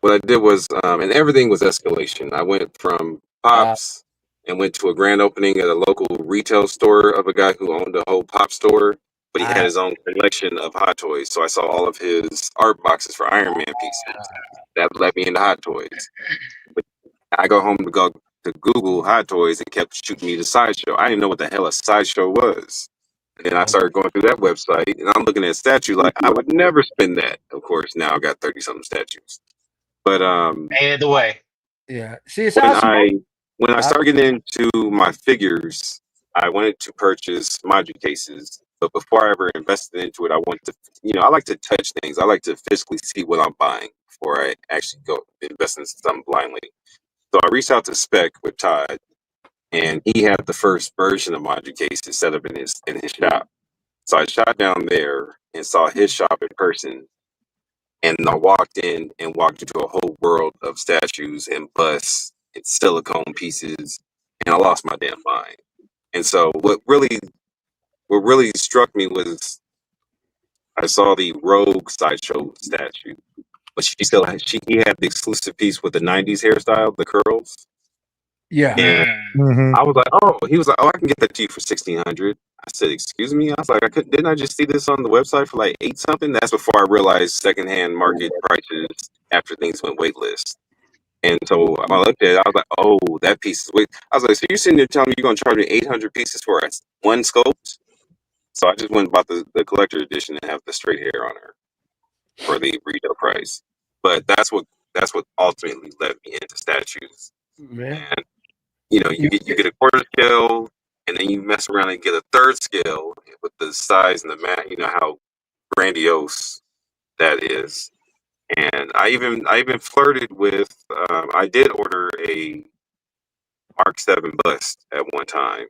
What I did was, and everything was escalation. I went from Pops and went to a grand opening at a local retail store of a guy who owned a whole pop store, but he had his own collection of Hot Toys. So I saw all of his art boxes for Iron Man pieces. That led me into Hot Toys. But I go home to Google Hot Toys and kept shooting me to Sideshow. I didn't know what the hell a Sideshow was. And then I started going through that website, and I'm looking at statues like I would never spend that. Of course, now I've got 30-something statues. But ain't the way. Yeah. See, it's awesome. When I started getting into my figures, I wanted to purchase module cases. But before I ever invested into it, I wanted to, I like to touch things. I like to physically see what I'm buying before I actually go invest in something blindly. So I reached out to Spec with Todd, and he had the first version of module cases set up in his shop. So I shot down there and saw his shop in person. And I walked in and walked into a whole world of statues and busts and silicone pieces, and I lost my damn mind. And so what really struck me was I saw the Rogue Sideshow statue, but he had the exclusive piece with the 90s hairstyle, the curls. Yeah. And I was like, he was like, I can get that to you for $1,600. I said, excuse me? I was like, didn't I just see this on the website for like $8 something? That's before I realized secondhand market prices after things went waitlist. And so when I looked at it, I was like, oh, that piece is weird. I was like, so you're sitting there telling me you're going to charge me 800 pieces for one sculpt? So I just went and bought the collector edition and have the straight hair on her for the retail price. But that's what ultimately led me into statues. Man. And you get a quarter scale, and then you mess around and get a third scale with the size and the mat. You know how grandiose that is. And I even flirted with. I did order a Mark 7 bust at one time.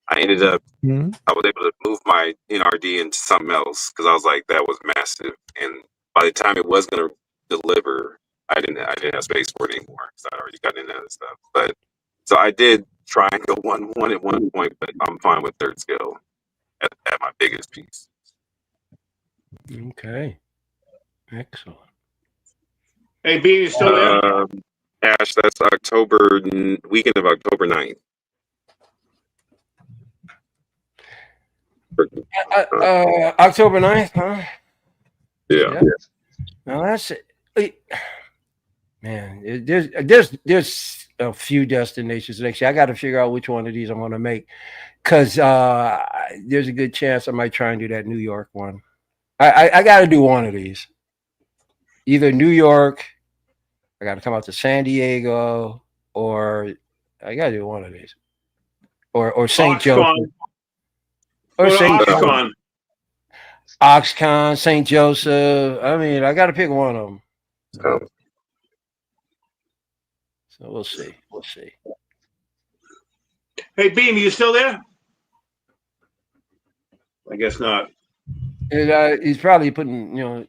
I ended up. I was able to move my NRD into something else because I was like, that was massive. And by the time it was going to deliver, I didn't have space for it anymore because I already got into that stuff. But so I did try and go 1-1 at one point, but I'm fine with third scale at my biggest piece. Okay, excellent. Hey, B, you still there? Ash, that's weekend of October 9th. October 9th, huh? Yeah. Now that's it. Man, there's a few destinations next year. I got to figure out which one of these I'm going to make because there's a good chance I might try and do that New York one. I got to do one of these. Either New York, I got to come out to San Diego, or I got to do one of these, or St. Joseph, or St. Joseph. Oxcon, St. Joseph. I mean, I got to pick one of them. So we'll see. We'll see. Hey, Beam, you still there? I guess not. And, he's probably putting the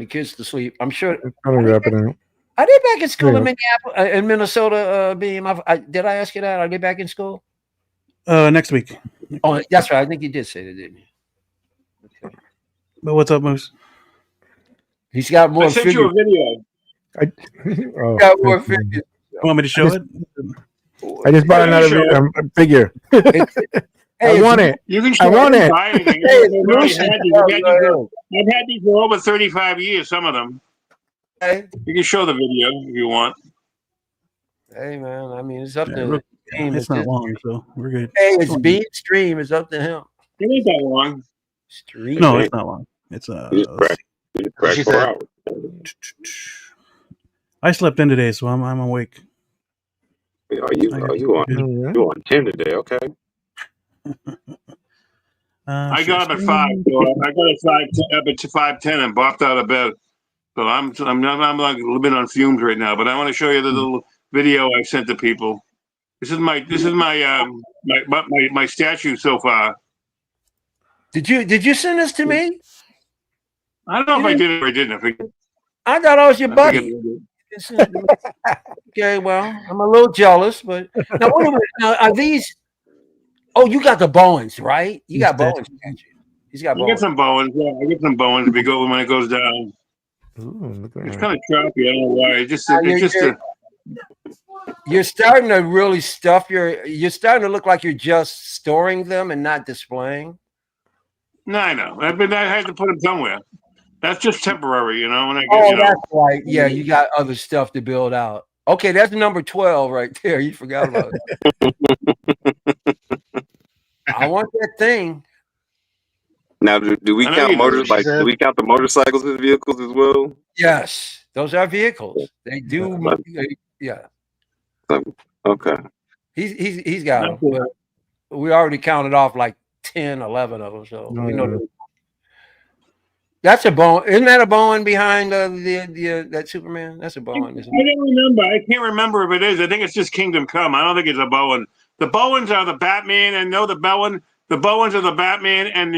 kids to sleep. I'm sure. Probably wrapping it up. Are they back in school in Minneapolis, in Minnesota? Beam, did I ask you that? Are they back in school? Next week. Oh, that's right. I think you did say that, didn't you? Okay. But what's up, Moose? He's got more. I sent you a video. Got more figures. You want me to show it? I just bought another figure. I want it. You can show it. I've had these for over 35 years, some of them. Hey. You can show the video if you want. Hey, man. I mean, it's up to him. It's not long, so we're good. Hey, it's Beam Stream. It's up to him. It ain't that long. Stream. No, it's not long. It's She said. I slept in today, so I'm awake. Are you on 10 today? Okay. I got up at 5. So I got up at 5:10 and bopped out of bed. So I'm like a little bit on fumes right now. But I want to show you the little video I sent to people. This is my statue so far. Did you send this to me? I don't know if I did or I didn't. I thought I was your buddy. Okay, well, I'm a little jealous, but now wait a minute. Now, are these? Oh, you got the Bowens, right? You got Bowens. He's got Bowens. I get some Bowens. Yeah, I get some Bowens when it goes down. Ooh, it's kind of choppy. I don't know why. You're starting to really stuff you're starting to look like you're just storing them and not displaying. No, I know. I had to put them somewhere. That's just temporary, when I get, that's right. Yeah, you got other stuff to build out. Okay, that's number 12 right there. You forgot about it. I want that thing. Now, do we count motors? Do we count the motorcycles as vehicles as well? Yes, those are vehicles. They do. Yeah. Okay. He's got them. But we already counted off like 10, 11 of them. So we know. That's a Bowen. Isn't that a Bowen behind that Superman? That's a Bowen. Isn't it? I don't remember. I can't remember if it is. I think it's just Kingdom Come. I don't think it's a Bowen. The Bowens are the Batman, and the Bowens are the Batman and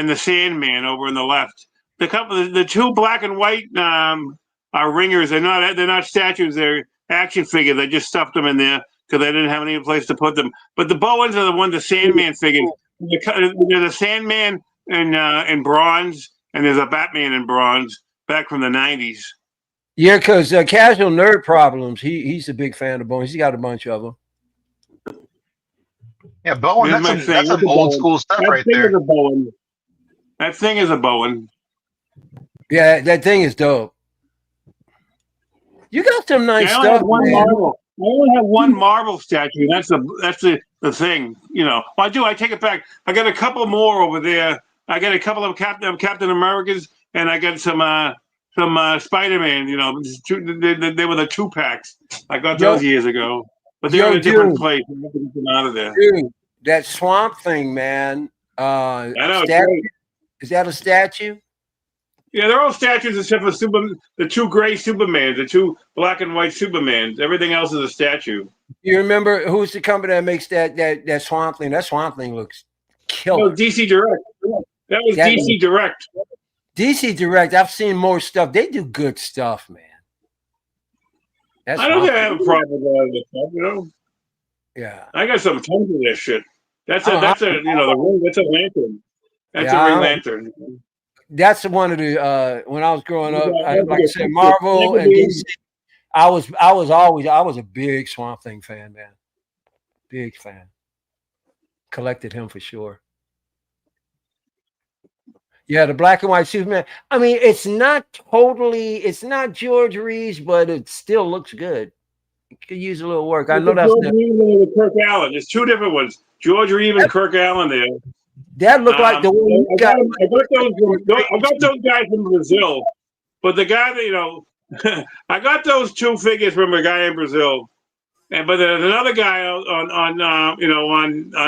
the Sandman over on the left. The two black and white are ringers. They're not statues. They're action figures. They just stuffed them in there because they didn't have any place to put them. But the Bowens are the Sandman figures. There's a Sandman in bronze, and there's a Batman in bronze back from the 90s. Yeah, because Casual Nerd Problems, he's a big fan of Bowen. He's got a bunch of them. Yeah, Bowen, that's some old school stuff right there. That thing is a Bowen. Yeah, that thing is dope. You got some nice I only stuff. have one marble. I only have one marble statue. That's the thing. You know, well, I take it back. I got a couple more over there. I got a couple of Captain Americas, and I got some Spider-Man. You know, they were the 2-packs. I got those years ago, but they're in a different place. I have to get them out of there. Dude, that Swamp Thing, man. I know. Is that a statue? Yeah, they're all statues except for the 2 gray Supermans, the 2 black and white Supermans. Everything else is a statue. You remember who's the company that makes that Swamp Thing? That Swamp Thing looks killer. Oh, DC Direct. That was DC Direct. DC Direct. I've seen more stuff. They do good stuff, man. I don't think I have a problem with all this stuff, you know. Yeah, I got some tons of this shit. That's a that's a lantern. That's a Green Lantern. That's one of the when I was growing up, like I said, Marvel and DC. I was a big Swamp Thing fan, man. Big fan. Collected him for sure. Yeah, the black and white Superman. I mean, it's not George Reeves, but it still looks good. It could use a little work. I know that's George Reeves and Kirk Allen. There's 2 different ones. George Reeves and Kirk Allen there. That looked like the one you got. I got those guys from Brazil, but the guy that, you know, I got those 2 figures from a guy in Brazil, but there's another guy on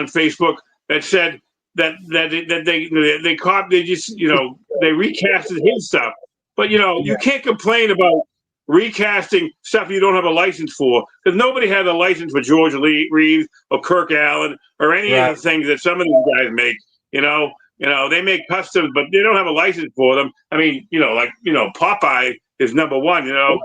Facebook that said that they just, you know, they recasted his stuff, but you know, you can't complain about recasting stuff you don't have a license for, because nobody has a license for George Reeves or Kirk Allen or any of the things that some of these guys make. You know, they make customs, but they don't have a license for them. I mean, you know, like, you know, Popeye is #1. You know,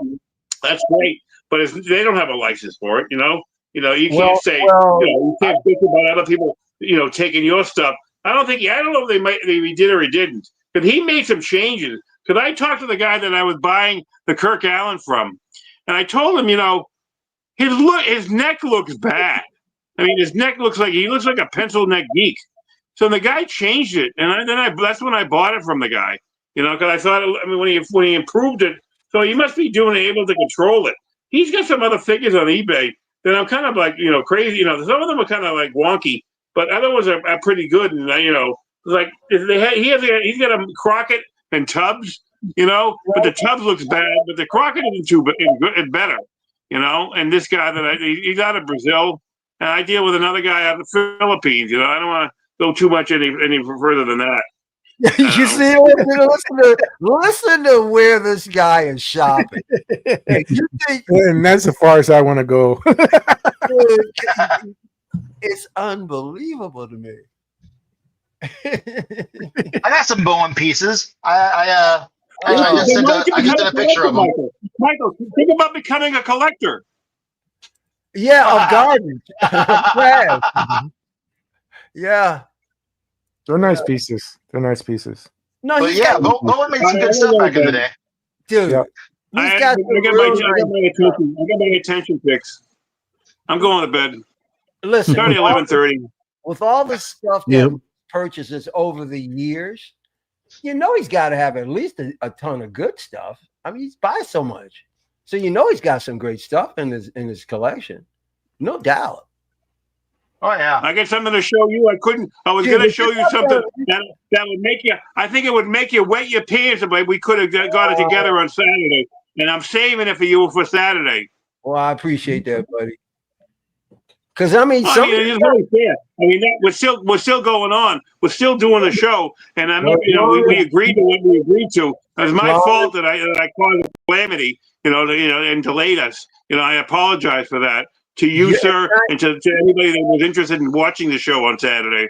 that's great, but they don't have a license for it. You know, you can't say, you know, you can't bitch about other people, you know, taking your stuff. I don't know if he did or he didn't, but he made some changes. Because I talked to the guy that I was buying the Kirk Allen from, and I told him, you know, his neck looks bad. I mean, his neck looks like a pencil neck geek. So the guy changed it, and that's when I bought it from the guy. You know, because I thought, I mean, when he improved it, so he must be able to control it. He's got some other figures on eBay that I'm kind of like, you know, crazy. You know, some of them are kind of like wonky, but other ones are pretty good. And you know, like he's got a Crockett and Tubbs, you know, but the Tubbs looks bad, but the Crockett isn't too good. It's better, you know. And this guy he's out of Brazil, and I deal with another guy out of the Philippines. You know, I don't want to go too much any further than that. You see, listen to where this guy is shopping. And that's as far as I want to go. It's unbelievable to me. I got some Bowen pieces. I just sent a picture of them. Michael, think about becoming a collector. Yeah, of garbage. Yeah. They're nice pieces. They're nice pieces. No, but yeah, Bowen made some good stuff back in the day. Dude, I got my attention fix. I'm going to bed. Listen, starting 11:30. With all the stuff that purchases over the years, you know he's got to have at least a ton of good stuff. I mean, he's buys so much, so you know he's got some great stuff in his collection, no doubt. Oh yeah, I got something to show you. I was going to show you something that would make you. I think it would make you wet your pants. But we could have got it together on Saturday, and I'm saving it for you for Saturday. Well, I appreciate that, buddy. Because I mean, it's really fair. I mean, we're still going on. We're still doing the show, and I'm, you know, we agreed to what we agreed to. It was my fault that I caused a calamity, you know, and delayed us. You know, I apologize for that to you, sir, and to anybody that was interested in watching the show on Saturday.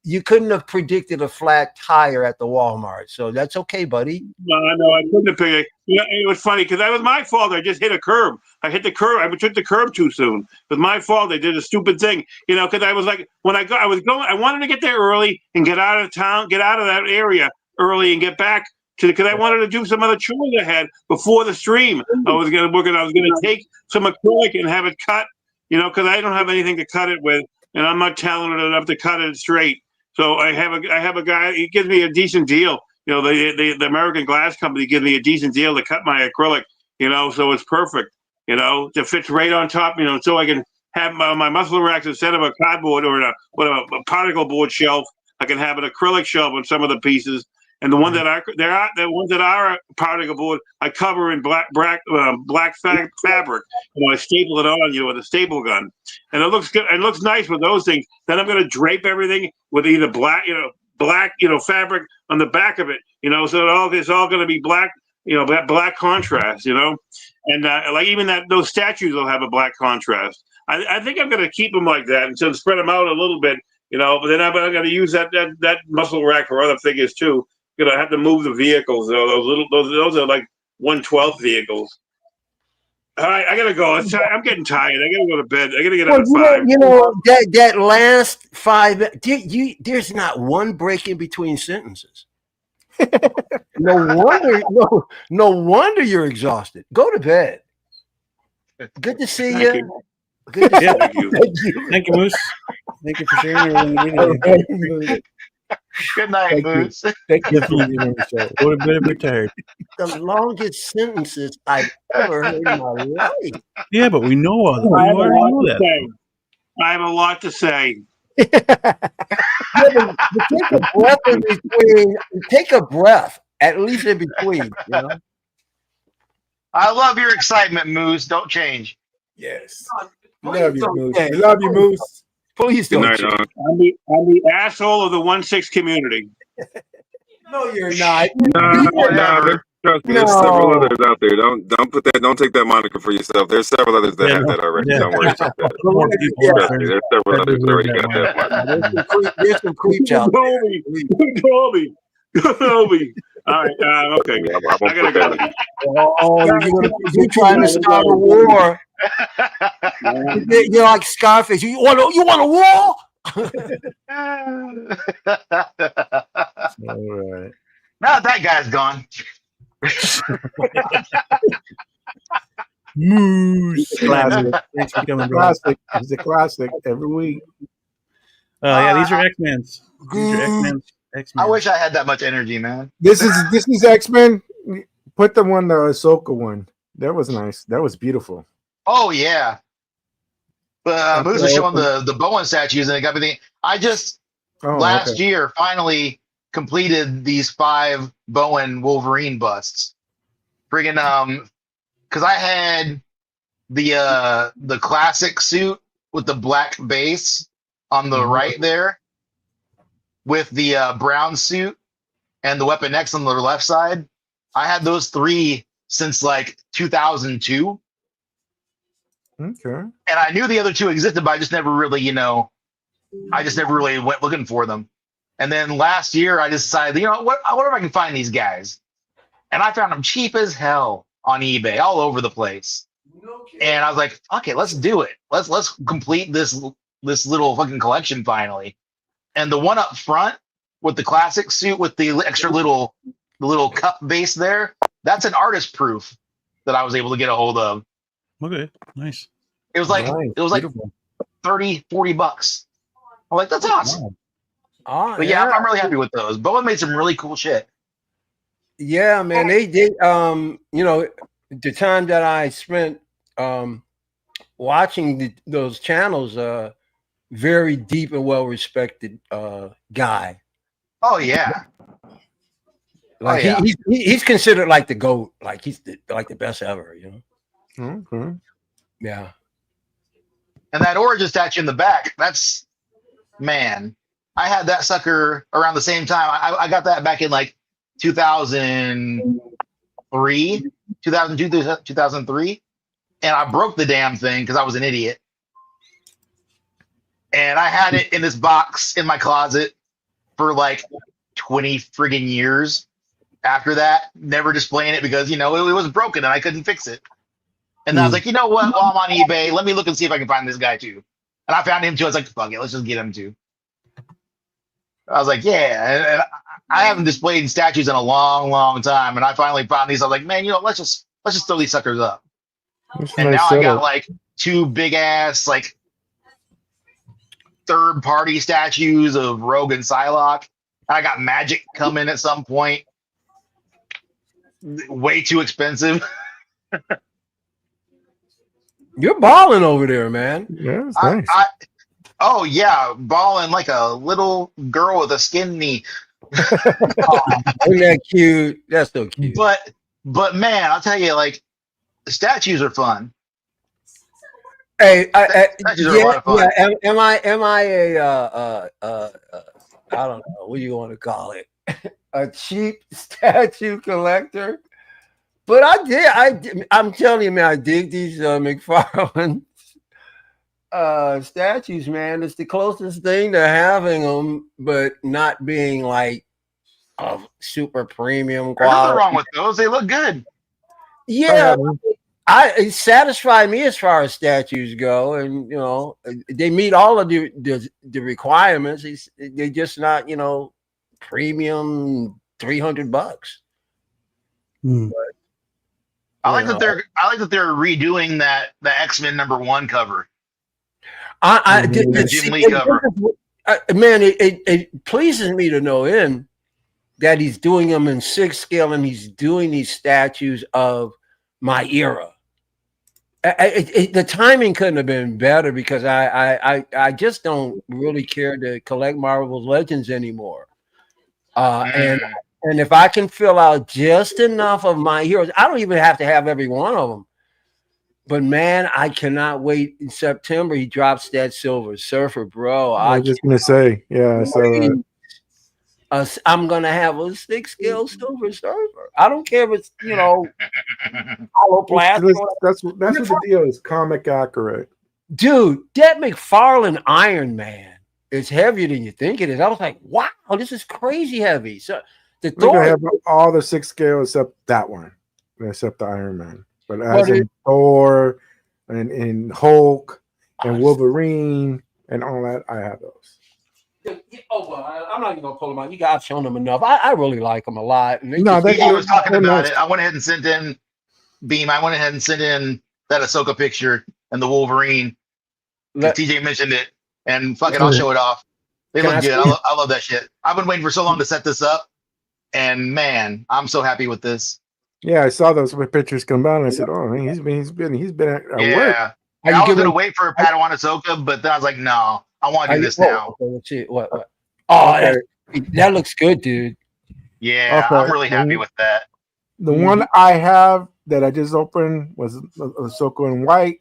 You couldn't have predicted a flat tire at the Walmart, so that's okay, buddy. No, I couldn't have predicted. You know, it was funny because that was my fault. I just hit a curb. I hit the curb. I took the curb too soon. It was my fault. I did a stupid thing, you know, because I was like, I wanted to get there early and get out of town, get out of that area early and get back to because I wanted to do some other chores I had before the stream. I was going to take some acrylic and have it cut, you know, because I don't have anything to cut it with. And I'm not talented enough to cut it straight. So I have a guy. He gives me a decent deal. you know, the American Glass Company gave me a decent deal to cut my acrylic, you know, so it's perfect, you know, it fits right on top, you know, so I can have my muscle racks instead of a cardboard or a particle board shelf. I can have an acrylic shelf on some of the pieces, and the ones that are particle board, I cover in black fabric. You know, I staple it on, you know, with a staple gun, and it looks good. It looks nice with those things. Then I'm going to drape everything with either black fabric on the back of it, you know, so it's all going to be black, you know, black contrast, you know, and like even those statues will have a black contrast. I think I'm going to keep them like that and so spread them out a little bit. You know, but then I'm going to use that muscle rack for other figures too. Going to have to move the vehicles. Those are like 1/12 vehicles. All right, I got to go. I'm getting tired. I got to go to bed. I got to get up at 5. You know that last 5. There's not one break in between sentences. No wonder you're exhausted. Go to bed. Good to see you. Good to see you. Thank you, Moose. Thank you for sharing everything. Good night, Moose. Thank you for being on the show. Go to bed and be tired. The longest sentences I've ever heard in my life. Yeah, but we know all that. I have a lot to say. Take a breath in between. Take a breath, at least in between. You know? I love your excitement, Moose. Don't change. Yes. Love you, Moose. We love you, Moose. Please don't. Good night, I'm the asshole of the 1/6 community. No, you're not. Trust me, there's several others out there. Don't put that. Don't take that moniker for yourself. There's several others that have that already. Don't worry about that. Trust me, there's several others that already got that. There's some creeps out there. Toby. All right. Okay. I gotta go. Oh, you're trying to start a war. You're like Scarface. You want a war? All right. Now that guy's gone. Moose. Classic. Thanks for coming, bro. Classic. It's a classic every week. Yeah, these are X-Men's. These are X-Men's. I wish I had that much energy, man. This is X-Men. Put the Ahsoka one. That was nice. That was beautiful. Oh yeah. But Moose was showing the Bowen statues and it got me thinking. I just last year finally completed these 5 Bowen Wolverine busts. Friggin' because I had the classic suit with the black base on the right there, with the brown suit and the Weapon X on the left side. I had those 3 since like 2002. Okay. And I knew the other 2 existed, but I just never really, went looking for them. And then last year I decided, I wonder if I can find these guys. And I found them cheap as hell on eBay, all over the place. And I was like, okay, let's do it. Let's complete this little fucking collection finally. And the one up front with the classic suit with the extra little cup base there, that's an artist proof that I was able to get a hold of. Okay, nice. It was like Beautiful. $30-$40. I'm like, that's awesome. Oh, but yeah, I'm really happy with those. Bowen made some really cool shit. Yeah, man. They did. The time that I spent watching those channels, very deep and well respected guy. Oh yeah. Like he's considered like the GOAT, like he's the best ever, Okay. Yeah. And that origin statue in the back, that's, man, I had that sucker around the same time. I got that back in like 2003, 2002, 2003. And I broke the damn thing because I was an idiot. And I had it in this box in my closet for like 20 friggin' years after that, never displaying it because, it was broken and I couldn't fix it. And I was like, you know what? While I'm on eBay, let me look and see if I can find this guy too. And I found him too. I was like, fuck it, let's just get him too. I was like, yeah. And I haven't displayed statues in a long, long time. And I finally found these. I was like, man, let's just throw these suckers up. And now I got like 2 big ass like third party statues of Rogue and Psylocke. I got Magic coming at some point. way too expensive. You're balling over there, man. Yeah, it's nice. Oh yeah, balling like a little girl with a skin knee. Isn't that cute? That's so cute. But man, I'll tell you, like, the statues are fun. Hey, statues are a lot of fun. Yeah. Am I I don't know what you want to call it, a cheap statue collector? But I'm telling you, man, I dig these McFarlane statues, man. It's the closest thing to having them, but not being like super premium quality. There's nothing wrong with those. They look good. Yeah, it satisfied me as far as statues go, and you know they meet all of the requirements. They're just not, you know, premium $300. I like that they're redoing the X-Men #1 cover. The Jim Lee cover. Man, it pleases me to no end that he's doing them in 6 scale, and he's doing these statues of my era. The timing couldn't have been better, because I just don't really care to collect Marvel's Legends anymore. And if I can fill out just enough of my heroes, I don't even have to have every one of them. But man, I cannot wait. In September, he drops that Silver Surfer, bro. I was just gonna say, yeah. So I'm gonna have a 6 scale Silver Surfer. I don't care if it's, you know, hollow plastic. That's what the deal is. Comic accurate, dude. That McFarlane Iron Man is heavier than you think it is. I was like, wow, this is crazy heavy. So the Thor have all the 6 scale except that one, except the Iron Man. But as in Thor and Hulk and Wolverine and all that, I have those. Oh, well, I'm not even gonna pull them out. I've shown them enough. I really like them a lot. And I was talking about it. I went ahead and sent in Beam. I went ahead and sent in that Ahsoka picture and the Wolverine. TJ mentioned it, and fucking, I'll show it off. They look good. I love that shit. I've been waiting for so long to set this up, and man, I'm so happy with this. Yeah, I saw those pictures come out, and I said, "Oh, man, he's been at work." I was gonna wait for Padawan Ahsoka, but then I was like, "No, I want to do this now." Okay, let's see. What? Oh, okay. That looks good, dude. Yeah, okay. I'm really happy with that. The one I have that I just opened was Ahsoka in white,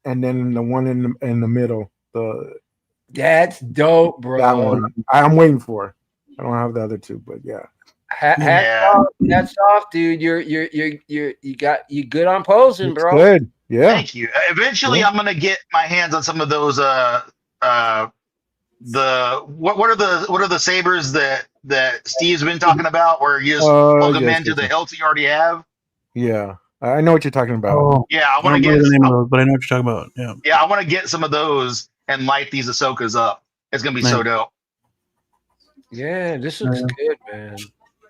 and then the one in the middle. That's dope, bro. That one I'm waiting for. I don't have the other two, but yeah. Hats off, dude. You good on posing, bro. Good. Yeah. Thank you. Eventually, I'm gonna get my hands on some of those. What are the sabers that Steve's been talking about, where you just plug them into the hilts you already have? Yeah, I know what you're talking about. Oh, yeah, I want to get the name of those, but I know what you're talking about. Yeah. Yeah, I want to get some of those and light these Ahsokas up. It's gonna be so dope. Yeah, this looks good, man.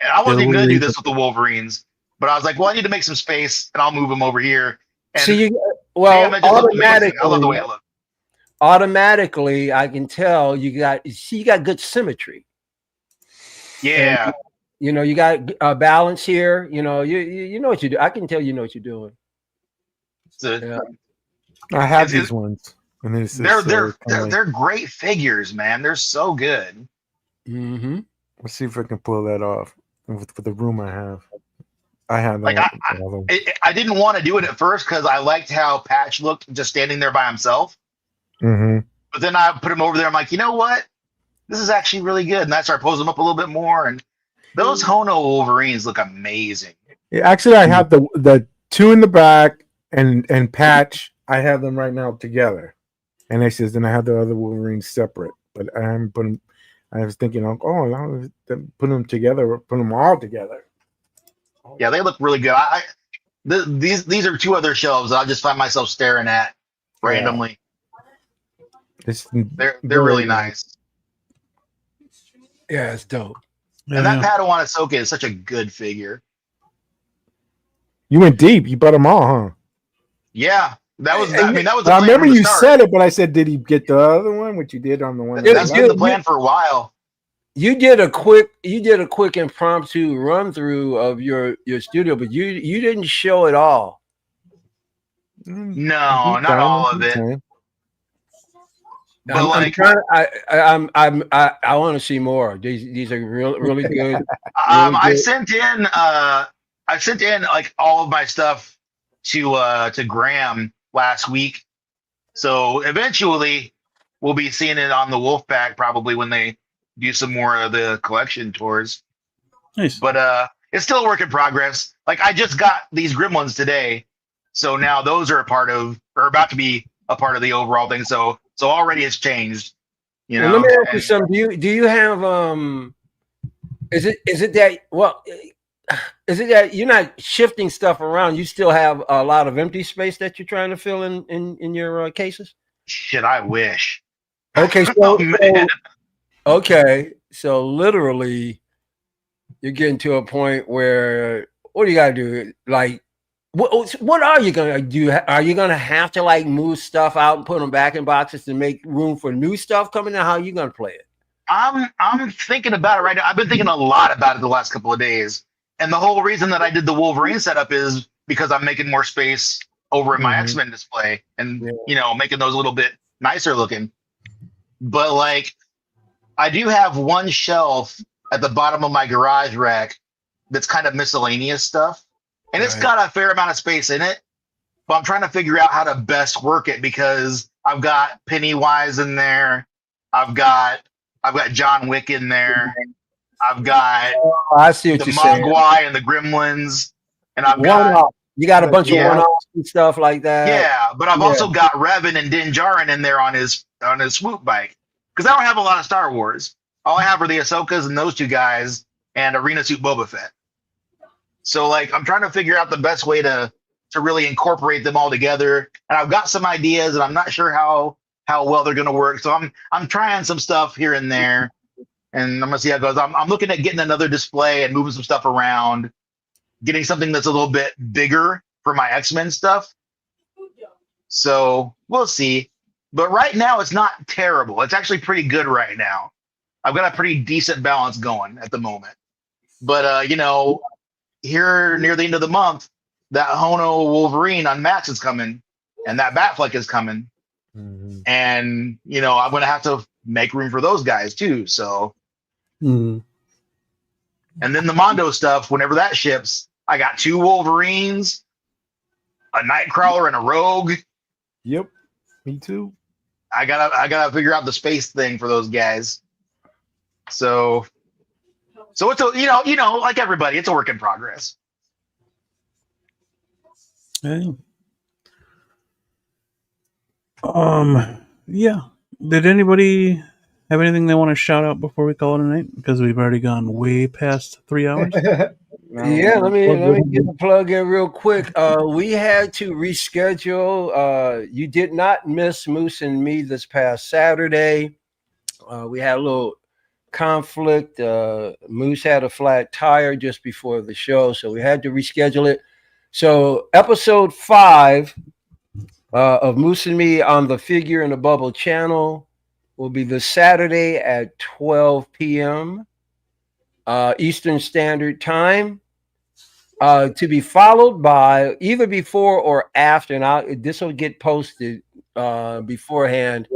And I wasn't even gonna do this with the Wolverines, but I was like, well, I need to make some space, and I'll move them over here. And automatically, I love the way it looks. Automatically, I can tell you got good symmetry. Yeah, and, you know, you got a balance here. You know, you know what you do. I can tell you know what you're doing. I have these ones, and they're great figures, man. They're so good. Mm-hmm. Let's see if I can pull that off with the room I have. I have like I didn't want to do it at first because I liked how Patch looked just standing there by himself. Mm-hmm. But then I put him over there. I'm like, you know what? This is actually really good. And I started posing them up a little bit more. And those Hono Wolverines look amazing. Yeah, actually, I have the two in the back and Patch. I have them right now together. And I says, then I have the other Wolverines separate. But I haven't put them. I was thinking, put them together, put them all together. Yeah, they look really good. These are 2 other shelves that I just find myself staring at randomly. They're really nice. Yeah, it's dope. And that Padawan Ahsoka is such a good figure. You went deep. You bought them all, huh? Yeah, that was. I remember you said it, but I said, did he get the other one? Which you did on the one. That's been the plan for a while. you did a quick impromptu run through of your studio, but you didn't show it all. No, not all of it. But I want to see more. These are really good. I sent in like all of my stuff to Graham last week. So eventually we'll be seeing it on the Wolfpack probably when they do some more of the collection tours. Nice. But it's still a work in progress. Like I just got these Gremlins today. So now those are about to be a part of the overall thing. So already it's changed. You know? Let me ask you something. Do you have is it that you're not shifting stuff around? You still have a lot of empty space that you're trying to fill in your cases? Shit, I wish. Okay, so literally you're getting to a point where what do you gotta do? Like what are you gonna do? Are you gonna have to like move stuff out and put them back in boxes to make room for new stuff coming in? How are you gonna play it? I'm thinking about it right now. I've been thinking a lot about it the last couple of days. And the whole reason that I did the Wolverine setup is because I'm making more space over in my X-Men display and making those a little bit nicer looking. But like I do have one shelf at the bottom of my garage rack that's kind of miscellaneous stuff. And it's got a fair amount of space in it. But I'm trying to figure out how to best work it because I've got Pennywise in there. I've got John Wick in there. I've got I see what the you're saying. Mogwai and the Gremlins. And I've you got a bunch of one-offs and stuff like that. Yeah, but I've also got Revan and Din Djarin in there on his swoop bike. Because I don't have a lot of Star Wars. All I have are the Ahsokas and those two guys and Arena Suit Boba Fett. So like I'm trying to figure out the best way to really incorporate them all together. And I've got some ideas and I'm not sure how well they're gonna work. So I'm trying some stuff here and there. And I'm gonna see how it goes. I'm looking at getting another display and moving some stuff around, getting something that's a little bit bigger for my X-Men stuff. So we'll see. But right now it's not terrible. It's actually pretty good right now. I've got a pretty decent balance going at the moment. But here near the end of the month, that Hono Wolverine on Max is coming, and that Batfleck is coming. And I'm gonna have to make room for those guys too. So and then the Mondo stuff, whenever that ships, I got 2 Wolverines, a Nightcrawler, and a Rogue. Yep, me too. I gotta figure out the space thing for those guys. So it's a like everybody, it's a work in progress. Hey. Yeah. Did anybody have anything they want to shout out before we call it a night? Because we've already gone way past 3 hours. Yeah, let me get a plug in real quick. We had to reschedule. You did not miss Moose and me this past Saturday. We had a little conflict. Moose had a flat tire just before the show, so we had to reschedule it. So episode 5 of Moose and Me on the Figure in the Bubble channel will be this Saturday at 12 p.m. Eastern Standard Time, to be followed by either before or after, and this will get posted beforehand.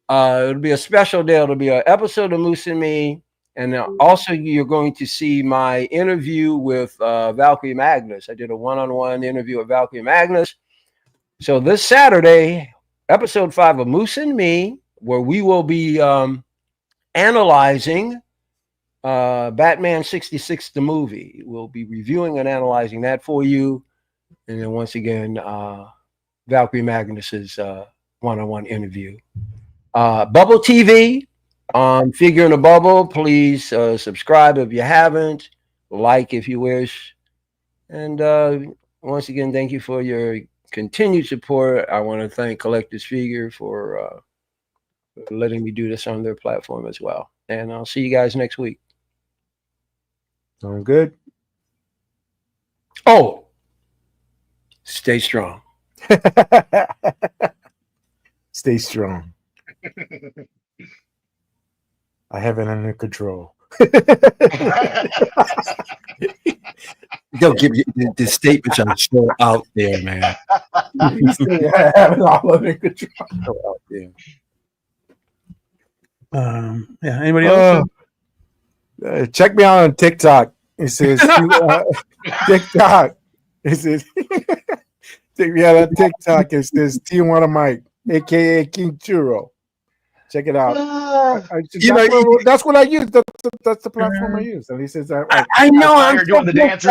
It'll be a special day. It'll be an episode of Moose and Me, and also you're going to see my interview with Valkyrie Magnus. I did a one-on-one interview with Valkyrie Magnus. So this Saturday, episode 5 of Moose and Me, where we will be analyzing Batman 66, the movie. We'll be reviewing and analyzing that for you. And then once again, Valkyrie Magnus's one-on-one interview. Bubble TV on Figure in a Bubble. Please subscribe if you haven't. Like if you wish. And once again, thank you for your continued support. I want to thank Collector's Figure for letting me do this on their platform as well. And I'll see you guys next week. Sounds good. Oh, stay strong. Stay strong. I have it under control. They'll give you the statements are so out there, man. He's having all under control. So out there. Yeah. Anybody else? Check me out on TikTok. It says TikTok. It says check me out on TikTok. It says Tijuana Mike, aka King Churro. Check it out. That's what I use. That's the platform I use. And he says, I know I'm doing the dances.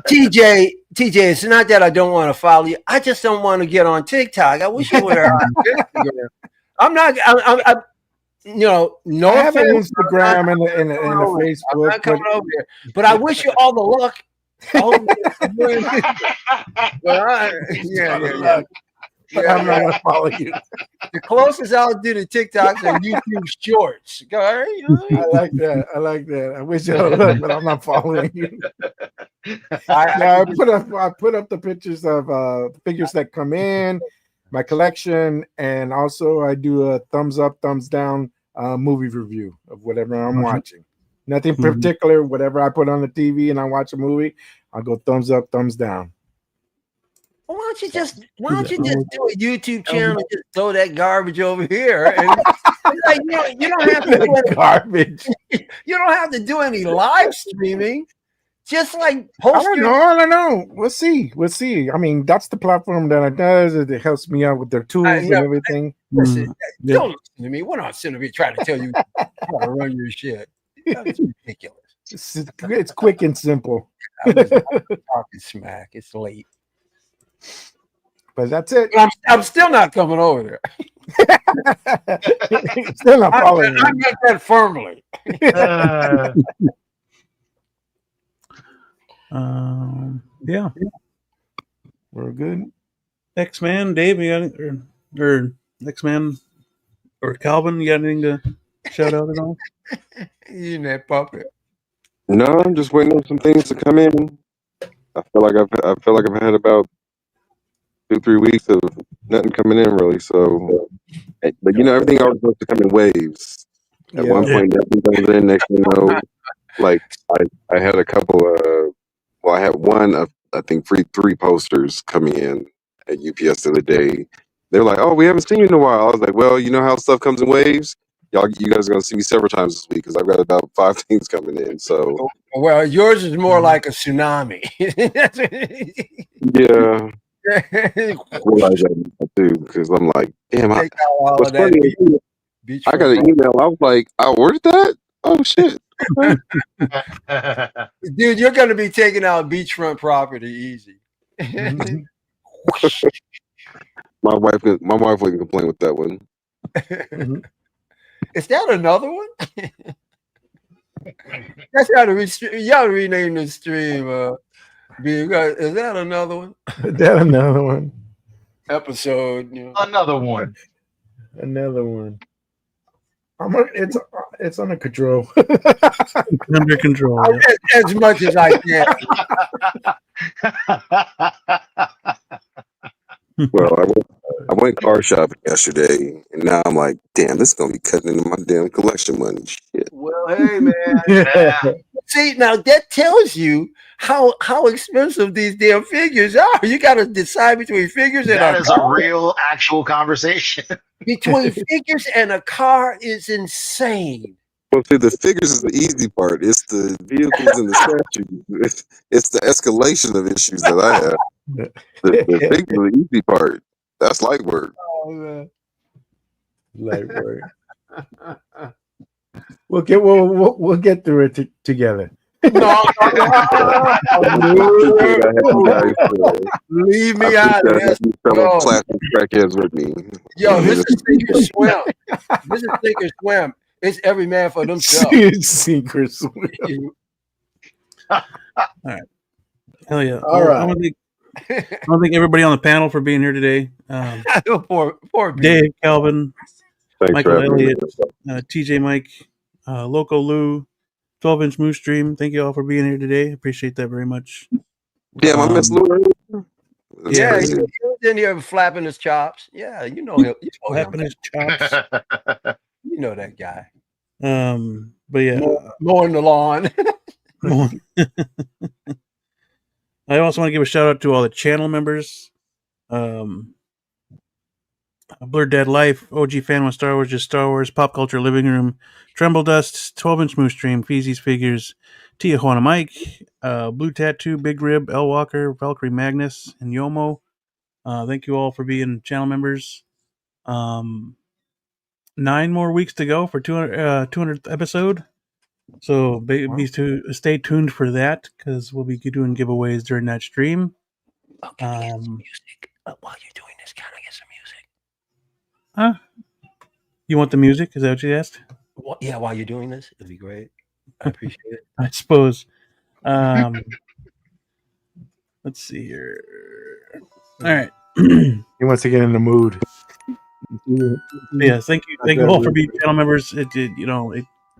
TJ, it's not that I don't want to follow you. I just don't want to get on TikTok. I wish you were on Instagram. I'm not. No I have an Instagram and a Facebook. I'm not coming over here, but I wish you all the luck. I'm not gonna follow you. The closest I'll do to TikToks are YouTube Shorts. I like that. I wish you all luck, but I'm not following you. I put up the pictures of figures that come in, my collection, and also I do a thumbs up, thumbs down movie review of whatever I'm watching. Nothing particular. Whatever I put on the TV and I watch a movie, I'll go thumbs up, thumbs down. Why don't you just do a YouTube channel and just throw that garbage over here? And like, you don't have to do any garbage. You don't have to do any live streaming. Just like post. I don't know. We'll see. I mean, that's the platform that it does. It helps me out with their tools and everything. Listen, don't listen to me. We're not sitting here trying to tell you how to run your shit. That's ridiculous. It's quick and simple. I was talking smack. It's late. But that's it. I'm still not coming over there. Still not following. I got that firmly. Yeah, we're good. X-Man, Dave, you got anything, or X-Man, or Calvin, you got anything to shout out at all? You and that puppet. No, I'm just waiting on some things to come in. I feel like I've had about 2-3 weeks of nothing coming in really. So, but everything always supposed to come in waves. At one point, nothing comes in. Next thing you know, like I had a couple of. Well, I had one of I think 3 posters coming in at UPS the other day. They were like, "Oh, we haven't seen you in a while." I was like, "Well, you know how stuff comes in waves. You guys are gonna see me several times this week because I've got about 5 things coming in." So, well, yours is more like a tsunami. Yeah. I realize that too because I'm like, damn. What's funny? I got an email. I was like, I ordered that. Oh shit. Dude, you're going to be taking out beachfront property easy. My wife wouldn't complain with that one. Is that another one? That's how y'all rename the stream. Is that another one? Is that another one? Episode. Another one. Another one. It's under control. Under control. As much as I can. Well, I went car shopping yesterday, and now I'm like, damn, this is gonna be cutting into my damn collection money. Shit. Well, hey man. See, now that tells you how expensive these damn figures are. You got to decide between figures and that is a real, actual conversation. Between figures and a car is insane. Well, see, the figures is the easy part. It's the vehicles and the statues. It's the escalation of issues that I have. The figures are the easy part. That's light work. Oh, man. Light work. We'll get through it together. No. Leave me out of this. Plastic crackheads with me. Yo, this is Sink or Swim. This is Sink or Swim. It's every man for themselves. Sink or Swim. All right. Hell yeah. All right. I want to thank everybody on the panel for being here today. Poor Dave, Calvin, Thanks Michael Elliott, TJ Mike, Loco Lou, 12-inch Moose Stream. Thank you all for being here today. Appreciate that very much. Damn, I miss Lou. Yeah, he was in here flapping his chops. Yeah, you know him. Flapping his chops. You know that guy. But yeah, mowing the lawn. I also want to give a shout out to all the channel members. Blurred Dad Life, OG Fan with Star Wars, Just Star Wars, Pop Culture Living Room, Tremble Dust, 12-inch Moose Stream, Feezys Figures, Tijuana Mike, Blue Tattoo, Big Rib, L Walker, Valkyrie Magnus, and Yomo. Thank you all for being channel members. 9 more weeks to go for 200th episode. So stay tuned for that because we'll be doing giveaways during that stream. Oh, can we get some music while you're doing this? Can I get some music? Huh? You want the music? Is that what you asked? Well, yeah, while you're doing this, it'd be great. I appreciate it. I suppose. Let's see here. All right. He wants to get in the mood. Yeah, thank you all for being channel members.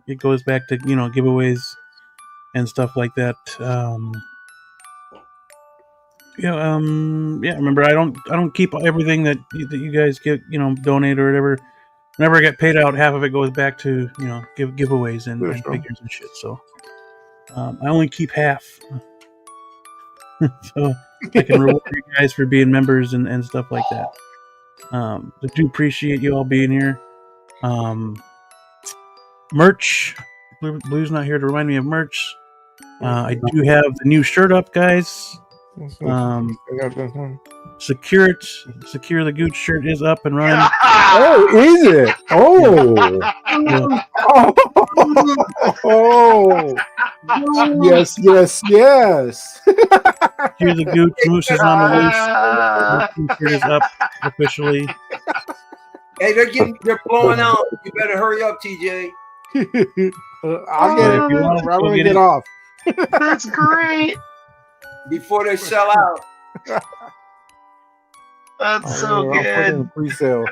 It goes back to giveaways and stuff like that. Remember, I don't keep everything that you guys get, donate or whatever. Whenever I get paid out, half of it goes back to giveaways and figures and shit. So I only keep half, so I can reward you guys for being members and stuff like that. I do appreciate you all being here. Merch. Blue's not here to remind me of merch. I do have the new shirt up, guys. Secure it. Secure the Gooch shirt is up and running. Oh, is it? Oh. Oh. Yes. Secure the Gooch. Moose is on the loose. Shirt is up officially. Hey, they're blowing out. You better hurry up, TJ. I'll get it. I'm gonna get off. That's great. Before they sell out. That's so good. Pre-sale.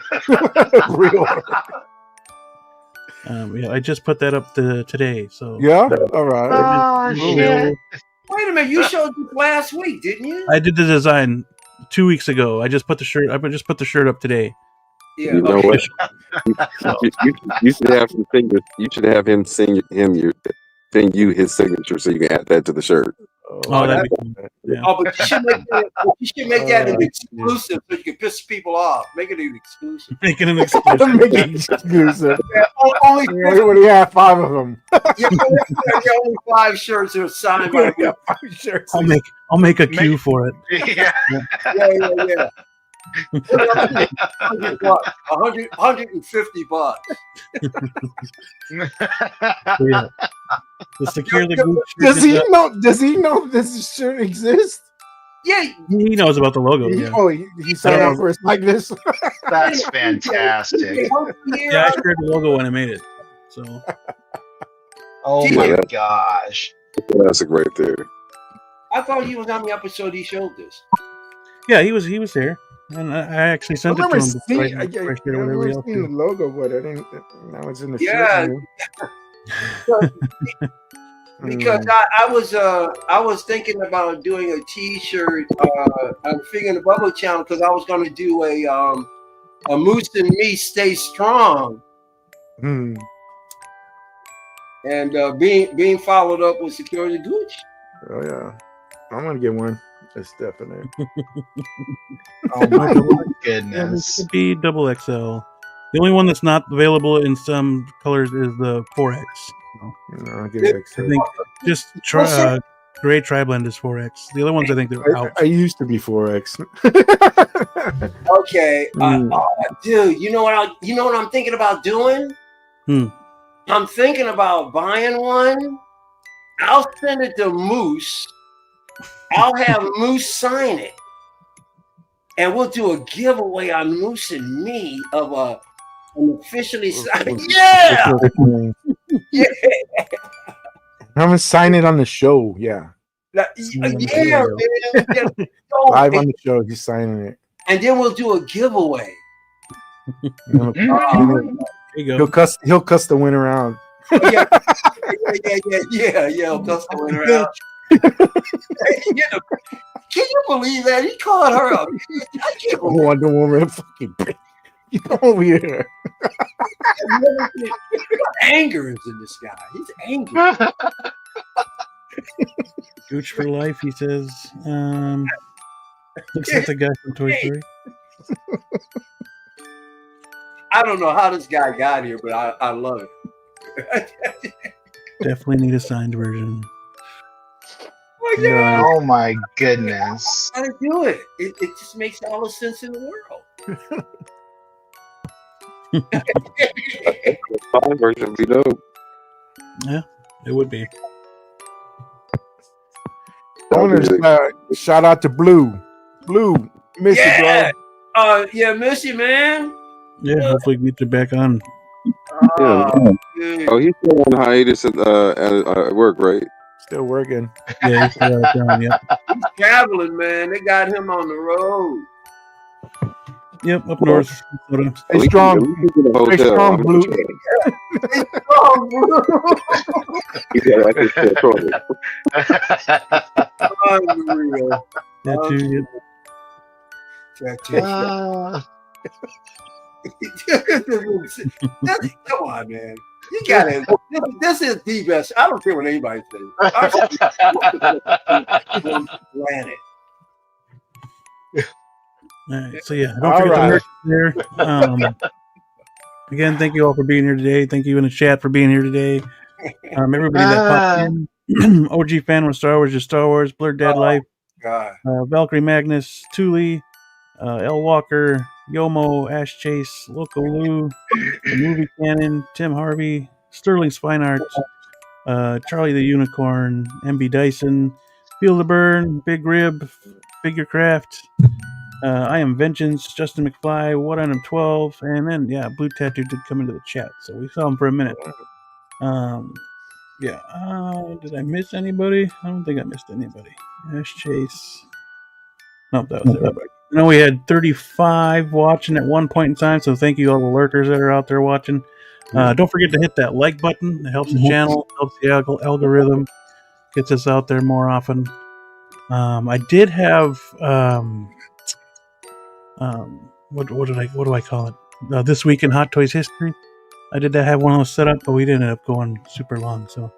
I just put that up today. So yeah, all right. Oh, shit. Wait a minute, you showed this last week, didn't you? I did the design 2 weeks ago. I just put the shirt up today. Yeah. You know what? You should have some fingers. You should have him sing you his signature so you can add that to the shirt. That'd be cool. Yeah. Oh, but you should make that an exclusive so you can piss people off. Make it an exclusive. Make it an exclusive. Make it exclusive. Yeah, only we have 5 of them. only 5 shirts are signed by 5 shirts. I'll make a queue for it. Yeah. Yeah. $150. Yeah. The secure the Gooch Does he know this shirt exists? Yeah, he knows about the logo. Yeah. Oh, he signed up for us like this. That's fantastic. Yeah, I shared the logo when I made it. So. Oh my gosh. Classic right there. I thought he was on the episode he showed this. Yeah, he was there. And I actually sent it to him. I remember seeing the logo, but I didn't. Now it's in the shirt. Because I was thinking about doing a T-shirt on Figure in the Bubble channel because I was going to do a Moose and Me Stay Strong, and being followed up with Security Gooch. Oh yeah, I'm gonna get one. That's definite. Oh my goodness. It could be XXL. The only one that's not available in some colors is the 4X. I'll get it. I think just gray tri-blend is 4X. The other ones I think they're out. I used to be 4X. Okay, dude. You know what I'm thinking about doing? I'm thinking about buying one. I'll send it to Moose. I'll have Moose sign it, and we'll do a giveaway on Moose and Me of an officially signed. Yeah, yeah. I'm gonna sign it on the show. Yeah, man. Live on the show, he's signing it, and then we'll do a giveaway. There you go. He'll cuss the winner out. Yeah. He'll cuss the winner out. Can you believe that he called her a Wonder Woman? Fucking bitch. Oh yeah. Anger is in this guy. He's angry. Gooch for life, he says. Looks like the guy from Toy Story. I don't know how this guy got here, but I love it. Definitely need a signed version. Oh my goodness! I do it. It just makes all the sense in the world. Signed version would be dope. Yeah, it would be. I want to shout out to Blue. Blue, miss you, bro. Yeah, miss you, man. Yeah, hopefully we get you back on. Oh, he's still on hiatus at work, right? Still working. Yeah, he's still out of town, yep. He's traveling, man. They got him on the road. Yep, up north. Stay strong. Stay strong, Blue. Stay strong, Blue. Unreal. That too, Come on, man. You got it. This is the best. I don't care what anybody says. Planet. All right, so yeah, don't forget the merch there. Again, thank you all for being here today. Thank you in the chat for being here today. Everybody that popped in. OG fan with Star Wars, just Star Wars, Blurred Dad Life, Valkyrie Magnus, Thule, L Walker, Yomo, Ash Chase, Loco Lou, The Movie Cannon, Tim Harvey, Sterling's Fine Arts, Charlie the Unicorn, MB Dyson, Feel the Burn, Big Rib, Figurecraft, I Am Vengeance, Justin McFly, What on him 12, and then Blue Tattoo did come into the chat, so we saw him for a minute. Did I miss anybody? I don't think I missed anybody. Ash Chase. Nope, that was everybody. I know we had 35 watching at one point in time, so thank you all the lurkers that are out there watching. Don't forget to hit that like button. It helps the channel, helps the algorithm, gets us out there more often. I did have what do I call it? This Week in Hot Toys History. I did have one of those set up, but we didn't end up going super long, so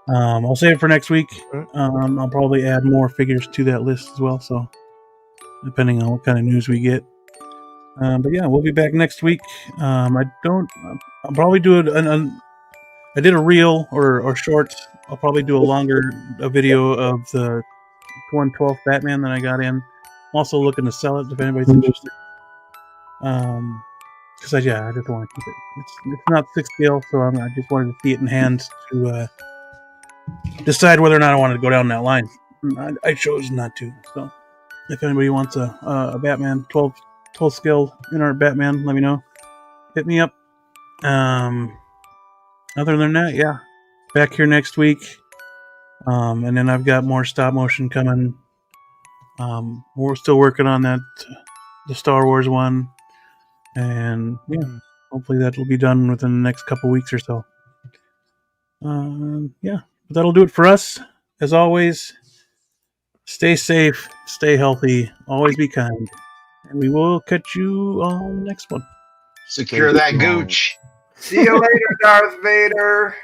I'll save it for next week. I'll probably add more figures to that list as well, so depending on what kind of news we get. But yeah, we'll be back next week. I'll probably do I did a reel or short. I'll probably do a video of the 112th Batman that I got in. I'm also looking to sell it if anybody's interested. Because I just want to keep it. It's not 6 scale, so I just wanted to see it in hand to decide whether or not I wanted to go down that line. I chose not to. So if anybody wants a Batman 12 scale InArt Batman, let me know. Hit me up. Other than that, back here next week. And then I've got more stop motion coming. We're still working on the Star Wars one. And hopefully that will be done within the next couple weeks or so. But that'll do it for us. As always, stay safe, stay healthy, always be kind, and we will catch you on the next one. Secure that gooch. See you later, Darth Vader.